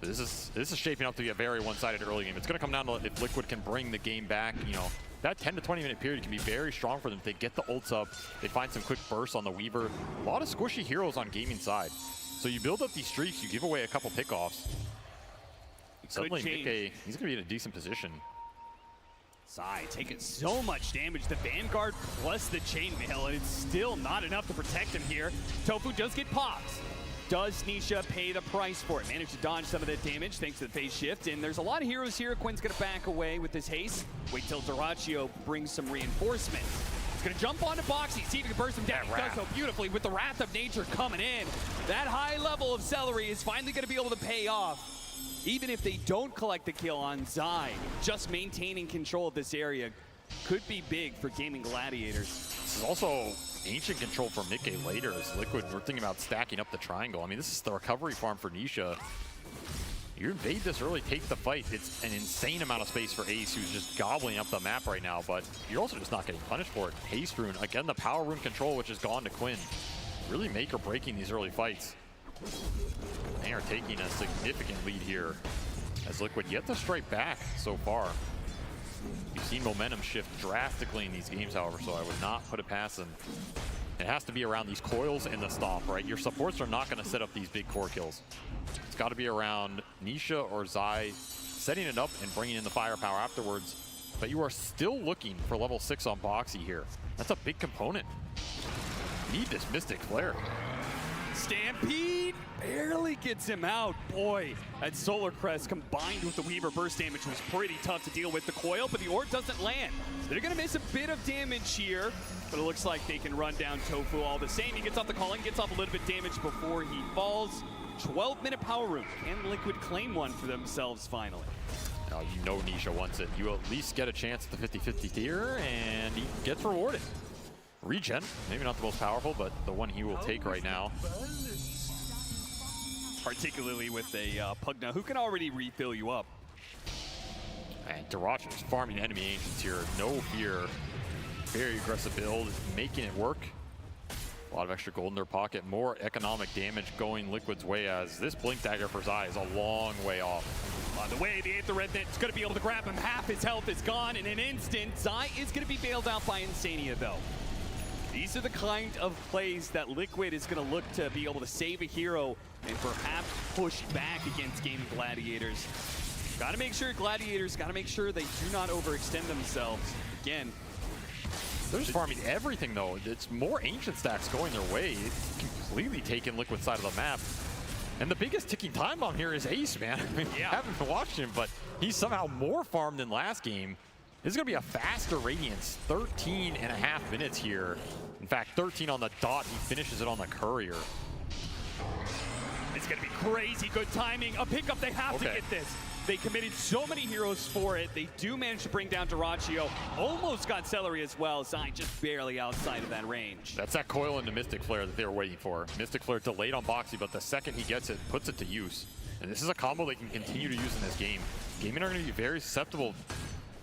This is shaping up to be a very one-sided early game. It's going to come down to if Liquid can bring the game back. You know, that 10 to 20 minute period can be very strong for them. They get the ults up, they find some quick bursts on the Weaver. A lot of squishy heroes on gaming side. So you build up these streaks, you give away a couple pickoffs. Suddenly Mickey, he's going to be in a decent position. Zai taking so much damage. The Vanguard plus the Chainmail, and it's still not enough to protect him here. Tofu does get pops. Does Nisha pay the price for it? Managed to dodge some of that damage thanks to the phase shift. And there's a lot of heroes here. Quinn's going to back away with this haste. Wait till Dyrachyo brings some reinforcement. He's going to jump onto Boxy, see if he can burst him down. He does so beautifully with the Wrath of Nature coming in. That high level of Celery is finally going to be able to pay off. Even if they don't collect the kill on Zai, just maintaining control of this area could be big for Gaming Gladiators. This is also ancient control for Mickey later as Liquid were thinking about stacking up the triangle. I mean, this is the recovery farm for Nisha. You invade this early, take the fight. It's an insane amount of space for Ace, who's just gobbling up the map right now, but you're also just not getting punished for it. Haste rune, again, the power rune control, which has gone to Quinn. Really make or breaking these early fights. They are taking a significant lead here as Liquid yet to strike back so far. You've seen momentum shift drastically in these games, however, so I would not put it past them. It has to be around these coils and the stomp, right? Your supports are not going to set up these big core kills. It's got to be around Nisha or Zai setting it up and bringing in the firepower afterwards. But you are still looking for level 6 on Boxy here. That's a big component. You need this Mystic Flare. Stampede barely gets him out. Boy, that Solar Crest combined with the Weaver burst damage was pretty tough to deal with the coil, but the orb doesn't land. So they're gonna miss a bit of damage here, but it looks like they can run down Tofu all the same. He gets off the calling, gets off a little bit damage before he falls. 12-minute power room. Can Liquid claim one for themselves finally? You know Nisha wants it. You at least get a chance at the 50-50 tier, and he gets rewarded. Regen, maybe not the most powerful, but the one he will take right now. Particularly with a Pugna who can already refill you up. And Darachi is farming enemy ancients here. No fear. Very aggressive build, making it work. A lot of extra gold in their pocket. More economic damage going Liquid's way, as this Blink Dagger for Zai is a long way off. On the way, the Aether Red Net's going to be able to grab him. Half his health is gone in an instant. Zai is going to be bailed out by Insania, though. These are the kind of plays that Liquid is going to look to be able to save a hero and perhaps push back against Gaming Gladiators. Got to make sure Gladiators, got to make sure they do not overextend themselves. Again, they're just farming everything, though. It's more ancient stacks going their way. It's completely taken Liquid side of the map. And the biggest ticking time bomb here is Ace, man. I mean, I haven't been watching him, but he's somehow more farmed than last game. This is going to be a faster Radiance. 13.5 minutes here. In fact, 13 on the dot. He finishes it on the courier. It's going to be crazy good timing. A pickup, they have to get this. They committed so many heroes for it. They do manage to bring down Darachi. Almost got Celery as well. Zai just barely outside of that range. That's that coil into Mystic Flare that they were waiting for. Mystic Flare delayed on Boxy, but the second he gets it, puts it to use. And this is a combo they can continue to use in this game. Gaming are going to be very susceptible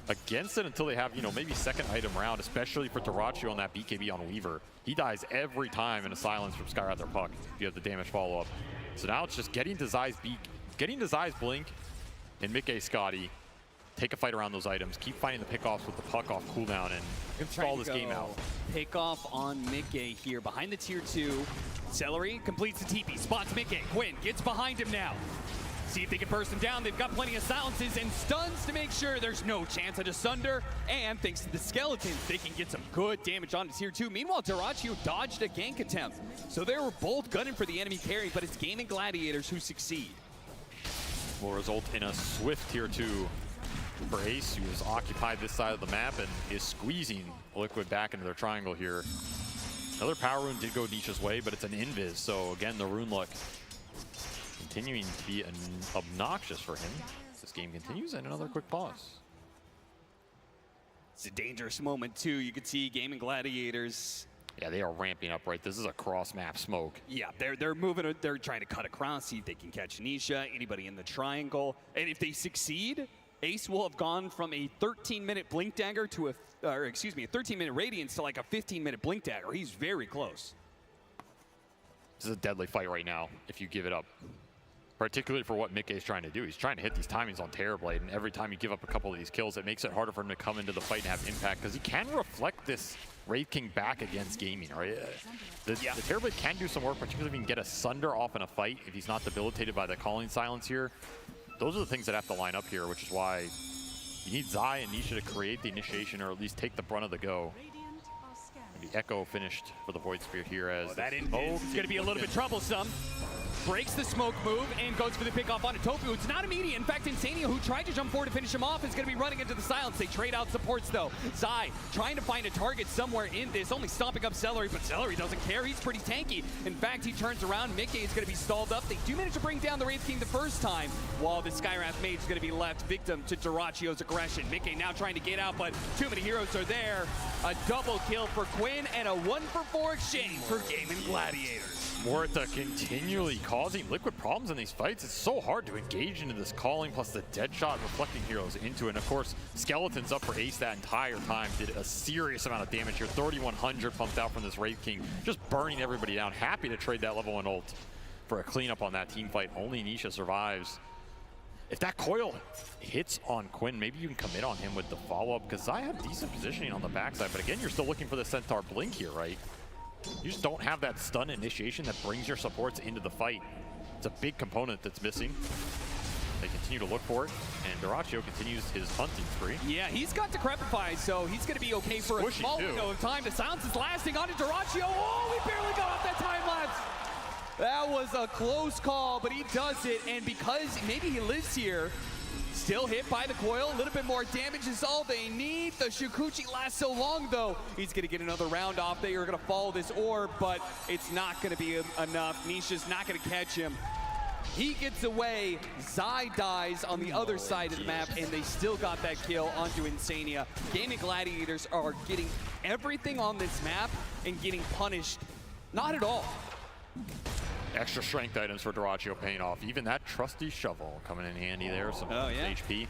against it until they have, you know, maybe second item round, especially for Darachi on that BKB on Weaver. He dies every time in a silence from Skywrath Puck if you have the damage follow-up. So now it's just getting to Zai's beak, getting to Zai's blink, and Mickey Scotty take a fight around those items, keep finding the pickoffs with the puck off cooldown, and stall this game out. Pick off on Mickey here behind the tier 2. Celery completes the TP, spots Mickey. Quinn gets behind him now. See if they can burst him down. They've got plenty of silences and stuns to make sure there's no chance of Asunder. And thanks to the skeletons, they can get some good damage on tier 2. Meanwhile, Darachi dodged a gank attempt. So they were both gunning for the enemy carry, but it's Gaming Gladiators who succeed. Will result in a swift tier 2 for Ace, who has occupied this side of the map and is squeezing Liquid back into their triangle here. Another power rune did go Nisha's way, but it's an invis, so again, the rune luck continuing to be obnoxious for him. This game continues, and another quick pause. It's a dangerous moment, too. You can see Gaming Gladiators. Yeah, they are ramping up, right? This is a cross-map smoke. Yeah, they're moving, they're trying to cut across, see if they can catch Nisha, anybody in the triangle. And if they succeed, Ace will have gone from a 13-minute Blink Dagger to a 13-minute Radiance to like a 15-minute Blink Dagger. He's very close. This is a deadly fight right now if you give it up. Particularly for what Mickey is trying to do. He's trying to hit these timings on Terrorblade, and every time you give up a couple of these kills, it makes it harder for him to come into the fight and have impact, because he can reflect this Wraith King back against Gaming, right? The Terrorblade can do some work, particularly if he can get Asunder off in a fight, if he's not debilitated by the Calling Silence here. Those are the things that have to line up here, which is why you need Zai and Nisha to create the initiation, or at least take the brunt of the go. The Echo finished for the Void Spirit here as that is going to be a little bit troublesome. Breaks the smoke move and goes for the pick off onto Tofu. It's not immediate. In fact, Insania, who tried to jump forward to finish him off, is going to be running into the silence. They trade out supports, though. Zai trying to find a target somewhere in this, only stomping up Celery, but Celery doesn't care. He's pretty tanky. In fact, he turns around. Mickey is going to be stalled up. They do manage to bring down the Wraith King the first time, while the Skywrath Mage is going to be left victim to Darachio's aggression. Mickey now trying to get out, but too many heroes are there. A double kill for Quinn and a 1-for-4 exchange for Gaming Gladiators. Morita continually causing Liquid problems in these fights. It's so hard to engage into this calling, plus the Deadshot reflecting heroes into it. And of course, Skeletons up for Ace that entire time. Did a serious amount of damage here. 3,100 pumped out from this Wraith King, just burning everybody down. Happy to trade that level 1 ult for a cleanup on that team fight. Only Nisha survives. If that coil hits on Quinn, maybe you can commit on him with the follow-up, because I have decent positioning on the backside. But again, you're still looking for the Centaur Blink here, right? You just don't have that stun initiation that brings your supports into the fight. It's a big component that's missing. They continue to look for it, and Darachi continues his hunting spree. Yeah, he's got Decrepify, so he's going to be okay for a small window of time. The silence is lasting onto Darachi. Oh, we barely got off that time lapse. That was a close call, but he does it, and because maybe he lives here, still hit by the coil, a little bit more damage is all they need. The Shukuchi lasts so long though. He's gonna get another round off. They are gonna follow this orb, but it's not gonna be enough. Nisha's not gonna catch him. He gets away, Zai dies on the other side of the map, and they still got that kill onto Insania. Gaming Gladiators are getting everything on this map and getting punished. Not at all. Extra strength items for Dyrachyo paying off. Even that trusty shovel coming in handy there. Some HP.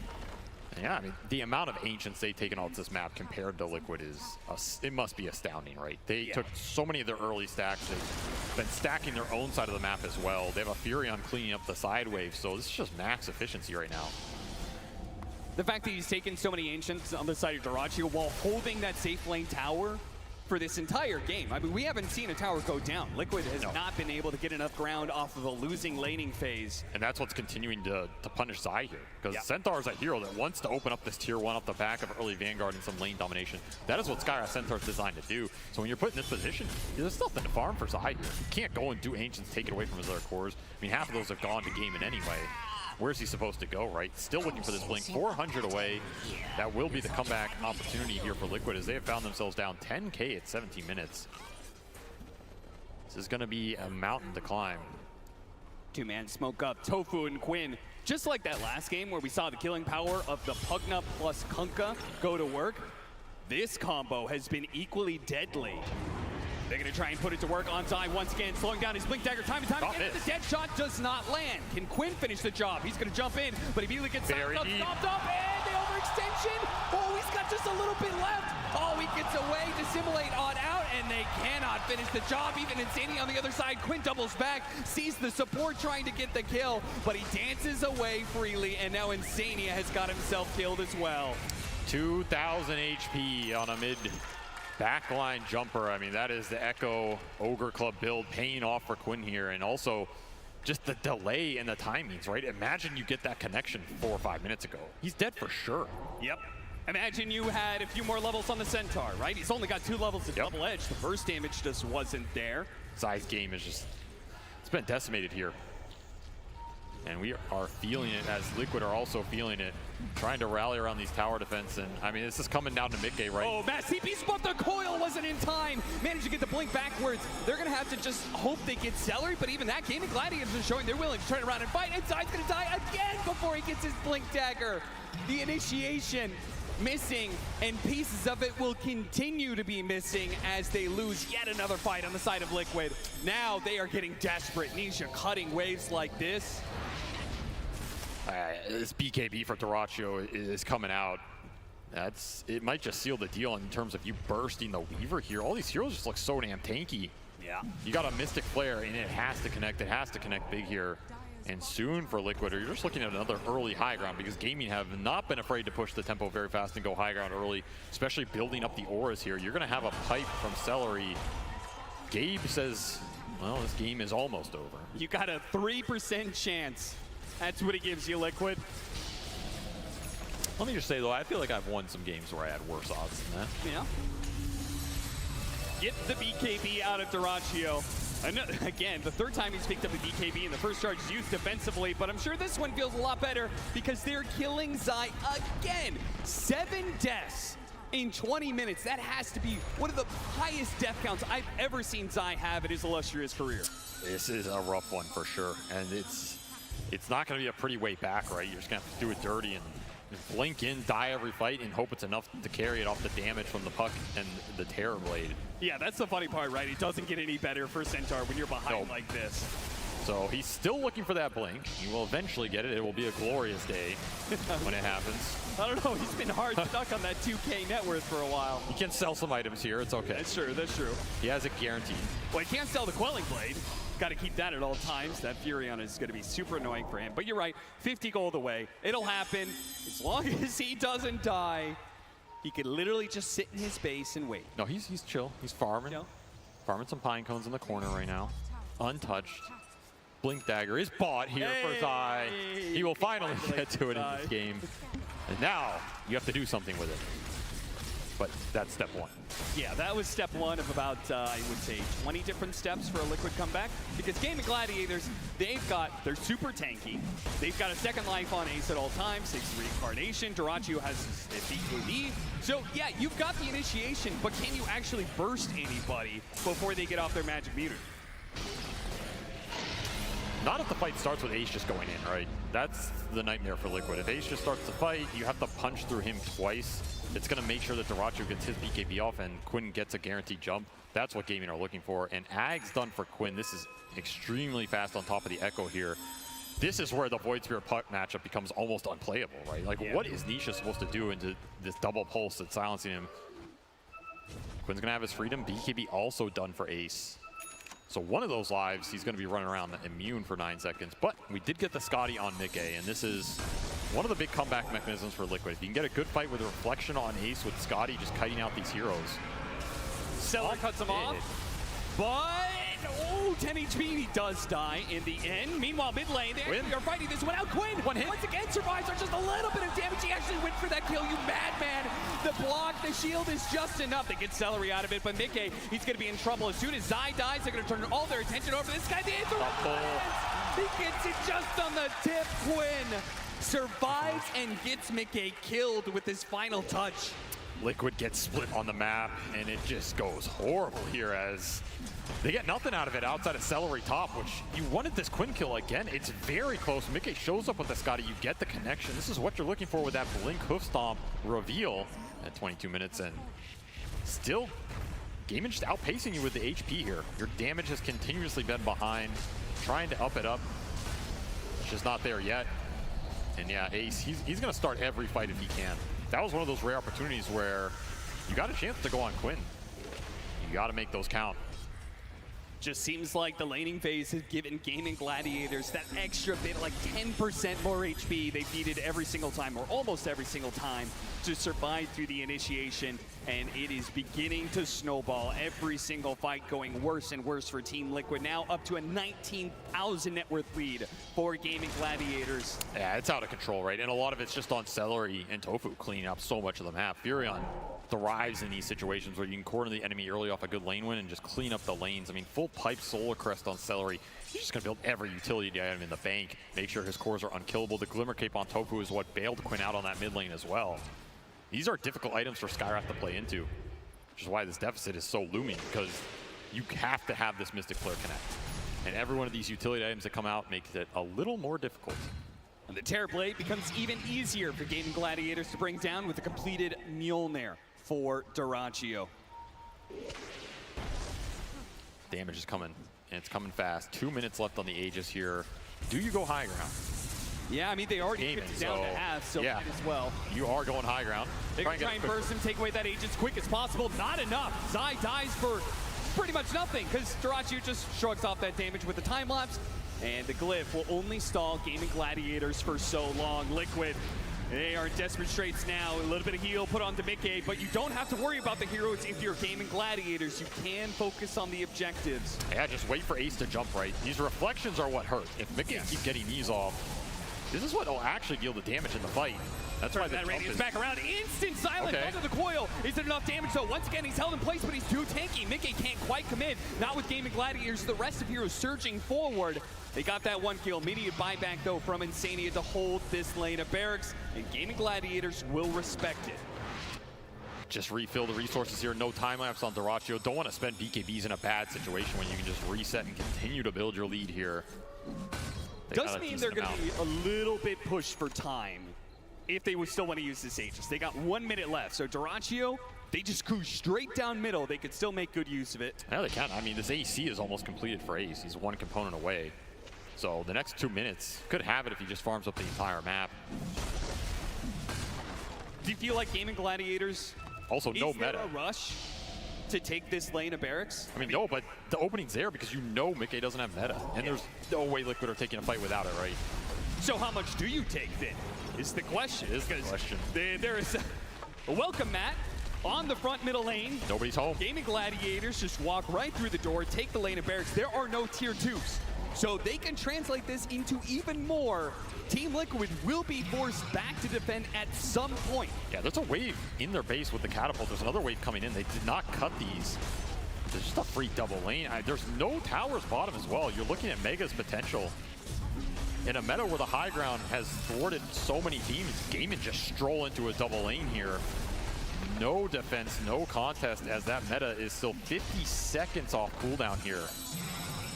And yeah, I mean, the amount of Ancients they've taken off this map compared to Liquid is, it must be astounding, right? They took so many of their early stacks. They've been stacking their own side of the map as well. They have a Furion cleaning up the side wave, so this is just max efficiency right now. The fact that he's taken so many Ancients on the side of Dyrachyo while holding that safe lane tower for this entire game. I mean, we haven't seen a tower go down. Liquid has not been able to get enough ground off of a losing laning phase. And that's what's continuing to punish Zai here. Because Centaur is a hero that wants to open up this tier 1 off the back of early Vanguard and some lane domination. That is what Skyra Centaur is designed to do. So when you're put in this position, there's nothing to farm for Zai here. You can't go and do Ancients, take it away from his other cores. I mean, half of those have gone to game in anyway. Where's he supposed to go, right? Still looking for this blink. 400 away. That will be the comeback opportunity here for Liquid as they have found themselves down 10K at 17 minutes. This is going to be a mountain to climb. Two-man smoke up, Tofu and Quinn. Just like that last game where we saw the killing power of the Pugna plus Kunkka go to work, this combo has been equally deadly. They're going to try and put it to work on Zai once again, slowing down his Blink Dagger time and time again. The dead shot does not land. Can Quinn finish the job? He's going to jump in, but he immediately gets stopped up, and the overextension. Oh, he's got just a little bit left. Oh, he gets away to simulate on out, and they cannot finish the job. Even Insania on the other side. Quinn doubles back, sees the support trying to get the kill, but he dances away freely, and now Insania has got himself killed as well. 2,000 HP on a mid backline jumper. I mean, that is the Echo Ogre Club build paying off for Quinn here, and also just the delay and the timings, right? Imagine you get that connection 4 or 5 minutes ago. He's dead for sure. Yep. Imagine you had a few more levels on the Centaur, right? He's only got 2 levels of double edge. The burst damage just wasn't there. Zai's game is just, it's been decimated here. And we are feeling it as Liquid are also feeling it, trying to rally around these tower defense. And I mean, this is coming down to mid-game, right? Oh, Matt CP's but the coil wasn't in time. Managed to get the blink backwards. They're going to have to just hope they get Celery, but even that Gaming Gladiators are showing they're willing to turn around and fight. And Zai's going to die again before he gets his blink dagger. The initiation missing, and pieces of it will continue to be missing as they lose yet another fight on the side of Liquid. Now they are getting desperate. Nisha cutting waves like this. This BKB for Dyrachyo is coming out. It might just seal the deal in terms of you bursting the Weaver here. All these heroes just look so damn tanky. Yeah. You got a Mystic Flare, and it has to connect. It has to connect big here. And soon for Liquid, or you're just looking at another early high ground, because Gaming have not been afraid to push the tempo very fast and go high ground early, especially building up the auras here. You're going to have a pipe from Celery. Gabe says, well, this game is almost over. You got a 3% chance. That's what it gives you, Liquid. Let me just say, though, I feel like I've won some games where I had worse odds than that. Yeah. Get the BKB out of Dyrachyo. Again, the 3rd time he's picked up a BKB, and the first charge is used defensively, but I'm sure this one feels a lot better because they're killing Zai again. 7 deaths in 20 minutes. That has to be one of the highest death counts I've ever seen Zai have in his illustrious career. This is a rough one for sure, and it's not going to be a pretty way back, right? You're just going to have to do it dirty and blink in, die every fight, and hope it's enough to carry it off the damage from the puck and the Terror Blade. Yeah, that's the funny part, right? It doesn't get any better for Centaur when you're behind like this. So he's still looking for that blink. He will eventually get it. It will be a glorious day when it happens. I don't know. He's been hard stuck on that 2K net worth for a while. He can sell some items here. It's okay. That's true. That's true. He has it guaranteed. Well, he can't sell the Quelling Blade. Got to keep that at all times. That Furion is going to be super annoying for him. But you're right, 50 gold away. It'll happen. As long as he doesn't die, he could literally just sit in his base and wait. No, he's chill. He's farming. Farming some pine cones in the corner right now. Untouched. Blink Dagger is bought here for Zai. He will finally get to it in this game. And now you have to do something with it. but that's step one. Yeah, that was step one of about, I would say, 20 different steps for a Liquid comeback. Because Gaming Gladiators, they're super tanky. They've got a second life on Ace at all times, 6 reincarnation. Dyrachyo has his BKB. So yeah, you've got the initiation, but can you actually burst anybody before they get off their magic meter? Not if the fight starts with Ace just going in, right? That's the nightmare for Liquid. If Ace just starts the fight, you have to punch through him twice. It's going to make sure that Dyrachyo gets his BKB off and Quinn gets a guaranteed jump. That's what Gaming are looking for. And Ag's done for Quinn. This is extremely fast on top of the Echo here. This is where the Void Spear puck matchup becomes almost unplayable, right? Like, what is Nisha supposed to do into this double pulse that's silencing him? Quinn's going to have his freedom. BKB also done for Ace. So one of those lives, he's going to be running around immune for 9 seconds. But we did get the Scotty on Mickey, and this is one of the big comeback mechanisms for Liquid. If you can get a good fight with a reflection on Ace with Scotty just kiting out these heroes. Seller cuts him off, but 10 HP, he does die in the end. Meanwhile, mid lane, they are fighting this one out. Quinn, once again, survives on just a little bit of damage. He actually went for that kill, you madman. The block, the shield is just enough. They get Celery out of it, but Mickey, he's going to be in trouble. As soon as Zai dies, they're going to turn all their attention over to this guy. He gets it just on the tip. Quinn survives and gets Mickey killed with his final touch. Liquid gets split on the map, and it just goes horrible here as they get nothing out of it outside of Celery top, which you wanted this Quinn kill again. It's very close. Mickey shows up with the Scotty. You get the connection. This is what you're looking for with that Blink Hoof Stomp reveal at 22 minutes, and still, Gaming just outpacing you with the HP here. Your damage has continuously been behind, trying to up it up. It's just not there yet. And yeah, Ace, he's going to start every fight if he can. That was one of those rare opportunities where you got a chance to go on Quinn. You got to make those count. Just seems like the laning phase has given Gaming Gladiators that extra bit, like 10% more HP they needed every single time, or almost every single time, to survive through the initiation. And it is beginning to snowball. Every single fight going worse and worse for Team Liquid. Now up to a 19,000 net worth lead for Gaming Gladiators. Yeah, it's out of control, right? And a lot of it's just on Celery and Tofu cleaning up so much of the map. Furion thrives in these situations where you can corner the enemy early off a good lane win and just clean up the lanes. I mean, full pipe Solar Crest on Celery. He's just going to build every utility item in the bank, make sure his cores are unkillable. The Glimmer Cape on Tofu is what bailed Quinn out on that mid lane as well. These are difficult items for Skywrath to play into, which is why this deficit is so looming, because you have to have this Mystic Flare connect. And every one of these utility items that come out makes it a little more difficult. And the Terror Blade becomes even easier for Gaming Gladiators to bring down with a completed Mjolnir for Dyrachyo. Damage is coming, and it's coming fast. 2 minutes left on the Aegis here. Do you go high ground? Yeah, I mean, they already picked it down to half, so yeah, as well. You are going high ground. They can try and burst him, take away that Aegis as quick as possible. Not enough. Zai dies for pretty much nothing, because Dyrachyo just shrugs off that damage with the time lapse. And the Glyph will only stall Gaming Gladiators for so long. Liquid, they are in desperate straits now. A little bit of heal put on to Mickey, but you don't have to worry about the heroes if you're Gaming Gladiators. You can focus on the objectives. Yeah, just wait for Ace to jump right. These reflections are what hurt. If Mickey keep getting these off, this is what will actually deal the damage in the fight. That's why that radius back around. Instant silence under the coil. Is it enough damage though? Once again, he's held in place, but he's too tanky. Mickey can't quite commit. Not with Gaming Gladiators. The rest of heroes surging forward. They got that one kill. Immediate buyback though from Insania to hold this lane of barracks, and Gaming Gladiators will respect it. Just refill the resources here. No time lapse on Dyrachyo. Don't want to spend BKBs in a bad situation when you can just reset and continue to build your lead here. Does mean they're going to be a little bit pushed for time if they would still want to use this Aegis. They got 1 minute left, so Dyrachyo, they just cruise straight down middle. They could still make good use of it. Yeah, they can. I mean, this AC is almost completed for Ace. He's one component away. So the next 2 minutes could have it if he just farms up the entire map. Do you feel like Gaming Gladiators, also no meta, is there a rush to take this lane of barracks? I mean, no, but the opening's there because you know Mickey doesn't have meta. And there's no way Liquid are taking a fight without it, right? So how much do you take then, is the question. There is a welcome mat on the front middle lane. Nobody's home. Gaming Gladiators just walk right through the door, take the lane of barracks. There are no tier 2s. So they can translate this into even more. Team Liquid will be forced back to defend at some point. Yeah, there's a wave in their base with the catapult. There's another wave coming in. They did not cut these. There's just a free double lane. There's no towers bottom as well. You're looking at Mega's potential. In a meta where the high ground has thwarted so many teams, Gaimin just stroll into a double lane here. No defense, no contest, as that meta is still 50 seconds off cooldown here.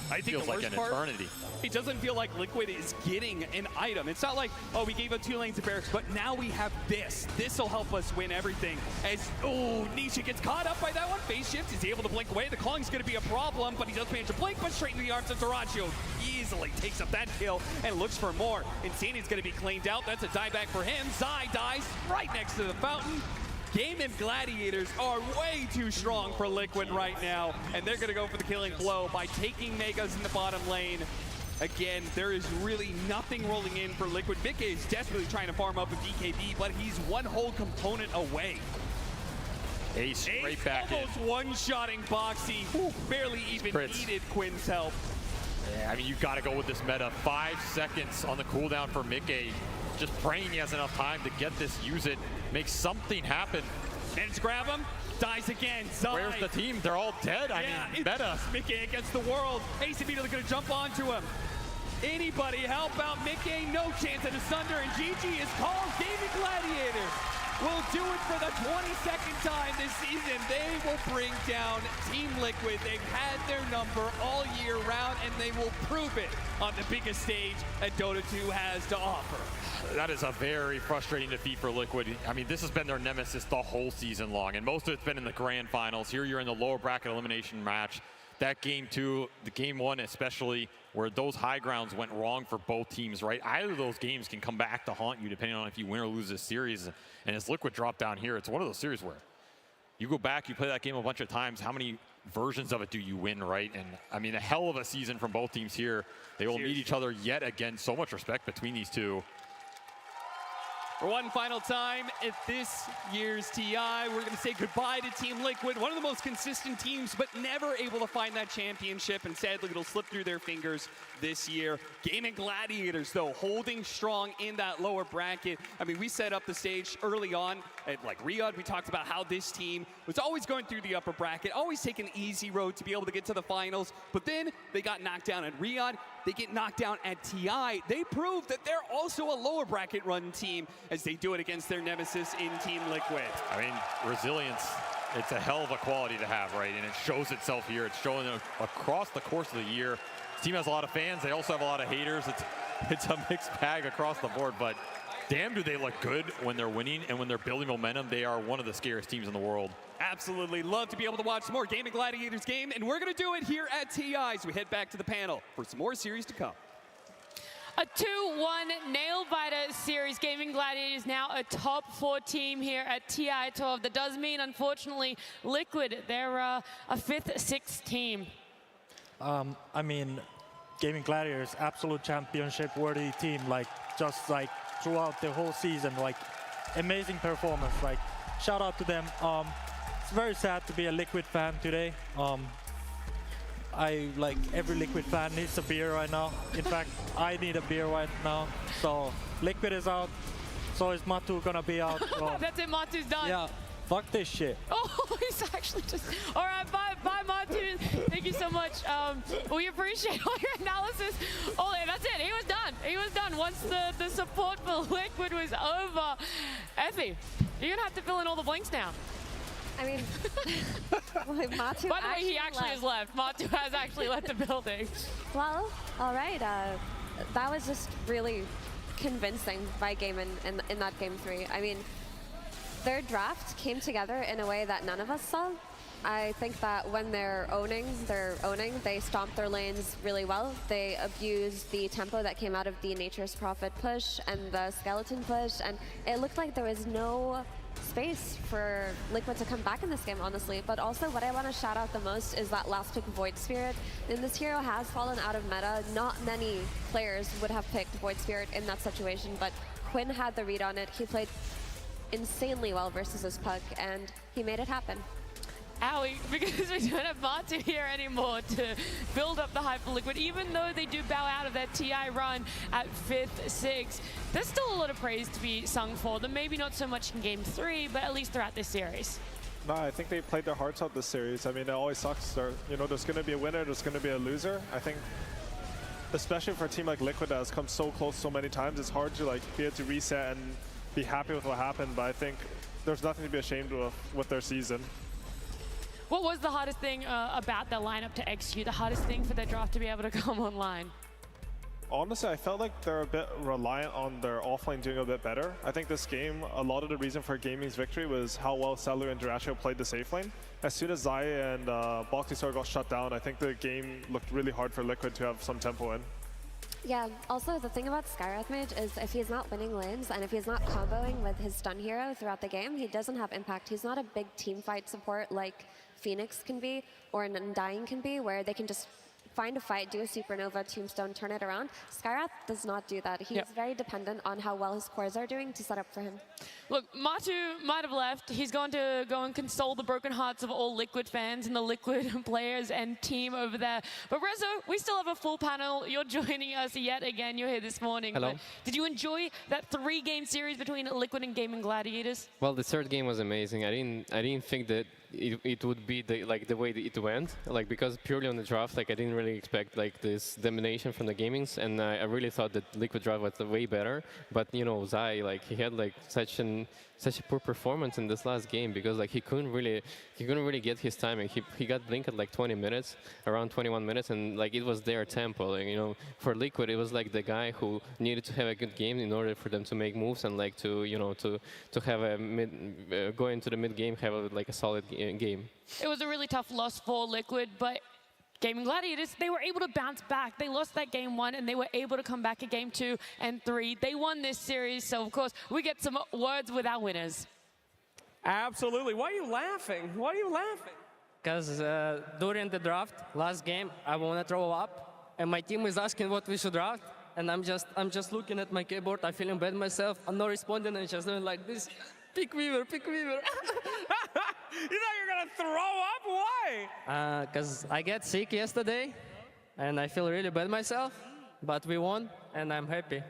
I think feels the worst like an part, eternity. It doesn't feel like Liquid is getting an item. It's not like, oh, we gave up 2 lanes to Barracks, but now we have this. This will help us win everything. As, oh, Nisha gets caught up by that one. Phase shift is able to blink away. The clawing's going to be a problem, but he does manage to blink, but straight into the arms of Dyrachyo. Easily takes up that kill and looks for more. Insanity's going to be cleaned out. That's a dieback for him. Zai dies right next to the fountain. Game and Gladiators are way too strong for Liquid right now, and they're gonna go for the killing blow by taking Megas in the bottom lane. Again, there is really nothing rolling in for Liquid. Mickey is desperately trying to farm up with DKB, but he's one whole component away. Ace right back almost one-shotting Boxy, who barely even needed Quinn's help. Yeah, I mean, you gotta go with this meta. 5 seconds on the cooldown for Mickey. Just praying he has enough time to get this, use it, make something happen. And grab him, dies again. Zai. Where's the team? They're all dead. I mean, meta. Mickey against the world. Ace immediately gonna jump onto him. Anybody help out Mickey? No chance at a Sunder, and GG is called. Gaming Gladiators will do it for the 22nd time this season. They will bring down Team Liquid. They've had their number all year round, and they will prove it on the biggest stage that Dota 2 has to offer. That is a very frustrating defeat for Liquid. I mean, this has been their nemesis the whole season long, and most of it's been in the grand finals. Here you're in the lower bracket elimination match. That game 2, the game 1 especially, where those high grounds went wrong for both teams, right? Either of those games can come back to haunt you depending on if you win or lose this series. And as Liquid drop down here, it's one of those series where you go back, you play that game a bunch of times, how many versions of it do you win, right? And I mean, a hell of a season from both teams here. They will meet each other yet again. So much respect between these two. For one final time at this year's TI, we're going to say goodbye to Team Liquid, one of the most consistent teams, but never able to find that championship, and sadly it'll slip through their fingers this year. Gaming Gladiators, though, holding strong in that lower bracket. I mean, we set up the stage early on at like Riyadh. We talked about how this team was always going through the upper bracket, always taking the easy road to be able to get to the finals, but then they got knocked down at Riyadh. They get knocked down at TI. They prove that they're also a lower bracket run team as they do it against their nemesis in Team Liquid. I mean, resilience, it's a hell of a quality to have, right? And it shows itself here. It's showing across the course of the year. The team has a lot of fans. They also have a lot of haters. It's a mixed bag across the board, but damn do they look good when they're winning, and when they're building momentum, they are one of the scariest teams in the world. Absolutely. Love to be able to watch some more Gaming Gladiators game, and we're going to do it here at TI as we head back to the panel for some more series to come. A 2-1 nail-biter series. Gaming Gladiators now a top 4 team here at TI 12. That does mean, unfortunately, Liquid, they're a 5th, 6th team. I mean, Gaming Gladiators, absolute championship-worthy team. Like, just like throughout the whole season, like, amazing performance. Like, shout out to them. It's very sad to be a Liquid fan today. I like every Liquid fan needs a beer right now. In fact, I need a beer right now. So Liquid is out. So is Matu gonna be out? That's it, Matu's done. Yeah, fuck this shit. Oh, he's actually just, all right, bye Matu. Thank you so much. We appreciate all your analysis. Oh, and that's it, he was done. He was done once the support for Liquid was over. Effie, you're gonna have to fill in all the blanks now. I mean, Matu by the way, he actually has left. Matu has actually left the building. Well, all right. That was just really convincing by Gaimin in that game 3. I mean, their draft came together in a way that none of us saw. I think that when they're owning, they stomp their lanes really well. They abuse the tempo that came out of the Nature's Prophet push and the Skeleton push, and it looked like there was no space for Liquid to come back in this game, honestly. But also what I want to shout out the most is that last pick Void Spirit. And this hero has fallen out of meta. Not many players would have picked Void Spirit in that situation, but Quinn had the read on it. He played insanely well versus this puck, and he made it happen. Owie, because we don't have Matu here anymore to build up the hype for Liquid. Even though they do bow out of that TI run at 5th, 6th, there's still a lot of praise to be sung for them. Maybe not so much in Game 3, but at least throughout this series. No, I think they played their hearts out this series. I mean, it always sucks. There's going to be a winner, there's going to be a loser. I think, especially for a team like Liquid that has come so close so many times, it's hard to be able to reset and be happy with what happened. But I think there's nothing to be ashamed of with their season. What was the hardest thing about their lineup to execute? The hardest thing for their draft to be able to come online? Honestly, I felt like they're a bit reliant on their offlane doing a bit better. I think this game, a lot of the reason for Gaming's victory was how well Selu and Dyrachyo played the safe lane. As soon as Zai and Boxy got shut down, I think the game looked really hard for Liquid to have some tempo in. Yeah, also the thing about Skywrath Mage is if he's not winning lanes and if he's not comboing with his stun hero throughout the game, he doesn't have impact. He's not a big team fight support like Phoenix can be or an Undying can be, where they can just find a fight, do a supernova, tombstone, turn it around. Skywrath does not do that. He's very dependent on how well his cores are doing to set up for him. Look, Matu might have left. He's going to go and console the broken hearts of all Liquid fans and the Liquid players and team over there. But Rezo, we still have a full panel. You're joining us yet again. You're here this morning. Hello. But did you enjoy that 3-game series between Liquid and Gaming Gladiators? Well, the third game was amazing. I didn't think that it would be the way that it went, because purely on the draft, I didn't really expect this domination from the Gamings, and I really thought that Liquid draft was way better. But Zai, he had such a poor performance in this last game because he couldn't really get his timing. He got blinked at 20 minutes, around 21 minutes, and it was their tempo. For Liquid, it was the guy who needed to have a good game in order for them to make moves and to have a go into the mid game, have a solid game. It was a really tough loss for Liquid, but Gaming Gladiators, they were able to bounce back. They lost that game 1, and they were able to come back at game 2 and 3. They won this series, so of course, we get some words with our winners. Absolutely. Why are you laughing? Why are you laughing? Because during the draft, last game, I want to throw up, and my team is asking what we should draft, and I'm just looking at my keyboard. I'm feeling bad myself. I'm not responding, and just doing like this. Pick Weaver, pick Weaver. You thought you were going to throw up? Why? Because I got sick yesterday, and I feel really bad myself, but we won, and I'm happy.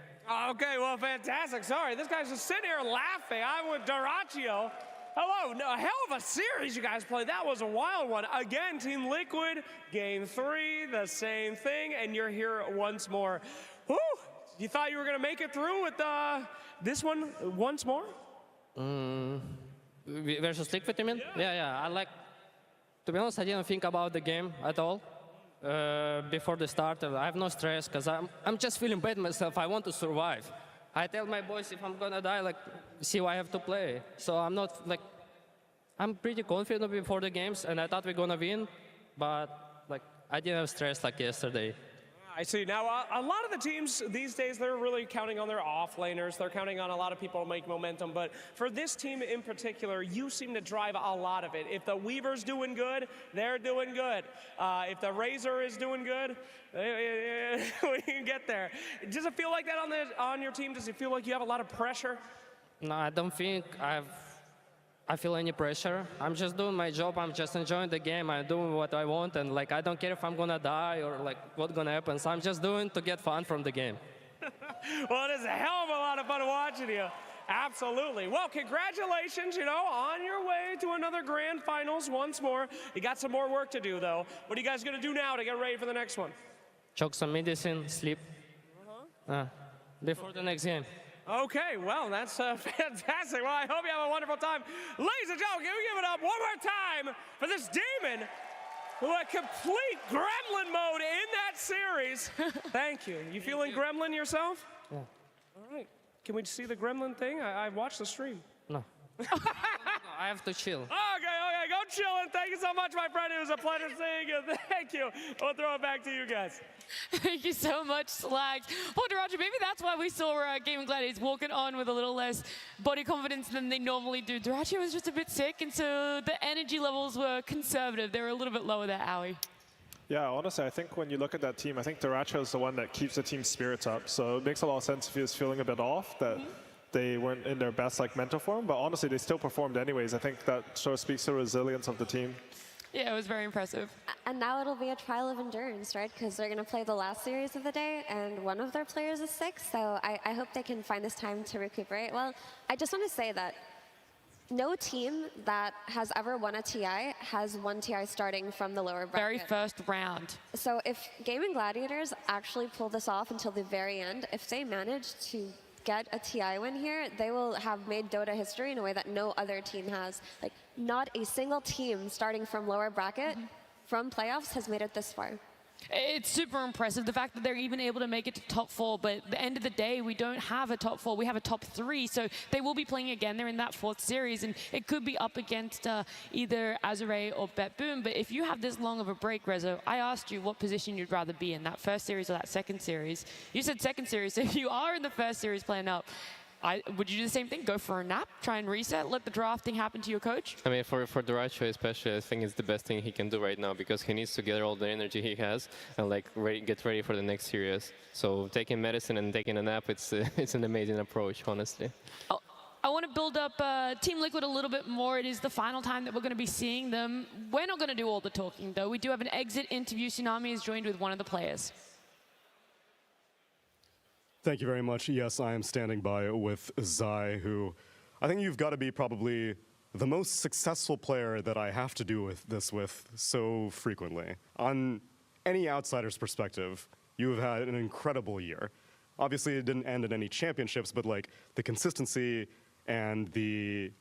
Okay, well, fantastic. Sorry, this guy's just sitting here laughing. I'm with Dyrachyo. Hello, a hell of a series you guys played. That was a wild one. Again, Team Liquid, game 3, the same thing, and you're here once more. Whew, you thought you were going to make it through with this one once more? Versus Liquid, you mean? Yeah. To be honest, I didn't think about the game at all before the start. I have no stress because I'm just feeling bad myself. I want to survive. I tell my boys if I'm gonna die, see what I have to play. So I'm not I'm pretty confident before the games, and I thought we're gonna win, but I didn't have stress like yesterday. I see. Now, a lot of the teams these days, they're really counting on their offlaners. They're counting on a lot of people to make momentum. But for this team in particular, you seem to drive a lot of it. If the Weaver's doing good, they're doing good. If the Razor is doing good, we can get there. Does it feel like that on your team? Does it feel like you have a lot of pressure? No, I don't think I feel any pressure. I'm just doing my job. I'm just enjoying the game. I'm doing what I want, and I don't care if I'm gonna die or what's gonna happen. So I'm just doing to get fun from the game. Well, it is a hell of a lot of fun watching you. Absolutely. Well, congratulations, on your way to another grand finals once more. You got some more work to do, though. What are you guys gonna do now to get ready for the next one? Choke some medicine, sleep. Before the next game. Okay, well, that's fantastic. Well, I hope you have a wonderful time. Ladies and gentlemen, can we give it up one more time for this demon who had complete gremlin mode in that series. Thank you. You feeling gremlin yourself? Yeah. All right. Can we see the gremlin thing? I watched the stream. No. I have to chill. Okay, go chillin'. Thank you so much, my friend. It was a pleasure seeing you. Thank you. We'll throw it back to you guys. Thank you so much, Slags. Well, Dyrachyo, maybe that's why we saw Gaming Gladiators walking on with a little less body confidence than they normally do. Dyrachyo was just a bit sick, and so the energy levels were conservative. They were a little bit lower there, Owie. Yeah, honestly, I think when you look at that team, I think Dyrachyo is the one that keeps the team's spirits up. So it makes a lot of sense if he was feeling a bit off, that they weren't in their best like mental form, but honestly, they still performed anyways. I think that sort of speaks to the resilience of the team. Yeah, it was very impressive. And now it'll be a trial of endurance, right? Because they're going to play the last series of the day, and one of their players is sick, so I hope they can find this time to recuperate. Well, I just want to say that no team that has ever won a TI has won TI starting from the lower bracket. Very first round. So if Gaming Gladiators actually pull this off until the very end, if they manage to get a TI win here, they will have made Dota history in a way that no other team has. Like, not a single team starting from lower bracket from playoffs has made it this far. It's super impressive, the fact that they're even able to make it to top 4, but at the end of the day, we don't have a top 4, we have a top 3, so they will be playing again. They're in that 4th series, and it could be up against either Azure or BetBoom, but if you have this long of a break, Rezo, I asked you what position you'd rather be in, that first series or that second series. You said second series, so if you are in the first series playing up, would you do the same thing? Go for a nap, try and reset, let the drafting happen to your coach? I mean, for Duracho especially, I think it's the best thing he can do right now because he needs to gather all the energy he has and like get ready for the next series. So taking medicine and taking a nap, it's an amazing approach, honestly. I want to build up Team Liquid a little bit more. It is the final time that we're going to be seeing them. We're not going to do all the talking, though. We do have an exit interview. Tsunami is joined with one of the players. Thank you very much. Yes, I am standing by with Zai, who I think you've got to be probably the most successful player that I have to do this with so frequently. On any outsider's perspective, you have had an incredible year. Obviously, it didn't end in any championships, but like the consistency and the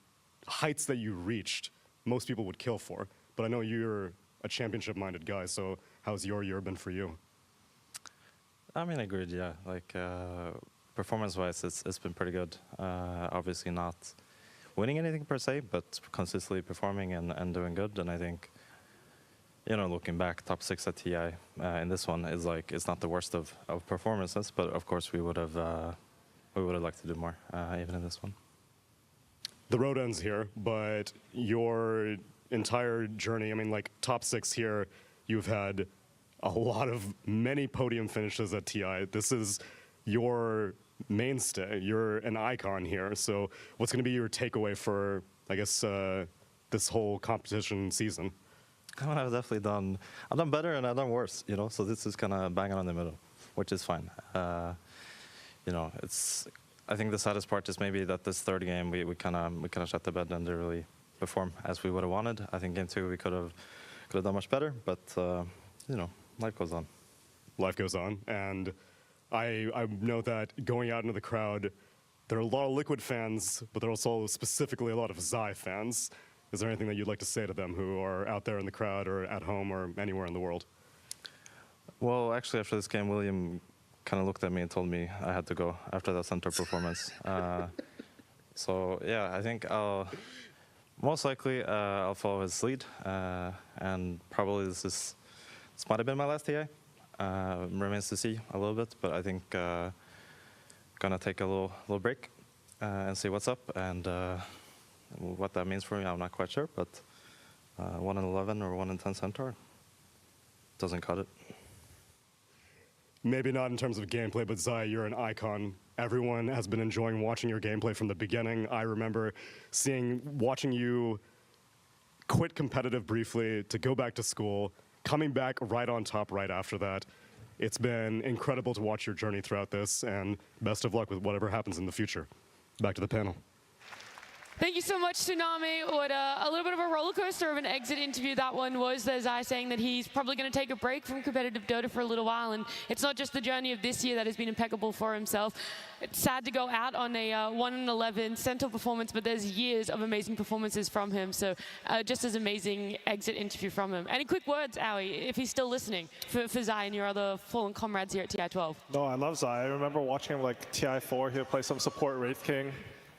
heights that you reached, most people would kill for. But I know you're a championship-minded guy, so how's your year been for you? I mean, agreed, yeah. Like, performance-wise, it's been pretty good. Obviously not winning anything per se, but consistently performing and doing good. And I think, you know, looking back, top 6 at TI in this one is like, it's not the worst of performances, but of course we would have liked to do more, even in this one. The road ends here, but your entire journey, I mean, like top 6 here, you've had a lot of many podium finishes at TI. This is your mainstay. You're an icon here. So what's going to be your takeaway for, I guess, this whole competition season? I've definitely done better and I've done worse, you know, so this is kind of bang on in the middle, which is fine. You know, I think the saddest part is maybe that this third game, we kind of shut the bed and didn't really perform as we would have wanted. I think game 2 we could have done much better, but, you know, life goes on. Life goes on, and I know that going out into the crowd, there are a lot of Liquid fans, but there are also specifically a lot of Zai fans. Is there anything that you'd like to say to them who are out there in the crowd or at home or anywhere in the world? Well, actually, after this game, William kind of looked at me and told me I had to go after that center performance. So, yeah, I think most likely I'll follow his lead, and probably this might have been my last TI. Remains to see a little bit, but I think gonna take a little break and see what's up, and what that means for me, I'm not quite sure, but 1 in 11 or 1 in 10 centaur doesn't cut it. Maybe not in terms of gameplay, but Zai, you're an icon. Everyone has been enjoying watching your gameplay from the beginning. I remember watching you quit competitive briefly to go back to school, coming back right on top right after that. It's been incredible to watch your journey throughout this, and best of luck with whatever happens in the future. Back to the panel. Thank you so much, Tsunami. What a little bit of a roller coaster of an exit interview that one was. There's Zai saying that he's probably going to take a break from competitive Dota for a little while, and it's not just the journey of this year that has been impeccable for himself. It's sad to go out on a 1 in 11 Centaur performance, but there's years of amazing performances from him, so just as amazing exit interview from him. Any quick words, Aoi, if he's still listening, for Zai and your other fallen comrades here at TI12? No, I love Zai. I remember watching him like TI4, he would play some support Wraith King.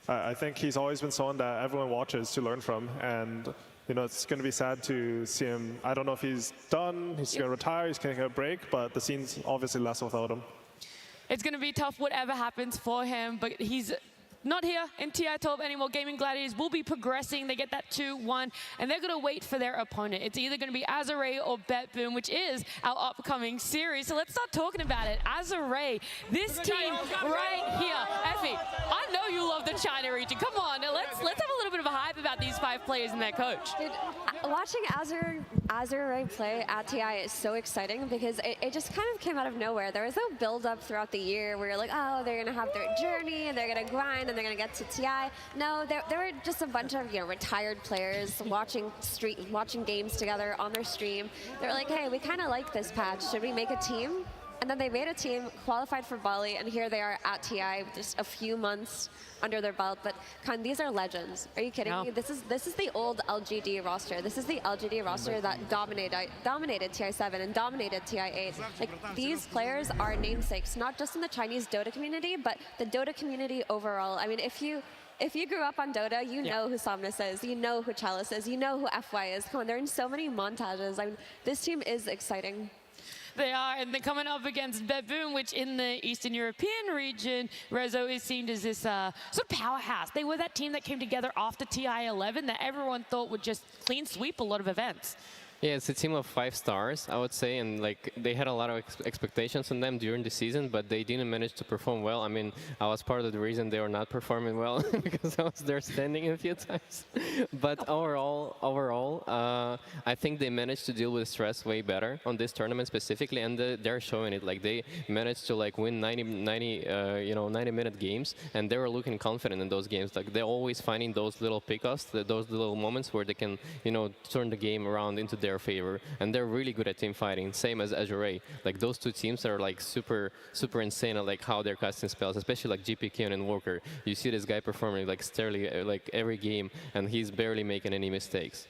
I think he's always been someone that everyone watches to learn from, and you know, it's going to be sad to see him. I don't know if he's done, he's going to retire, he's going to take a break, but the scene's obviously less without him. It's going to be tough whatever happens for him, but he's not here in TI12 anymore. Gaming Gladiators will be progressing. They get that 2-1, and they're going to wait for their opponent. It's either going to be Azure or BetBoom, which is our upcoming series. So let's start talking about it. Azure, this team right here. Effie, I know you love the China region. Come on, let's have a little bit of a hype about these 5 players and their coach. Dude, watching Azure play at TI is so exciting because it just kind of came out of nowhere. There was no build-up throughout the year where you're like, oh, they're going to have their journey, and they're going to grind, and they're going to get to TI. No, there were just a bunch of retired players watching games together on their stream. They're like, hey, we kind of like this patch. Should we make a team? And then they made a team, qualified for Bali, and here they are at TI, just a few months under their belt. But Khan, these are legends. Are you kidding me? This is the old LGD roster. This is the LGD roster that dominated TI7 and dominated TI8. Like, these players are namesakes, not just in the Chinese Dota community, but the Dota community overall. I mean, if you grew up on Dota, you know who Somnus is, you know who Chalice is, you know who FY is. Come on, they're in so many montages. I mean, this team is exciting. They are, and they're coming up against Beboom, which in the Eastern European region, Rezo is seen as this sort of powerhouse. They were that team that came together after TI11 that everyone thought would just clean sweep a lot of events. Yeah, it's a team of 5 stars, I would say, and like they had a lot of expectations on them during the season, but they didn't manage to perform well. I mean, I was part of the reason they were not performing well because I was there standing a few times. But overall, I think they managed to deal with stress way better on this tournament specifically, and they're showing it. Like they managed to like win 90-minute games, and they were looking confident in those games. Like they're always finding those little pickoffs, those little moments where they can, turn the game around into their favor, and they're really good at team fighting, same as Azure. Like those 2 teams are like super insane at like how they're casting spells, especially like GPK and Walker. You see this guy performing like steadily like every game, and he's barely making any mistakes.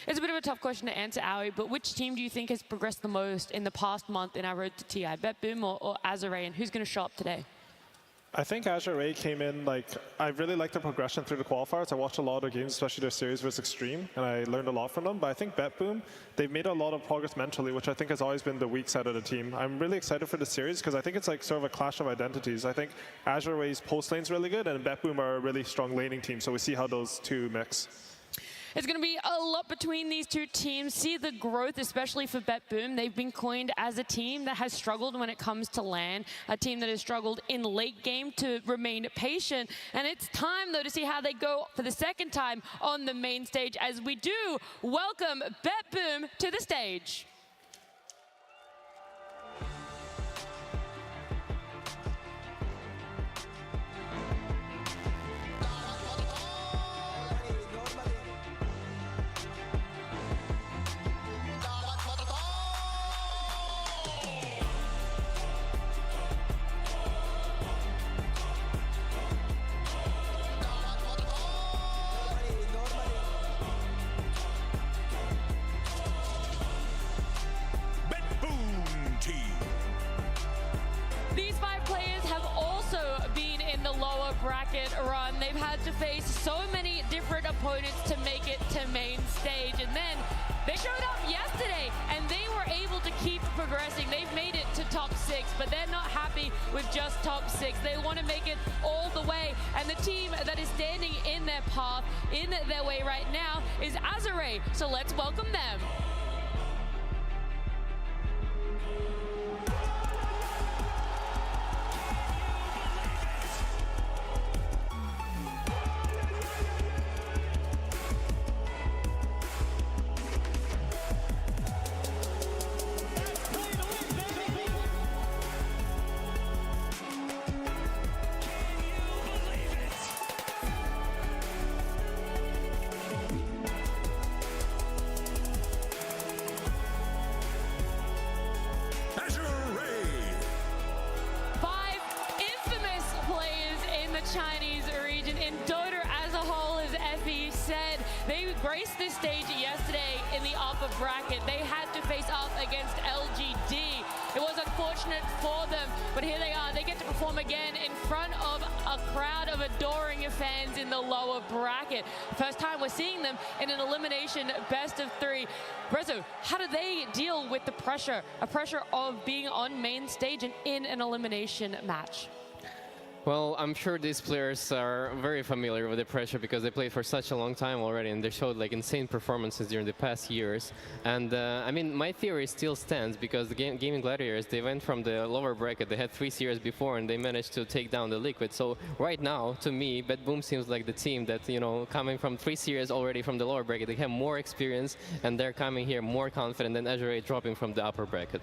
It's a bit of a tough question to answer, Aoi, but which team do you think has progressed the most in the past month in our road to TI? Beboom or Azure, and who's going to show up today? I think Azure came in, I really liked the progression through the qualifiers. I watched a lot of games, especially their series versus Extreme, and I learned a lot from them. But I think Beboom, they've made a lot of progress mentally, which I think has always been the weak side of the team. I'm really excited for the series because I think it's like sort of a clash of identities. I think Azure's post lane's really good, and Beboom are a really strong laning team, so we see how those 2 mix. It's going to be a lot between these 2 teams. See the growth, especially for Beboom. They've been coined as a team that has struggled when it comes to LAN, a team that has struggled in late game to remain patient. And it's time, though, to see how they go for the second time on the main stage as we do welcome Beboom to the stage. Bracket run. They've had to face so many different opponents to make it to main stage, and then they showed up yesterday and they were able to keep progressing. They've made it to top 6, but they're not happy with just top 6. They want to make it all the way, and the team that is standing in their path, in their way right now, is Azure. So let's welcome them. Chinese region. In Dota as a whole, as Effie said, they graced this stage yesterday in the upper bracket. They had to face off against LGD. It was unfortunate for them, but here they are. They get to perform again in front of a crowd of adoring fans in the lower bracket. First time we're seeing them in an elimination best of 3. Rezo, how do they deal with the pressure, of being on main stage and in an elimination match? Well, I'm sure these players are very familiar with the pressure because they played for such a long time already, and they showed like insane performances during the past years. And I mean, my theory still stands because the Gaming Gladiators, they went from the lower bracket. They had 3 series before, and they managed to take down the Liquid. So right now, to me, BetBoom seems like the team that, you know, coming from 3 series already from the lower bracket, they have more experience, and they're coming here more confident than Azure dropping from the upper bracket.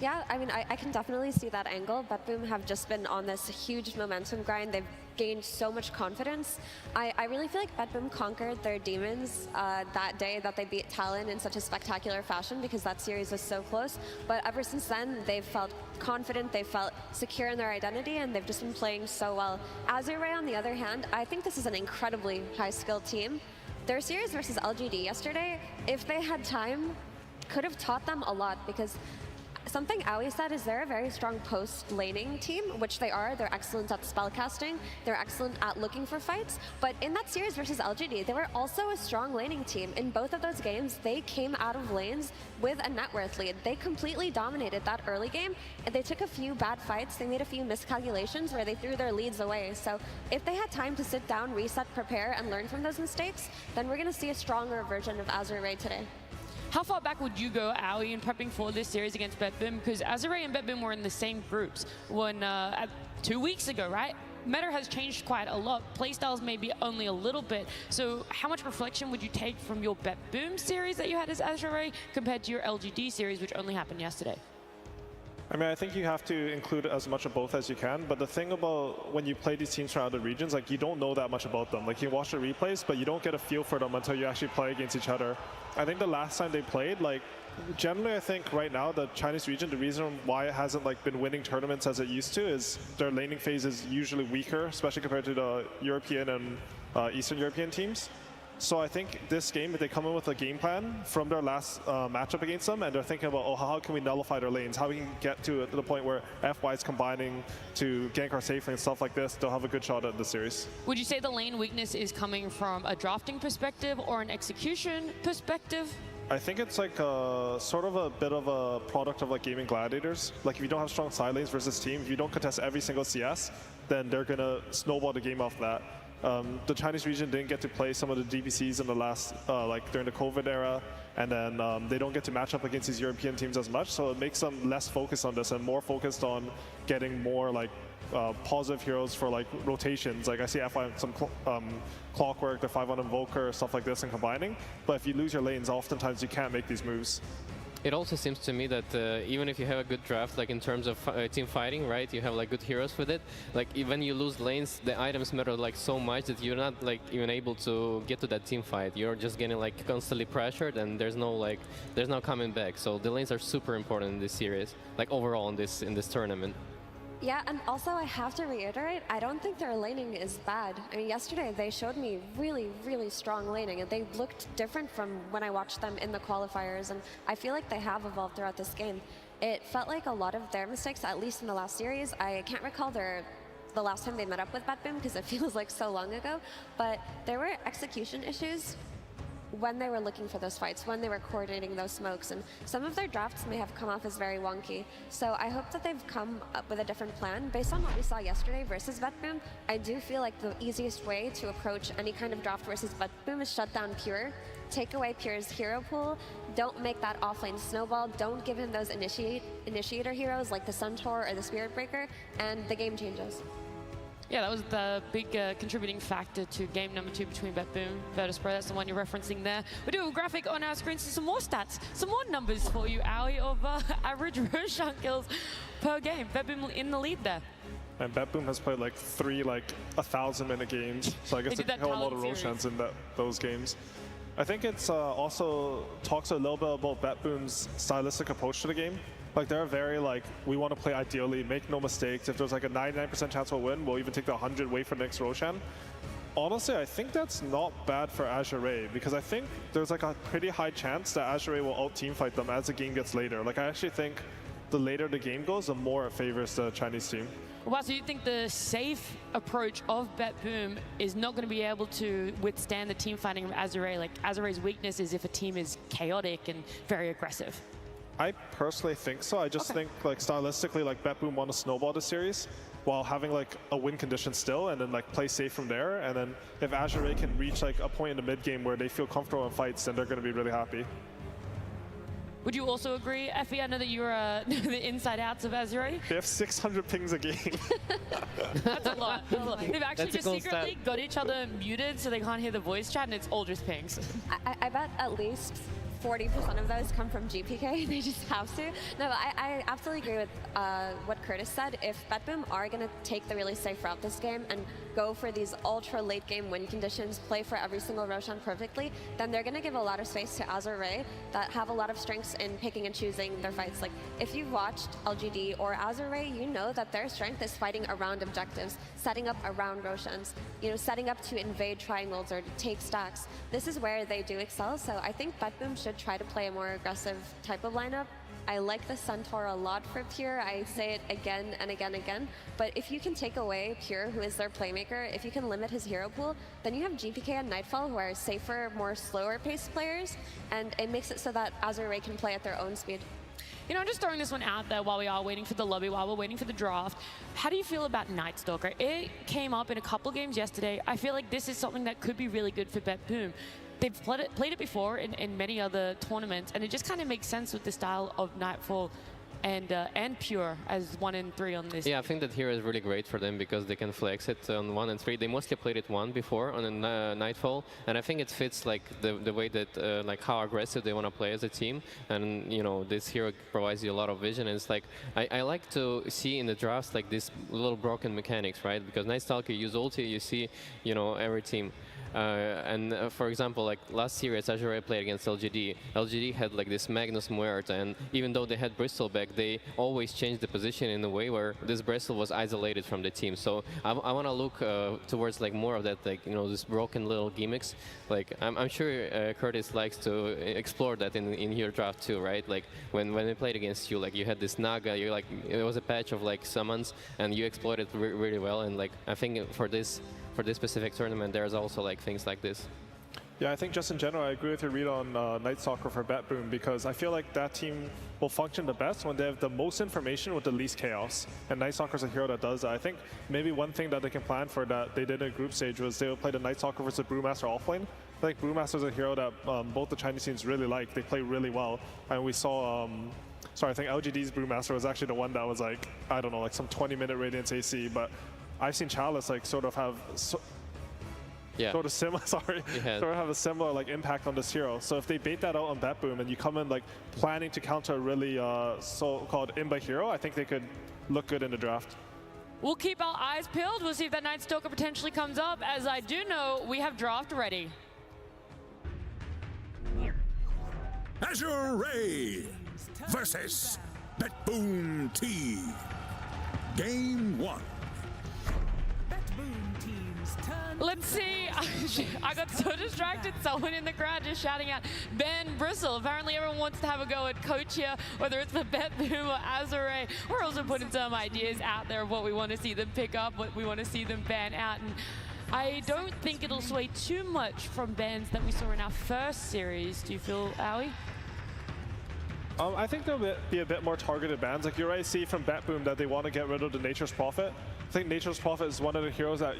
Yeah, I mean, I can definitely see that angle. BetBoom have just been on this huge momentum grind. They've gained so much confidence. I really feel like BetBoom conquered their demons that day that they beat Talon in such a spectacular fashion because that series was so close. But ever since then, they've felt confident, they've felt secure in their identity, and they've just been playing so well. Azure, on the other hand, I think this is an incredibly high-skilled team. Their series versus LGD yesterday, if they had time, could have taught them a lot because something Aoi said is they're a very strong post-laning team, which they are. They're excellent at spellcasting. They're excellent at looking for fights. But in that series versus LGD, they were also a strong laning team. In both of those games, they came out of lanes with a net worth lead. They completely dominated that early game, and they took a few bad fights. They made a few miscalculations where they threw their leads away. So if they had time to sit down, reset, prepare, and learn from those mistakes, then we're going to see a stronger version of Azure Ray today. How far back would you go, Aoi, in prepping for this series against BetBoom? Because Azure and BetBoom were in the same groups when 2 weeks ago, right? Meta has changed quite a lot. Playstyles maybe only a little bit. So how much reflection would you take from your BetBoom series that you had as Azure compared to your LGD series, which only happened yesterday? I mean, I think you have to include as much of both as you can, but the thing about when you play these teams from other regions, like, you don't know that much about them. Like, you watch the replays, but you don't get a feel for them until you actually play against each other. I think the last time they played, like, generally I think right now the Chinese region, the reason why it hasn't like been winning tournaments as it used to is their laning phase is usually weaker, especially compared to the European and Eastern European teams. So I think this game, if they come in with a game plan from their last matchup against them, and they're thinking about, oh, how can we nullify their lanes? How we can get to the point where FY is combining to gank our safe lane and stuff like this, they'll have a good shot at the series. Would you say the lane weakness is coming from a drafting perspective or an execution perspective? I think it's like sort of a bit of a product of like Gaming Gladiators. Like, if you don't have strong side lanes versus team, if you don't contest every single CS, then they're gonna snowball the game off that. The Chinese region didn't get to play some of the DPCs in the last, like during the COVID era, and then they don't get to match up against these European teams as much, so it makes them less focused on this and more focused on getting more like positive heroes for like rotations. Like, I see FY some Clockwork, the 5-on Invoker, stuff like this, and combining. But if you lose your lanes, oftentimes you can't make these moves. It also seems to me that even if you have a good draft, like in terms of team fighting, right, you have like good heroes with it. Like, even you lose lanes, the items matter like so much that you're not like even able to get to that team fight. You're just getting like constantly pressured, and there's no coming back. So the lanes are super important in this series, like overall in this tournament. Yeah, and also I have to reiterate, I don't think their laning is bad. I mean, yesterday they showed me really, really strong laning, and they looked different from when I watched them in the qualifiers, and I feel like they have evolved throughout this game. It felt like a lot of their mistakes, at least in the last series, I can't recall the last time they met up with BetBoom because it feels like so long ago, but there were execution issues when they were looking for those fights, when they were coordinating those smokes, and some of their drafts may have come off as very wonky. So I hope that they've come up with a different plan. Based on what we saw yesterday versus BetBoom, I do feel like the easiest way to approach any kind of draft versus BetBoom is shut down Pure, take away Pure's hero pool, don't make that offlane snowball, don't give him those initiator heroes like the Centaur or the Spirit Breaker, and the game changes. Yeah, that was the big contributing factor to game number 2 between BetBoom, Virtus.pro. That's the one you're referencing there. We do have a graphic on our screen, so some more stats, some more numbers for you, Aoi, of average Roshan kills per game. BetBoom in the lead there. And BetBoom has played like 3 1,000-minute games, so I guess they kill a lot of Roshans in those games. I think it's also talks a little bit about BetBoom's stylistic approach to the game. Like, they're very like, we want to play ideally, make no mistakes. If there's like a 99% chance we'll win, we'll even take the 100, wait for the next Roshan. Honestly, I think that's not bad for Azure, because I think there's like a pretty high chance that Azure will out-teamfight them as the game gets later. Like, I actually think the later the game goes, the more it favors the Chinese team. Wow, so you think the safe approach of BetBoom is not going to be able to withstand the team fighting of Azure? Like, Azure's weakness is if a team is chaotic and very aggressive. I personally think so. I just think, like, stylistically, like, BetBoom won a snowball this series, while having like a win condition still, and then like play safe from there. And then if Azure can reach like a point in the mid game where they feel comfortable in fights, then they're going to be really happy. Would you also agree, Effie? I know that you're the inside outs of Azure. They have 600 pings a game. That's a lot. That's a lot. They've actually just secretly got each other muted so they can't hear the voice chat, and it's all just pings. I bet at least 40% of those come from GPK. They just have to. No, I absolutely agree with what Curtis said. If BetBoom are going to take the really safe route this game and go for these ultra late game win conditions, play for every single Roshan perfectly, then they're going to give a lot of space to Azure that have a lot of strengths in picking and choosing their fights. Like if you've watched LGD or Azure, you know that their strength is fighting around objectives, setting up around Roshans, you know, setting up to invade triangles or to take stacks. This is where they do excel. So I think BetBoom should try to play a more aggressive type of lineup. I like the Centaur a lot for Pure. I say it again and again and again. But if you can take away Pure, who is their playmaker, if you can limit his hero pool, then you have GPK and Nightfall, who are safer, more slower paced players, and it makes it so that Azure can play at their own speed. You know, I'm just throwing this one out there while we are waiting for the lobby, while we're waiting for the draft. How do you feel about Night Stalker? It came up in a couple games yesterday. I feel like this is something that could be really good for BetBoom. They've played it before in many other tournaments, and it just kind of makes sense with the style of Nightfall and Pure as 1 and 3 on this. Yeah, I think that here is really great for them because they can flex it on 1 and 3. They mostly played it 1 before on a Nightfall, and I think it fits like the way that like how aggressive they want to play as a team. And you know, this hero provides you a lot of vision. And it's like I like to see in the drafts like these little broken mechanics, right? Because Night Stalker, you use ulti, you see, you know, every team. For example, like last series, Azure played against LGD. LGD had like this Magnus Muerta, and even though they had Bristol back, they always changed the position in a way where this Bristol was isolated from the team. So I want to look towards like more of that, like, you know, this broken little gimmicks. Like I'm sure Curtis likes to explore that in your draft too, right? Like when they played against you, like you had this Naga, you like it was a patch of like summons, and you exploited really well. And like I think for this specific tournament, there's also like things like this. Yeah, I think just in general, I agree with your read on Night Stalker for BetBoom, because I feel like that team will function the best when they have the most information with the least chaos. And Night Stalker's a hero that does that. I think maybe one thing that they can plan for that they did in group stage was they would play the Night Stalker versus Brewmaster offlane. I think Brewmaster's a hero that both the Chinese teams really like. They play really well. And we saw, sorry, I think LGD's Brewmaster was actually the one that was like, I don't know, like some 20-minute Radiance AC, but I've seen Chalice like sort of have sort of similar, sort of have a similar like impact on this hero. So if they bait that out on BetBoom and you come in like planning to counter a really so-called imba hero, I think they could look good in the draft. We'll keep our eyes peeled. We'll see if that Night Stalker potentially comes up. As I do know, we have draft ready. Azure Ray versus BetBoom T. Game 1. Let's see. I got so distracted. Someone in the crowd just shouting out, Ben Bristle. Apparently everyone wants to have a go at Coach here, whether it's for BetBoom or Azure. We're also putting some ideas out there of what we want to see them pick up, what we want to see them ban out. And I don't think it'll sway too much from bans that we saw in our first series. Do you feel, Owie? I think there'll be a bit more targeted bans. Like you already see from BetBoom that they want to get rid of the Nature's Prophet. I think Nature's Prophet is one of the heroes that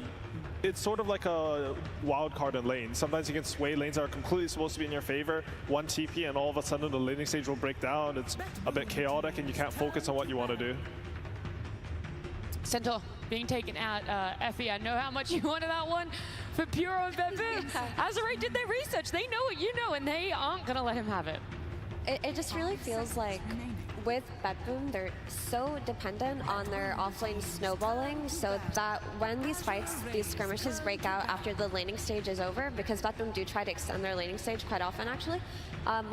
it's sort of like a wild card in lane. Sometimes you can sway lanes that are completely supposed to be in your favor, 1 TP, and all of a sudden the laning stage will break down. It's a bit chaotic and you can't focus on what you want to do. Centaur being taken out. Effie, I know how much you wanted that one for Pure on BetBoom. Azure did their research. They know what you know, and they aren't going to let him have it. It just really feels like with BetBoom, they're so dependent on their offlane snowballing, so that when these fights, these skirmishes break out after the laning stage is over, because BetBoom do try to extend their laning stage quite often actually,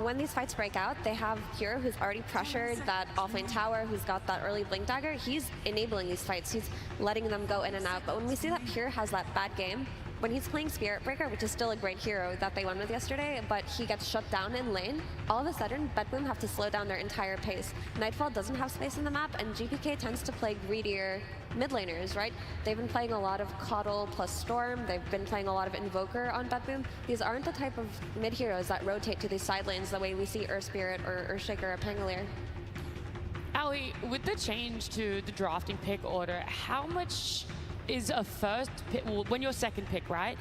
when these fights break out, they have Pure, who's already pressured that offlane tower, who's got that early Blink Dagger. He's enabling these fights, he's letting them go in and out. But when we see that Pure has that bad game, when he's playing Spirit Breaker, which is still a great hero that they won with yesterday, but he gets shut down in lane, all of a sudden, BetBoom have to slow down their entire pace. Nightfall doesn't have space in the map, and GPK tends to play greedier mid laners, right? They've been playing a lot of Coddle plus Storm, they've been playing a lot of Invoker on BetBoom. These aren't the type of mid heroes that rotate to these side lanes the way we see Earth Spirit or Earthshaker or Pangolier. Howie, with the change to the drafting pick order, how much is a first pick, well, when you're second pick, right?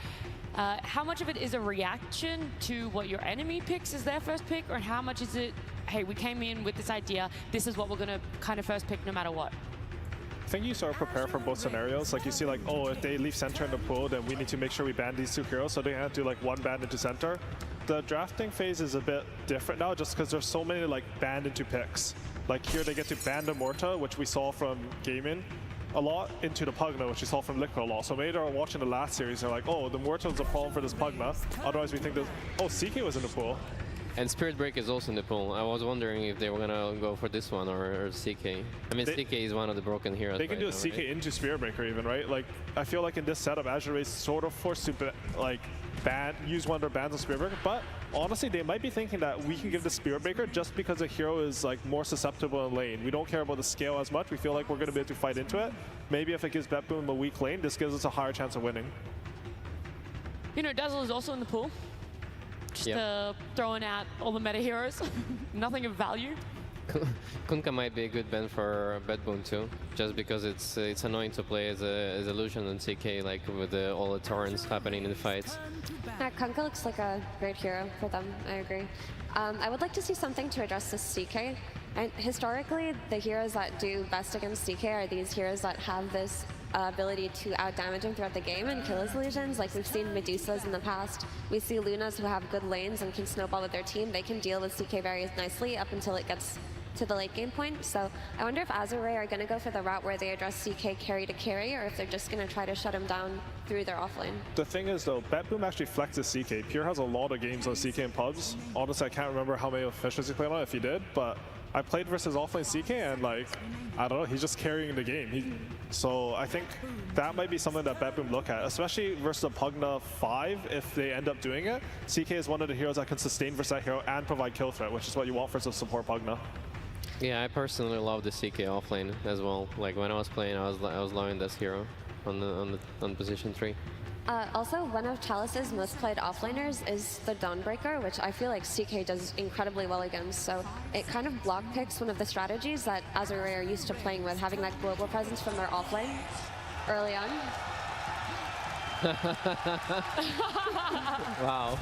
How much of it is a reaction to what your enemy picks as their first pick, or how much is it, hey, we came in with this idea, this is what we're gonna kind of first pick no matter what? I think you sort of prepare for both scenarios. Like you see like, oh, if they leave center in the pool, then we need to make sure we ban these two heroes, so they have to do like one ban into center. The drafting phase is a bit different now just because there's so many like banned into picks. Like here they get to ban the Morta, which we saw from Gaming a lot, into the Pugna, which we saw from Liquid a lot. So maybe they're watching the last series, they're like, oh, the Morta is a problem for this Pugna. Otherwise we think that, oh, CK was in the pool. And Spirit Break is also in the pool. I was wondering if they were gonna go for this one or CK. I mean, CK is one of the broken heroes. They can do a CK into Spirit Breaker even, right? Like, I feel like in this setup, Azure is sort of forced to like use one of their bans on Spirit Breaker, but honestly, they might be thinking that we can give the Spirit Breaker just because the hero is like more susceptible in lane. We don't care about the scale as much. We feel like we're gonna be able to fight into it. Maybe if it gives BetBoom a weak lane, this gives us a higher chance of winning. You know, Dazzle is also in the pool. Just throwing out all the meta heroes. Nothing of value. Kunkka might be a good ban for BetBoom too, just because it's annoying to play as a Lucian and CK, like with all the torrents happening in the fights. Yeah, Kunkka looks like a great hero for them, I agree. I would like to see something to address this CK. And historically, the heroes that do best against CK are these heroes that have this ability to outdamage him throughout the game and kill his illusions. Like we've seen Medusas in the past. We see Lunas who have good lanes and can snowball with their team. They can deal with CK very nicely up until it gets to the late game point. So I wonder if Azure are going to go for the route where they address CK carry to carry, or if they're just going to try to shut him down through their offlane. The thing is though, BetBoom actually flexes CK. Pure has a lot of games on CK in pubs. Honestly, I can't remember how many officials he played on, if he did, but I played versus offlane CK and like, I don't know, he's just carrying the game. So I think that might be something that BetBoom look at, especially versus a Pugna 5 if they end up doing it. CK is one of the heroes that can sustain versus that hero and provide kill threat, which is what you want versus a support Pugna. Yeah, I personally love the CK offlane as well. Like when I was playing, I was loving this hero on position 3. Also, one of Chalice's most played offlaners is the Dawnbreaker, which I feel like CK does incredibly well against. So it kind of block picks one of the strategies that Azure are used to playing with, having that global presence from their offlane early on. Wow.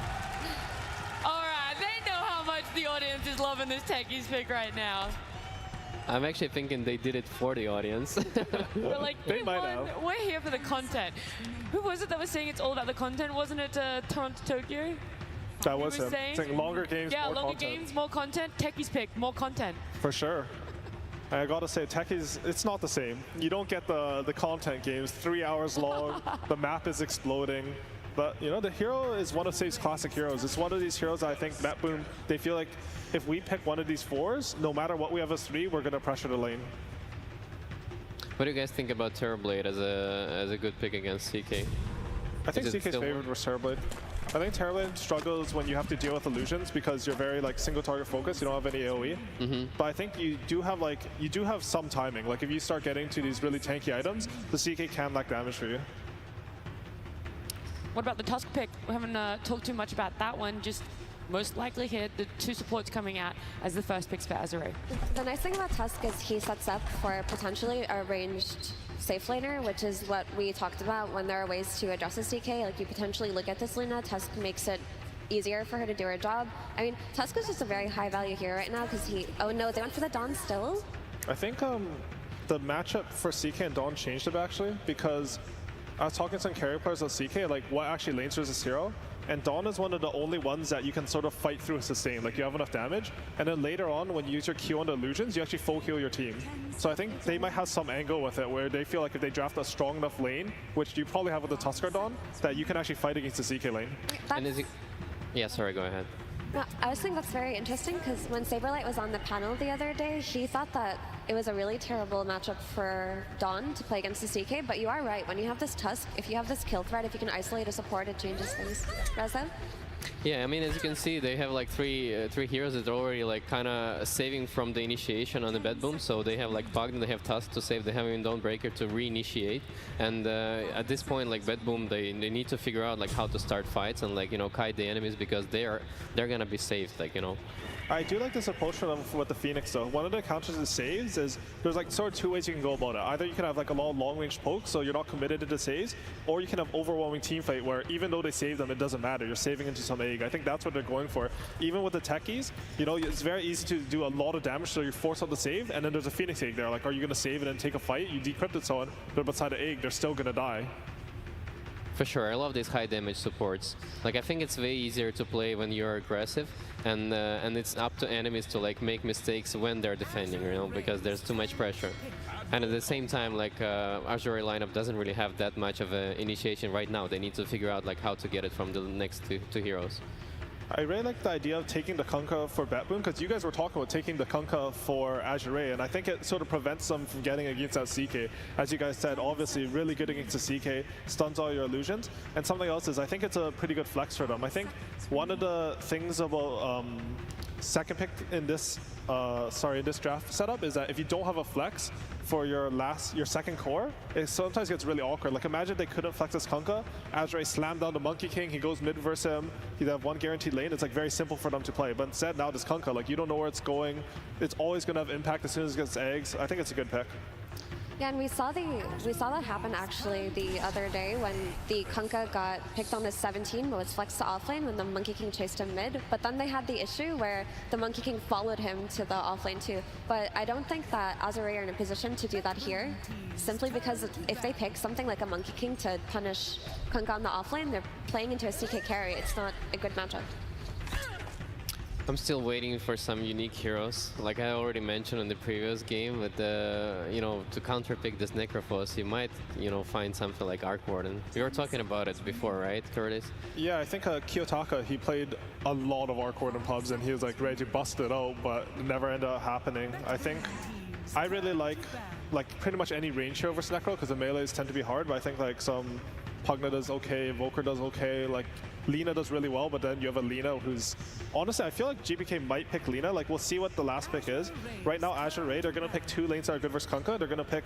All right, they know how much the audience is loving this Techies pick right now. I'm actually thinking they did it for the audience. We're like, we're here for the content. Who was it that was saying it's all about the content? Wasn't it Toronto Tokyo? That was him. Saying longer games, yeah, more longer content. games, more content. Techies pick, more content. For sure. And I gotta say, Techies, it's not the same. You don't get the content games, 3 hours long, the map is exploding. But, you know, the hero is one of Save's classic heroes. It's one of these heroes that I think BetBoom, they feel like if we pick one of these 4s, no matter what we have as 3, we're gonna pressure the lane. What do you guys think about Terrorblade as a good pick against CK? I think CK's favorite was Terrorblade. I think Terrorblade struggles when you have to deal with illusions because you're very like single target focused. You don't have any AoE. But I think you do have some timing. Like if you start getting to these really tanky items, the CK can lack damage for you. What about the Tusk pick? We haven't talked too much about that one. Just most likely here, the 2 supports coming out as the first picks for Azure. The nice thing about Tusk is he sets up for potentially a ranged safe laner, which is what we talked about when there are ways to address a CK. Like you potentially look at this Luna, Tusk makes it easier for her to do her job. I mean, Tusk is just a very high value hero right now because oh no, they went for the Dawn still? I think the matchup for CK and Dawn changed a bit actually, because I was talking to some carry players on CK, like what actually lanes versus hero, and Dawn is one of the only ones that you can sort of fight through and sustain, like you have enough damage, and then later on when you use your Q on the illusions, you actually full heal your team. So I think they might have some angle with it where they feel like if they draft a strong enough lane, which you probably have with the Tusker Dawn, that you can actually fight against the CK lane. And is it... Yeah, sorry, go ahead. No, I was thinking that's very interesting because when Saberlight was on the panel the other day, he thought that it was a really terrible matchup for Dawn to play against the CK, but you are right. When you have this Tusk, if you have this kill threat, if you can isolate a support, it changes things. Reza? Yeah, I mean, as you can see, they have like three heroes that are already like kind of saving from the initiation on the bed boom. So they have like Pugna, they have Tusk to save, they have even Dawnbreaker to reinitiate. And at this point, like bed boom, they need to figure out like how to start fights and like, you know, kite the enemies because they're gonna be saved, like, you know. I do like this approach from them with the Phoenix though. One of the counters to saves is there's like sort of two ways you can go about it. Either you can have like a long range poke, so you're not committed to the saves, or you can have overwhelming team fight where even though they save them, it doesn't matter. You're saving into some egg. I think that's what they're going for. Even with the techies, you know, it's very easy to do a lot of damage, so you force out the save, and then there's a Phoenix egg there. Like, are you going to save it and take a fight? You decrypted someone, but beside the egg, they're still going to die. For sure, I love these high damage supports. Like I think it's way easier to play when you're aggressive, and it's up to enemies to like make mistakes when they're defending, you know, because there's too much pressure. And at the same time, like Azure lineup doesn't really have that much of an initiation right now. They need to figure out like how to get it from the next two heroes. I really like the idea of taking the Kunkka for Batboom, because you guys were talking about taking the Kunkka for Azure, and I think it sort of prevents them from getting against that CK. As you guys said, obviously really good against the CK, stuns all your illusions. And something else is I think it's a pretty good flex for them. I think one of the things about second pick in this this draft setup is that if you don't have a flex for your second core, it sometimes gets really awkward. Like imagine they couldn't flex this Kunkka, Azure slammed down the Monkey King, he goes mid versus him, he'd have one guaranteed lane. It's like very simple for them to play. But instead now this Kunkka, like you don't know where it's going. It's always gonna have impact as soon as it gets eggs. I think it's a good pick. Yeah, and we saw that happen actually the other day when the Kunkka got picked on the 17 but was flexed to offlane when the Monkey King chased him mid. But then they had the issue where the Monkey King followed him to the offlane too. But I don't think that Azure are in a position to do that here, simply because if they pick something like a Monkey King to punish Kunkka on the offlane, they're playing into a CK carry. It's not a good matchup. I'm still waiting for some unique heroes. Like I already mentioned in the previous game, with you know, to counterpick this Necrophos, you might, you know, find something like Arc Warden. We were talking about it before, right, Curtis? Yeah, I think Kiyotaka, he played a lot of Arc Warden pubs and he was like ready to bust it out, but it never ended up happening. I think I really like pretty much any range hero versus Necro because the melees tend to be hard, but I think like some Pugna does okay, Volker does okay, like Lina does really well, but then you have a Lina who's... Honestly, I feel like GPK might pick Lina. Like, we'll see what the last pick is. Right now, Azure Ray, they're going to pick two lanes that are good versus Kunkka. They're going to pick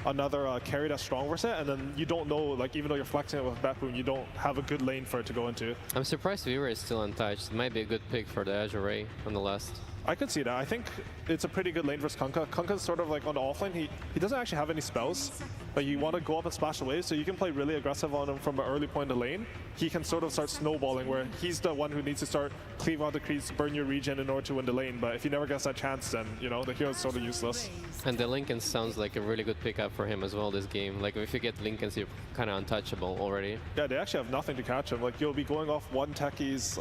another carry that's strong versus it, and then you don't know, like, even though you're flexing it with Batboon, you don't have a good lane for it to go into. I'm surprised Viewer is still untouched. It might be a good pick for the Azure Ray on the last. I could see that. I think it's a pretty good lane versus Kunkka. Kunkka's sort of like on the offlane. He doesn't actually have any spells. Like you want to go up and splash away, so you can play really aggressive on him from an early point in the lane. He can sort of start snowballing where he's the one who needs to start cleaving out the creeps, burn your regen in order to win the lane. But if he never gets that chance, then, you know, the hero's sort of useless. And the Lincoln sounds like a really good pickup for him as well this game. Like if you get Lincolns, you're kind of untouchable already. Yeah, they actually have nothing to catch him. Like you'll be going off one techie's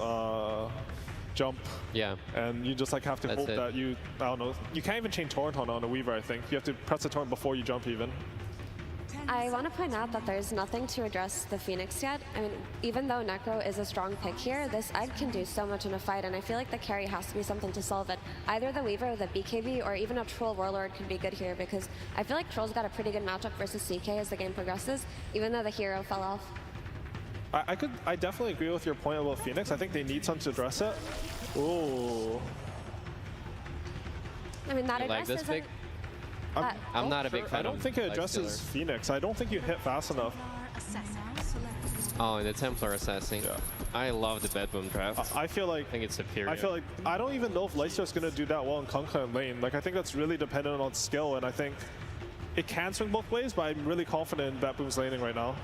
jump. Yeah. And you just like have to hope that I don't know, you can't even chain Torrent on a Weaver, I think. You have to press the Torrent before you jump even. I want to point out that there's nothing to address the Phoenix yet. I mean, even though Necro is a strong pick here, this egg can do so much in a fight, and I feel like the carry has to be something to solve it. Either the Weaver or the BKB, or even a Troll Warlord could be good here, because I feel like Troll's got a pretty good matchup versus CK as the game progresses, even though the hero fell off. I definitely agree with your point about Phoenix. I think they need something to address it. Ooh. I mean, that you like this pick? I'm not a big fan. I don't think it addresses Phoenix. I don't think you hit fast enough. Oh, and the Templar Assassin. Yeah. I love the Bedboom draft. I feel like... I think it's superior. I feel like... I don't even know if Leicester's going to do that well in Kunkka and lane. Like, I think that's really dependent on skill, and I think it can swing both ways, but I'm really confident in Batboom's laning right now.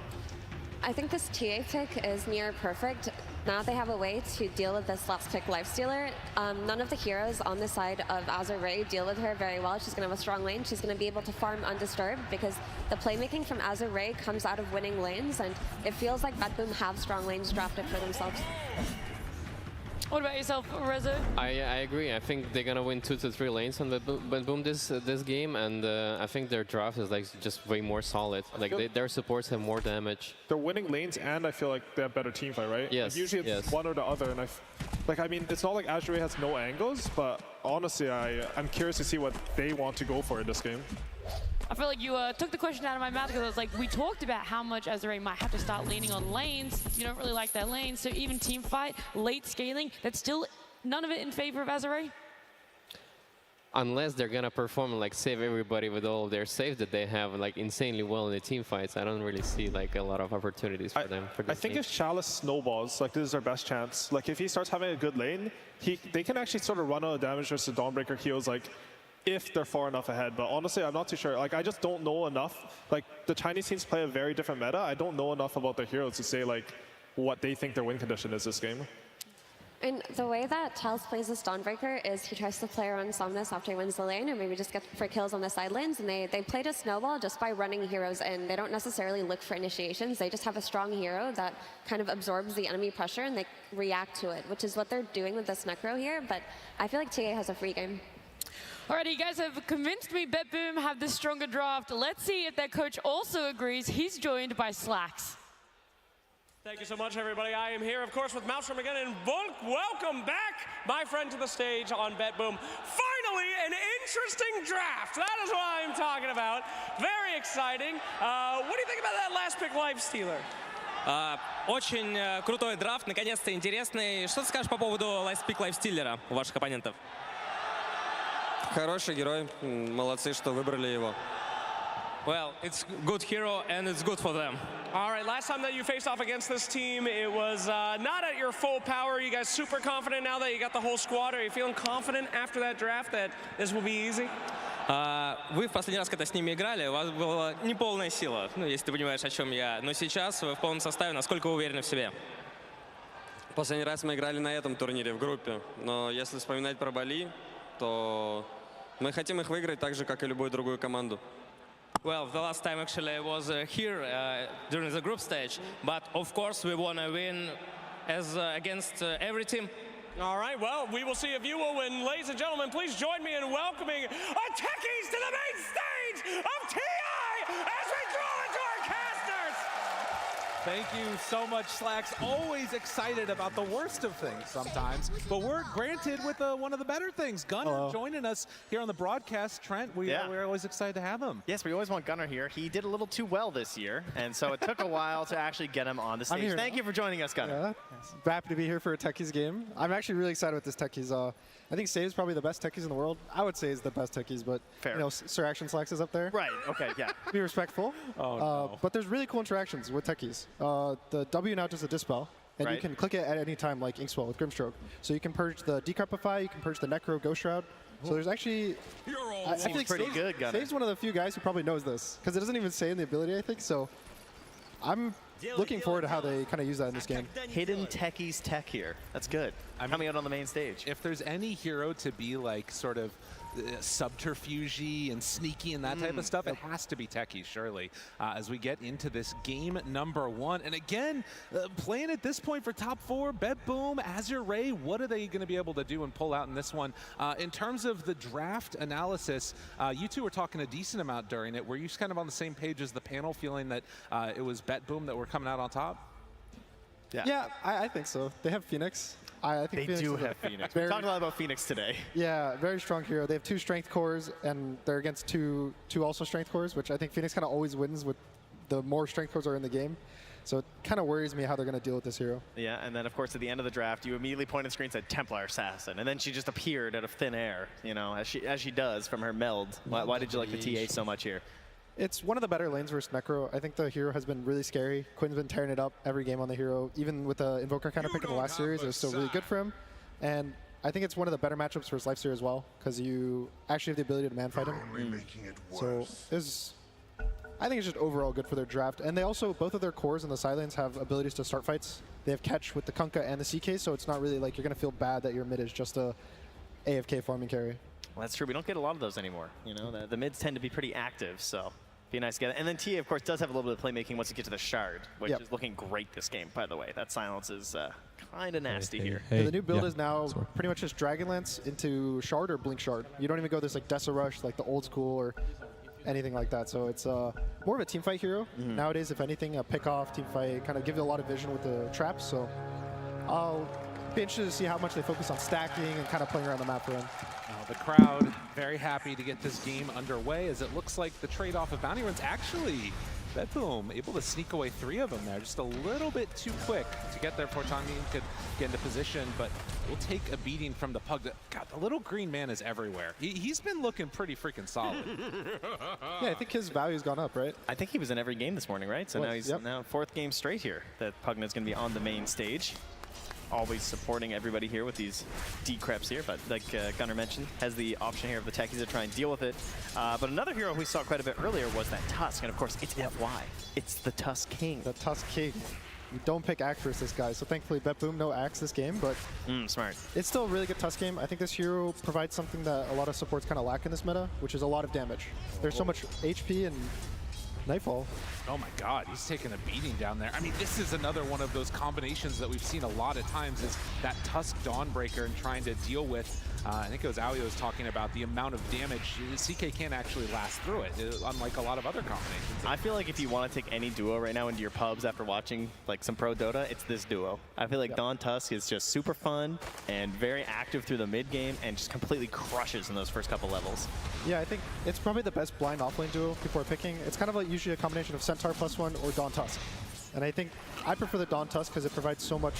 I think this TA pick is near perfect. Now they have a way to deal with this last pick Lifestealer. None of the heroes on the side of Azure Ray deal with her very well. She's going to have a strong lane. She's going to be able to farm undisturbed because the playmaking from Azure Ray comes out of winning lanes, and it feels like Batboom have strong lanes drafted for themselves. What about yourself, Rezo? I agree. I think they're gonna win 2 to 3 lanes on Boom this game, and I think their draft is like just way more solid. Like their supports have more damage. They're winning lanes, and I feel like they have better teamfight, right? Yes. Like usually it's one or the other, and I mean, it's not like Azure has no angles, but honestly, I'm curious to see what they want to go for in this game. I feel like you took the question out of my mouth because I was like, we talked about how much Azure might have to start leaning on lanes. You don't really like their lanes, so even team fight, late scaling, that's still none of it in favor of Azure? Unless they're gonna perform like save everybody with all of their saves that they have like insanely well in the team fights, I don't really see like a lot of opportunities for them. For this I think game. if Chalice snowballs, like this is our best chance. Like if he starts having a good lane, they can actually sort of run out of damage versus Dawnbreaker heals, like if they're far enough ahead. But honestly, I'm not too sure. Like I just don't know enough. Like the Chinese teams play a very different meta. I don't know enough about their heroes to say like what they think their win condition is this game. And the way that Chalice plays this Dawnbreaker is he tries to play around Somnus after he wins the lane, or maybe just get for kills on the side lanes, and they play to snowball just by running heroes in. They don't necessarily look for initiations. They just have a strong hero that kind of absorbs the enemy pressure, and they react to it, which is what they're doing with this Necro here. But I feel like TA has a free game. Alrighty, you guys have convinced me BetBoom have the stronger draft. Let's see if their coach also agrees. He's joined by Slacks. Thank you so much, everybody. I am here, of course, with Maelstrom again, and Volk, welcome back, my friend, to the stage on BetBoom. Finally, an interesting draft. That is what I'm talking about. Very exciting. What do you think about that last pick, Lifestealer? Очень крутой драфт, наконец-то интересный. Что ты скажешь по поводу лайфспик Лайфстиллера у ваших оппонентов? Хороший герой. Молодцы, что выбрали его. Well, it's good hero and it's good for them. All right, last time that you faced off against this team, it was not at your full power. Are you guys super confident now that you got the whole squad? Are you feeling confident after that draft that this will be easy? Вы в последний раз, когда с ними играли, у вас была неполная сила, ну, если ты понимаешь, о чем я. Но сейчас вы в полном составе, насколько вы уверены в себе? Последний раз мы играли на этом турнире в группе. Но если вспоминать про Бали, то мы хотим их выиграть так же, как и любую другую команду. Well, the last time actually I was here during the group stage, but of course we want to win as against every team. All right, well, we will see if you will win. Ladies and gentlemen, please join me in welcoming our techies to the main stage of TI as we draw into our casters. Thank you so much, Slacks. Always excited about the worst of things sometimes, but we're granted with one of the better things. Gunnar joining us here on the broadcast. Trent, we're always excited to have him. Yes, we always want Gunnar here. He did a little too well this year, and so it took a while to actually get him on the stage. Thank you for joining us, Gunnar. Yeah. Happy to be here for a Techies game. I'm actually really excited with this Techies. I think Save's probably the best Techies in the world. I would say is the best Techies, but fair. You know, Sir Action Slacks is up there. Right, okay, yeah. Be respectful. But there's really cool interactions with Techies. The W now does a Dispel, and you can click it at any time like Inkswell with Grimstroke. So you can purge the Decrepify, you can purge the Necro Ghost Shroud. So there's actually, I feel like pretty good, Gunnar. Save's one of the few guys who probably knows this, because it doesn't even say in the ability, I think. So I'm looking forward to how they kind of use that in this game. Hidden Techies tech here. That's good. Coming out on the main stage. If there's any hero to be like sort of subterfuge and sneaky and that type of stuff, it has to be Techies, surely, as we get into this game number 1. And again, playing at this point for top 4, BetBoom, Azure Ray, what are they going to be able to do and pull out in this one? In terms of the draft analysis, you two were talking a decent amount during it. Were you kind of on the same page as the panel, feeling that it was BetBoom that were coming out on top? Yeah, I think so. They have Phoenix. I think they do have Phoenix. We talked a lot about Phoenix today. Yeah, very strong hero. They have 2 strength cores, and they're against two also strength cores, which I think Phoenix kind of always wins with the more strength cores are in the game. So it kind of worries me how they're going to deal with this hero. Yeah, and then of course at the end of the draft, you immediately pointed screen said Templar Assassin, and then she just appeared out of thin air, you know, as she does from her meld. Why did you like the TA so much here? It's one of the better lanes versus Necro. I think the hero has been really scary. Quinn's been tearing it up every game on the hero. Even with the Invoker kind of pick in the last series, it was still really good for him. And I think it's one of the better matchups versus Lifesteal as well, because you actually have the ability to man-fight him. So I think it's just overall good for their draft. And they also, both of their cores in the side lanes have abilities to start fights. They have catch with the Kunkka and the CK, so it's not really like you're going to feel bad that your mid is just a AFK farming carry. Well, that's true. We don't get a lot of those anymore. You know, the mids tend to be pretty active, so be nice to get it. And then TA, of course, does have a little bit of playmaking once you get to the Shard, which is looking great this game, by the way. That silence is kind of nasty here. Yeah, the new build is now pretty much just Dragonlance into Shard or Blink Shard. You don't even go this like Dessa Rush, like the old school or anything like that. So it's more of a teamfight hero. Nowadays, if anything, a pick-off, teamfight, kind of give you a lot of vision with the traps. So be interested to see how much they focus on stacking and kind of playing around the map for him. The crowd very happy to get this game underway, as it looks like the trade-off of bounty runs actually, Red Bull able to sneak away 3 of them there, just a little bit too quick to get there before Tongmin could get into position, but we'll take a beating from the Pug. God, the little green man is everywhere. He's been looking pretty freaking solid. Yeah, I think his value's gone up, right? I think he was in every game this morning, right? So Was, now he's yep. now 4th game straight here that Pugnet's going to be on the main stage. Always supporting everybody here with these decreps here, but like Gunnar mentioned, has the option here of the techies to try and deal with it. But another hero we saw quite a bit earlier was that Tusk, and of course it's FY. It's the Tusk King. The Tusk King. You don't pick Axe versus this guy, so thankfully BetBoom no Axe this game, but smart. It's still a really good Tusk game. I think this hero provides something that a lot of supports kind of lack in this meta, which is a lot of damage. There's so much HP and Nightfall. Oh my God, he's taking a beating down there. I mean, this is another one of those combinations that we've seen a lot of times, is that Tusk Dawnbreaker and trying to deal with, I think it was Alio was talking about the amount of damage. CK can't actually last through it, unlike a lot of other combinations. I feel like if you want to take any duo right now into your pubs after watching like some pro Dota, it's this duo. I feel like Dawn Tusk is just super fun and very active through the mid game and just completely crushes in those first couple levels. Yeah, I think it's probably the best blind offlane duo people are picking. It's kind of like usually a combination of Centaur +1 or Dawn Tusk. And I think I prefer the Dawn Tusk because it provides so much,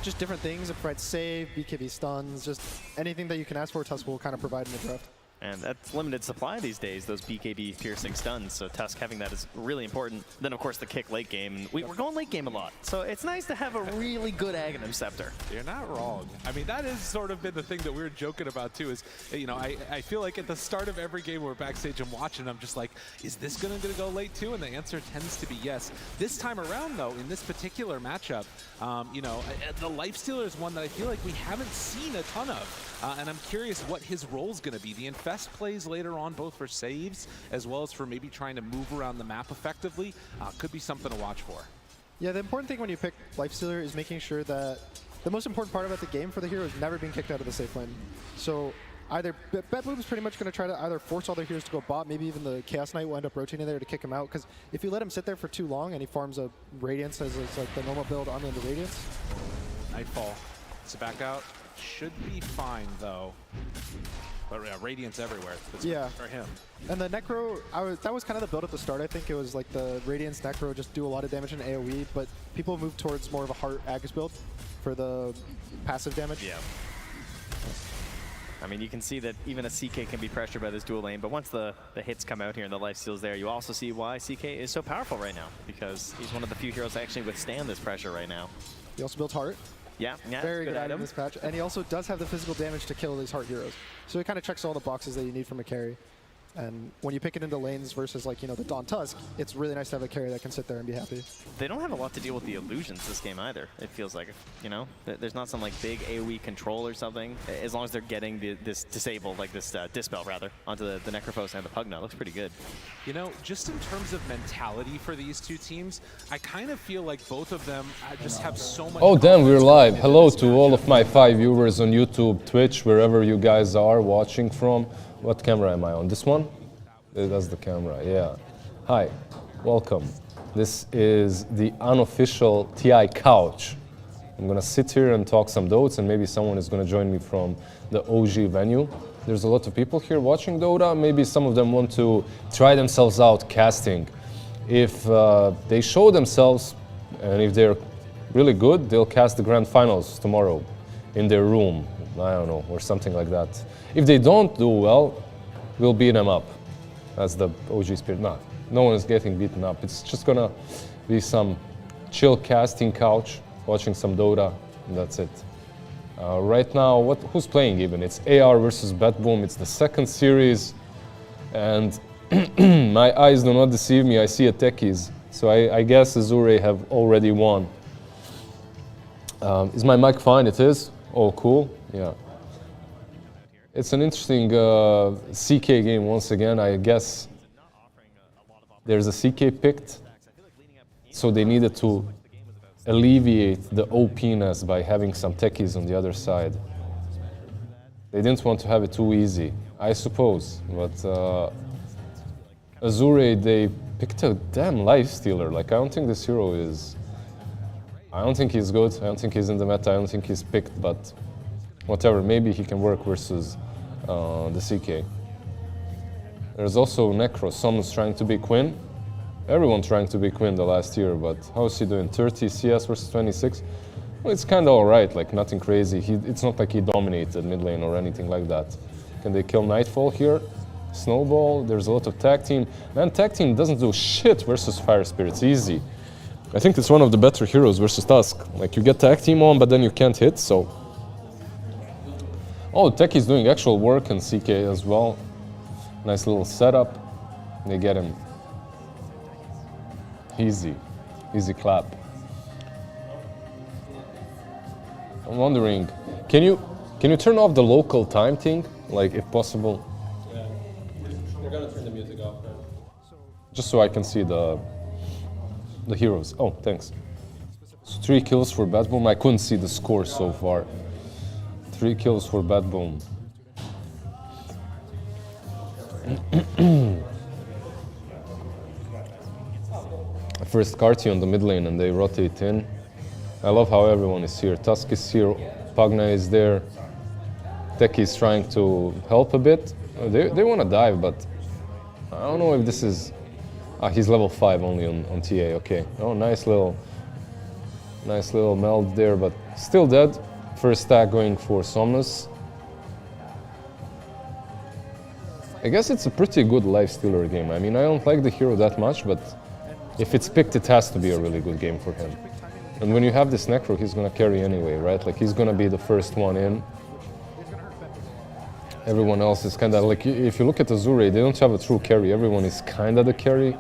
just different things. It provides save, BKB stuns, just anything that you can ask for, Tusk will kind of provide in the draft. And that's limited supply these days, those BKB piercing stuns, so Tusk having that is really important. Then of course the kick late game, we're going late game a lot, so it's nice to have a really good Aghanim Scepter. You're not wrong. I mean, that has sort of been the thing that we were joking about too, is, you know, I feel like at the start of every game we're backstage and watching, I'm just like, is this gonna go late too? And the answer tends to be yes. This time around though, in this particular matchup, you know, the Lifestealer is one that I feel like we haven't seen a ton of. And I'm curious what his role is going to be. The Infest plays later on, both for saves as well as for maybe trying to move around the map effectively. Could be something to watch for. Yeah, the important thing when you pick Lifestealer is making sure that the most important part about the game for the hero is never being kicked out of the safe lane. So either BetBoom is pretty much going to try to either force all their heroes to go bot, maybe even the Chaos Knight will end up rotating there to kick him out. Because if you let him sit there for too long and he farms a Radiance as it's like the normal build army into Radiance. Nightfall. It's back out. Should be fine though. But yeah, Radiance everywhere. That's yeah. For him. And the Necro, that was kind of the build at the start. I think it was like the Radiance Necro just do a lot of damage in AoE, but people move towards more of a Heart Agus build for the passive damage. Yeah. I mean, you can see that even a CK can be pressured by this dual lane, but once the hits come out here and the lifesteal's there, you also see why CK is so powerful right now, because he's one of the few heroes that actually withstand this pressure right now. He also built Heart. Yeah, very good item in this patch. And he also does have the physical damage to kill these Heart heroes. So he kind of checks all the boxes that you need from a carry. And when you pick it into lanes versus, like, you know, the Dawn Tusk, it's really nice to have a carry that can sit there and be happy. They don't have a lot to deal with the illusions this game either, it feels like. You know, there's not some like big AoE control or something. As long as they're getting this disable, like this dispel rather, onto the Necrophos and the Pugna, it looks pretty good. You know, just in terms of mentality for these two teams, I kind of feel like both of them just have so much. Oh damn, we're live. Hello to all of my 5 viewers on YouTube, Twitch, wherever you guys are watching from. What camera am I on? This one? That's the camera, yeah. Hi, welcome. This is the unofficial TI couch. I'm gonna sit here and talk some Dots, and maybe someone is gonna join me from the OG venue. There's a lot of people here watching Dota. Maybe some of them want to try themselves out casting. If they show themselves, and if they're really good, they'll cast the grand finals tomorrow in their room. I don't know, or something like that. If they don't do well, we'll beat them up. That's the OG spirit. No one is getting beaten up. It's just gonna be some chill casting couch, watching some Dota, and that's it. Right now, who's playing even? It's AR versus BetBoom. It's the second series, and my eyes do not deceive me. I see a techies, so I guess Azure have already won. Is my mic fine? It is? Oh, cool. Yeah. It's an interesting CK game once again. I guess there's a CK picked, so they needed to alleviate the OP-ness by having some techies on the other side. They didn't want to have it too easy, I suppose. But Azure, they picked a damn Lifestealer. Like, I don't think this hero is I don't think he's good. I don't think he's in the meta. I don't think he's picked, but whatever. Maybe he can work versus the CK. There's also Necro. Someone's trying to be Quinn. Everyone trying to be Quinn the last year, but how is he doing? 30 CS versus 26? Well, it's kind of alright, like nothing crazy. It's not like he dominated mid lane or anything like that. Can they kill Nightfall here? Snowball, there's a lot of tag team. Man, tag team doesn't do shit versus Fire Spirits, easy. I think it's one of the better heroes versus Tusk. Like you get tag team on, but then you can't hit, so. Oh, Tech is doing actual work in CK as well. Nice little setup. They get him. Easy, easy clap. I'm wondering, can you turn off the local time thing, like if possible? Yeah, they're gonna turn the music off. Right? Just so I can see the heroes. Oh, thanks. So 3 kills for Bad Boom. I couldn't see the score so far. 3 kills for Bad Boom. First Carty on the mid lane and they rotate in. I love how everyone is here. Tusk is here, Pagna is there. Teki is trying to help a bit. They want to dive, but I don't know if this is... he's level 5 only on TA, okay. Oh, nice little meld there, but still dead. First stack going for Somnus. I guess it's a pretty good lifestealer game. I mean, I don't like the hero that much, but if it's picked, it has to be a really good game for him. And when you have this Necro, he's gonna carry anyway, right? Like, he's gonna be the first one in. Everyone else is kinda like, if you look at Azure, they don't have a true carry. Everyone is kinda the carry.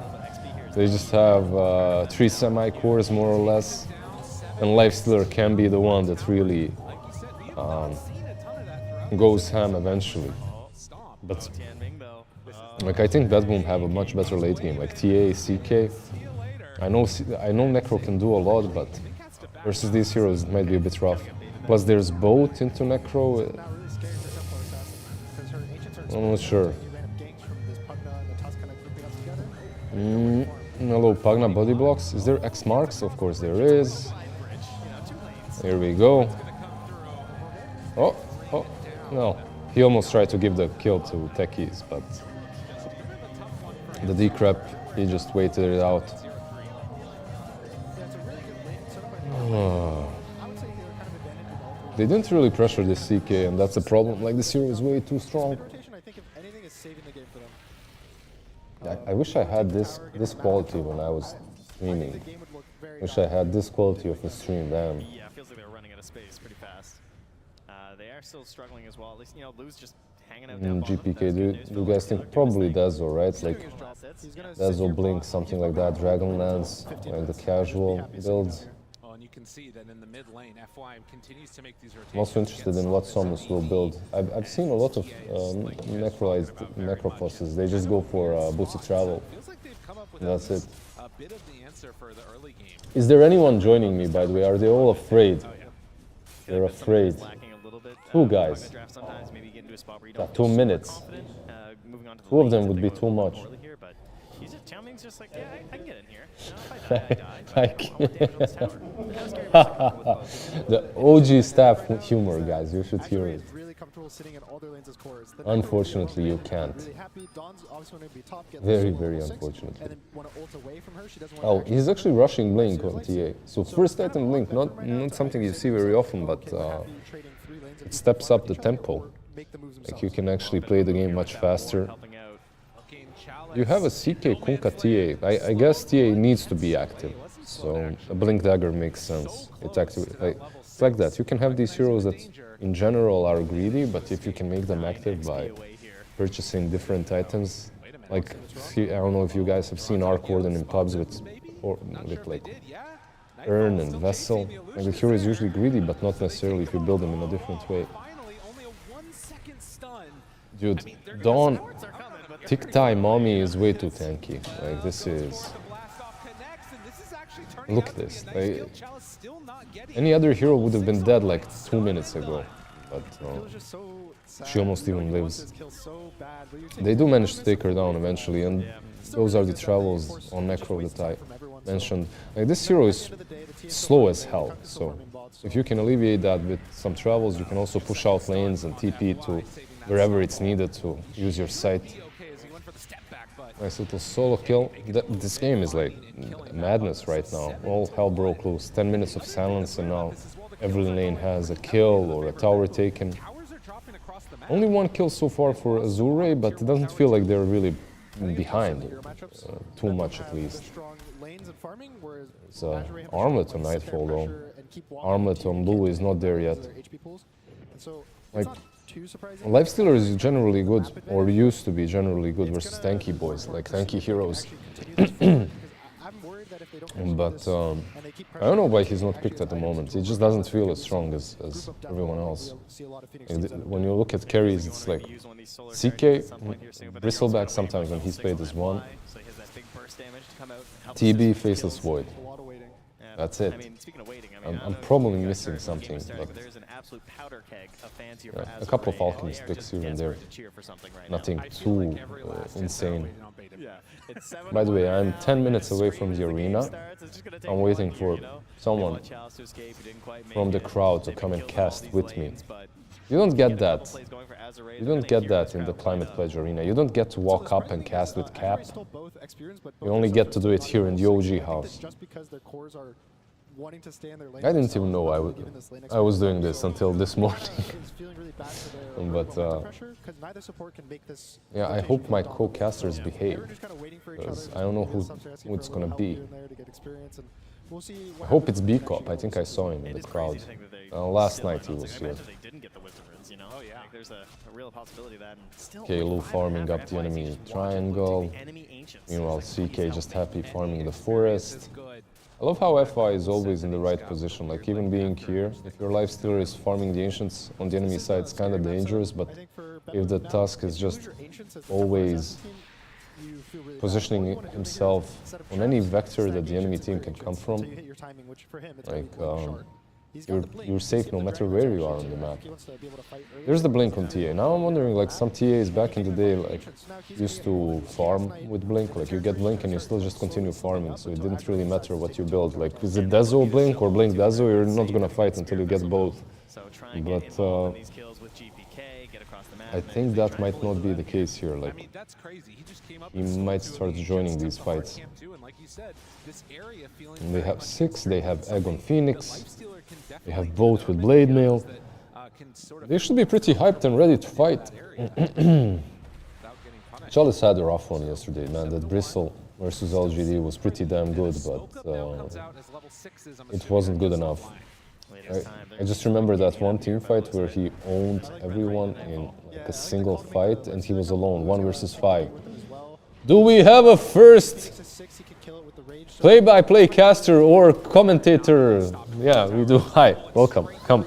They just have 3 semi-cores, more or less. And Lifestealer can be the one that really goes ham eventually. But like, I think Bad Boom have a much better late game, like TA, CK. I know Necro can do a lot, but versus these heroes it might be a bit rough. Plus there's boat into Necro. I'm not sure. Hello, Pagna body blocks. Is there X marks? Of course there is. Here we go. Oh, no. He almost tried to give the kill to Techies, but the decrep, he just waited it out. They didn't really pressure this CK, and that's a problem. Like, this hero is way too strong. I wish I had this quality when I was streaming. Wish I had this quality of a stream, damn. Yeah, it feels like they're running out of space pretty fast. They are still struggling as well. At least, you know, Lou's just hanging out down bottom. GPK, do you guys think probably Dazzle, right? Like Dazzle, Blink, something like that, Dragonlance, like the casual builds. I'm also interested in what Somnus will build. I've seen a lot of necrolized necroposes. They just go for boosted travel. And that's it. Is there anyone joining me, by the way? Are they all afraid? They're afraid. 2 guys. 2 minutes. 2 of them would be too much. Tiaming's just like, yeah, I can get in here. The OG staff humor, guys, you should hear it. Unfortunately, you can't. Very, very unfortunately. Oh, he's actually rushing Blink on TA. So first item Blink, not something you see very often, but it steps up the tempo. Like, you can actually play the game much faster. You have a CK Kunkka TA. I guess TA needs to be active, so a Blink Dagger makes sense. It's like that. You can have these heroes that in general are greedy, but if you can make them active by purchasing different items, like, I don't know if you guys have seen Arc Warden in pubs with like Urn and Vessel. Like, the hero is usually greedy, but not necessarily if you build them in a different way. Dude, Dawn, Tick-Tai Mommy is way too tanky. Like, this is... Look at this. Like, any other hero would have been dead like 2 minutes ago. but she almost even lives. They do manage to take her down eventually, and those are the travels on Necro that I mentioned. Like, this hero is slow as hell, so if you can alleviate that with some travels, you can also push out lanes and TP to wherever it's needed to use your sight. Nice little solo kill. This game is like madness right now. All hell broke loose. 10 minutes of silence and now every lane has a kill or a tower taken. Only one kill so far for Azure, but it doesn't feel like they're really behind. Too much at least. There's Armlet on Nightfall though. Armlet on Blue is not there yet. Like, Lifestealer is generally good, or used to be generally good versus tanky boys, like tanky heroes. But I don't know why he's not picked at the moment. He just doesn't feel as strong as everyone else. When you look at carries, it's like CK, Bristleback sometimes when he's played as one, TB, Faceless Void. That's it. I'm probably missing something, but a couple of Alchemist picks here and there. Nothing too insane. By the way, I'm 10 minutes away from the arena. I'm waiting for someone from the crowd to come and cast with me. You don't get that. You don't get that in the Climate Pledge arena. You don't get to walk up and cast with Cap. You only get to do it here in the OG house. I didn't even know I was doing this until this morning. But yeah, I hope my co-casters behave, because I don't know who it's gonna be. I hope it's B-Cop. I think I saw him in the crowd. Last night he was here. Kalu farming up the enemy triangle. Meanwhile, CK just happy farming the forest. I love how FI is always in the right position, like even being here, if your Lifestealer is farming the Ancients on the enemy side, it's kind of dangerous, but if the Tusk is just always positioning himself on any vector that the enemy team can come from, like, you're safe no matter where you are on the map. There's the Blink on TA. Now I'm wondering, like, some TAs back in the day, like, used to farm with Blink. Like, you get Blink and you still just continue farming, so it didn't really matter what you build. Like, is it Dezo Blink or Blink Dezo? You're not gonna fight until you get both. But I think that might not be the case here. Like, he might start joining these fights. And they have 6, they have Egg on Phoenix, they have both with Blade Mail. They should be pretty hyped and ready to fight. Chalice had a rough one yesterday, man. That Bristle versus LGD was pretty damn good, but it wasn't good enough. I just remember that one team fight where he owned everyone in like a single fight and he was alone, 1 versus 5. Do we have a first play-by-play caster or commentator? Yeah, we do. Hi, welcome, come.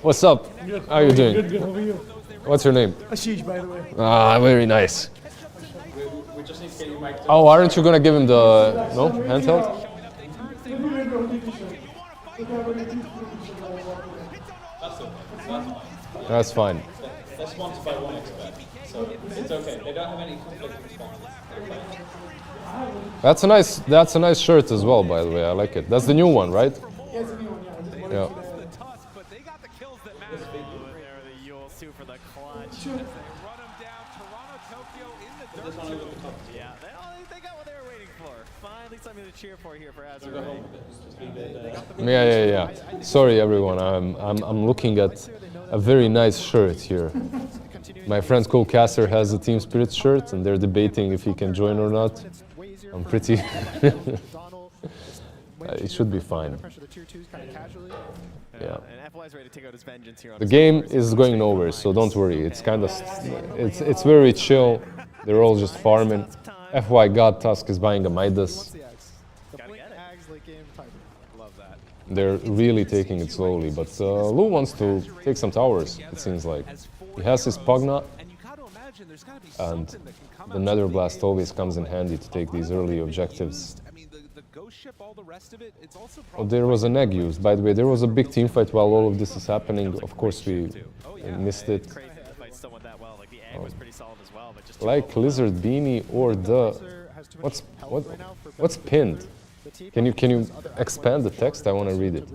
What's up? How are you doing? Good, how are you? What's your name? Ashish, by the way. Ah, very nice. We just need to get your mic. Oh, aren't you gonna give him the handheld? That's fine. They're sponsored by one expert, so it's okay. They don't have any conflict with sponsors. That's a nice shirt as well, by the way. I like it. That's the new one, right? Yeah, it's a new one. Yeah. This one over the top. Yeah, they got what they were waiting for. Finally something to cheer for here for Azure. Yeah. Sorry, everyone. I'm looking at a very nice shirt here. My friend co-caster has a Team Spirit shirt, and they're debating if he can join or not. I'm pretty. It should be fine. Yeah. The game is going nowhere, so don't worry. It's kind of, it's very chill. They're all just farming. FY God Tusk is buying a Midas. They're really taking it slowly, but Lou wants to take some towers, it seems like. He has his Pugna, and the Nether Blast always comes in handy to take these early objectives. ship all the rest of it, it's also Oh, there was an egg used. By the way, there was a big team fight while all of this is happening. Of course, we missed it. Like Lizard Beanie or the... What's pinned? Can you expand the text? I want to read it.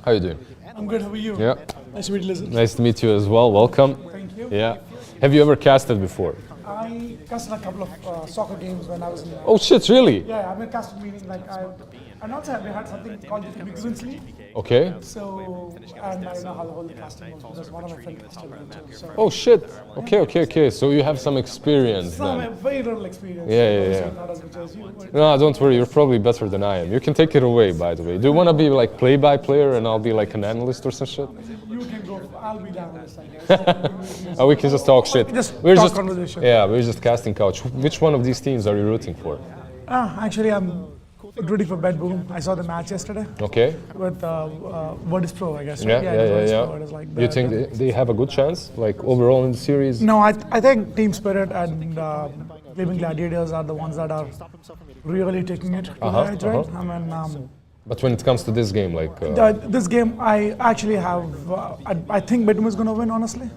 How you doing? I'm good, how are you? Yeah. Nice to meet you, Lizard. Nice to meet you as well. Welcome. Thank you. Yeah. Have you ever casted before? I casted a couple of soccer games when I was in... Oh shit, really? Yeah, I've been casting meaning like and also we had something called the Immigrants League. Okay. So, and I know how the whole casting works because one of my friends casted it too. So. Oh shit. Okay. So you have some experience then. Very little experience. Yeah. Not as much as you. No, don't worry. You're probably better than I am. You can take it away, by the way. Do you want to be like play-by-player and I'll be like an analyst or some shit? You can go. I'll be the analyst, I guess. Oh, we can just talk shit. We're just casting couch. Which one of these teams are you rooting for? Actually, I'm rooting for Red Bull. I saw the match yesterday. Okay. With Virtus Pro, I guess. Right? Yeah. Pro. It is like You think they have a good chance, like overall in the series? No, I think Team Spirit and Gaming Gladiators are the ones that are really taking it to the edge, right? I mean, but when it comes to this game, like... this game, I actually have... I think Bedlam is going to win, honestly.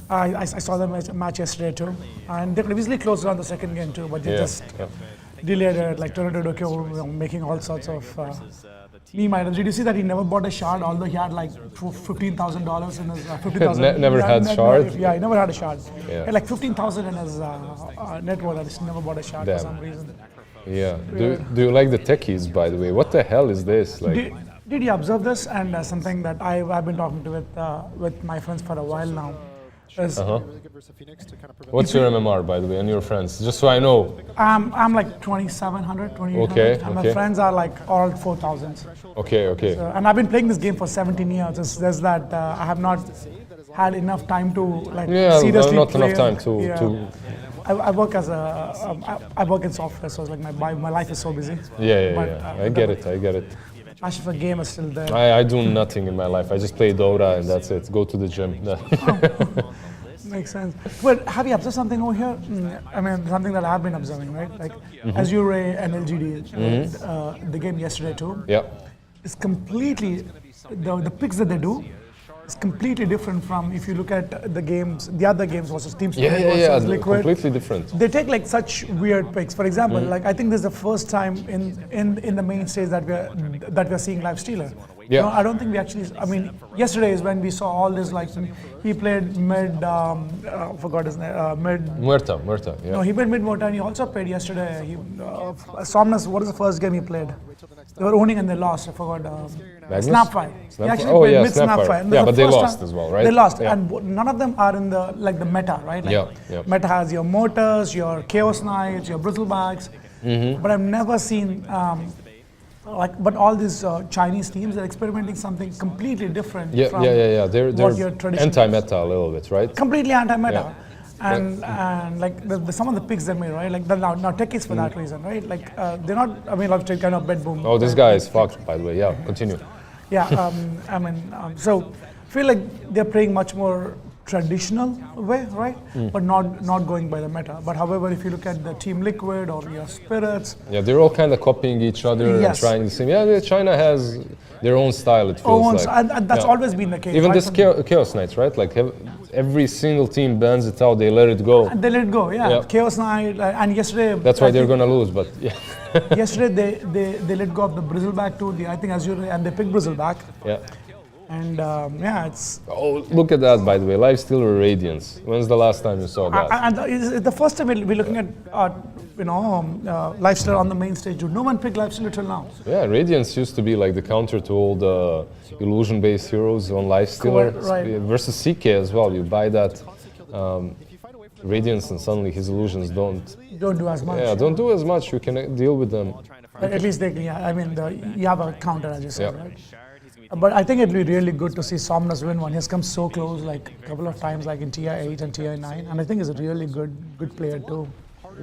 I saw the match yesterday too. And they could easily close around the second game too, but they just delayed it, like Toronto Dokyo making all sorts of meme items. Did you see that he never bought a shard, although he had like $15,000 in his... $15,000. Never had shard? Yeah, he never had a shard. Yeah. He had like $15,000 in his net worth, and he never bought a shard for some reason. Yeah. Do you like the techies, by the way? What the hell is this? Like, did you observe this? And something that I've been talking to with my friends for a while now is... What's your MMR, by the way, and your friends? Just so I know. I'm like 2,700, 2,800. Okay. And my friends are like all 4,000s. Okay. So, and I've been playing this game for 17 years. It's just that I have not had enough time to like seriously not play. Enough time to I work as I work in software, so it's like my life is so busy. Yeah. I get it. Passion for game is still there. I do nothing in my life. I just play Dota and that's it. Go to the gym. Makes sense. But have you observed something over here? I mean, something that I've been observing, right? Like Azure and LGD, the game yesterday too. Yeah. It's completely the picks that they do. It's completely different from if you look at the games, the other games versus Team Spirit versus Liquid. Completely different. They take like such weird picks. For example, like I think this is the first time in the main stage that we're seeing Live Stealer. Yeah. No, I don't think we actually. I mean, yesterday is when we saw all this. Like he played mid. Forgot his name. Mid. Muerta. Yeah. No, he played mid Muerta, and he also played yesterday. Somnus. What is the first game he played? They were owning and they lost. I forgot. Snapfire. He actually played mid Snapfire. Yeah, but they lost as well, right? They lost, and none of them are in the meta, right? Like, meta has your Mortars, your Chaos Knights, your Bristlebags, but I've never seen. But all these Chinese teams are experimenting something completely different. From They're what your traditional anti-meta a little bit, right? Completely anti-meta. And like some of the picks they made, right? Like now techies for that reason, right? Like they're not. I mean, like kind of bed boom. Oh, this guy is fucked, by the way. Yeah, continue. Yeah, I mean, so I feel like they're playing much more traditional way, right? But not going by the meta. But however, if you look at the Team Liquid or your Spirits, they're all kind of copying each other and trying the same. Yeah, China has their own style. It feels like, and that's always been the case. Even right? this Chaos Knights, right? Like every single team bans it out. They let it go. They let it go. Yeah. Chaos Knight, and yesterday. That's why they're gonna lose. But yeah. Yesterday they let go of the Bristleback too. I think Azure, and they picked Bristleback. Yeah. And it's. Oh, look at that, by the way. Live Stealer Radiance. When's the last time you saw that? And it's the first time we're looking at, Live Stealer on the main stage. No one picked Live Stealer till now. Yeah, Radiance used to be like the counter to all the illusion-based heroes on Live Stealer. Right. Versus CK as well. You buy that Radiance and suddenly his illusions don't do as much. Yeah, don't do as much. You can deal with them. At least they can, you have a counter, as you said, right? But I think it'll be really good to see Somnus win one. He has come so close, like a couple of times, like in Tier 8 and Tier 9, and I think he's a really good player too.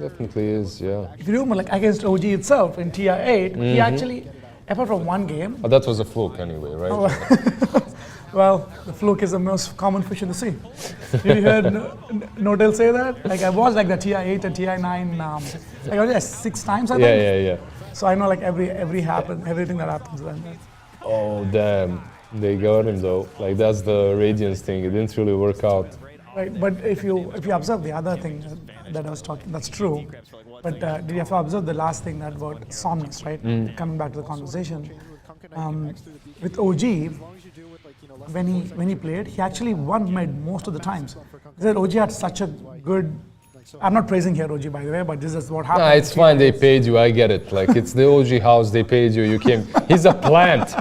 Definitely is, yeah. If you remember, like against OG itself in Tier 8, he actually, apart from one game. That was a fluke anyway, right? Well, the fluke is the most common fish in the sea. Did you hear Nodal say that? Like I watched like the TI8 and TI9 like only 6 times I think. Yeah. So I know like everything that happens then. Oh damn, they got him though. Like that's the Radiance thing. It didn't really work out. Right, but if you observe the other thing that I was talking, that's true. But did you have to observe the last thing that about Somnus, right? Coming back to the conversation, with OG, when he played, he actually won mid most of the times. Because OG had such a good. I'm not praising here OG by the way, but this is what happened. Nah, it's fine. They paid you. I get it. Like it's the OG house. They paid you. You came. He's a plant.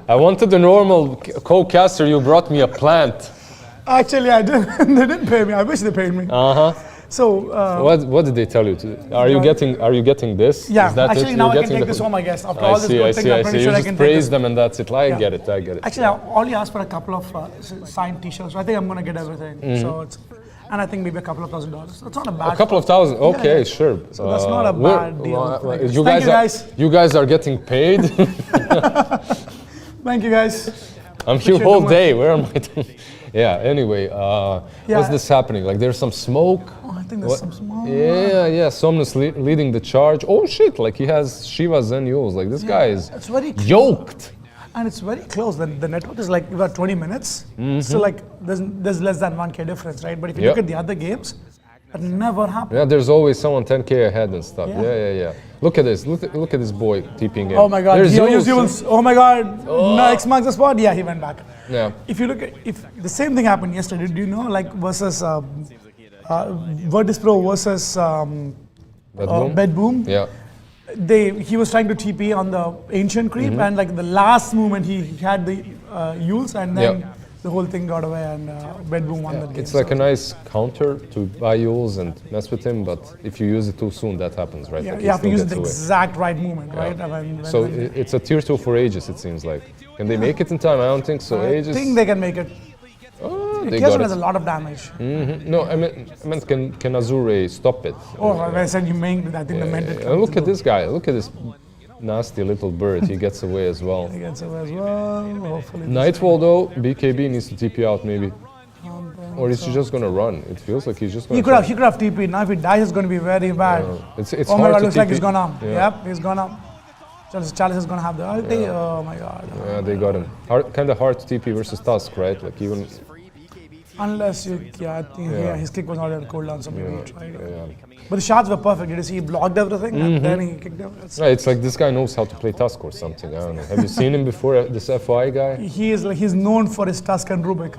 I wanted the normal co-caster. You brought me a plant. Actually, I didn't. They didn't pay me. I wish they paid me. So what did they tell you? Are you getting this? Yeah, is that actually it? now You're I can take the, this home, I guess. After all this good thing, I'm pretty You sure I just can praise take them and that's it. I get it. Actually, I only asked for a couple of signed T-shirts. I think I'm gonna get everything. So it's, and I think maybe a couple of $1,000. So it's not a bad. A couple of thousand. Okay, sure. So that's not a bad deal. You guys are getting paid. Thank you guys. I'm here all day. Where am I? Yeah. Anyway, what's this happening? Like there's some smoke. Oh, I think there's some smoke. Yeah. Somnus leading the charge. Oh shit! Like he has Shivas and Yules. Like this guy is yoked. And it's very close. The network is like about 20 minutes. So like there's less than 1K difference, right? But if you look at the other games, that never happened. Yeah, there's always someone 10K ahead and stuff. Yeah. Look at this. Look at this boy TPing in. Oh my God. There's Yules. Oh my God. No, X marks the spot. Yeah, he went back. Yeah. If you look at, if the same thing happened yesterday, do you know, like versus Virtus Pro versus Bedboom? Yeah. He was trying to TP on the ancient creep, and like the last moment he had the Yules, and then the whole thing got away, and Bedboom won that game. It's like a nice counter to buy Yules and mess with him, but if you use it too soon, that happens, right? Yeah, like you have to use the exact right moment, right? So it's a tier 2 for Aegis, it seems like. Can they make it in time? I don't think so. I think they can make it. They Chaos got has it. a lot of damage. No, I meant can Azure stop it? Oh, I said you meant. I think the meant it. Look at this guy. Look at this nasty little bird. He gets away as well. He gets away as well. Hopefully. Nightfall though, BKB needs to TP out maybe. Or is he just gonna run? It feels like he's just gonna. He could have TP. Now if he dies, it's gonna be very bad. It's oh my hard God, to looks TP. like he's gone up. Yeah. Yep, he's gone up. Chalice is gonna have the ulti. Oh my God. Yeah, they got him. Kind of hard to TP versus Tusk, right? Like even. Unless you, I think his kick was not on cooldown, so maybe he tried. But the shots were perfect. Did you see he blocked everything and then he kicked them? It's like this guy knows how to play Tusk or something. I don't know. Have you seen him before? This FY guy? He's known for his Tusk and Rubik.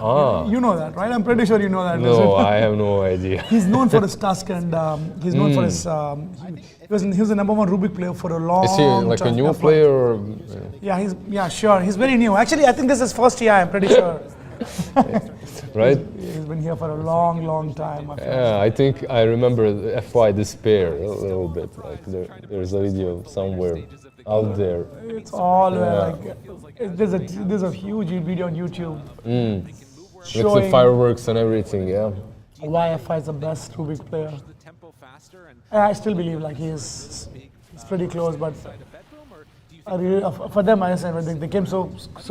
You know that, right? I'm pretty sure you know that. No, I have no idea. He's known for his Tusk and he's known for his. He was the number 1 Rubik player for a long time. Is he like a new player or? Yeah, sure. He's very new. Actually, I think this is his first year. I'm pretty sure. Right? He's been here for a long, long time. I think I remember the FY Despair a little bit. Like there's a video somewhere out there. It's all like there's a huge video on YouTube. With the fireworks and everything, why FI is the best Rubik player. I still believe like he's pretty close, but for them, I said they came so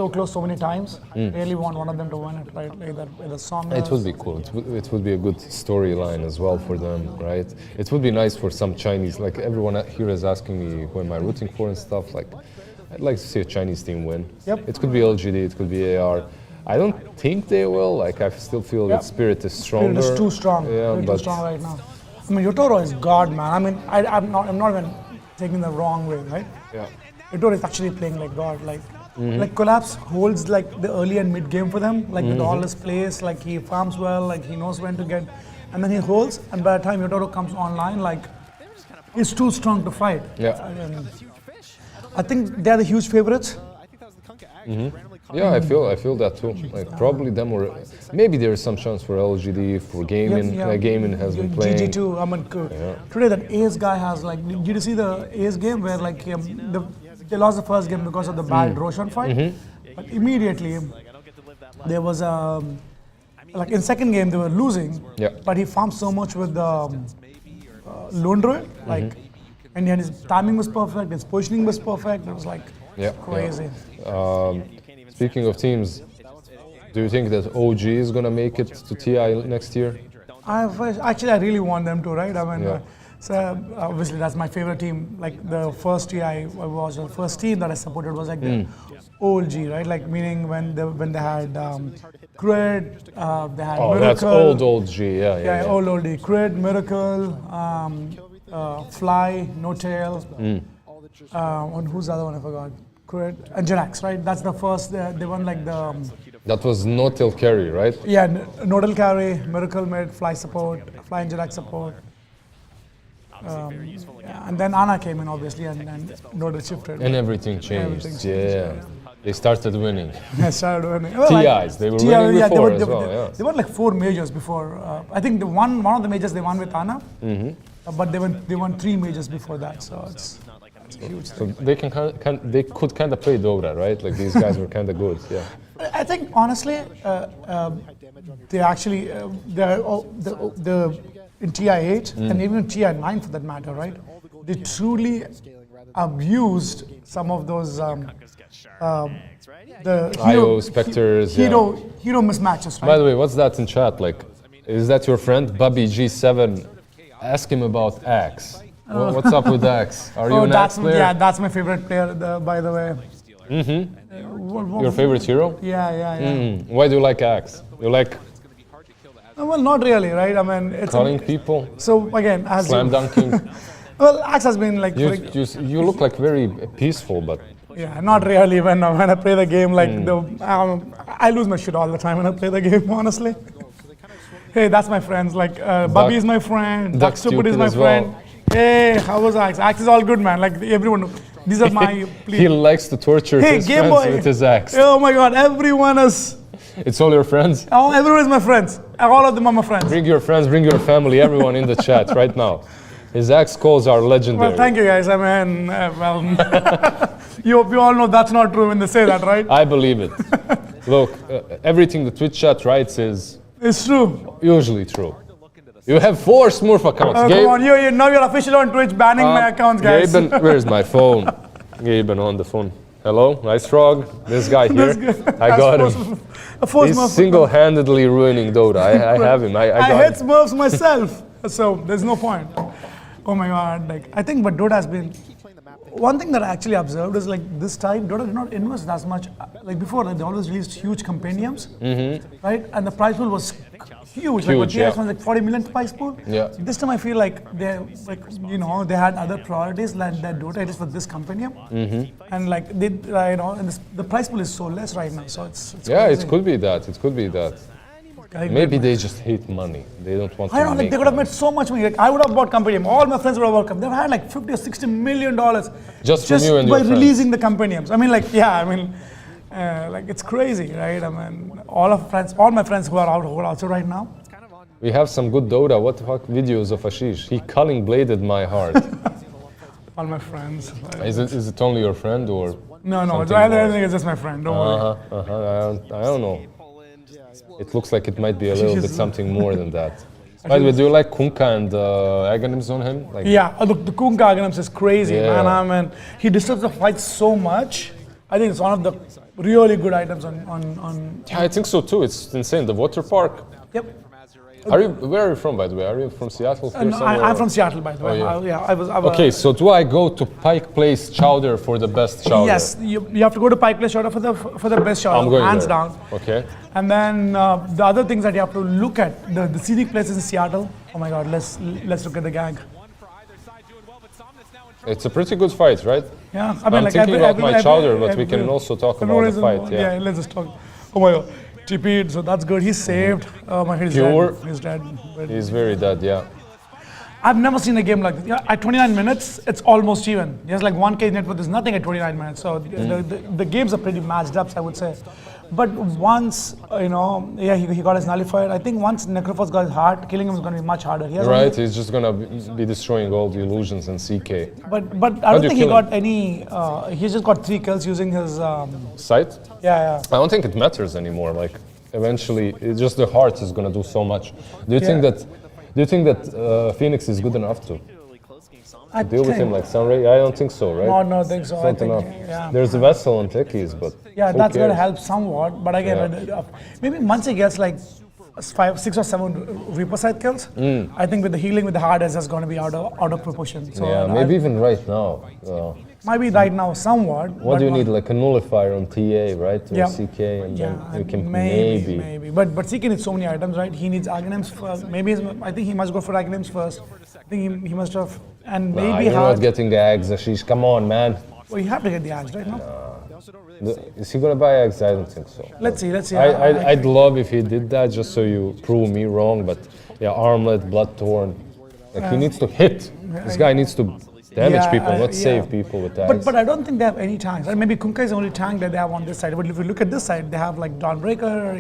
close so many times. Really want one of them to win it, right? Like that with a song. It would be cool. It would be a good storyline as well for them, right? It would be nice for some Chinese. Like everyone here is asking me who am I rooting for and stuff. Like I'd like to see a Chinese team win. Yep. It could be LGD. It could be AR. I don't think they will. Like I still feel that Spirit is stronger. Spirit is too strong. Too strong right now. I mean, Yotaro is God, man. I mean, I'm not even taking the wrong way, right? Yeah. Yotaro is actually playing like God. Like Collapse holds like the early and mid game for them. Like with all his plays, like he farms well, like he knows when to get, and then he holds. And by the time Yotaro comes online, like he's too strong to fight. Yeah. I think they're the huge favorites. Yeah, I feel that too. Like probably them or maybe there's some chance for LGD for gaming. Gaming has been playing. GG too. I mean, today that Ace guy has like. Did you see the Ace game where like they lost the first game because of the bad Roshan fight? But immediately there was like in second game they were losing. But he farmed so much with the Lone Druid, like, and his timing was perfect. His positioning was perfect. It was like crazy. Speaking of teams, Do you think that OG is gonna make it to TI next year? I really want them to, right? I mean, Yeah. so obviously that's my favorite team. Like the first TI I was, the first team that I supported was like the OG, right? Like meaning when they had Crit, they had Miracle. That's old OG, yeah. Old OG. Crit, Miracle, Fly, No Tail. And who's the other one I forgot? Crit and Jirax, right? That's the first. They won like the. That was no-till carry, right? Yeah, Nodal carry, Miracle mid, Fly support, Fly and Jirax support. And then Ana came in obviously, and Nodal shifted. And everything changed. They started winning. They started winning. TIs, they were winning before as well. They won like 4 majors before. I think one of the majors they won with Ana, but they won 3 majors before that. So it's huge. So they could kind of play Dota, right? Like these guys were kind of good. Yeah. I think honestly, they actually they're in TI8 and even TI9 for that matter, right? They truly abused some of those the IO Spectres, hero mismatches, right? By the way, what's that in chat? Like, is that your friend Bubby G7? Ask him about Axe. What's up with Axe? Are you an Axe player? Yeah, that's my favorite player, by the way. Your favorite hero? Yeah. Why do you like Axe? You like well, not really, right? I mean, it's calling people. So again, as slam dunking. Well, Axe has been like you look like very peaceful, but yeah, not really. When I play the game, like I lose my shit all the time when I play the game. Honestly, hey, that's my friends. Like Bubby is my friend. Duck Stupid is my friend. Hey, how was Axe? Axe is all good, man. Like everyone. These are my. He likes to torture his friends with his Axe. Oh my God, everyone is. It's all your friends? Oh, everyone is my friends. All of them are my friends. Bring your friends, bring your family, everyone in the chat right now. His Axe calls are legendary. Well, thank you guys. I mean, you all know that's not true when they say that, right? I believe it. Look, everything the Twitch chat writes is... It's true. Usually true. You have 4 Smurf accounts. Come on, now you're official on Twitch banning my accounts, guys. Gaben, where's my phone? Gaben on the phone. Hello, nice frog. This guy here, I got him. He's single-handedly ruining Dota. I have him. I hate Smurfs myself, so there's no point. Oh my God! Like I think, but Dota has been. One thing that I actually observed is like this time Dota did not invest as much. Like before, like, they always released huge compendiums, right? And the prize pool was huge. Like what was like 40 million prize pool. Yeah. This time I feel like they had other priorities like that Dota is for this compendium, and like they and the prize pool is so less right now. So it's crazy. It could be that. It could be that. Maybe they just hate money. They don't want to I don't know, like they could have made so much money. Like I would have bought compendium. All my friends would have bought compendium. They've had like $50 or $60 million just from you and by your releasing the compendiums. I mean, like like it's crazy, right? I mean, all my friends who are out also right now. We have some good Dota. What the fuck videos of Ashish? He culling bladed my heart. All my friends. Is it only your friend or? No, I think it's just my friend. Don't worry. I don't know. It looks like it might be a little bit something more than that. By the way, do you like Kunkka and Aghanims on him? Like, yeah, look, the Kunkka Aghanims is crazy, man. I mean, he disturbs the fight so much. I think it's one of the really good items on Yeah, I think so too. It's insane. The water park. Yep. Where are you from, by the way? Are you from Seattle? I'm from Seattle, by the way. Oh, yeah. I was okay, so do I go to Pike Place Chowder for the best chowder? Yes, you have to go to Pike Place Chowder for the best chowder, I'm going hands there. down. Okay. And then the other things that you have to look at, the scenic places in Seattle. Oh my God, let's look at the gang. It's a pretty good fight, right? Yeah, I'm thinking about my chowder, but we can also talk about the fight. Yeah, let's just talk. Oh my God. TP, so that's good. He's saved. Oh my God, he's dead. He's dead. He's very dead, yeah. I've never seen a game like this. Yeah, at 29 minutes, it's almost even. There's like 1K net worth, there's nothing at 29 minutes. So the games are pretty matched up, I would say. But once, he got his nullified. I think once Necrophos got his heart, killing him is going to be much harder. Right, he's just going to be destroying all the illusions and CK. But I don't think he got any, he's just got 3 kills using his... Sight? Yeah. I don't think it matters anymore. Like, eventually, it's just the heart is going to do so much. Do you think that Phoenix is good enough to? to deal with him like Sunray? I don't think so, right? No, no, I think so. It's I not think, enough. yeah. There's a vessel on techies, but Yeah, who that's going to cares? help somewhat. But again, maybe once he gets like 5, 6 or 7 Reaper side kills, I think with the healing with the hard is just going to be out of proportion. So yeah, maybe even right now. might be right now somewhat. What do you need? Like a nullifier on TA, right? Or Yeah. CK, and then you can maybe. But CK needs so many items, right? He needs Aghanim's first. Maybe I think he must go for Aghanim's first. I think he must have, and Nah, maybe you're hard. not getting Ags, Ashish. Come on, man. Well, you have to get the Ags, right? No. Is he gonna buy Ags? I don't think so. Let's see. I'd love if he did that, just so you prove me wrong. But yeah, Armlet, Bloodthorn, like he needs to hit. This guy needs to damage people, not save people with Ags. But I don't think they have any tanks. Right? Maybe Kunkka is the only tank that they have on this side. But if you look at this side, they have like Dawnbreaker.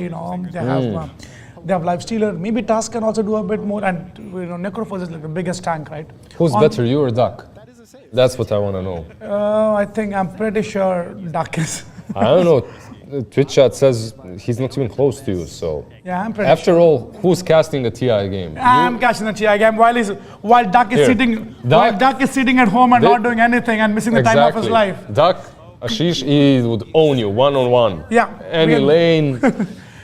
They have Lifestealer. Maybe Tusk can also do a bit more. And Necrophos is like the biggest tank, right? Who's better, you or Duck? That's what I want to know. I'm pretty sure Duck is. I don't know. Twitch chat says he's not even close to you, so. Yeah, I'm pretty After all, who's casting a TI game? I'm catching the TI game while Duck is Here. sitting. While Duck is sitting at home and not doing anything and missing the time of his life. Duck, Ashish, he would own you one-on-one. Yeah. Any lane,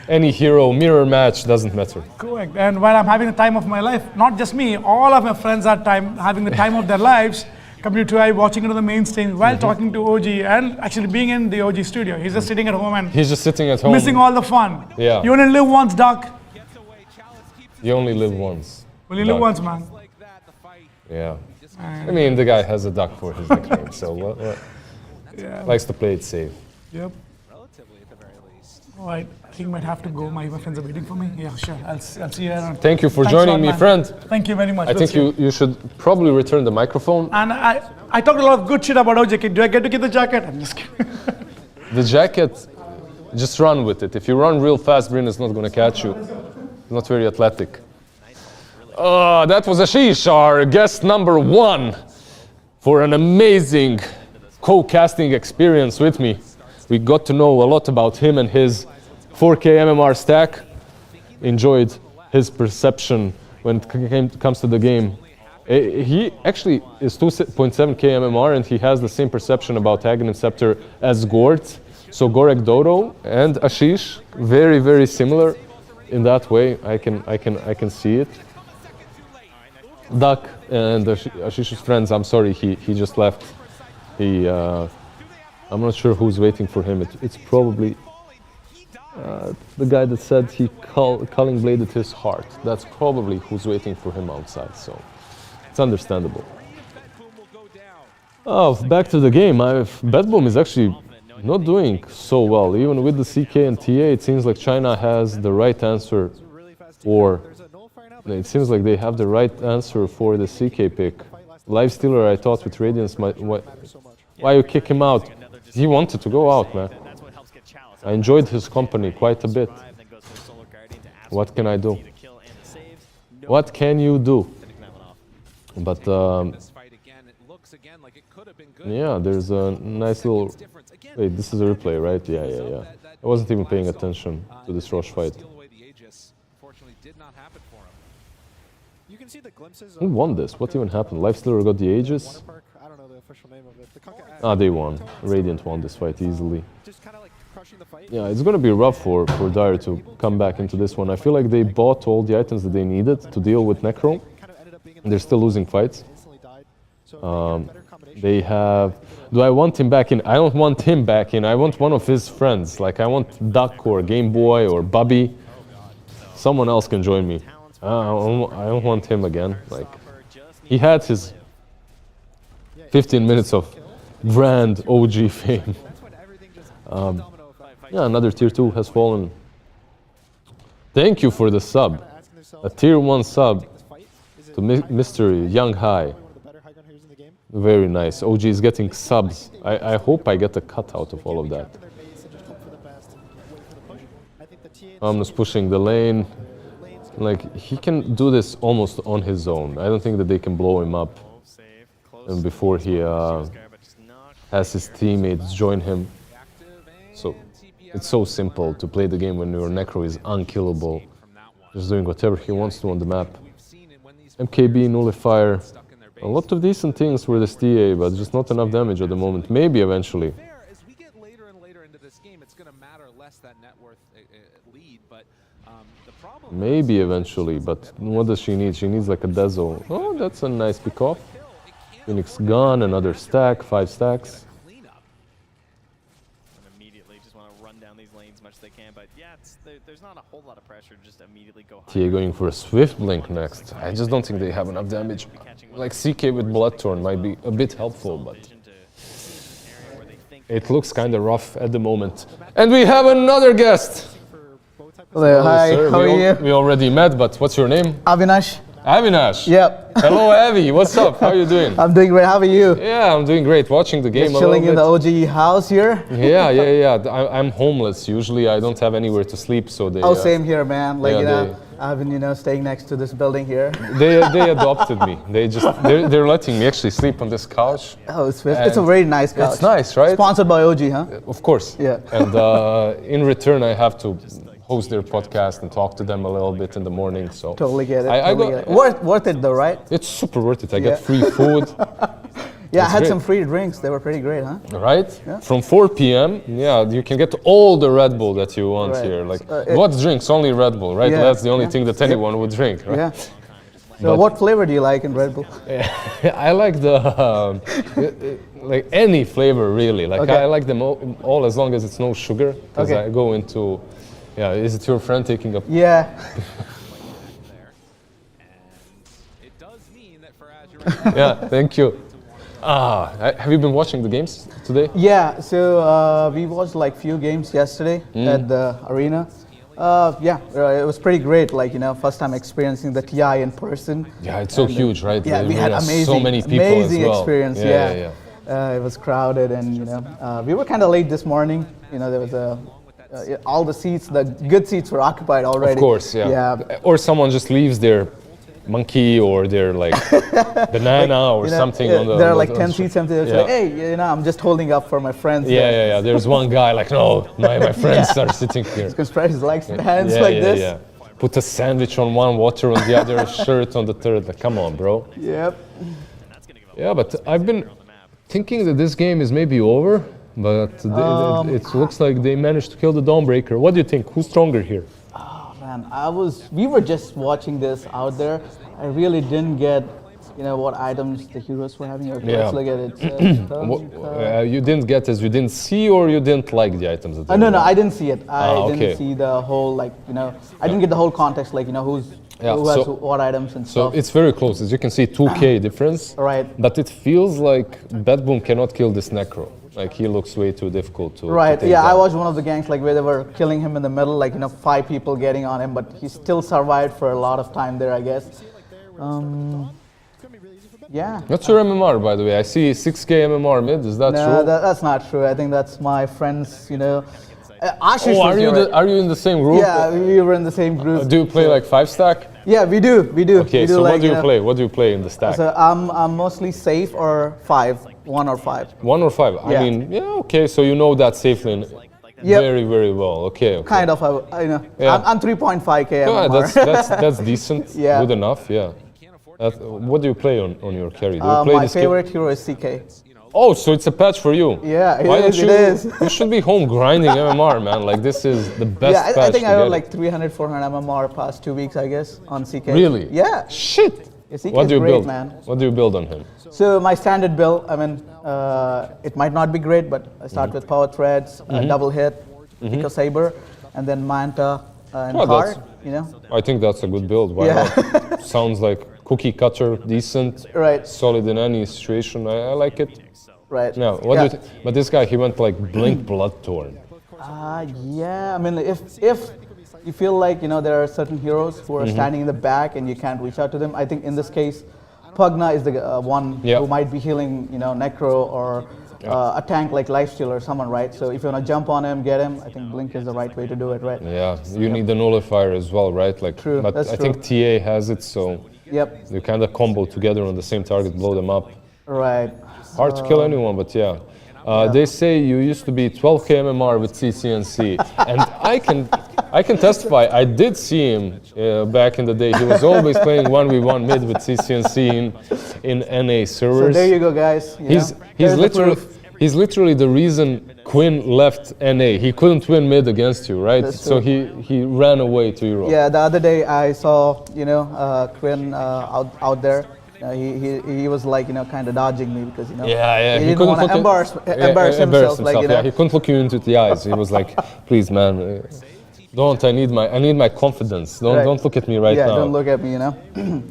any hero, mirror match, doesn't matter. Correct. And while I'm having the time of my life, not just me, all of my friends are having the time of their lives. Coming to TI, watching it on the main stage while talking to OG and actually being in the OG studio. He's just sitting at home and He's just sitting at home. missing all the fun. Yeah. You only live once, Duck. You only live once. Well, you live Duck. once, man. Yeah. I mean, the guy has a duck for his nickname, so what? Yeah. Likes to play it safe. Yep. All right. I think I might have to go. My friends are waiting for me. Yeah, sure. I'll see you around. Thank you for Thanks joining a lot, me, man. friend. Thank you very much. I think you should probably return the microphone. And I talked a lot of good shit about OG. Do I get to get the jacket? I'm just kidding. The jacket, just run with it. If you run real fast, Bryn is not going to catch you. He's not very athletic. That was Ashish, our guest number 1, for an amazing co-casting experience with me. We got to know a lot about him and his 4K MMR stack. Enjoyed his perception when it comes to the game. He actually is 2.7K MMR and he has the same perception about Aghanim Scepter as Gort. So Gorek Dodo and Ashish, very, very similar in that way. I can see it. Duck and Ashish's friends, I'm sorry, he just left. I'm not sure who's waiting for him. It's probably the guy that said he culling bladed his heart. That's probably who's waiting for him outside, so it's understandable. Oh, back to the game. Bedboom is actually not doing so well. Even with the CK and TA, it seems like China has the right answer for... It seems like they have the right answer for the CK pick. Lifestealer, I thought with Radiance, why you kick him out? He wanted to go out, man. I enjoyed his company quite a bit. What can I do? What can you do? But yeah, there's a nice little... Wait, this is a replay, right? Yeah. I wasn't even paying attention to this Roche fight. Who won this? What even happened? Lifestealer got the Aegis? They won. Radiant won this fight easily. Yeah, it's gonna be rough for Dire to come back into this one. I feel like they bought all the items that they needed to deal with Necro. They're still losing fights. They have... Do I want him back in? I don't want him back in. I want one of his friends. Like, I want Duck or Game Boy or Bubby. Someone else can join me. I don't want him again. Like, he had his 15 minutes of grand OG fame. Yeah, another tier 2 has fallen. Thank you for the sub. A tier 1 sub to Mystery Young High. Very nice. OG is getting subs. I hope I get a cut out of all of that. I'm just pushing the lane. Like, he can do this almost on his own. I don't think that they can blow him up and before he has his teammates join him. So it's so simple to play the game when your Necro is unkillable, just doing whatever he wants to on the map. MKB Nullifier A lot of decent things for this TA, but just not enough damage at the moment. Maybe eventually. As we get later and later into this game, it's going to matter less that net worth lead, but the problem... Maybe eventually, but what does she need? She needs like a Dezo. Oh, that's a nice pick off. Phoenix gone, another stack, 5 stacks. Immediately just want to run down these lanes as much as they can, but yeah, there's not a whole lot of pressure to just immediately go high. TA going for a Swift Blink next. I just don't think they have enough damage. Like CK with Bloodthorn might be a bit helpful, but it looks kind of rough at the moment. And we have another guest. Hello, hi, sir. how are you? We already met, but what's your name? Avinash. Avinash. Yep. Hello, Avi. What's up? How are you doing? I'm doing great. How are you? Yeah, I'm doing great. Watching the game Just a chilling little in bit. the OG house here. Yeah. I'm homeless. Usually, I don't have anywhere to sleep, so they. Oh, same here, man. Like yeah, I've been staying next to this building here. They adopted me. They're letting me actually sleep on this couch. Oh, it's a very nice couch. It's nice, right? Sponsored by OG, huh? Of course. Yeah. And in return, I have to host their podcast and talk to them a little bit in the morning. So totally get it. Totally get it. Worth it though, right? It's super worth it. I get free food. Yeah, I had great. some free drinks. They were pretty great, huh? Right? Yeah. From 4 p.m., yeah, you can get all the Red Bull that you want here. Like, what drinks? Only Red Bull, right? Yeah, That's the only thing that anyone would drink, right? Yeah. So what flavor do you like in Red Bull? I like the, like any flavor really. Like I like them all as long as it's no sugar. Because I go into, yeah, is it your friend taking a... Yeah. Yeah, thank you. Have you been watching the games today? Yeah, so we watched like few games yesterday at the arena. It was pretty great. Like first time experiencing the TI in person. Yeah, it's so huge, right? Yeah, we had so many people amazing as well. experience. Yeah. It was crowded, and we were kind of late this morning. There was all the seats, the good seats were occupied already. Of course, yeah. Or someone just leaves their monkey or their like banana or something on the. There are like 10 seats empty. It's like, hey, I'm just holding up for my friends. Yeah. There's one guy like, no, my friends are sitting here. Because Precious likes hands like this. Yeah. Put a sandwich on one, water on the other, shirt on the third. Like, come on, bro. Yep. Yeah, but I've been thinking that this game is maybe over, but it looks like they managed to kill the Dawnbreaker. What do you think? Who's stronger here? Man, we were just watching this out there. I really didn't get, what items the heroes were having. Okay, let's look at it. You didn't get as you didn't see, or you didn't like the items? That No, I didn't see it. I didn't see the whole, I didn't get the whole context, who has what items and stuff. So it's very close. As you can see, 2K difference. Right. But it feels like Batboom cannot kill this Necro. Like, he looks way too difficult to Right, take yeah, down. I watched one of the gangs where they were killing him in the middle, 5 people getting on him, but he still survived for a lot of time there, I guess. Yeah. What's your MMR, by the way? I see 6K MMR mid, is that No, true? that's not true. I think that's my friends, Ashish are you in the same group? Yeah, we were in the same group. Do you play like 5-stack? Yeah, we do. Okay, so what do you play? What do you play in the stack? So I'm mostly safe or 1 or 5. 1 or 5? Yeah. I mean, okay, so you know that safe lane very, very well. Okay. Kind of, Yeah. I'm 3.5K Yeah, MMR. that's decent. Yeah. Good enough, yeah. What do you play on your carry? Do you play my this favorite hero is CK. Oh, so it's a patch for you. Yeah, it is. You should be home grinding MMR, man. Like, this is the best patch. I think I got got like 300, 400 MMR past 2 weeks, I guess, on CK. Really? Yeah. Shit. Yeah, CK What do you great, build? Man. What do you build on him? So my standard build, it might not be great, but I start with power threads, double hit, Eco Saber, and then Manta and Heart, I think that's a good build. Why not? Sounds like cookie cutter, decent, solid in any situation. I like it. Right. Now, what do you think? But this guy, he went like Blink Bloodthorn. Yeah, if you feel like, there are certain heroes who are standing in the back and you can't reach out to them, I think in this case, Pugna is the one who might be healing, Necro or a tank like Lifesteal or someone, right? So if you want to jump on him, get him, I think Blink is the right way to do it, right? Yeah, you need the nullifier as well, right? Like, True, but that's I think TA has it, so you kind of combo together on the same target, blow them up. Right. Hard to kill anyone, but yeah. They say you used to be 12k MMR with CCNC, and I can testify. I did see him back in the day. He was always playing 1v1 mid with CCNC in NA servers. So there you go, guys. He's literally the reason Quinn left NA. He couldn't win mid against you, right? So he ran away to Europe. Yeah, the other day I saw Quinn out there. He was like kind of dodging me because he didn't want to embarrass himself. Yeah, he couldn't look you into the eyes. He was like, "Please, man, don't. I need my confidence. Don't look at me right now. Yeah, don't look at me.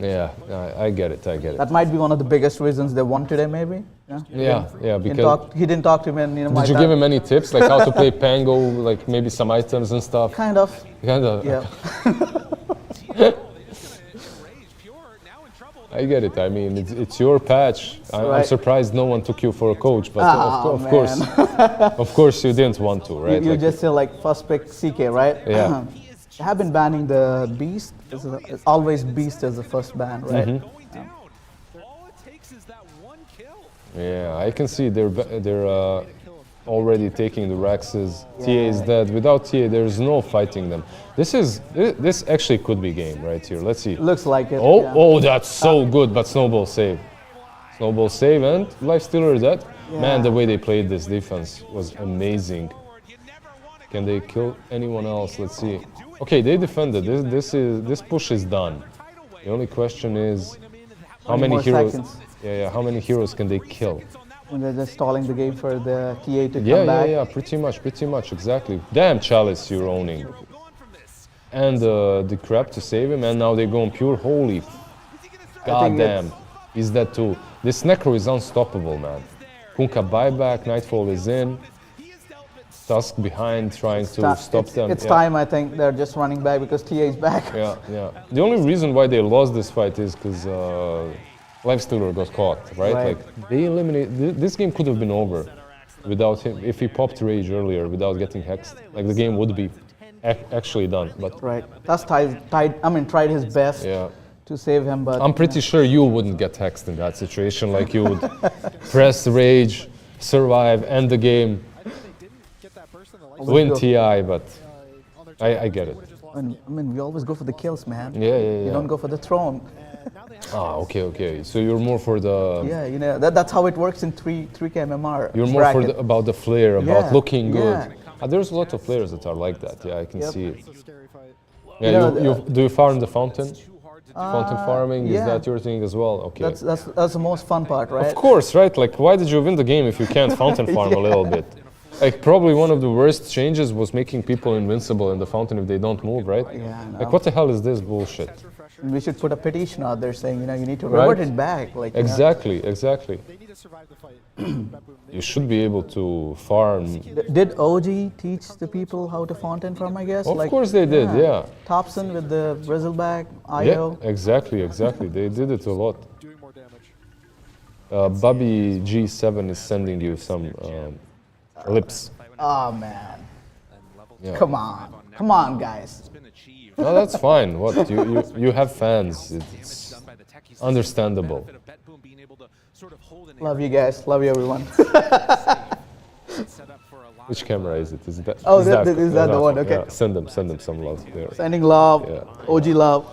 Yeah, I get it. That might be one of the biggest reasons they won today, maybe. Yeah, because he didn't talk to me. And, did you give him any tips, like how to play Pango, like maybe some items and stuff? Kind of. Yeah. I get it. I mean, it's your patch. I'm surprised no one took you for a coach, but of course you didn't want to, right? You just say like first pick CK, right? Yeah. They have been banning the Beast. It's always Beast as the first ban, right? Mm-hmm. Yeah, I can see they're already taking the Raxes. TA is dead. Without TA, there's no fighting them. This actually could be game right here. Let's see. Looks like it. Oh, that's so good. But snowball save. Snowball save and Lifestealer dead. Yeah. Man, the way they played this defense was amazing. Can they kill anyone else? Let's see. Okay, they defended. This push is done. The only question is how many heroes. Seconds. Yeah. How many heroes can they kill? And they're just stalling the game for the TA to come back. Yeah, pretty much, exactly. Damn Chalice you're owning. And the crap to save him, and now they're going pure. Holy god damn. He's dead too. This Necro is unstoppable, man. Kunkka buyback, Nightfall is in. Tusk behind, trying to stop them. It's time, I think. They're just running back because TA is back. Yeah. The only reason why they lost this fight is because Lifestealer got caught, right? Like they eliminated. This game could have been over without him. If he popped Rage earlier without getting hexed, like the game would be actually done. But Tusk tried his best to save him, but I'm pretty sure you wouldn't get hexed in that situation. Like you would press Rage, survive, end the game, win TI. But I get it. I mean, we always go for the kills, man. Yeah. You don't go for the throne. Okay. So you're more for the... Yeah, that's how it works in 3K MMR. You're more about the flair, about looking good. There's a lot of players that are like that. Yeah, I can see it. Yeah, do you farm the fountain? Fountain farming, is that your thing as well? Okay. That's the most fun part, right? Of course, right? Like, why did you win the game if you can't fountain farm a little bit? Like, probably one of the worst changes was making people invincible in the fountain if they don't move, right? Yeah, like, what the hell is this bullshit? We should put a petition out there saying, you need to revert it back. Like, exactly. You should be able to farm. Did OG teach the people how to fountain farm, I guess? Of course they did, yeah. Thompson with the Bristleback, IO. Yeah, exactly. They did it a lot. Bobby G7 is sending you some lips. Oh, man. Yeah. Come on, guys. No, that's fine. What you have fans. It's understandable. Love you guys. Love you, everyone. Which camera is it? Is that? Oh, is that the one? Okay. Yeah, send them some love. There. Sending love. Yeah. OG love.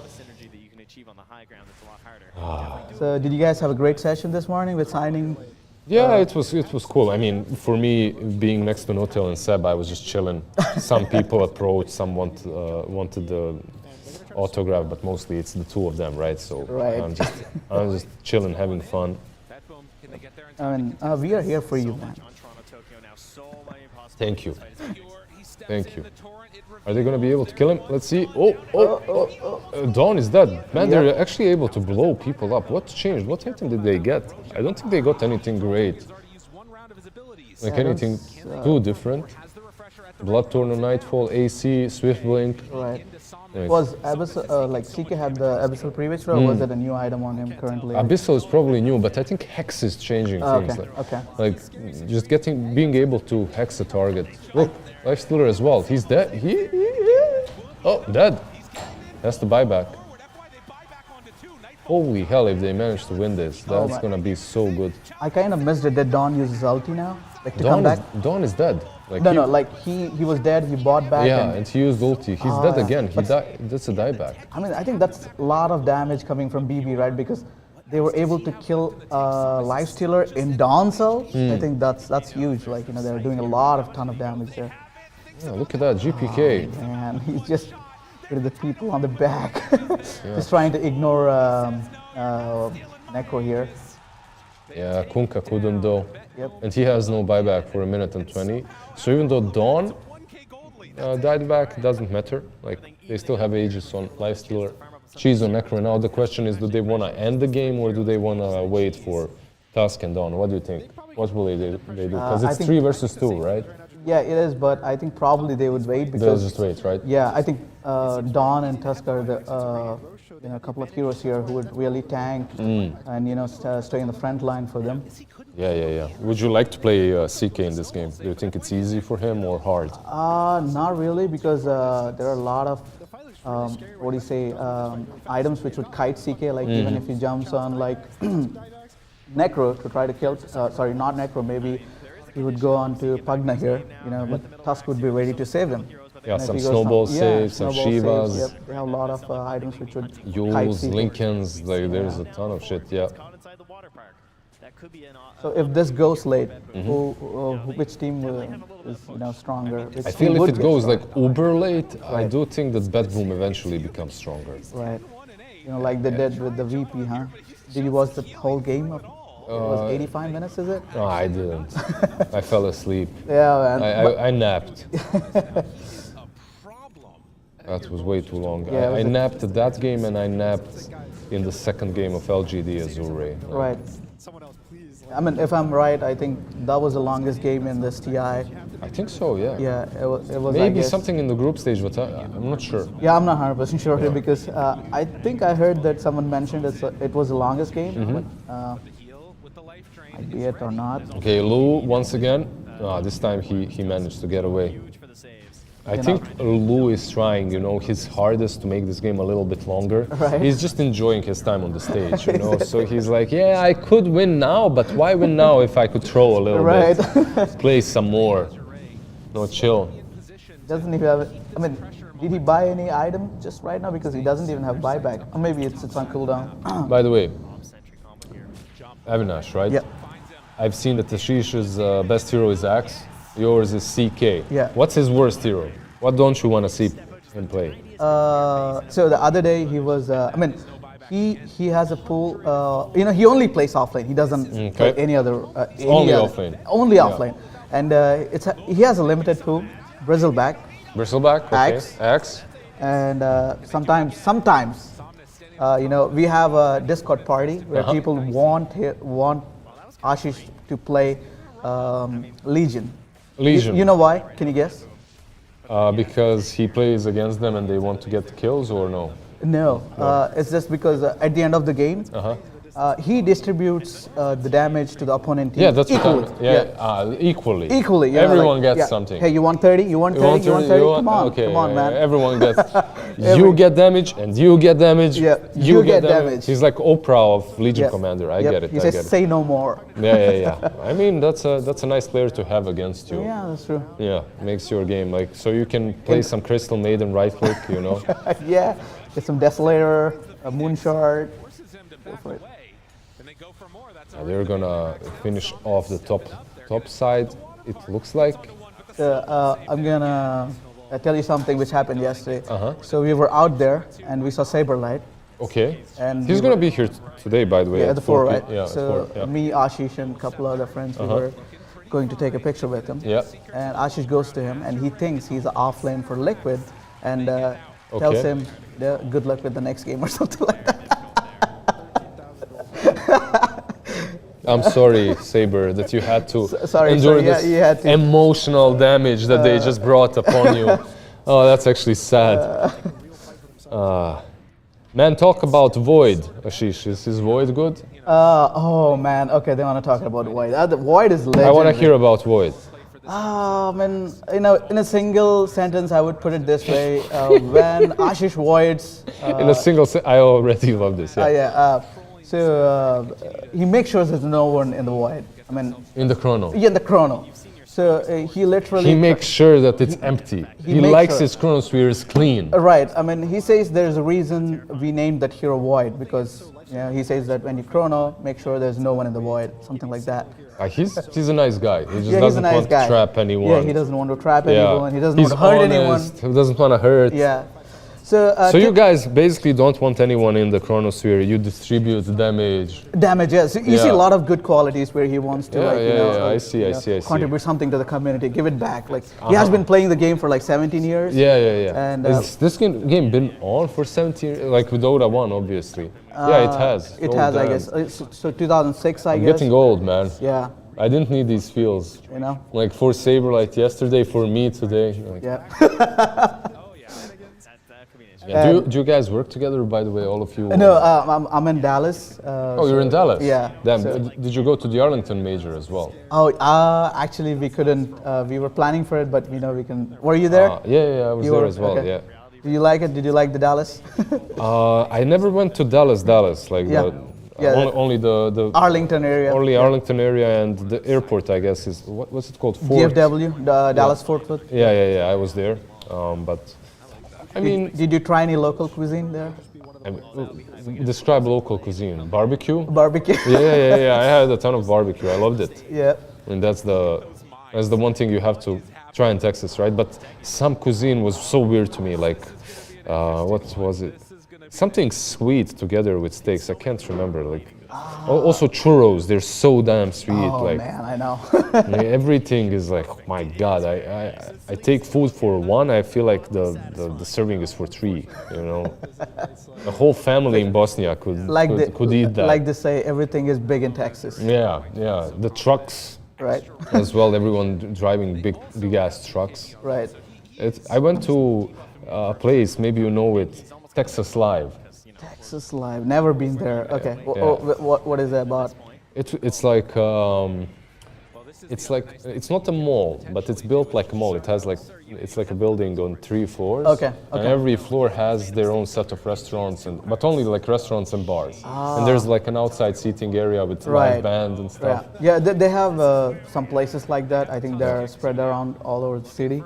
So, did you guys have a great session this morning with signing? Yeah, it was cool. I mean, for me, being next to Notel and Seb, I was just chilling. Some people approached, some wanted the autograph, but mostly it's the two of them, right? So I'm just chilling, having fun. I mean, we are here for you, man. Thank you. Are they going to be able to kill him? Let's see. Dawn is dead. Man, they're actually able to blow people up. What changed? What item did they get? I don't think they got anything great. Like anything too different. Blood Torn, Nightfall, AC, Swift Blink. Right. Was Abyssal, like CK had the Abyssal previous row, or was it a new item on him currently? Abyssal is probably new, but I think Hex is changing things. Like just being able to hex a target. Look, Lifestealer as well. He's dead. Dead. That's the buyback. Holy hell, if they manage to win this, that's gonna be so good. I kind of missed it. Did Dawn use his ulti now? like to come back. Dawn is dead. Like No, like he was dead. He bought back. Yeah, and he used ulti. He's dead again. He died. That's a dieback. I mean, I think that's a lot of damage coming from BB, right? Because they were able to kill Lifestealer in Dawn cell. I think that's huge. Like, you know, they're doing a ton of damage there. Yeah, look at that GPK. Oh, man, he's just with the people on the back, just trying to ignore Necro here. Yeah, Kunkka couldn't though. Yep. And he has no buyback for 1 minute and 20. So even though Dawn died back, it doesn't matter. Like, they still have Aegis on Lifestealer, Cheese on Necro. Now the question is, do they want to end the game or do they want to wait for Tusk and Dawn? What do you think? What will they do? Because it's 3 versus 2, right? Yeah, it is, but I think probably they would wait because... They'll just wait, right? Yeah, I think Dawn and Tusk are the, a couple of heroes here who would really tank and, you know, stay in the front line for them. Yeah. Would you like to play CK in this game? Do you think it's easy for him or hard? Not really, because there are a lot of, items which would kite CK, like even if he jumps on, like, Necro to try to kill, sorry, not Necro, maybe he would go on to Pugna here, you know, but Tusk would be ready to save him. Yeah, some snowball saves, some Shivas. Yep, they have a lot of items which would Yules, Lincolns, like, there's a ton of shit, yeah. So if this goes late, which team is, you know, stronger? I feel if it goes like uber late, I do think that Bat Boom eventually becomes stronger. Right. You know, like they did with the VP, huh? Did you watch the whole game? It was 85 minutes, is it? No, I didn't. I fell asleep. Yeah, man. I napped. That was way too long. Yeah, I napped at that game and I napped in the second game of LGD Azure. Right. I mean, if I'm right, I think that was the longest game in this TI. I think so, yeah. Yeah, it was maybe something in the group stage, but I'm not sure. Yeah, I'm not 100% sure here because I think I heard that someone mentioned it was the longest game, but be it or not. Okay, Lou once again. This time he managed to get away. I think Lou is trying, you know, his hardest to make this game a little bit longer. Right. He's just enjoying his time on the stage, you know. So he's like, yeah, I could win now, but why win now if I could throw a little bit, play some more, no, chill. Doesn't even have. I mean, did he buy any item just right now because he doesn't even have buyback, or maybe it's on cooldown. By the way, Avinash, right? Yeah. I've seen that Tashish's best hero is Axe. Yours is CK. Yeah. What's his worst hero? What don't you want to see him play? So the other day he was. I mean, he has a pool. You know, he only plays offlane. He doesn't play any other. Only offlane. Only offlane, and he has a limited pool. Bristleback. Bristleback. Okay. Axe. And sometimes, you know, we have a Discord party where people want Ashish to play Legion. Legion. You know why? Can you guess? Because he plays against them and they want to get kills, or no? No. It's just because at the end of the game, he distributes the damage to the opponent team. Yeah, that's equally. Equally. Equally. Yeah, everyone gets something. Hey, you want 30? You want 30? You want 30? Come on, okay, come on, man. Everyone gets. You get damage and you get damage. Yeah, you get damage. He's like Oprah of Legion Commander. I get it. He says, "Say no more." Yeah. I mean, that's a nice player to have against you. Yeah, that's true. Yeah, makes your game like so you can play some Crystal Maiden right click, you know. Yeah, get some Desolator, a Moonshard. Go for it. They're gonna finish off the top side. It looks like. I'm gonna tell you something which happened yesterday. So we were out there and we saw Saberlight. Okay. And he's gonna be here today, by the way. Yeah, at the 4, right? Yeah. So me, Ashish, and a couple other friends, we were going to take a picture with him. Yeah. And Ashish goes to him and he thinks he's offlane for Liquid and tells him, "Good luck with the next game" or something like that. I'm sorry, Saber, that you had to endure this you had to. emotional damage that they just brought upon you. Oh, that's actually sad. Man, talk about Void, Ashish. Is his Void good? Oh, man. Okay, they want to talk about Void. Void is legendary. I want to hear about Void. Man, you know, in a single sentence, I would put it this way. When Ashish voids... in a single sentence, I already love this. So he makes sure there's no one in the void. I mean, in the chrono. Yeah, in the chrono. So he literally... He makes sure that it's empty. He likes his chronospheres clean. Right. I mean, he says there's a reason we named that hero Void, because he says that when you chrono, make sure there's no one in the Void, something like that. He's a nice guy. He just doesn't want to trap anyone. Yeah, he doesn't want to trap anyone. He doesn't want to hurt anyone. He doesn't want to hurt. Yeah. So you guys basically don't want anyone in the chronosphere. You distribute damage. Damage, yes. You see a lot of good qualities where he wants to, I see. contribute something to the community, give it back. Like he has been playing the game for like 17 years. Yeah. And has this game been on for 17 years? Like with Dota 1, obviously. Yeah, it has. It has, I guess. So 2006, I guess. I'm getting old, man. Yeah. I didn't need these feels. You know? Like for Saberlight yesterday, for me today. Like. Yeah. Yeah. Do you guys work together, by the way, all of you? No, I'm in Dallas. Oh, you're in Dallas? Yeah. Damn. Did you go to the Arlington Major as well? Oh, actually, we couldn't. We were planning for it, but we can. Were you there? Yeah, I was there as well. Okay. Yeah. Do you like it? Did you like the Dallas? I never went to Dallas, like only the Arlington area. Only Arlington area, and the airport, I guess, is what's it called? Fort. DFW, the Dallas Fort Worth. Yeah. I was there, but. I mean, did you try any local cuisine there? Describe local cuisine. Barbecue? Barbecue. Yeah. I had a ton of barbecue. I loved it. Yeah. And that's the one thing you have to try in Texas, right? But some cuisine was so weird to me. Like, what was it? Something sweet together with steaks. I can't remember. Like, also churros. They're so damn sweet. Oh like, man, I know. everything is like, oh my God. I take food for one. I feel like the serving is for three. You know, the whole family in Bosnia could eat that. Like they say, everything is big in Texas. Yeah. The trucks. Right. As well, everyone driving big ass trucks. Right. I went to a place, maybe you know it, Texas Live. Texas Live, never been there. Okay, what is that about? It's like it's not a mall, but it's built like a mall. It's like a building on 3 floors. Okay. And every floor has their own set of restaurants, but only like restaurants and bars. And there's like an outside seating area with live bands and stuff. Yeah, they have some places like that. I think they're spread around all over the city.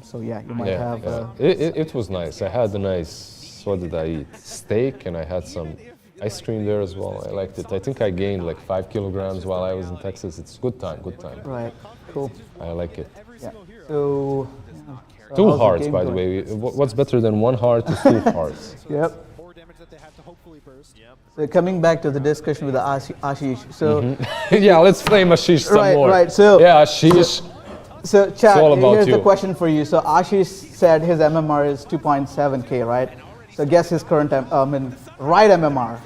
So yeah, you might have. It was nice. I had a nice. What did I eat? Steak, and I had some ice cream there as well. I liked it. I think I gained like 5 kilograms while I was in Texas. It's good time. Right, cool. I like it. Yeah. So 2 hearts, by the way. What's better than 1 heart is 2 hearts. Yep. So coming back to the discussion with the Ashish. So yeah, let's flame Ashish some more. Right. So yeah, Ashish. So Chad, here's the question for you. So Ashish said his MMR is 2.7K, right? So guess his current, right MMR.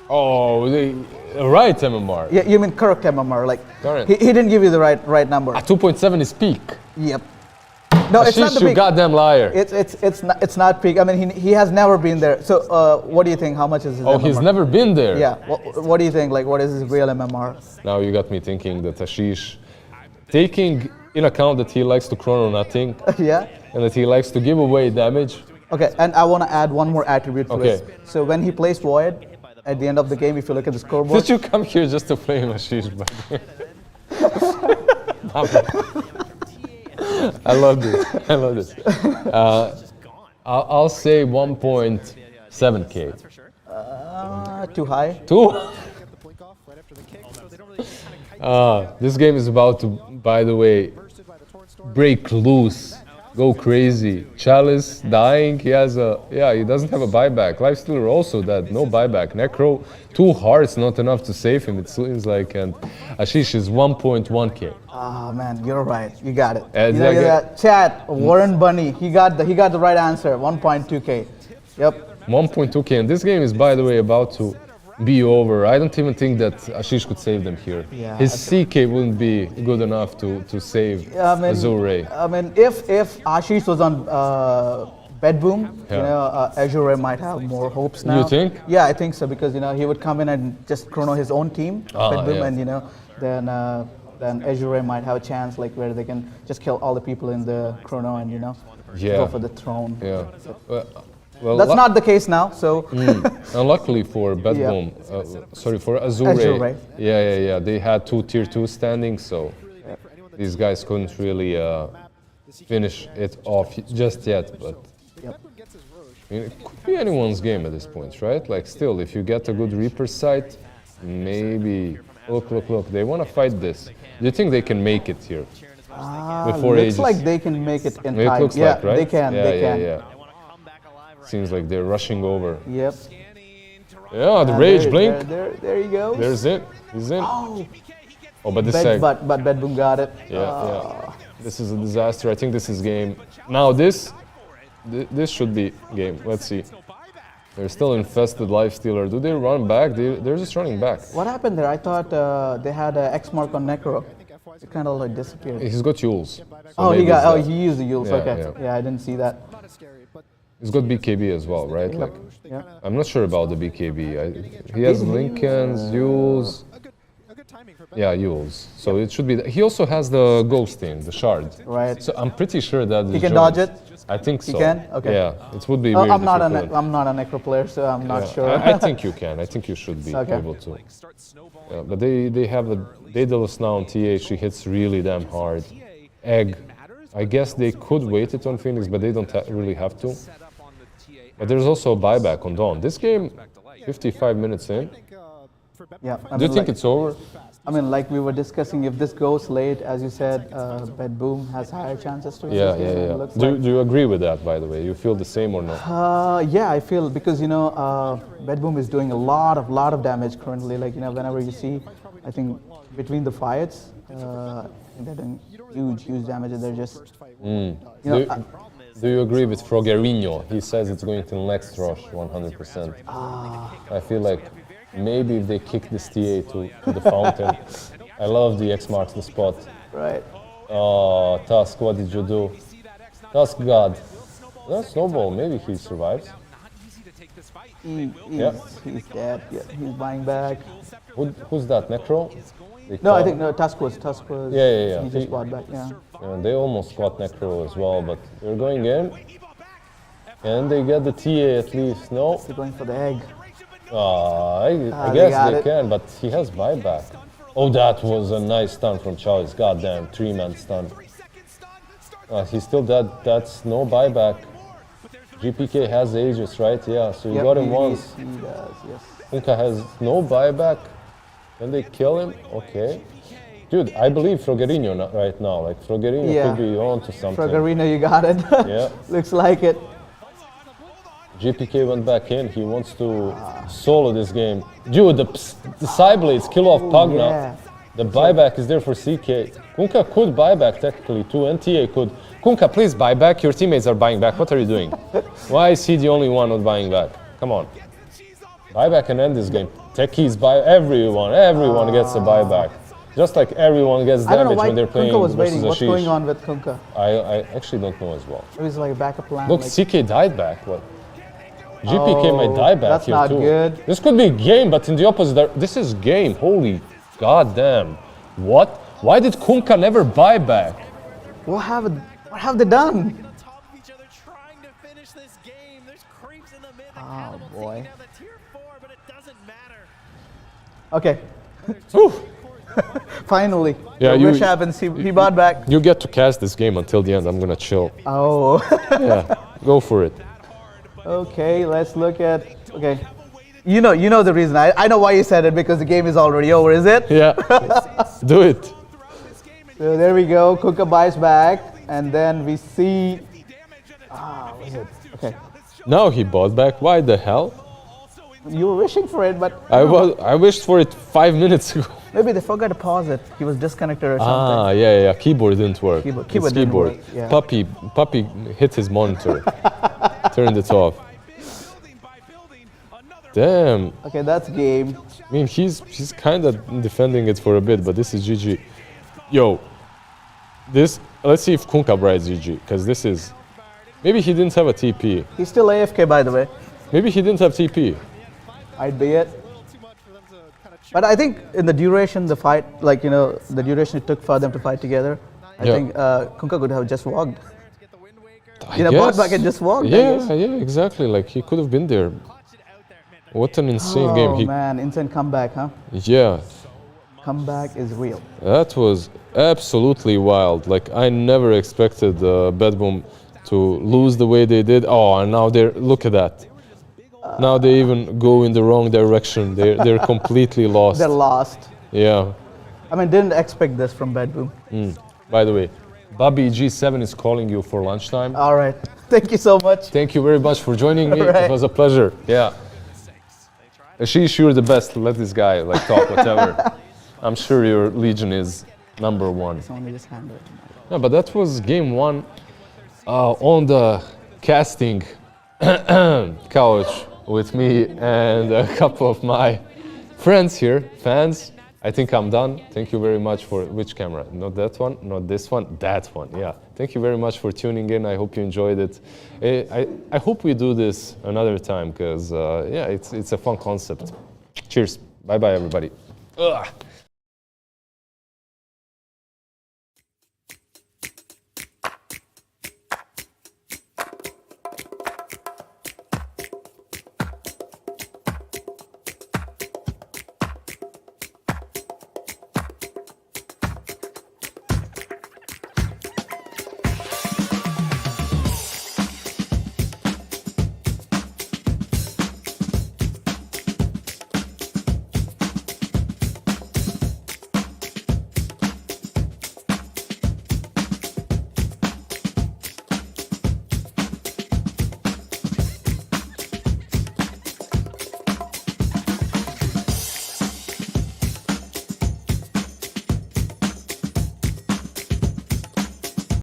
Oh, the right MMR. Yeah, you mean correct MMR, like current. He didn't give you the right number. 2.7 is peak. Yep. No, Ashish, it's not the peak. You goddamn liar. It's not peak. I mean, he has never been there. So what do you think? How much is his MMR? He's never been there. Yeah. What do you think? Like, what is his real MMR? Now you got me thinking that Ashish, taking in account that he likes to chrono nothing. Yeah. And that he likes to give away damage. Okay, and I want to add one more attribute to it. So when he plays Void, at the end of the game, if you look at the scoreboard. Did you come here just to play Ashish? I love this. I'll say 1.7K. Too high? This game is about to, by the way, break loose, go crazy. Chalice dying, he doesn't have a buyback. Lifestealer also dead, no buyback. Necro, 2 hearts, not enough to save him, it seems like, and Ashish is 1.1K. Ah man, you're right, you got it. Chat, Warren Bunny, he got the right answer, 1.2K. Yep. 1.2K, and this game is, by the way, about to be over. I don't even think that Ashish could save them here. Yeah, his CK wouldn't be good enough to save Azure. I mean, if Ashish was on Bedboom, Azure Ray might have more hopes now. You think? Yeah, I think so, because he would come in and just chrono his own team, Bedboom, and then Azure Ray might have a chance, like where they can just kill all the people in the chrono and go for the throne. Yeah. Well, that's not the case now. So. And luckily for Bad Boom, sorry, for Azure, yeah, they had 2 tier 2 standings, so these guys couldn't really finish it off just yet. But I mean, it could be anyone's game at this point, right? Like, still, if you get a good Reaper site, maybe. Look, they want to fight this. Do you think they can make it here? Before looks Aegis? like they can make it in It time. looks Yeah, like, right? they can. Yeah. Seems like they're rushing over. Yep. Yeah, the rage blink. There he goes. There's it. He's in. Oh, but this But Bad Boom got it. Yeah. This is a disaster. I think this is game. Now this should be game. Let's see. They're still infested Lifestealer. Do they run back? They're just running back. What happened there? I thought they had an X mark on Necro. It kind of like disappeared. He's got Yules. So he used the Yules. Yeah, I didn't see that. He's got BKB as well, right? Like, I'm not sure about the BKB. He has Lincolns, Yules. Yeah, Yules. So it should be. He also has the Ghosting, the Shard. Right. So I'm pretty sure that he can dodge it. I think so. He can. Okay. Yeah, it would be. Weird I'm not a Necro player, so I'm not sure. I think you can. I think you should be able to. Yeah, but they have the Daedalus now on TH. He hits really damn hard. Egg. I guess they could wait it on Phoenix, but they don't really have to. But there's also a buyback on Dawn. This game, 55 minutes in. Yeah. Do you think it's over? I mean, like we were discussing, if this goes late, as you said, Bad Boom has higher chances to win this game. Yeah. Do you agree with that, by the way? You feel the same or not? Yeah, I feel, because, Bad Boom is doing a lot of damage currently. Like, whenever you see, I think, between the fights, they're doing huge damage. They're just, Do you agree with Frogerinho? He says it's going to next rush 100%. I feel like maybe if they kick this TA to the fountain. I love the X marks the spot. Right. Oh, Tusk, what did you do? Tusk God. No, Snowball, maybe he survives. He's dead. Yeah, he's buying back. Who's that, Necro? No, I think Tusk was. Yeah. He just bought back, yeah. They almost got Necro as well, but they're going in. And they get the TA at least, no? They're going for the egg. I guess they can, but he has buyback. Oh, that was a nice stun from Chalice. Goddamn, 3-man stun. He's still dead. That's no buyback. GPK has Aegis, right? Yeah, so you got him once. He does, yes. Kunkka has no buyback. Can they kill him? Okay. Dude, I believe Frogerinho right now. Like, Frogerinho could be on to something. Frogerinho, you got it. Yeah. Looks like it. GPK went back in. He wants to solo this game. Dude, the Psyblades kill off Pugna. Yeah. The buyback is there for CK. Kunkka could buy back technically too. NTA could. Kunkka, please buy back. Your teammates are buying back. What are you doing? Why is he the only one not buying back? Come on. Buyback and end this game. Techies buy. Everyone gets a buyback. Just like everyone gets damage when they're playing Kunkka was versus waiting. What's Ashish. going on with Kunkka? I actually don't know as well. It was like a backup plan. Look, CK died back. What? GPK might die back that's here not too. Good. This could be game, but in the opposite. This is game. Holy goddamn! What? Why did Kunkka never buy back? What have they done? Oh boy. Okay. Finally. Yeah, the wish happens. He bought back. You get to cast this game until the end. I'm gonna chill. Oh. Yeah, go for it. Okay, let's look at. Okay, you know the reason. I know why you said it, because the game is already over. Is it? Yeah. Do it. So there we go. Kunkka buys back, and then we see. What is it? Okay. Now he bought back. Why the hell? You were wishing for it, but I wished for it 5 minutes ago. Maybe they forgot to pause it. He was disconnected or something. Yeah. Keyboard didn't work. Keyboard didn't work. Yeah. Puppy hit his monitor. Turned it off. Damn. Okay, that's game. I mean, he's kind of defending it for a bit, but this is GG. Yo, let's see if Kunkka rides GG, because this is. Maybe he didn't have a TP. He's still AFK, by the way. Maybe he didn't have TP. I'd be it. But I think in the duration, the fight, the duration it took for them to fight together, I think Kunkka could have just walked. bought back and just walked. Yeah, exactly. Like he could have been there. What an insane game. Oh man, insane comeback, huh? Yeah. Comeback is real. That was absolutely wild. Like I never expected Bad Boom to lose the way they did. Oh, and now look at that. Now they even go in the wrong direction. They're completely lost. They're lost. Yeah. I mean, didn't expect this from Bad Boom. By the way, Bobby G7 is calling you for lunchtime. All right. Thank you so much. Thank you very much for joining me. Right. It was a pleasure. Yeah. She's sure the best. Let this guy like talk whatever. I'm sure your Legion is #1. Only just handle it. Yeah, but that was game 1 on the casting couch with me and a couple of my friends here, fans. I think I'm done. Thank you very much for which camera? Not that one, not this one, that one. Yeah. Thank you very much for tuning in. I hope you enjoyed it. I hope we do this another time because yeah, it's a fun concept. Cheers. Bye bye everybody. Ugh.